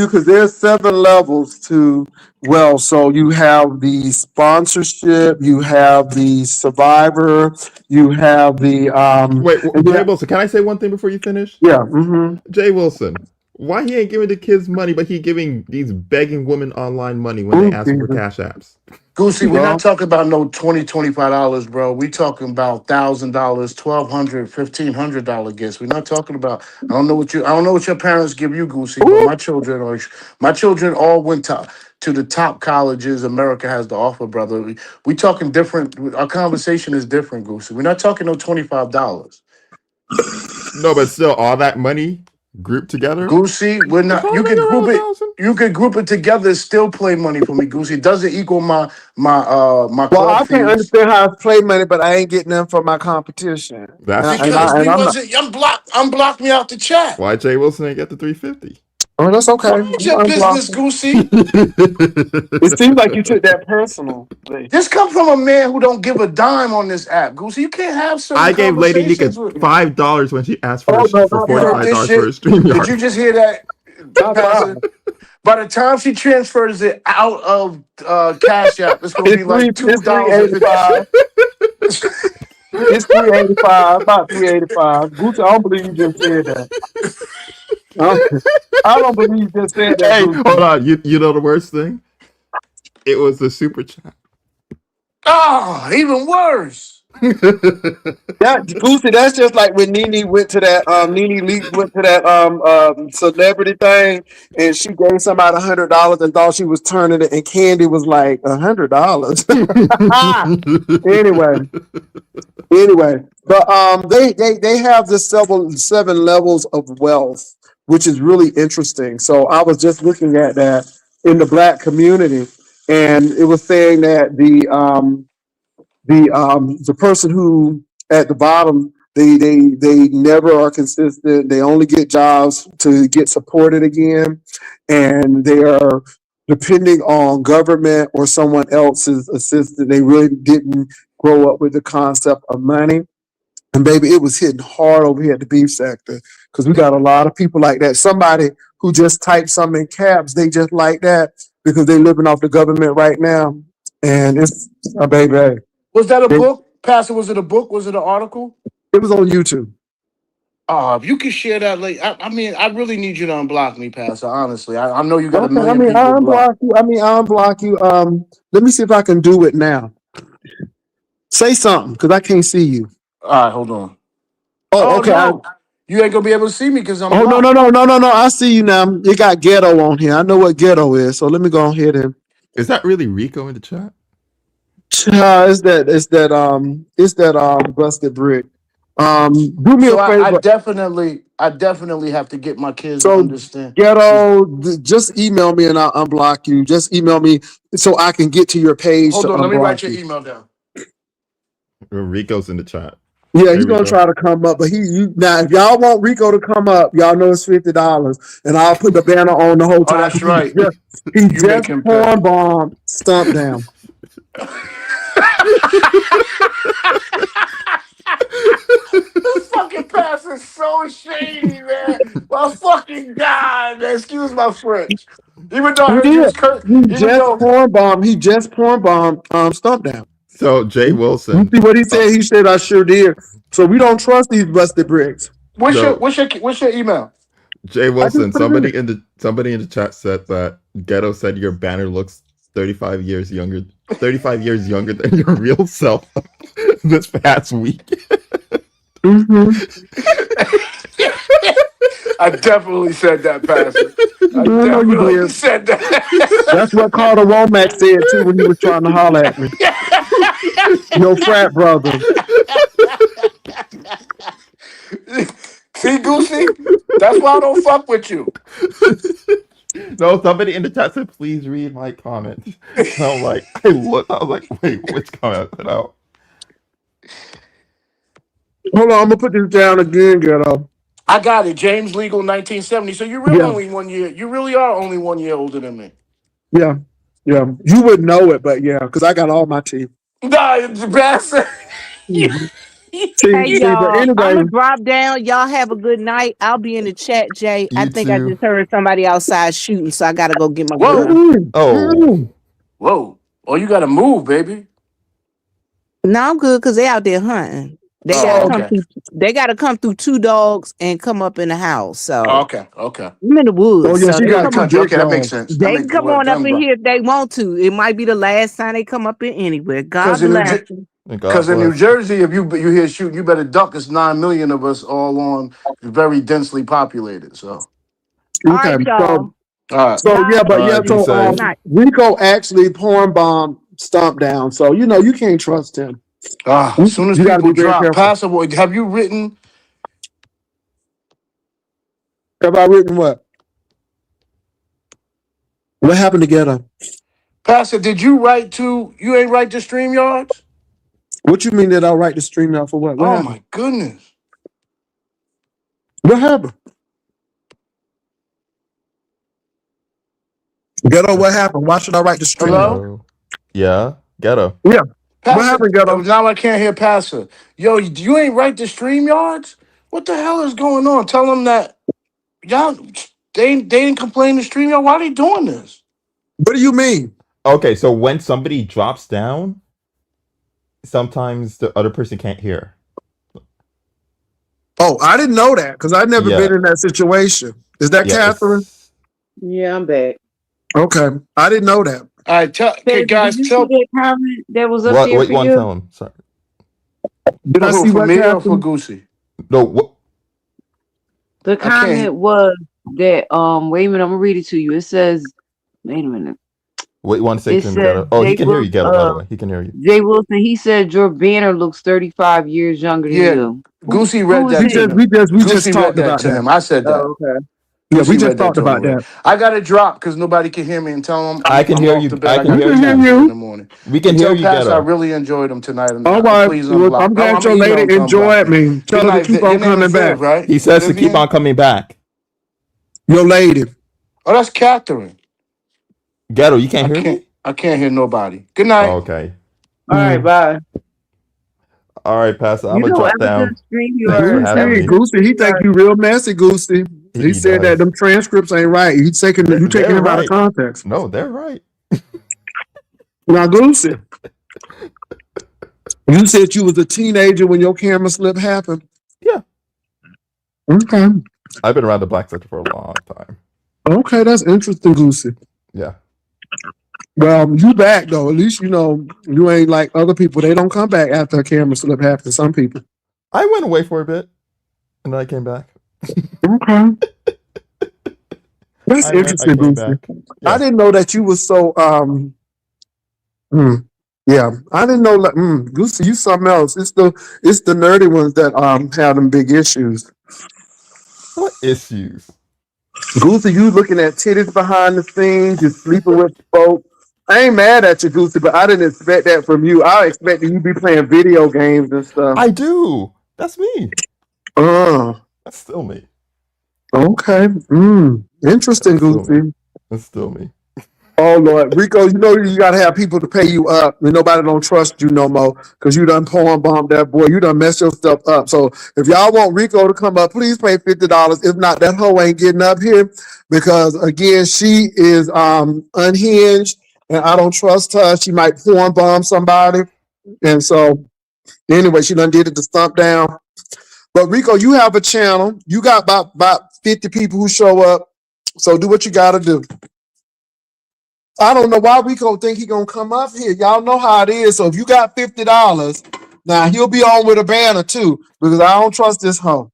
because there's 7 levels to wealth. So you have the sponsorship, you have the survivor, you have the Wait, and Jay yeah, Wilson, can I say one thing before you finish? yeah, mm-hmm. Jay Wilson, why he ain't giving the kids money, but he giving these begging women online money when they Ooh, ask him for Jesus. cash apps? Goosey, we're not Well, talking about no $20, $25, bro. We talking about $1,000, $1,200, $1,500 gifts. We're not talking about. I don't know what your parents give you, Goosey, but ooh. my children all went to the top colleges America has to offer, brother. We talking different. Our conversation is different, Goosey. We're not talking no $25. No, but still, all that money grouped together, Goosey, we're they not. probably You make can around group a it. thousand. You can group it together. It's still play money for me, Goosey. It doesn't equal my Well, club I can't fees. understand how I play money, but I ain't getting them from my competition, That's Because true. we I'm not. wasn't unblocked me out the chat. Why Jay Wilson ain't get the 350? Oh, that's okay. Mind I'm your business, unblocking. Goosey. It seems like you took that personal. This come from a man who don't give a dime on this app, Goosey. You can't have certain I gave Lady Nika conversations with me. $5 when she asked Oh no, for not You heard five, this $45 for a shit? Did you StreamYard. just hear that, not Pastor? five. By the time she transfers it out of Cash App, it's gonna be like two It's three dollars and eighty 50 five. cents. It's 385, about 385. Gucci, I don't believe you just said that. I don't believe you just said that, Hey, hold Gucci. on. You know the worst thing? It was the super chat. Oh, even worse. That Gucci, that's just like when Nene went to that Nene Leakes went to that celebrity thing and she gave somebody $100 and thought she was turning it and Candy was like $100. Anyway, but they have this 7 levels of wealth, which is really interesting. So I was just looking at that in the black community, and it was saying that the person who at the bottom they never are consistent. They only get jobs to get supported again, and they are depending on government or someone else's assistance. They really didn't grow up with the concept of money. And baby, it was hitting hard over here at the beef sector because we got a lot of people like that. Somebody who just typed something in caps, they just like that because they living off the government right now. And it's a baby. Was that a They, book, Pastor? Was it a book? Was it an article? it was on YouTube. If you could share that late, I mean, I really need you to unblock me, Pastor. Honestly, I know you got a Okay, I million mean, I people blocked. unblock you. I unblock you. Let me see if I can do it now. Say something because I can't see you. All right, hold on. Oh, Oh okay. no, you ain't gonna be able to see me because I'm Oh no, blocked. no, no, no, no, no. I see you now. It got ghetto on here. I know what ghetto is. So let me go ahead and Is that really Rico in the chat? it's that busted brick. Do me a So I favor. definitely, I definitely have to get my kids to So understand. just email me and I'll unblock you. Just email me so I can get to your page to Hold on, let me unblock write your you. email down. Rico's in the chat. Yeah, There he's we gonna go. try to come up, but now if y'all want Rico to come up, y'all know it's $50, and I'll put the banner on the whole Oh, time. that's right. He You make just him pay. porn bomb stump down. This fucking pass is so shady, man. My fucking God, man. Excuse my French. Even though I He heard you did. was cur- He even just though porn bomb. He just porn bomb stump down. So Jay You Wilson. see what he said? He said I sure did. So we don't trust these busted bricks. So what's your email? Jay I just Wilson. put it in. Somebody in the chat said that Ghetto said your banner looks 35 years younger. 35 years younger than your real self this past week. Mm-hmm. I definitely said that, Pastor. I I know you definitely did. said That's what Carter Womack said too when he was trying to holler at me. Your frat brother. that. See, Goosey? That's why I don't fuck with you. No, somebody in the chat said, "Please read my comment." And I'm like, I was like, wait, which comment I put out? Hold on, I'm gonna put this down again, Ghetto. I got it. James Legal 1970. So Yeah, you really are only 1 year older than me. yeah, yeah. You would know it, but yeah, because I got all my teeth. Nah, it's Pastor. Mm-hmm. Hey See, but y'all, I'm anyway, gonna drop down. Y'all have a good night. I'll be in the chat, Jay. I You think I too. just heard somebody outside shooting, so I gotta go get my Whoa. gun. Oh, Whoa. Oh, you gotta move, baby. No, I'm good because they out there hunting. They gotta Oh, oh, come okay. through. They gotta come through two dogs and come up in the house. So Okay. Okay. I'm in the oh woods, yeah, so she You they in the got come two up. country. big Okay, that makes dogs. sense. That They can makes come what on up gun in buck. here if they want to. It might be the last time they come up in anywhere. Because God in bless. God In New bless. Jersey, if you hear shooting, you better duck. It's 9 million of us all on very densely populated. So All Okay, right, y'all. all right. so Y'all yeah, have a but All yeah, right, be good so safe. night. Rico actually porn bomb stomp down. So you can't trust him. As soon as You got to people be very drop, careful. Pastor, have you written, Have I written what? What happened to Ghetto? Pastor? Did you write to? You ain't write to StreamYards? What you mean that I'll write the stream out for what? What Oh happened? my goodness! What happened? Ghetto, what happened? Why should I write the stream out? Hello, Hello. Yeah, Ghetto. Yeah. What Pastor. happened, Ghetto? Now I can't hear Pastor. Yo, you ain't write to StreamYards? What the hell is going on? Tell them that y'all they ain't complain to StreamYard. Why are they doing this? What do you mean? Okay, so when somebody drops down, sometimes the other person can't hear. Oh, I didn't know that because I've never Yeah, been in that situation. Is that yeah. Catherine? It's Yeah, I'm back. Okay. I didn't know that. All right, okay, Baby, did guys, you see tell that comment that was up what? there What for you want to you? tell him? Sorry. Did for I who? see For what, me or for Catherine? Goosey? No. What? The I can't. comment was that wait a minute, I'm gonna read it to you. It says, wait a minute. What you want to say It to him, says Ghetto? Oh, he can hear you, Ghetto. By the way, he can hear you. Jay Wilson, he said your banner looks 35 years younger than Yeah, you. Goosey Who read is that We to he? just him. we just we just Goosey read talked that about to that. him. I said that. Oh, okay. Yeah, we Goosey just read that talked to him about already. that. I got to drop because nobody can hear me and tell him I can I'm hear off you. the bed. I I can We got to hear can get hear you. Pastor in the you. morning. We can And hear tell you, Pastor I Ghetto. really enjoyed him tonight. And All right. please Well, unblock. I'm I'm glad gonna your email him lady to unblock enjoyed me. me. Good Tell her to night. keep Your on name is coming back. Viv, right? He says to keep Vivian. on coming back. Your lady. Oh, that's Catherine. Ghetto, you can't hear me? I can't hear nobody. Good Oh, night. okay. All right, Mm. bye. All right, Pastor. I'm You gonna don't drop ever down. just stream Thanks for your having ever Goosey, me. just Goosey, he stream think your you real messy, Goosey. He He said that does. them transcripts ain't right. He's taking you taking They're him out of right. context. No, they're right. Now, Goosey, you said you was a teenager when your camera slip happened. Yeah. Okay. I've been around the black sector for a long time. Okay, that's interesting, Goosey. Yeah. Well, you back though. At least you know you ain't like other people. They don't come back after a camera slip happens. Some people. I went away for a bit and then I came back. Okay. That's I interesting, came Goosey. back. I Yeah. didn't know that you was so yeah. I didn't know like Goosey, you something else. It's the nerdy ones that have them big issues. What issues? Goosey, you looking at titties behind the scenes, you sleeping with folk. I ain't mad at you, Goosey, but I didn't expect that from you. I expected you be playing video games and stuff. I do. That's me. Uh, That's still me. okay. Interesting, That's still me. Goofy. That's still me. Oh Lord, Rico, you know you gotta have people to pay you up, and nobody don't trust you no more because you done poem bomb that boy. You done messed your stuff up. So if y'all want Rico to come up, please pay $50. If not, that hoe ain't getting up here because again, she is unhinged, and I don't trust her. She might poem bomb somebody, and so anyway, she done did it to stump down. But Rico, you have a channel. You got about 50 people who show up. So do what you gotta do. I don't know why Rico think he gonna come up here. Y'all know how it is. So if you got $50, now he'll be on with a banner too, because I don't trust this hoe.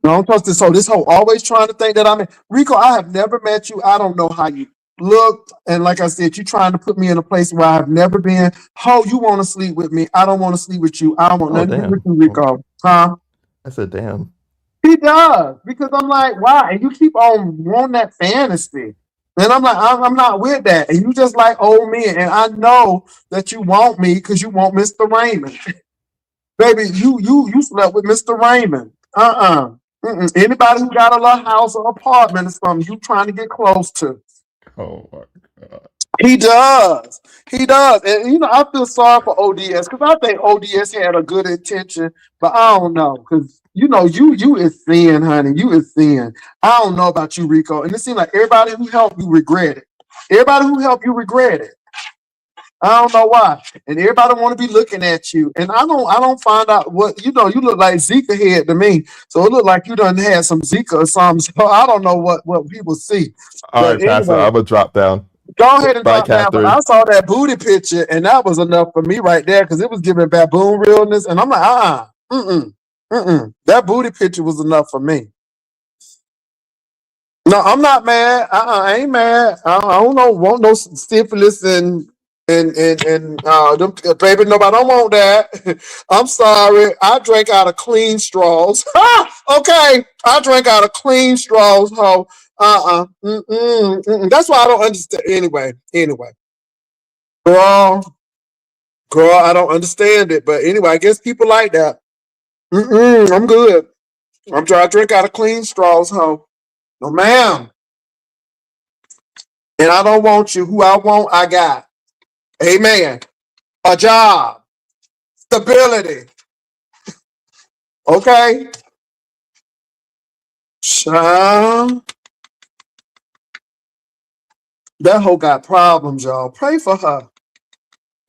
I don't trust this hoe. This hoe always trying to think that I'm in. Rico, I have never met you. I don't know how you look. And like I said, you trying to put me in a place where I've never been. Ho, you want to sleep with me. I don't want to sleep with you. I don't want Oh nothing to do with damn. you, Rico. Huh? I said damn. He does. Because I'm like, why? And you keep on wanting that fantasy. And I'm like, I'm not with that. And you just like old men. And I know that you want me because you want Mr. Raymond. Baby, you slept with Mr. Raymond. Anybody who got a little house or apartment or something, you trying to get close to. Oh my god. He does. He does. And you know, I feel sorry for ODS because I think ODS had a good intention, but I don't know. Because you know, you is sin, honey. You is sin. I don't know about you, Rico. And it seems like everybody who helped you regret it. Everybody who helped you regret it. I don't know why. And everybody want to be looking at you. And I don't find out what you know, you look like Zika head to me. So it look like you done had some Zika or something. So I don't know what people see. All But right, Pastor, anyway. I'm gonna drop down. Go ahead and Bye, drop down, but Catherine. I saw that booty picture, and that was enough for me right there because it was giving baboon realness, and I'm like, that booty picture was enough for me. No, I'm not mad. I ain't mad. I don't know. Want no syphilis and them, baby. Nobody don't want that. I'm sorry. I drank out of clean straws. Okay, I drank out of clean straws. Ho. That's why I don't understand. Anyway, girl, girl, I don't understand it. But anyway, I guess people like that. I'm good. I'm trying to drink out of clean straws. Ho. No, ma'am. And I don't want you. Who I want, I got. Amen. A job, stability. Okay. Child, that hoe got problems, y'all. Pray for her.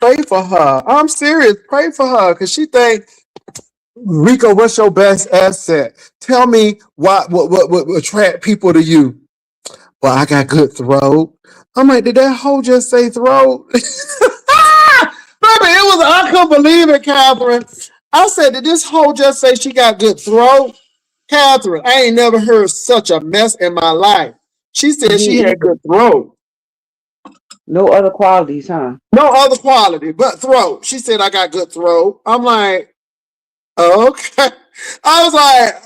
Pray for her. I'm serious. Pray for her because she think, Rico, what's your best asset? Tell me what attract people to you. Well, I got good throat. I'm like, did that hoe just say throat? Baby, it was, I couldn't believe it, Catherine. I said, did this hoe just say she got good throat? Catherine, I ain't never heard such a mess in my life. She said Me she had either. good throat. No other qualities, huh? No other quality, but throat. She said I got good throat. I'm like, okay. I was like,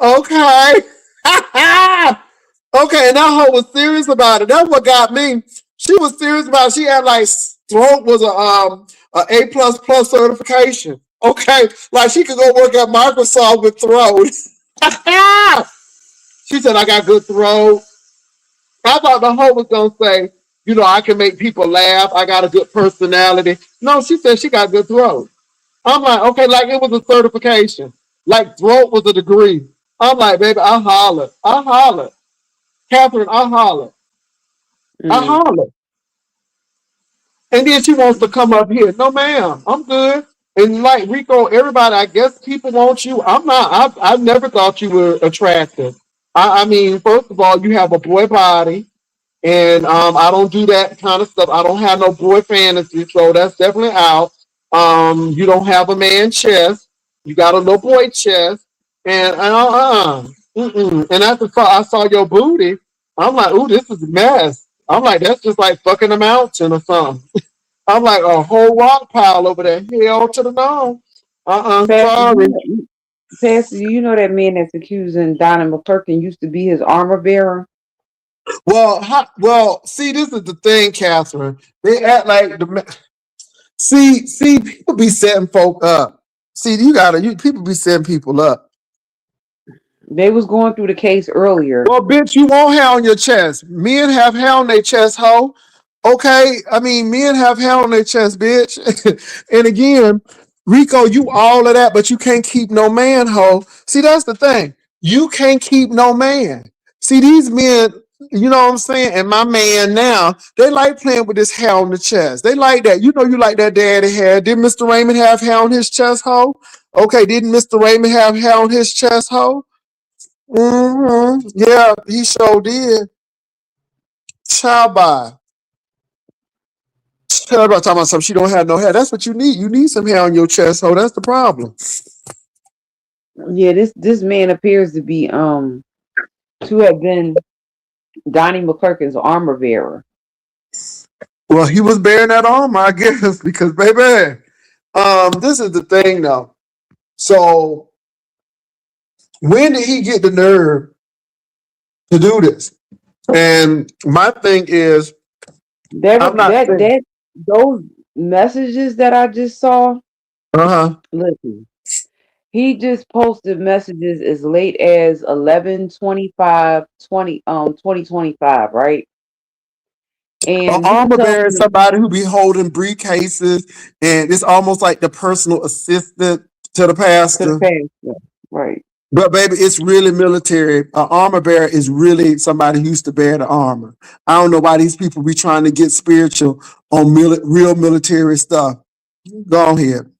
okay. Okay, and that hoe was serious about it. That's what got me. She was serious about it. She had like throat was a A++ certification. Okay, like she could go work at Microsoft with throat. She said I got good throat. I thought the hoe was gonna say, you know, I can make people laugh. I got a good personality. No, she said she got good throat. I'm like, okay, like it was a certification. Like throat was a degree. I'm like, baby, I holler. I holler. Catherine, I holler. I Mm. holler. And then she wants to come up here. No, ma'am, I'm good. And like Rico, everybody, I guess people want you. I'm not. I've never thought you were attractive. I mean, first of all, you have a boy body, and I don't do that kind of stuff. I don't have no boy fantasy, so that's definitely out. You don't have a man chest. You got a little boy chest, and and after I saw your booty, I'm like, ooh, this is a mess. I'm like, that's just like fucking a mountain or something. I'm like a whole rock pile over there. Hell to the no. Pastor, Sorry. Pastor, you know that man that's accusing Donna McClurkin used to be his armor bearer? Well, see, this is the thing, Catherine. They act like the see, people be setting folk up. See, people be setting people up. They was going through the case earlier. Well, bitch, you won't hair on your chest. Men have hair on their chest, hoe. Okay, I mean, men have hair on their chest, bitch. And again, Rico, you all of that, but you can't keep no man, hoe. See, that's the thing. You can't keep no man. See, these men, you know what I'm saying? And my man now, they like playing with this hair on the chest. They like that. You know, you like that daddy hair. Did Mr. Raymond have hair on his chest, hoe? Okay, didn't Mr. Raymond have hair on his chest, hoe? Yeah, he sure did. Child by. Tell her about talking about something. She don't have no hair. That's what you need. You need some hair on your chest, so that's the problem. Yeah, this man appears to have been Donnie McClurkin's armor bearer. Well, he was bearing that armor, I guess, because baby, this is the thing though. So when did he get the nerve to do this? And my thing is, I'm not saying. Those messages that I just saw. Listen, he just posted messages as late as 2025, right? An And he armor tells bearer is me somebody who be holding briefcases, and it's almost like the personal assistant to the to the pastor. pastor, right? But baby, it's really military. An armor bearer is really somebody who used to bear the armor. I don't know why these people be trying to get spiritual on real military stuff. Go ahead.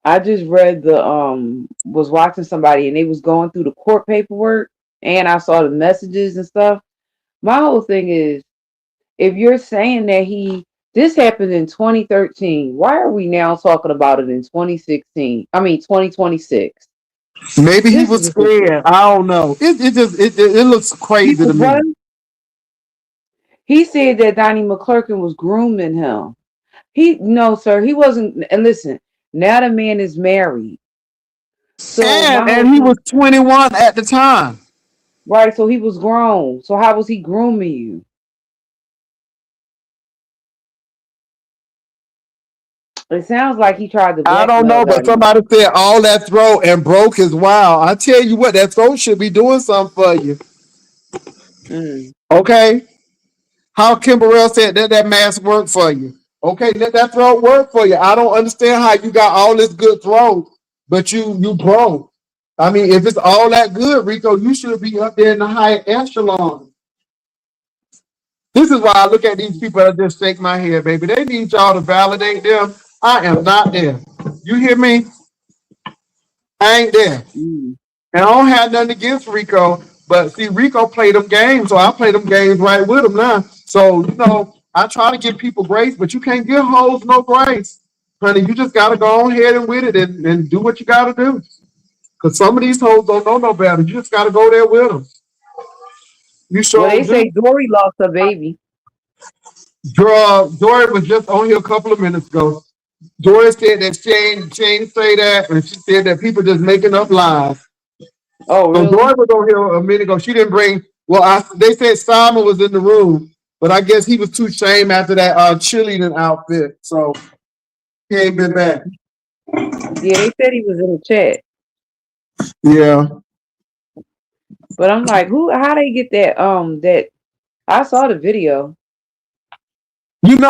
I just read was watching somebody and they was going through the court paperwork and I saw the messages and stuff. My whole thing is, if you're saying that this happened in 2013, why are we now talking about it in 2016? I mean 2026. Maybe he This was is ridiculous. scared. I don't know. It looks He crazy to was me. what? He said that Donnie McClurkin was grooming him. No, sir, he wasn't. And listen, now the man is married. So my And whole he was thing, 21 at the time. right? So he was grown. So how was he grooming you? It sounds like he tried to I don't blackmail know, but Donnie. somebody said all that throat and broke his wow. I tell you what, that throat should be doing something for you. Mm. Okay? How Kim Burrell said that mask worked for you. Okay, let that throat work for you. I don't understand how you got all this good throat, but you broke. I mean, if it's all that good, Rico, you should be up there in the high echelon. This is why I look at these people that just shake my head, baby. They need y'all to validate them. I am not there. You hear me? I ain't there. Mm. And I don't have nothing against Rico, but see, Rico played them games, so I play them games right with him now. So, I try to give people grace, but you can't give hoes no grace. Honey, you just got to go on ahead and with it and do what you got to do. Because some of these hoes don't know no better. You just got to go there with them. You Well, sure they say do. Dory lost her baby. Girl, Dory was just on here a couple of minutes ago. Dory said that she ain't say that, and she said that people just making up lies. Oh, So Dory really? was on here a minute ago. She didn't bring. Well, they said Simon was in the room, but I guess he was too ashamed after that cheerleading outfit, so he ain't been back. Yeah, they said he was in the chat. Yeah, But I'm like, how they get that? That I saw the video,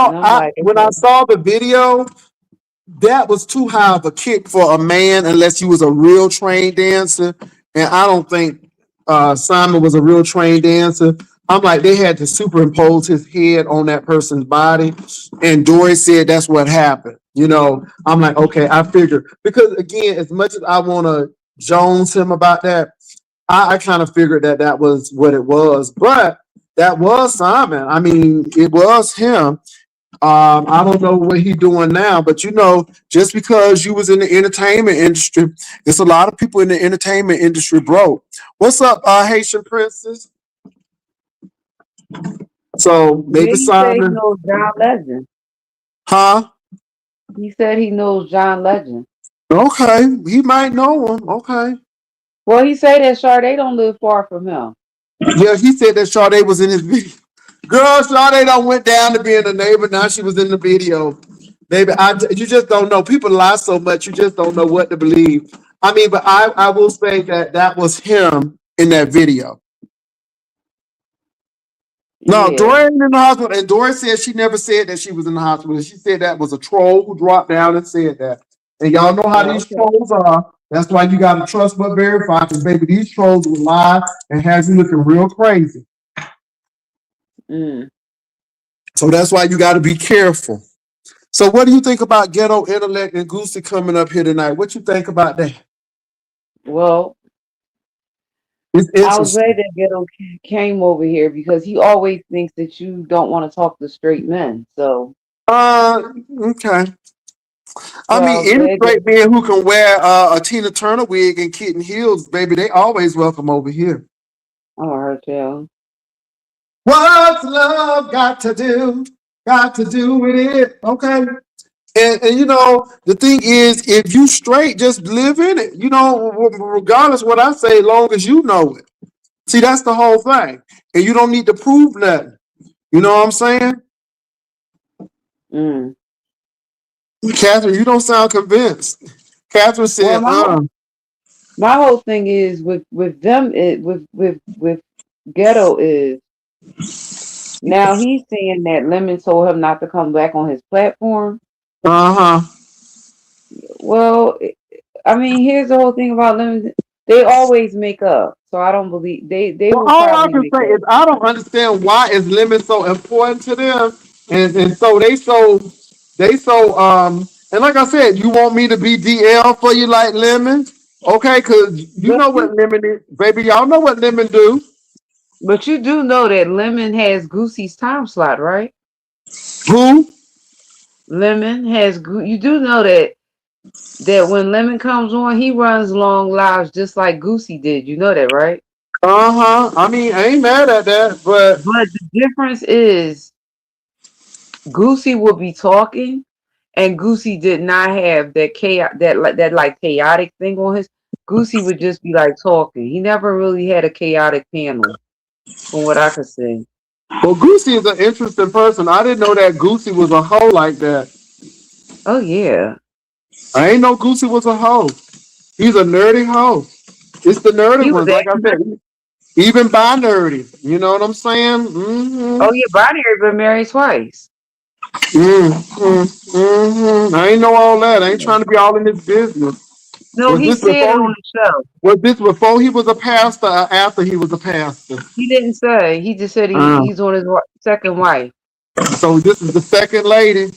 and I'm like, when I okay. saw the video, that was too high of a kick for a man unless you was a real trained dancer. And I don't think Simon was a real trained dancer. I'm like, they had to superimpose his head on that person's body. And Dory said that's what happened. I'm like, okay, I figured. Because again, as much as I want to Jones him about that, I kind of figured that was what it was. But that was Simon. I mean, it was him. I don't know what he's doing now, but just because you was in the entertainment industry, it's a lot of people in the entertainment industry broke. What's up, Haitian Princess? So Yeah, maybe he said he Simon, knows John Legend. huh? He said he knows John Legend. Okay, he might know him. Okay, Well, he said that Sade don't live far from him. yeah, he said that Sade was in his video. Girl, Sade done went down to being a neighbor. Now she was in the video. Baby, you just don't know. People lie so much, you just don't know what to believe. I mean, but I will say that that was him in that video. No, Yeah. Dory ain't in the hospital, and Dory said she never said that she was in the hospital. She said that was a troll who dropped down and said that. And y'all know how Oh, these okay. trolls are. That's why you got to trust but verify, because baby, these trolls will lie and have you looking real crazy. Mm. So that's why you got to be careful. So what do you think about Ghetto Intellect and Goosey coming up here tonight? What you think about that? Well, It's I was glad interesting. that Ghetto came over here because he always thinks that you don't want to talk to straight men. Okay. So I I mean, was any glad that. straight man who can wear a Tina Turner wig and kitten heels, baby, they always welcome over here. Oh, I heard you. What's love got to do? Got to do with it. Okay. And you know, the thing is, if you straight, just live in it. You know, regardless what I say, long as you know it. See, that's the whole thing. And you don't need to prove nothing. You know what I'm saying? Mm. Catherine, you don't sound convinced. Catherine Well, said, my whole thing is with them it with Ghetto is now he's saying that Lemon told him not to come back on his platform. uh-huh. Well, I mean, here's the whole thing about Lemon. They always make up, so I don't believe they Well, will all I probably can make say up. is I don't understand why is lemon so important to them, and so they so and like I said, you want me to be DL for you like lemon, okay? Because you But know you what lemon is, baby. Y'all know what lemon do. but you do know that Lemon has Goosey's time slot, right? Who? Lemon has you do know that when Lemon comes on, he runs long lives just like Goosey did. You know that, right? Uh-huh. I mean, I ain't mad at that, but But the difference is Goosey will be talking, and Goosey did not have that chaos, that like chaotic thing on his. Goosey would just be like talking. He never really had a chaotic panel, from what I could see. well, Goosey is an interesting person. I didn't know that Goosey was a hoe like that. Oh yeah, I ain't know Goosey was a hoe. He's a nerdy hoe. It's the nerdy he was ones, like I acting. said. Even by nerdy. You know what I'm saying? Mm-hmm. Oh yeah, Bonnier been married twice. Mm-hmm. Mm-hmm. I ain't know all that. I ain't trying to be all in this business. No, Was he this said it before on the show. he was a pastor or after he was a pastor? He didn't say. He just said Uh, he's on his second wife. so this is the second lady.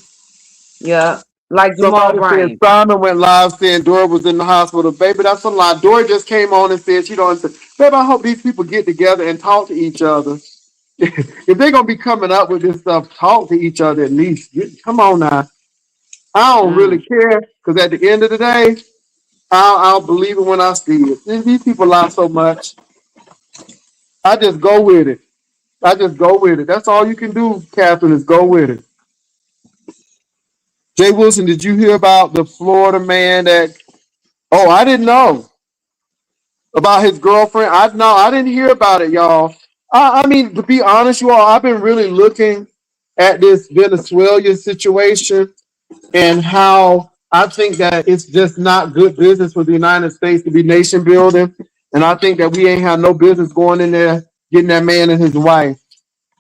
Yeah, like Jamal Somebody said Bryant. Simon went live saying Dora was in the hospital. Baby, that's a lie. Dora just came on and said she don't. Baby, I hope these people get together and talk to each other. If they're gonna be coming up with this stuff, talk to each other at least. Come on now. I don't really Mm. care because at the end of the day, I'll believe it when I see it. These people lie so much. I just go with it. I just go with it. That's all you can do, Catherine, is go with it. Jay Wilson, did you hear about the Florida man that? Oh, I didn't know about his girlfriend. I didn't hear about it, y'all. I mean, to be honest, you all, I've been really looking at this Venezuela situation and how I think that it's just not good business for the United States to be nation building. And I think that we ain't have no business going in there getting that man and his wife.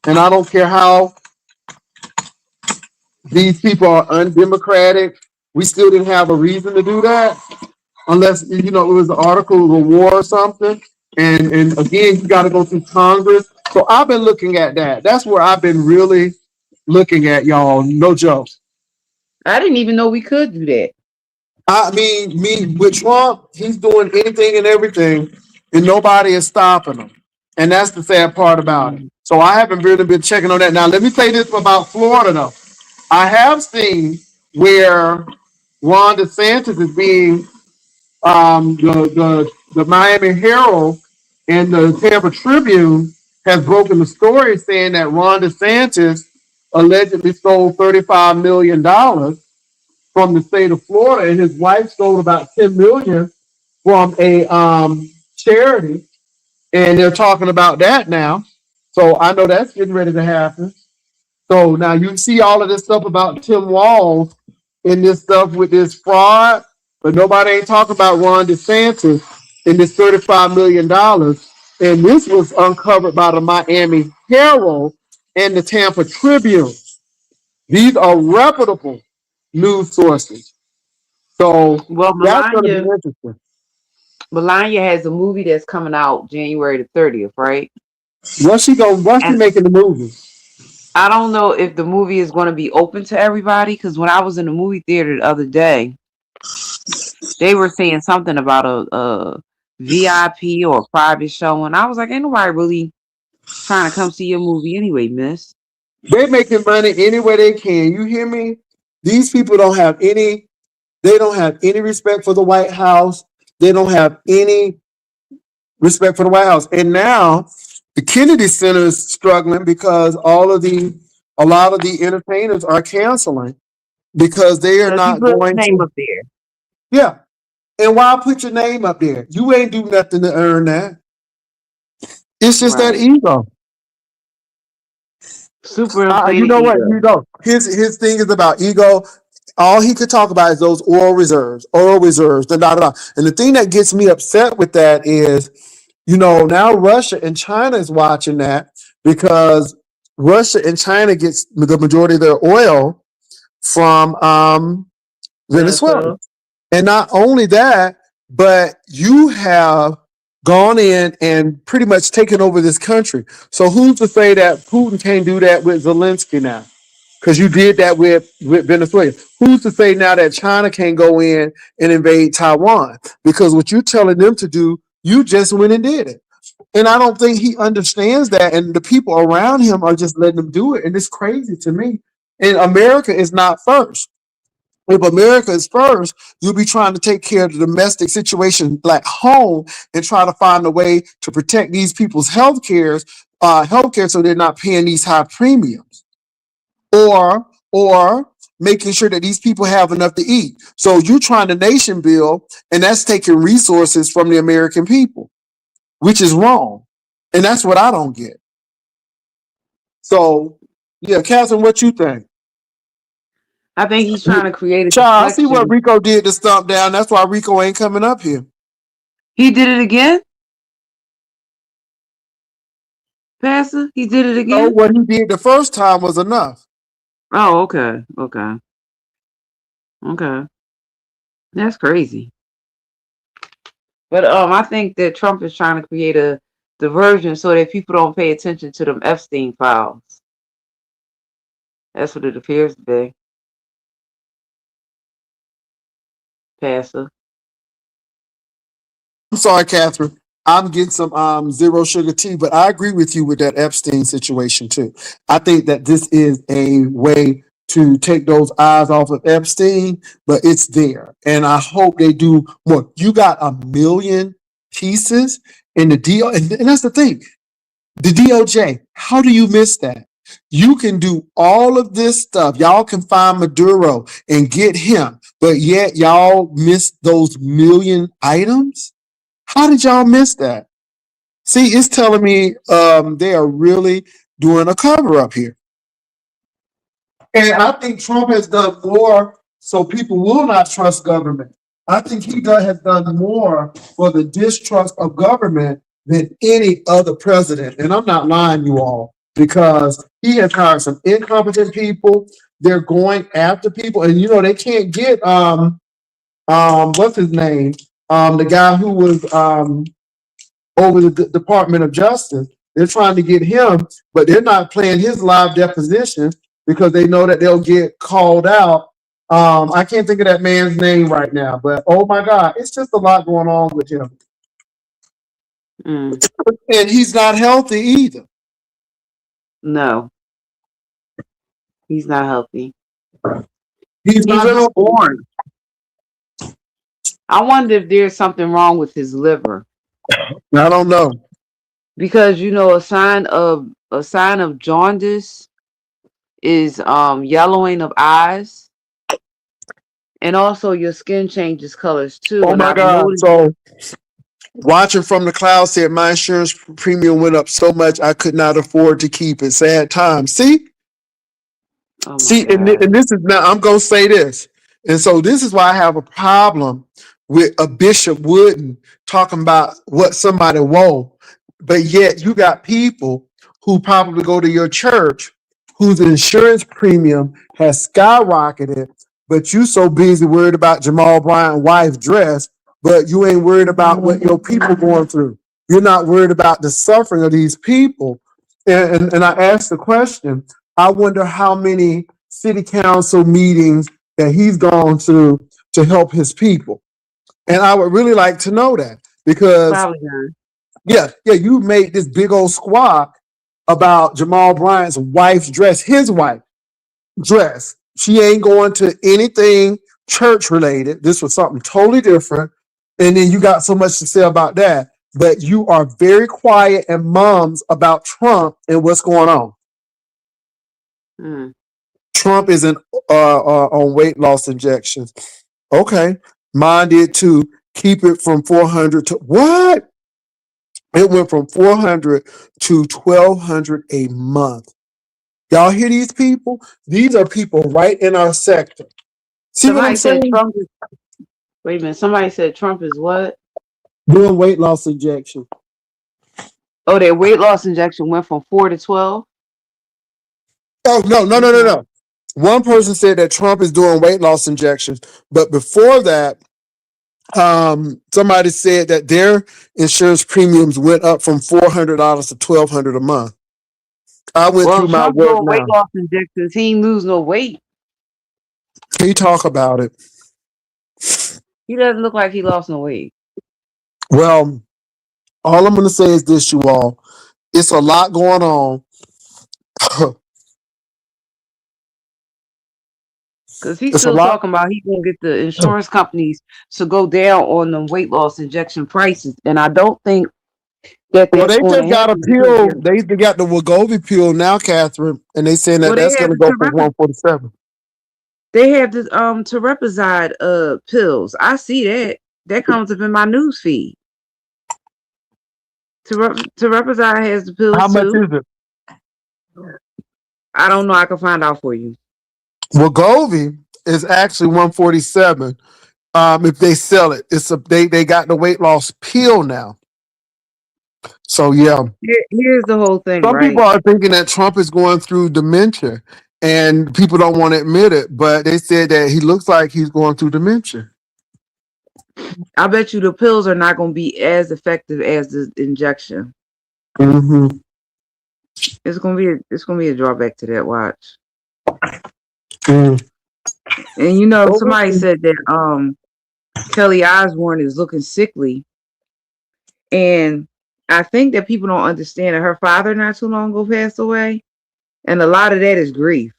And I don't care how these people are undemocratic. We still didn't have a reason to do that unless you know it was an article of a war or something. And again, you got to go through Congress. So I've been looking at that. That's where I've been really looking at, y'all. No joke. I didn't even know we could do that. I mean, me with Trump, he's doing anything and everything, and nobody is stopping him. And that's the sad part about it. Mm. So I haven't really been checking on that. Now, let me say this about Florida, though. I have seen where Ron DeSantis is being the Miami Herald and the Tampa Tribune has broken the story saying that Ron DeSantis allegedly stole $35 million from the state of Florida, and his wife stole about 10 million from a charity, and they're talking about that now. So I know that's getting ready to happen. So now you see all of this stuff about Tim Walz. in this stuff with this fraud, but nobody ain't talking about Ron DeSantis and this $35 million. And this was uncovered by the Miami Herald and the Tampa Tribune. These are reputable news sources. So Well, that's going to be interesting. Melania has a movie that's coming out January the 30th, right? What's she And making the movie? I don't know if the movie is going to be open to everybody, because when I was in the movie theater the other day, they were saying something about a VIP or a private show, and I was like, ain't nobody really trying to come see your movie anyway, miss. They're making money any way they can. You hear me? These people don't have any. They don't have any respect for the White House. They don't have any respect for the White House. And now the Kennedy Center is struggling because a lot of the entertainers are canceling because they are Because you not put his going name to. up there. Yeah. And why put your name up there? You ain't do nothing to earn that. It's just that Right. ego. Super You inflated know what? ego. His thing is about ego. All he could talk about is those oil reserves, da da da. And the thing that gets me upset with that is, now Russia and China is watching that because Russia and China gets the majority of their oil from Venezuela. Venezuela. And not only that, but you have gone in and pretty much taken over this country. So who's to say that Putin can't do that with Zelensky now? Because you did that with Venezuela. Who's to say now that China can't go in and invade Taiwan? Because what you're telling them to do, you just went and did it. And I don't think he understands that. And the people around him are just letting him do it. And it's crazy to me. And America is not first. If America is first, you'll be trying to take care of the domestic situation like home and try to find a way to protect these people's healthcare so they're not paying these high premiums. Or making sure that these people have enough to eat. So you're trying to nation build, and that's taking resources from the American people, which is wrong. And that's what I don't get. So, yeah, Catherine, what you think? I think he's trying to create a Child, I see what deflection. Rico did to stomp down. That's why Rico ain't coming up here. He did it again? Pastor? He did it No, again? what he did the first time was enough. Oh, okay. Okay. Okay. That's crazy. But I think that Trump is trying to create a diversion so that people don't pay attention to them Epstein files. That's what it appears to be. Pastor. I'm sorry, Catherine. I'm getting some zero sugar tea, but I agree with you with that Epstein situation too. I think that this is a way to take those eyes off of Epstein, but it's there. And I hope they do more. You got a million pieces in the deal. And that's the thing. The DOJ, how do you miss that? You can do all of this stuff. Y'all can find Maduro and get him, but yet y'all miss those million items? How did y'all miss that? See, it's telling me they are really doing a cover up here. And I think Trump has done more so people will not trust government. I think has done more for the distrust of government than any other president. And I'm not lying, you all, because he has hired some incompetent people. They're going after people, and they can't get what's his name? The guy who was over the Department of Justice. They're trying to get him, but they're not playing his live deposition because they know that they'll get called out. I can't think of that man's name right now, but oh my God, it's just a lot going on with him. Mm. And he's not healthy either. No. He's not healthy. He's He not looks healthy. orange. I wonder if there's something wrong with his liver. I don't know. Because a sign of jaundice is yellowing of eyes, and also your skin changes colors too. Oh And my I've God. noticed. So watching from the clouds said my insurance premium went up so much I could not afford to keep it. Sad time. See? Oh my See, God. and this is now, I'm going to say this. And so this is why I have a problem with a Bishop Wooden talking about what somebody wants, but yet you got people who probably go to your church whose insurance premium has skyrocketed, but you so busy worried about Jamal Bryant's wife's dress, but you ain't worried about what your people going through. You're not worried about the suffering of these people. And I asked the question, I wonder how many city council meetings that he's gone through to help his people. And I would really like to know that because, Probably not. yeah, you made this big old squawk about Jamal Bryant's wife's dress, his wife dress. She ain't going to anything church related. This was something totally different. And then you got so much to say about that. But you are very quiet and mums about Trump and what's going on. Mm. Trump isn't on weight loss injections. Okay, mine did too. Keep it from 400 to what? It went from 400 to 1,200 a month. Y'all hear these people? These are people right in our sector. See what I'm Somebody said saying? Trump is. Wait a minute. Somebody said Trump is what? Doing weight loss injection. Oh, their weight loss injection went from 4 to 12. Oh no. One person said that Trump is doing weight loss injections, but before that, somebody said that their insurance premiums went up from $400 to $1,200 a month. I went Well, through my Trump work doing weight now. loss injections. He ain't lose no weight. Can you talk about it? He doesn't look like he lost no weight. Well, all I'm going to say is this, you all. It's a lot going on. Because he's It's a still lot. talking about he's going to get the insurance companies to go down on the weight loss injection prices. And I don't think that Well, that's they going just to got a happen because pill. They got the Wegovy pill now, Catherine, and they saying that well, that's going to go for 147. they have this Terepazide pills. I see that. That comes up in my news feed. Terepazide has the How pills much too. is it? I don't know. I can find out for you. Wegovy is actually 147. If they sell it, they got the weight loss pill now. So yeah, Here's the whole thing, some people right? are thinking that Trump is going through dementia, and people don't want to admit it. But they said that he looks like he's going through dementia. I bet you the pills are not going to be as effective as the injection. Mm-hmm. It's going to be a drawback to that watch. Mm. And you know, somebody said that Kelly Osbourne is looking sickly, and I think that people don't understand that her father not too long ago passed away, and a lot of that is grief.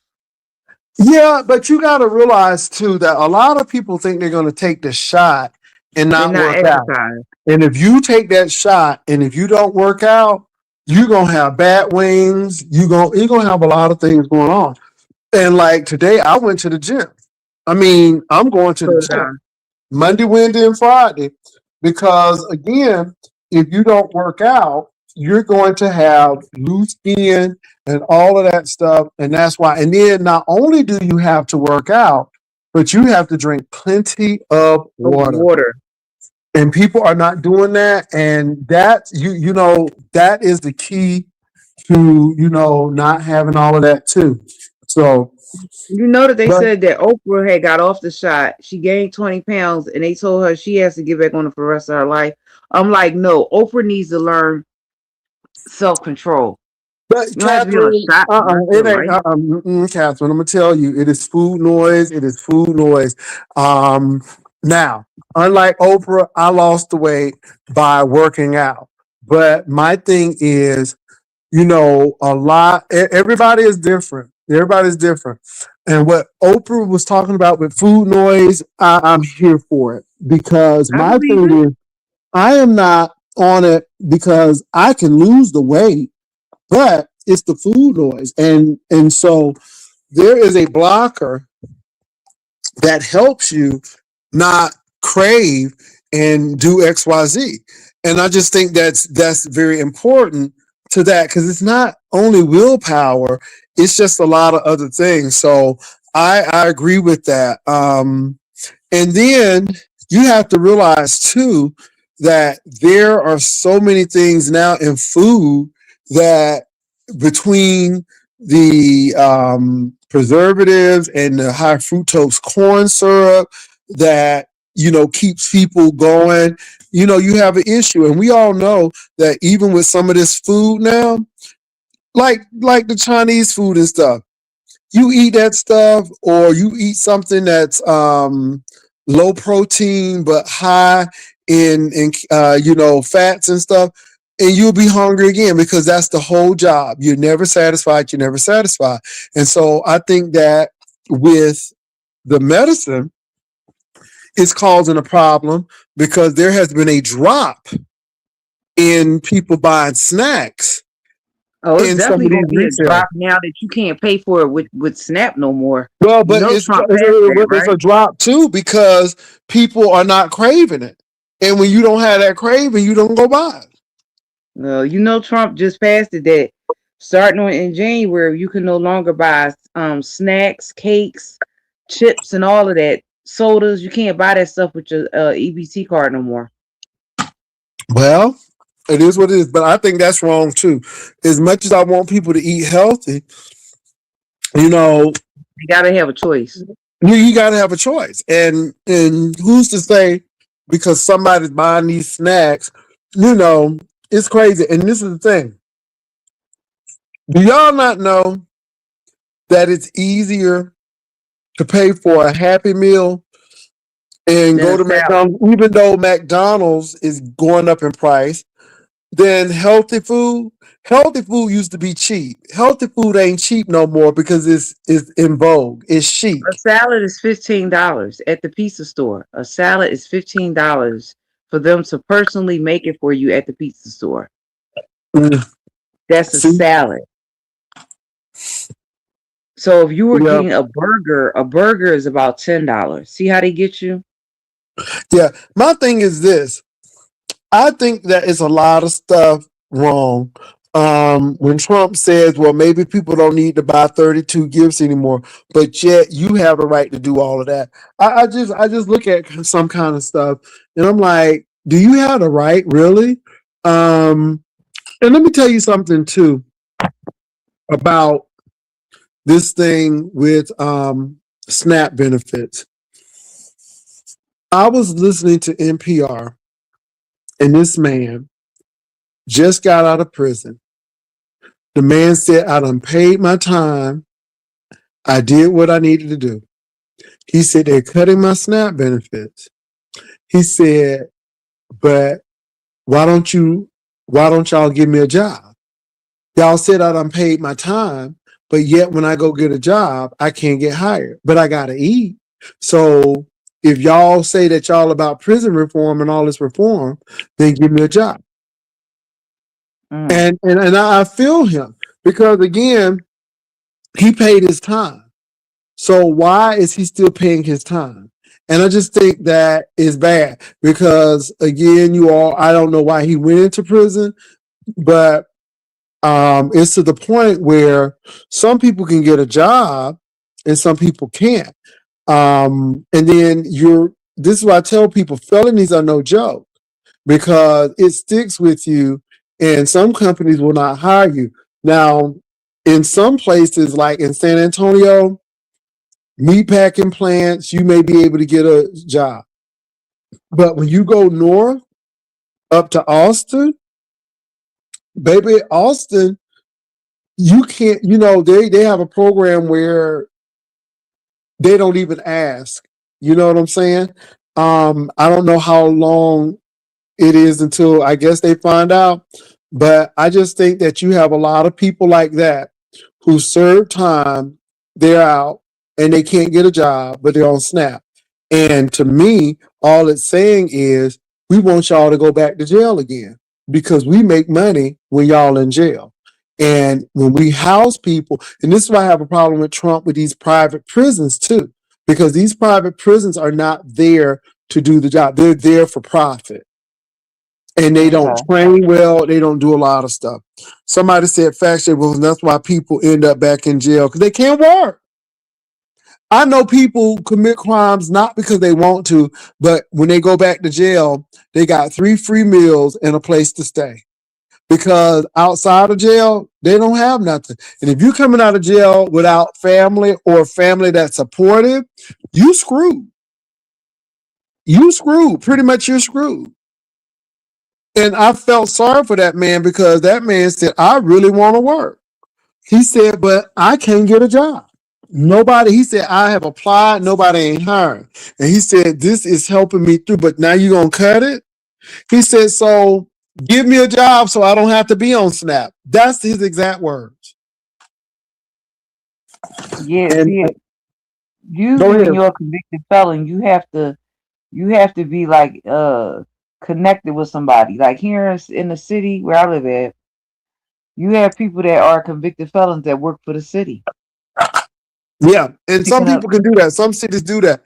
Yeah, but you got to realize too that a lot of people think they're going to take the shot and And not not work out. exercise. And if you take that shot and if you don't work out, you're gonna have bad wings. You're gonna have a lot of things going on. And like today, I went to the gym. I mean, I'm going to So the did gym I. Monday, Wednesday, and Friday because again, if you don't work out, you're going to have loose skin and all of that stuff. And that's why. And then not only do you have to work out, but you have to drink plenty of Of water. water. And people are not doing that. And that that is the key to, not having all of that too. So, You know that they but said that Oprah had got off the shot. She gained 20 pounds, and they told her she has to get back on it for the rest of her life. I'm like, no, Oprah needs to learn self control. You don't have to be on a Catherine, shot for the rest of it your ain't, life. Catherine. I'm gonna tell you, it is food noise. It is food noise. Now, unlike Oprah, I lost the weight by working out. But my thing is, everybody is different. Everybody's different. And what Oprah was talking about with food noise, I'm here for it because I my believe thing it. is, I am not on it because I can lose the weight, but it's the food noise. And so there is a blocker that helps you not crave and do XYZ. And I just think that's very important to that because it's not only willpower, it's just a lot of other things. So I agree with that. And then you have to realize too that there are so many things now in food that between the preservatives and the high fructose corn syrup that keeps people going. You have an issue, and we all know that even with some of this food now, like the Chinese food and stuff, you eat that stuff or you eat something that's low protein but high in fats and stuff, and you'll be hungry again because that's the whole job. You're never satisfied. And so I think that with the medicine, it's causing a problem because there has been a drop in people buying snacks Oh, it's in some definitely of these gonna be a retail. drop now that you can't pay for it with Snap no more. Well, You but know it's Trump it's passed that, a, it's right? a drop too because people are not craving it, and when you don't have that craving, you don't go buy it. You know Trump just passed it that starting on in January, you can no longer buy snacks, cakes, chips, and all of that. Sodas, you can't buy that stuff with your EBT card no more. Well, it is what it is, but I think that's wrong too. As much as I want people to eat healthy, you know, You gotta have a choice. you got to have a choice, and who's to say because somebody's buying these snacks, you know, it's crazy. And this is the thing: do y'all not know that it's easier to pay for a Happy Meal and Then go a to salad. McDonald's, even though McDonald's is going up in price, then healthy food. Healthy food used to be cheap. Healthy food ain't cheap no more because it's in vogue. It's A chic. salad is $15 at the pizza store. A salad is $15 for them to personally make it for you at the pizza store. Mm, That's a see, salad. So if you were yeah, getting a burger is about $10. See how they get you? yeah. My thing is this: I think that it's a lot of stuff wrong. When Trump says, well, maybe people don't need to buy 32 gifts anymore, but yet you have the right to do all of that. I just look at some kind of stuff and I'm like, do you have the right, really? Um, and let me tell you something too about this thing with SNAP benefits. I was listening to NPR and this man just got out of prison. The man said, I done paid my time. I did what I needed to do. He said, they're cutting my SNAP benefits. He said, but why don't you, why don't y'all give me a job? Y'all said I done paid my time, but yet when I go get a job, I can't get hired, but I got to eat. So if y'all say that y'all about prison reform and all this reform, then give me a job. Mm. And I feel him because again, he paid his time. So why is he still paying his time? And I just think that is bad because again, I don't know why he went into prison, but it's to the point where some people can get a job and some people can't. And then this is why I tell people felonies are no joke because it sticks with you and some companies will not hire you. Now, in some places like in San Antonio, meatpacking plants, you may be able to get a job. But when you go north up to Austin, baby, Austin, you can't, they have a program where they don't even ask. You know what I'm saying? I don't know how long it is until I guess they find out. But I just think that you have a lot of people like that who serve time, they're out and they can't get a job, but they're on SNAP. And to me, all it's saying is we want y'all to go back to jail again because we make money when y'all in jail. And when we house people, and this is why I have a problem with Trump with these private prisons too, because these private prisons are not there to do the job. They're there for profit and they don't Okay. train well. They don't do a lot of stuff. Somebody said factual, and that's why people end up back in jail because they can't work. I know people commit crimes not because they want to, but when they go back to jail, they got 3 free meals and a place to stay. Because outside of jail, they don't have nothing. And if you're coming out of jail without family or family that's supportive, you screwed. You screwed. Pretty much you're screwed. And I felt sorry for that man because that man said, I really want to work. He said, but I can't get a job. Nobody, he said, I have applied, nobody ain't hiring. And he said, this is helping me through, but now you're going to cut it? He said, so give me a job so I don't have to be on Snap. That's his exact words. Yeah, And see, go usually when ahead. you're a convicted felon, you have to be like connected with somebody. Like here in the city where I live at, you have people that are convicted felons that work for the city, Yeah. And some picking up. people can do that. Some cities do that.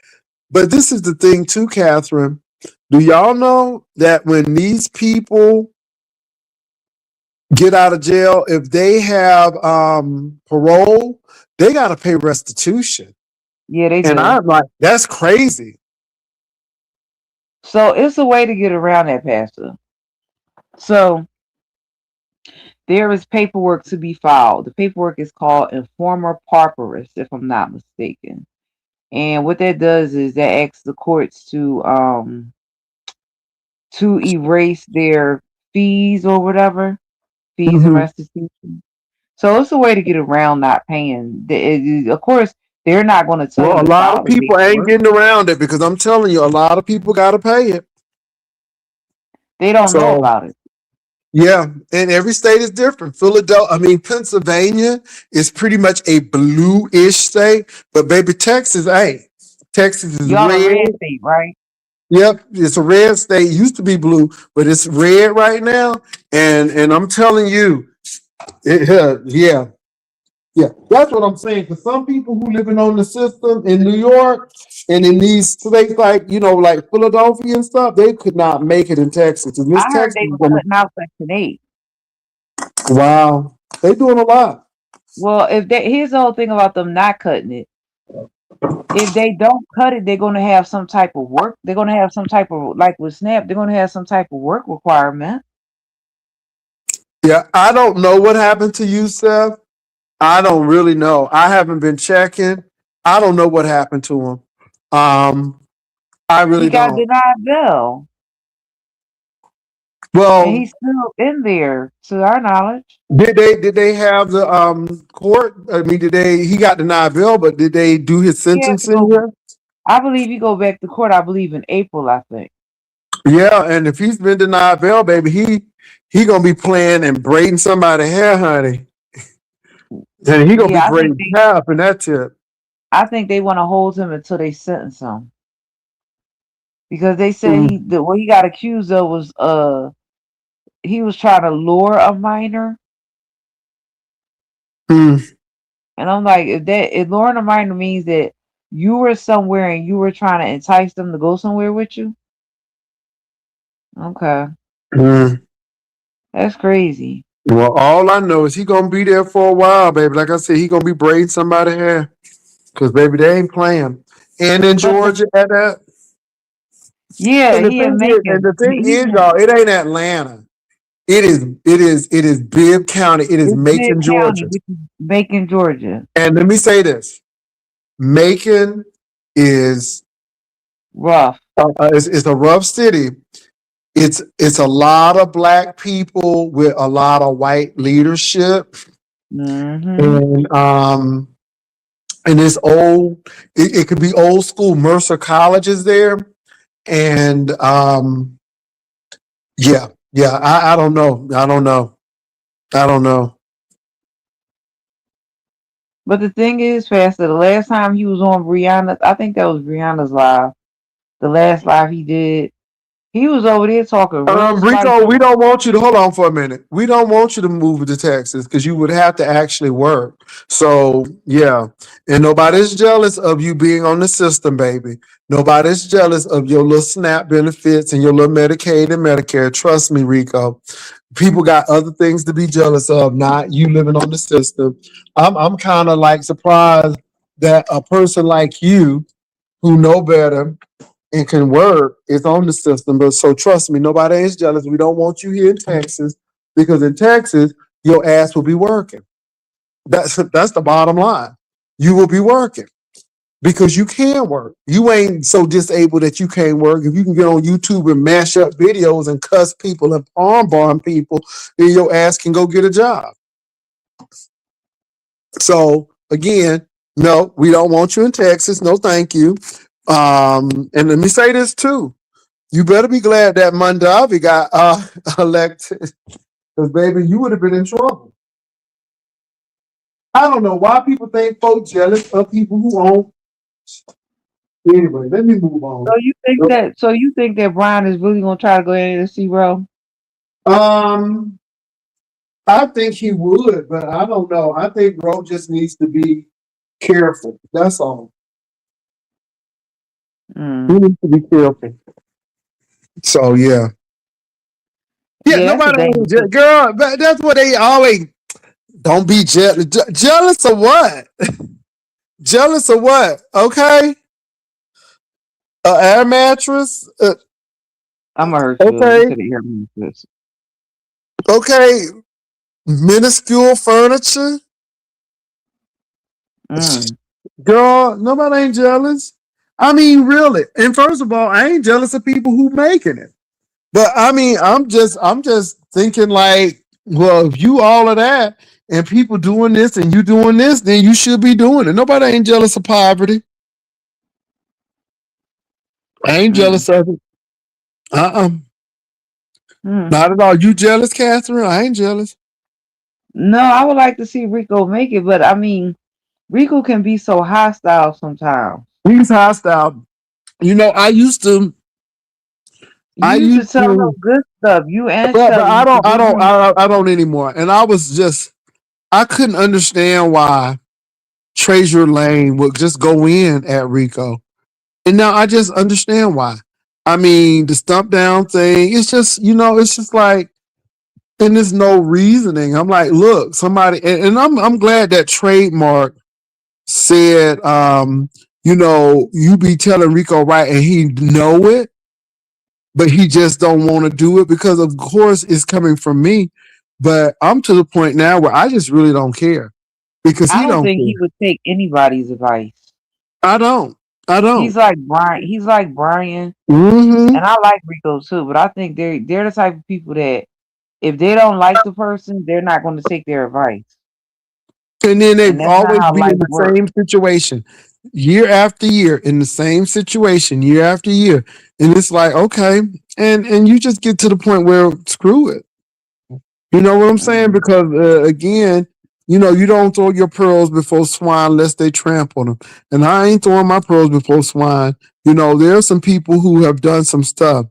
But this is the thing too, Catherine. Do y'all know that when these people get out of jail, if they have parole, they got to pay restitution? Yeah, they And do. I'm like, that's crazy. So it's a way to get around that, Pastor. So there is paperwork to be filed. The paperwork is called informer pauperis, if I'm not mistaken. And what that does is that asks the courts to erase their fees or whatever, fees and Mhm. restitution. So it's a way to get around not paying. Of course, they're not going to tell Well, you a to lot file of the people ain't paperwork. getting around it because I'm telling you, a lot of people got to pay it. They don't know So, about it. yeah, and every state is different. Pennsylvania is pretty much a blue-ish state, but baby, Texas ain't. Texas is Y'all a red. red state, right? Yep, it's a red state. It used to be blue, but it's red right now. And I'm telling you, yeah, yeah, that's what I'm saying. Because some people who living on the system in New York and in these states like like Philadelphia and stuff, they could not make it in Texas. And this I heard Texas they is was gonna, cutting out Section 8. wow, they doing a lot. Well, here's the whole thing about them not cutting it. If they don't cut it, they're going to have some type of work. They're going to have some type of, like with SNAP, they're going to have some type of work requirement. Yeah, I don't know what happened to you, Seth. I don't really know. I haven't been checking. I don't know what happened to him. I He really got don't. denied bail, and Well, he's still in there, to our knowledge. did they have the court? I mean, did they? He got denied bail, but did they do his He has to sentencing go. here? I believe he go back to court. I believe in April. I think. Yeah, and if he's been denied bail, baby, he gonna be playing and braiding somebody's hair, honey, and he gonna be Yeah, I think braiding they. half, and that's it. I think they want to hold him until they sentence him because they said Mm, what he got accused of was he was trying to lure a minor, mm, and I'm like, if luring a minor means that you were somewhere and you were trying to entice them to go somewhere with you, okay, mm. that's crazy. Well, all I know is he gonna be there for a while, baby. Like I said, he gonna be braiding somebody's hair, cause baby, they ain't playing. And in But Georgia, at that. yeah, And the he in thing is, and Macon. the thing He's is, in y'all, it ain't Atlanta. It is Bibb County. It is it's Bibb Macon, County, Georgia. which is Macon, Georgia. And let me say this: Macon is Rough. is a rough city. It's a lot of black people with a lot of white leadership, Mm-hmm. and it's old. It could be old school. Mercer College is there, and yeah, yeah. I don't know. I don't know. I don't know. But the thing is, Pastor, the last time he was on Brianna's, I think that was Brianna's live. The last live he did, he was over there talking real Rico, we spicy. don't want you to hold on for a minute. We don't want you to move to Texas because you would have to actually work. So yeah, and nobody's jealous of you being on the system, baby. Nobody's jealous of your little SNAP benefits and your little Medicaid and Medicare. Trust me, Rico. People got other things to be jealous of, not you living on the system. I'm kind of like surprised that a person like you who know better and can work is on the system. But so trust me, nobody is jealous. We don't want you here in Texas because in Texas, your ass will be working. That's the bottom line. You will be working because you can work. You ain't so disabled that you can't work. If you can get on YouTube and mash up videos and cuss people and armbar people, then your ass can go get a job. So again, no, we don't want you in Texas. No, thank you. And let me say this too. You better be glad that Mondavi got elected, because baby, you would have been in trouble. I don't know why people think folks jealous of people who own. Anyway, let me move on. So you think that Brian is really gonna try to go in and see bro? Um, I think he would, but I don't know. I think bro just needs to be careful. That's all. He Mm. needs to be careful. So yeah. Yeah, Yeah, that's a nobody dangerous. girl, but that's what they always don't be jealous. Jealous of what? Jealous of what? Okay. A air mattress? I'm gonna hurt you. You Okay. said it here me this. Okay. Minuscule furniture? Mm. Girl, nobody ain't jealous. I mean, really. And first of all, I ain't jealous of people who making it. But I mean, I'm just thinking like, well, if you all of that and people doing this and you doing this, then you should be doing it. Nobody ain't jealous of poverty. I ain't Mm. jealous of it. Uh-uh. Mm. Not at all. You jealous, Catherine? I ain't jealous. No, I would like to see Rico make it, but I mean, Rico can be so hostile sometimes. He's hostile. You know, You I used to used tell to, him good stuff. You and but Shelly I used to don't, I give don't, him. I don't anymore. And I was just, I couldn't understand why Treasure Lane would just go in at Rico. And now I just understand why. I mean, the stump down thing, it's just, it's just like, and there's no reasoning. I'm like, look, somebody, and I'm glad that Trademark said, you be telling Rico right, and he know it, but he just don't want to do it because, of course, it's coming from me. But I'm to the point now where I just really don't care because I he don't don't think he care. would take anybody's advice. I don't. I He's don't. like Brian. He's like Brian, Hmm. and I like Rico too. But I think they're the type of people that if they don't like the person, they're not going to take their advice, And then they and that's not always how be life in the works. same situation, year after year, in the same situation, year after year. And it's like, okay, and you just get to the point where screw it. You know what I'm saying? Mm. Because again, you don't throw your pearls before swine lest they trample them. And I ain't throwing my pearls before swine. There are some people who have done some stuff.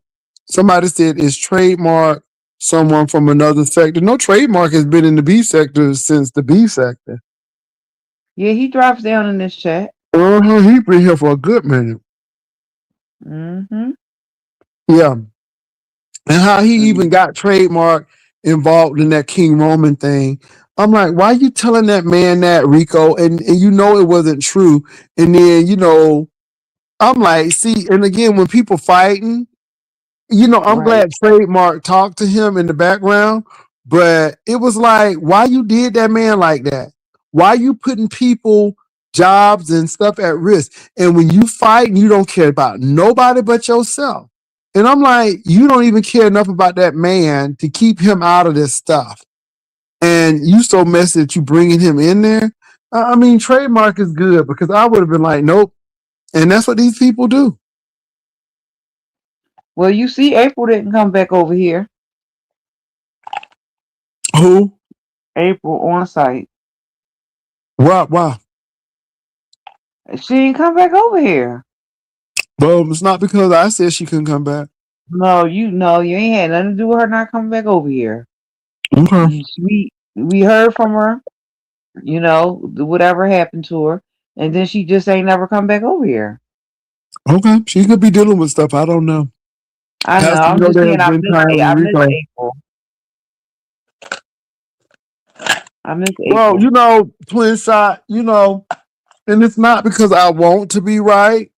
Somebody said it's trademark someone from another sector. No, Trademark has been in the B sector since the B sector. Yeah, he drops down in this chat. He been here for a good minute. Mm-hmm. Yeah. And how he even Mm. got Trademark involved in that King Roman thing. I'm like, why you telling that man that, Rico? And you know it wasn't true. And then, I'm like, see, and again, when people fighting, I'm Right. glad Trademark talked to him in the background, but it was like, why you did that man like that? Why you putting people jobs and stuff at risk? And when you fight, you don't care about nobody but yourself. And I'm like, you don't even care enough about that man to keep him out of this stuff. And you so messy that you bringing him in there. I mean, Trademark is good because I would have been like, nope. And that's what these people do. Well, you see, April didn't come back over here. Who? April on site. Why? She didn't come back over here. Well, it's not because I said she couldn't come back. No, you know, you ain't had nothing to do with her not coming back over here. Okay. We heard from her, whatever happened to her, and then she just ain't never come back over here. Okay. She could be dealing with stuff. I don't know. I know. Pastor, I'm just there saying have been times I when miss Rico. April. I miss Well, April. twin shot, And it's not because I want to be right.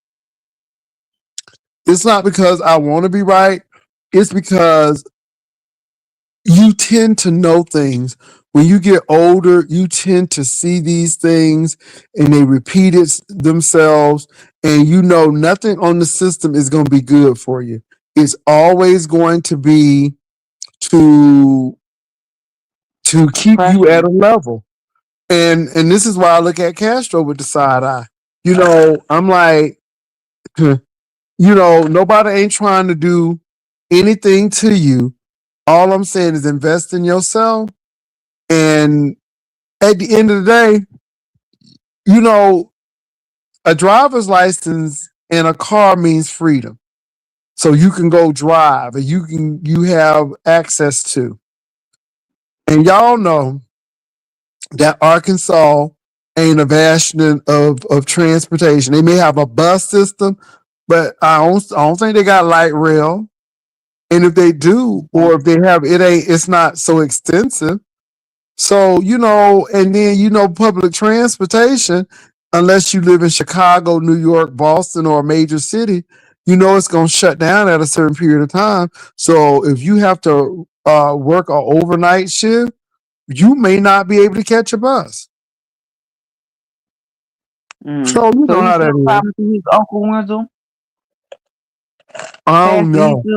It's not because I want to be right. It's because you tend to know things. When you get older, you tend to see these things and they repeat themselves, and you know nothing on the system is going to be good for you. It's always going to be to keep you at Oppression. a level. And this is why I look at Castro with the side eye. I'm like, nobody ain't trying to do anything to you. All I'm saying is invest in yourself. And at the end of the day, you know, a driver's license and a car means freedom. So you can go drive and you have access to. And y'all know that Arkansas ain't a bastion of transportation. They may have a bus system, but I don't think they got light rail. And if they do, or if they have, it's not so extensive. So, and then, public transportation, unless you live in Chicago, New York, Boston, or a major city, it's going to shut down at a certain period of time. So if you have to work an overnight shift, you may not be able to catch a bus. Mm. So you So know he's how that still is. climbing through his Uncle Wendell. I don't Pastor, know.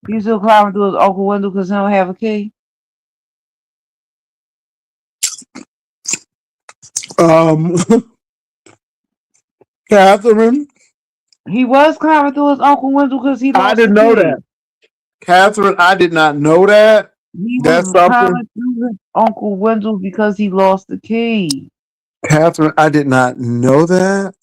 he's still climbing through his Uncle Wendell because he don't have a key. Um, Catherine, He was climbing through his Uncle Wendell because he I lost the didn't know that. key. Catherine, I did not know that. He That's was something. climbing through his Uncle Wendell because he lost the key. Catherine, I did not know that.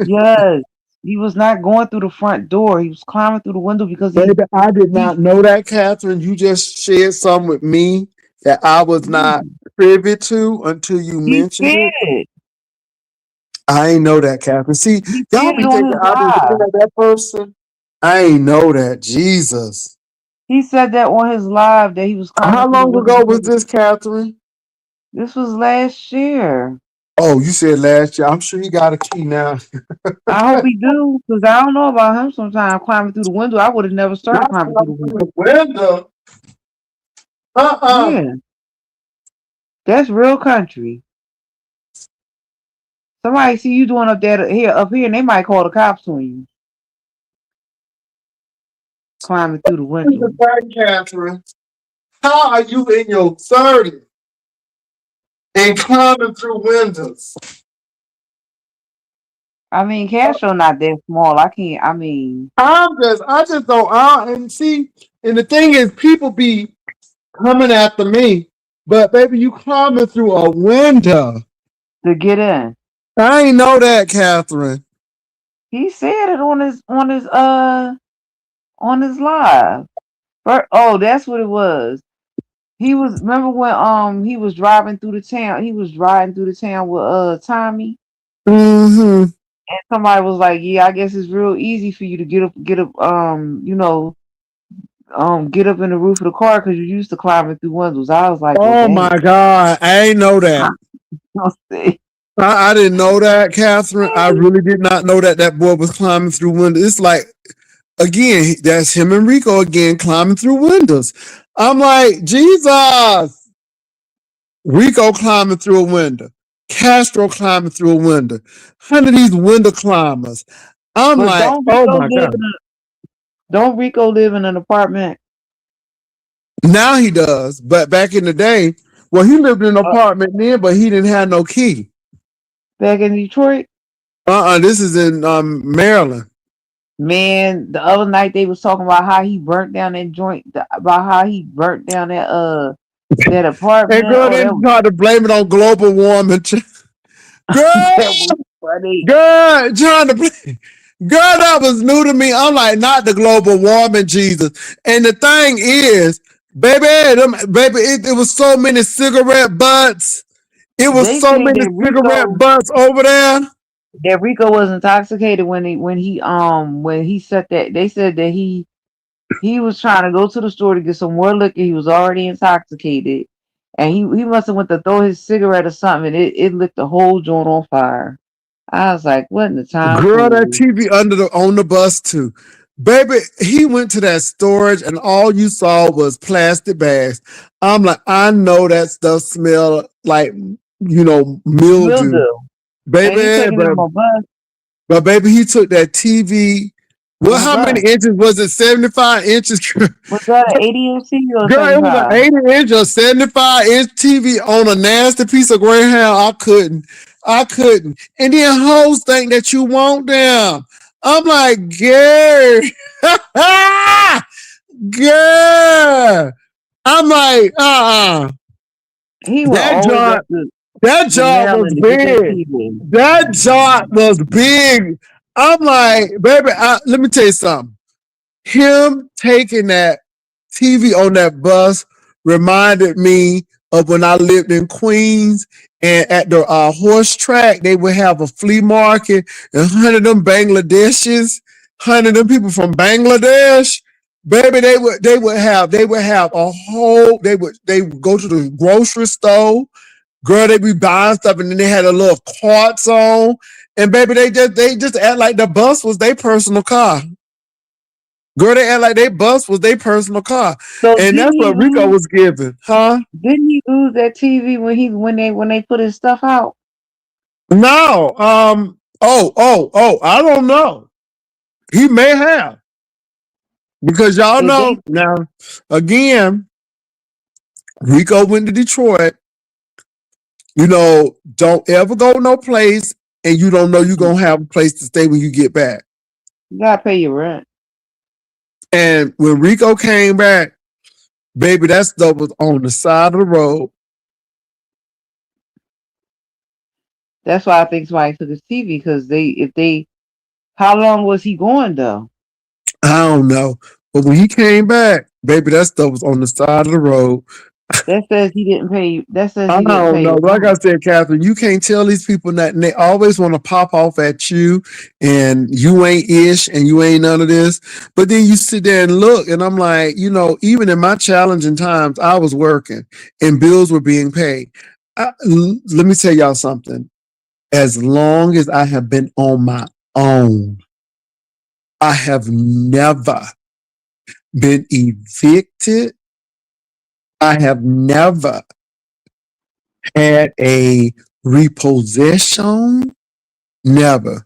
Yes. He was not going through the front door. He was climbing through the window because Baby, I did he not know that, Catherine. You just shared some with me that I was not mm, privy to until you he mentioned said it. it. I ain't know that, Catherine. See, He y'all said it be on thinking his I be looking live. at that person. I ain't know that. Jesus. He said that on his live that he was climbing How through the long window ago was because this, Catherine? this was last year. Oh, you said last year. I'm sure he got a key now. I hope he do because I don't know about him sometimes climbing through the window. I would have never started Not climbing through the through window. the window. Uh-uh. Yeah, that's real country. Somebody see you doing up here, and they might call the cops on you climbing through the Here's the window. thing, Catherine. How are you in your 30s and climbing through windows? I mean, Castro not that small. I can't. I mean, I just don't, and see, and the thing is, people be coming after me, but baby, you climbing through a window. to get in. I ain't know that, Catherine. He said it on his live. Oh, that's what it was. He was remember when he was driving through the town. He was riding through the town with Tommy, Mm-hmm. and somebody was like, "Yeah, I guess it's real easy for you to get up in the roof of the car because you're used to climbing through windows." I was like, "Well, Oh damn." my God, I ain't know that. I'll say. I didn't know that, Catherine. I really did not know that that boy was climbing through windows. It's like, again, that's him and Rico again climbing through windows. I'm like, Jesus. Rico climbing through a window. Castro climbing through a window. Hundred of these window climbers. I'm But like, oh my God. don't Rico live in an apartment Now he does. But back in the day, well, he lived in an uh, apartment then, but he didn't have no key. back in Detroit? This is in Maryland. Man, the other night they was talking about how he burnt down that joint, about how he burnt down that And apartment. girl, Oh, they that was tried to blame it on global warming. Girl, that was funny. girl, trying to blame. Girl, that was new to me. I'm like, not the global warming, Jesus. And the thing is, baby, it was so many cigarette butts. It was They so said many cigarette butts over there. that Rico was intoxicated when he said that. They said that he was trying to go to the store to get some more liquor. He was already intoxicated, and he must have went to throw his cigarette or something, and it lit the whole joint on fire. I was like, what in the time Girl, that fool? TV on the bus too. Baby, he went to that storage and all you saw was plastic bags. I'm like, I know that stuff smell like, mildew. Mildew. And he Baby, taking them on bus. but baby, he took that TV. Well, On the how many bus. inches was it? 75 inches. Was that an 80-inch TV or Girl, it was an 75? 80-inch or 75-inch TV on a nasty piece of Greyhound. I couldn't. I couldn't. And then hoes think that you want them. I'm like, Gary. Girl. I'm like, He went That all the way job, up to that job was Maryland to get that big. TV. That job was big. I'm like, baby, let me tell you something. Him taking that TV on that bus reminded me of when I lived in Queens and at the horse track, they would have a flea market and 100 of them people from Bangladesh. Baby, they would have a whole, they would go to the grocery store. Girl, they be buying stuff and then they had a little carts on. And baby, they just act like the bus was their personal car. Girl, they act like they bus was their personal car. So And that's what Rico was giving, huh? didn't he lose that TV when they put his stuff out? No. I don't know. He may have. Because y'all If know they now, again, Rico went to Detroit. Don't ever go no place and you don't know you're gonna have a place to stay when you get back. you gotta pay your rent. And when Rico came back, baby, that stuff was on the side of the road. That's why I think somebody took his TV because how long was he going though? I don't know. But when he came back, baby, that stuff was on the side of the road. That says he didn't pay. That says I he didn't don't pay know. his Like I rent. said, Catherine, you can't tell these people that, and they always want to pop off at you and you ain't ish and you ain't none of this. But then you sit there and look, and I'm like, even in my challenging times, I was working and bills were being paid. Let me tell y'all something. As long as I have been on my own, I have never been evicted. I have never had a repossession. Never,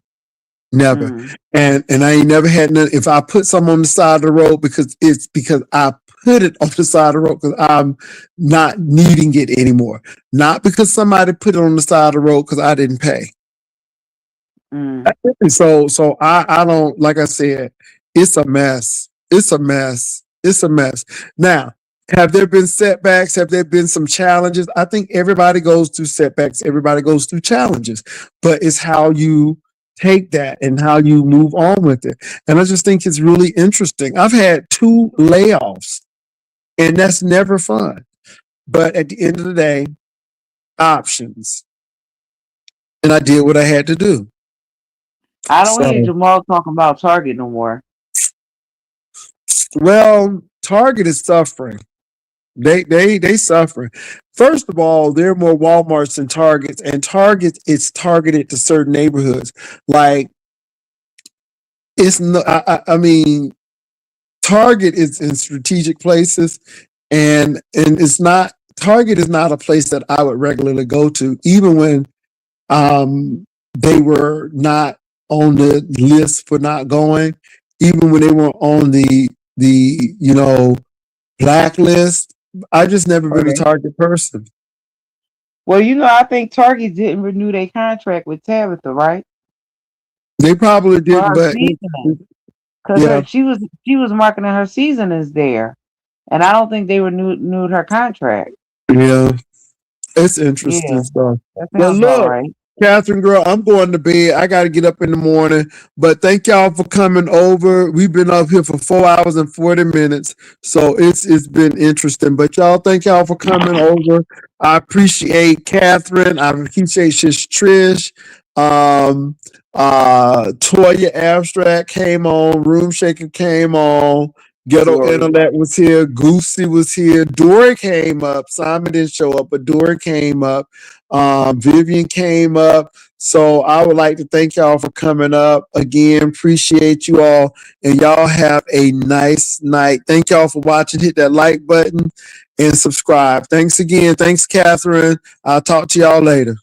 never. Mm. And I ain't never had none. If I put some on the side of the road it's because I put it on the side of the road because I'm not needing it anymore. Not because somebody put it on the side of the road because I didn't pay. Mm. So I don't, like I said, it's a mess. It's a mess. It's a mess. Now, have there been setbacks? Have there been some challenges? I think everybody goes through setbacks. Everybody goes through challenges, but it's how you take that and how you move on with it. And I just think it's really interesting. I've had 2 layoffs and that's never fun. But at the end of the day, options. And I did what I had to do. I don't hear So, Jamal talking about Target no more. well, Target is suffering. They suffering. First of all, there are more Walmarts than Targets, and Target it's targeted to certain neighborhoods. Like it's no, I mean, Target is in strategic places, and it's not. Target is not a place that I would regularly go to, even when they were not on the list for not going, even when they were on the blacklist. I just never been a Okay. Target person. Well, I think Target didn't renew their contract with Tabitha, right? They probably For didn't, her but seasoning. Because yeah, she was marketing her seasonings there. And I don't think they renewed her contract. yeah, it's interesting Yeah, stuff. that But sounds about look, right. Catherine, girl, I'm going to bed. I got to get up in the morning. But thank y'all for coming over. We've been up here for 4 hours and 40 minutes, so it's been interesting. But y'all, thank y'all for coming over. I appreciate Catherine. I appreciate Trish. Um, Toya Abstract came on. Room Shaker came on. Ghetto Glory. Intellect was here. Goosey was here. Dory came up. Simon didn't show up, but Dory came up. Vivian came up. So I would like to thank y'all for coming up. Again, appreciate you all. And y'all have a nice night. Thank y'all for watching. Hit that like button and subscribe. Thanks again. Thanks, Catherine. I'll talk to y'all later.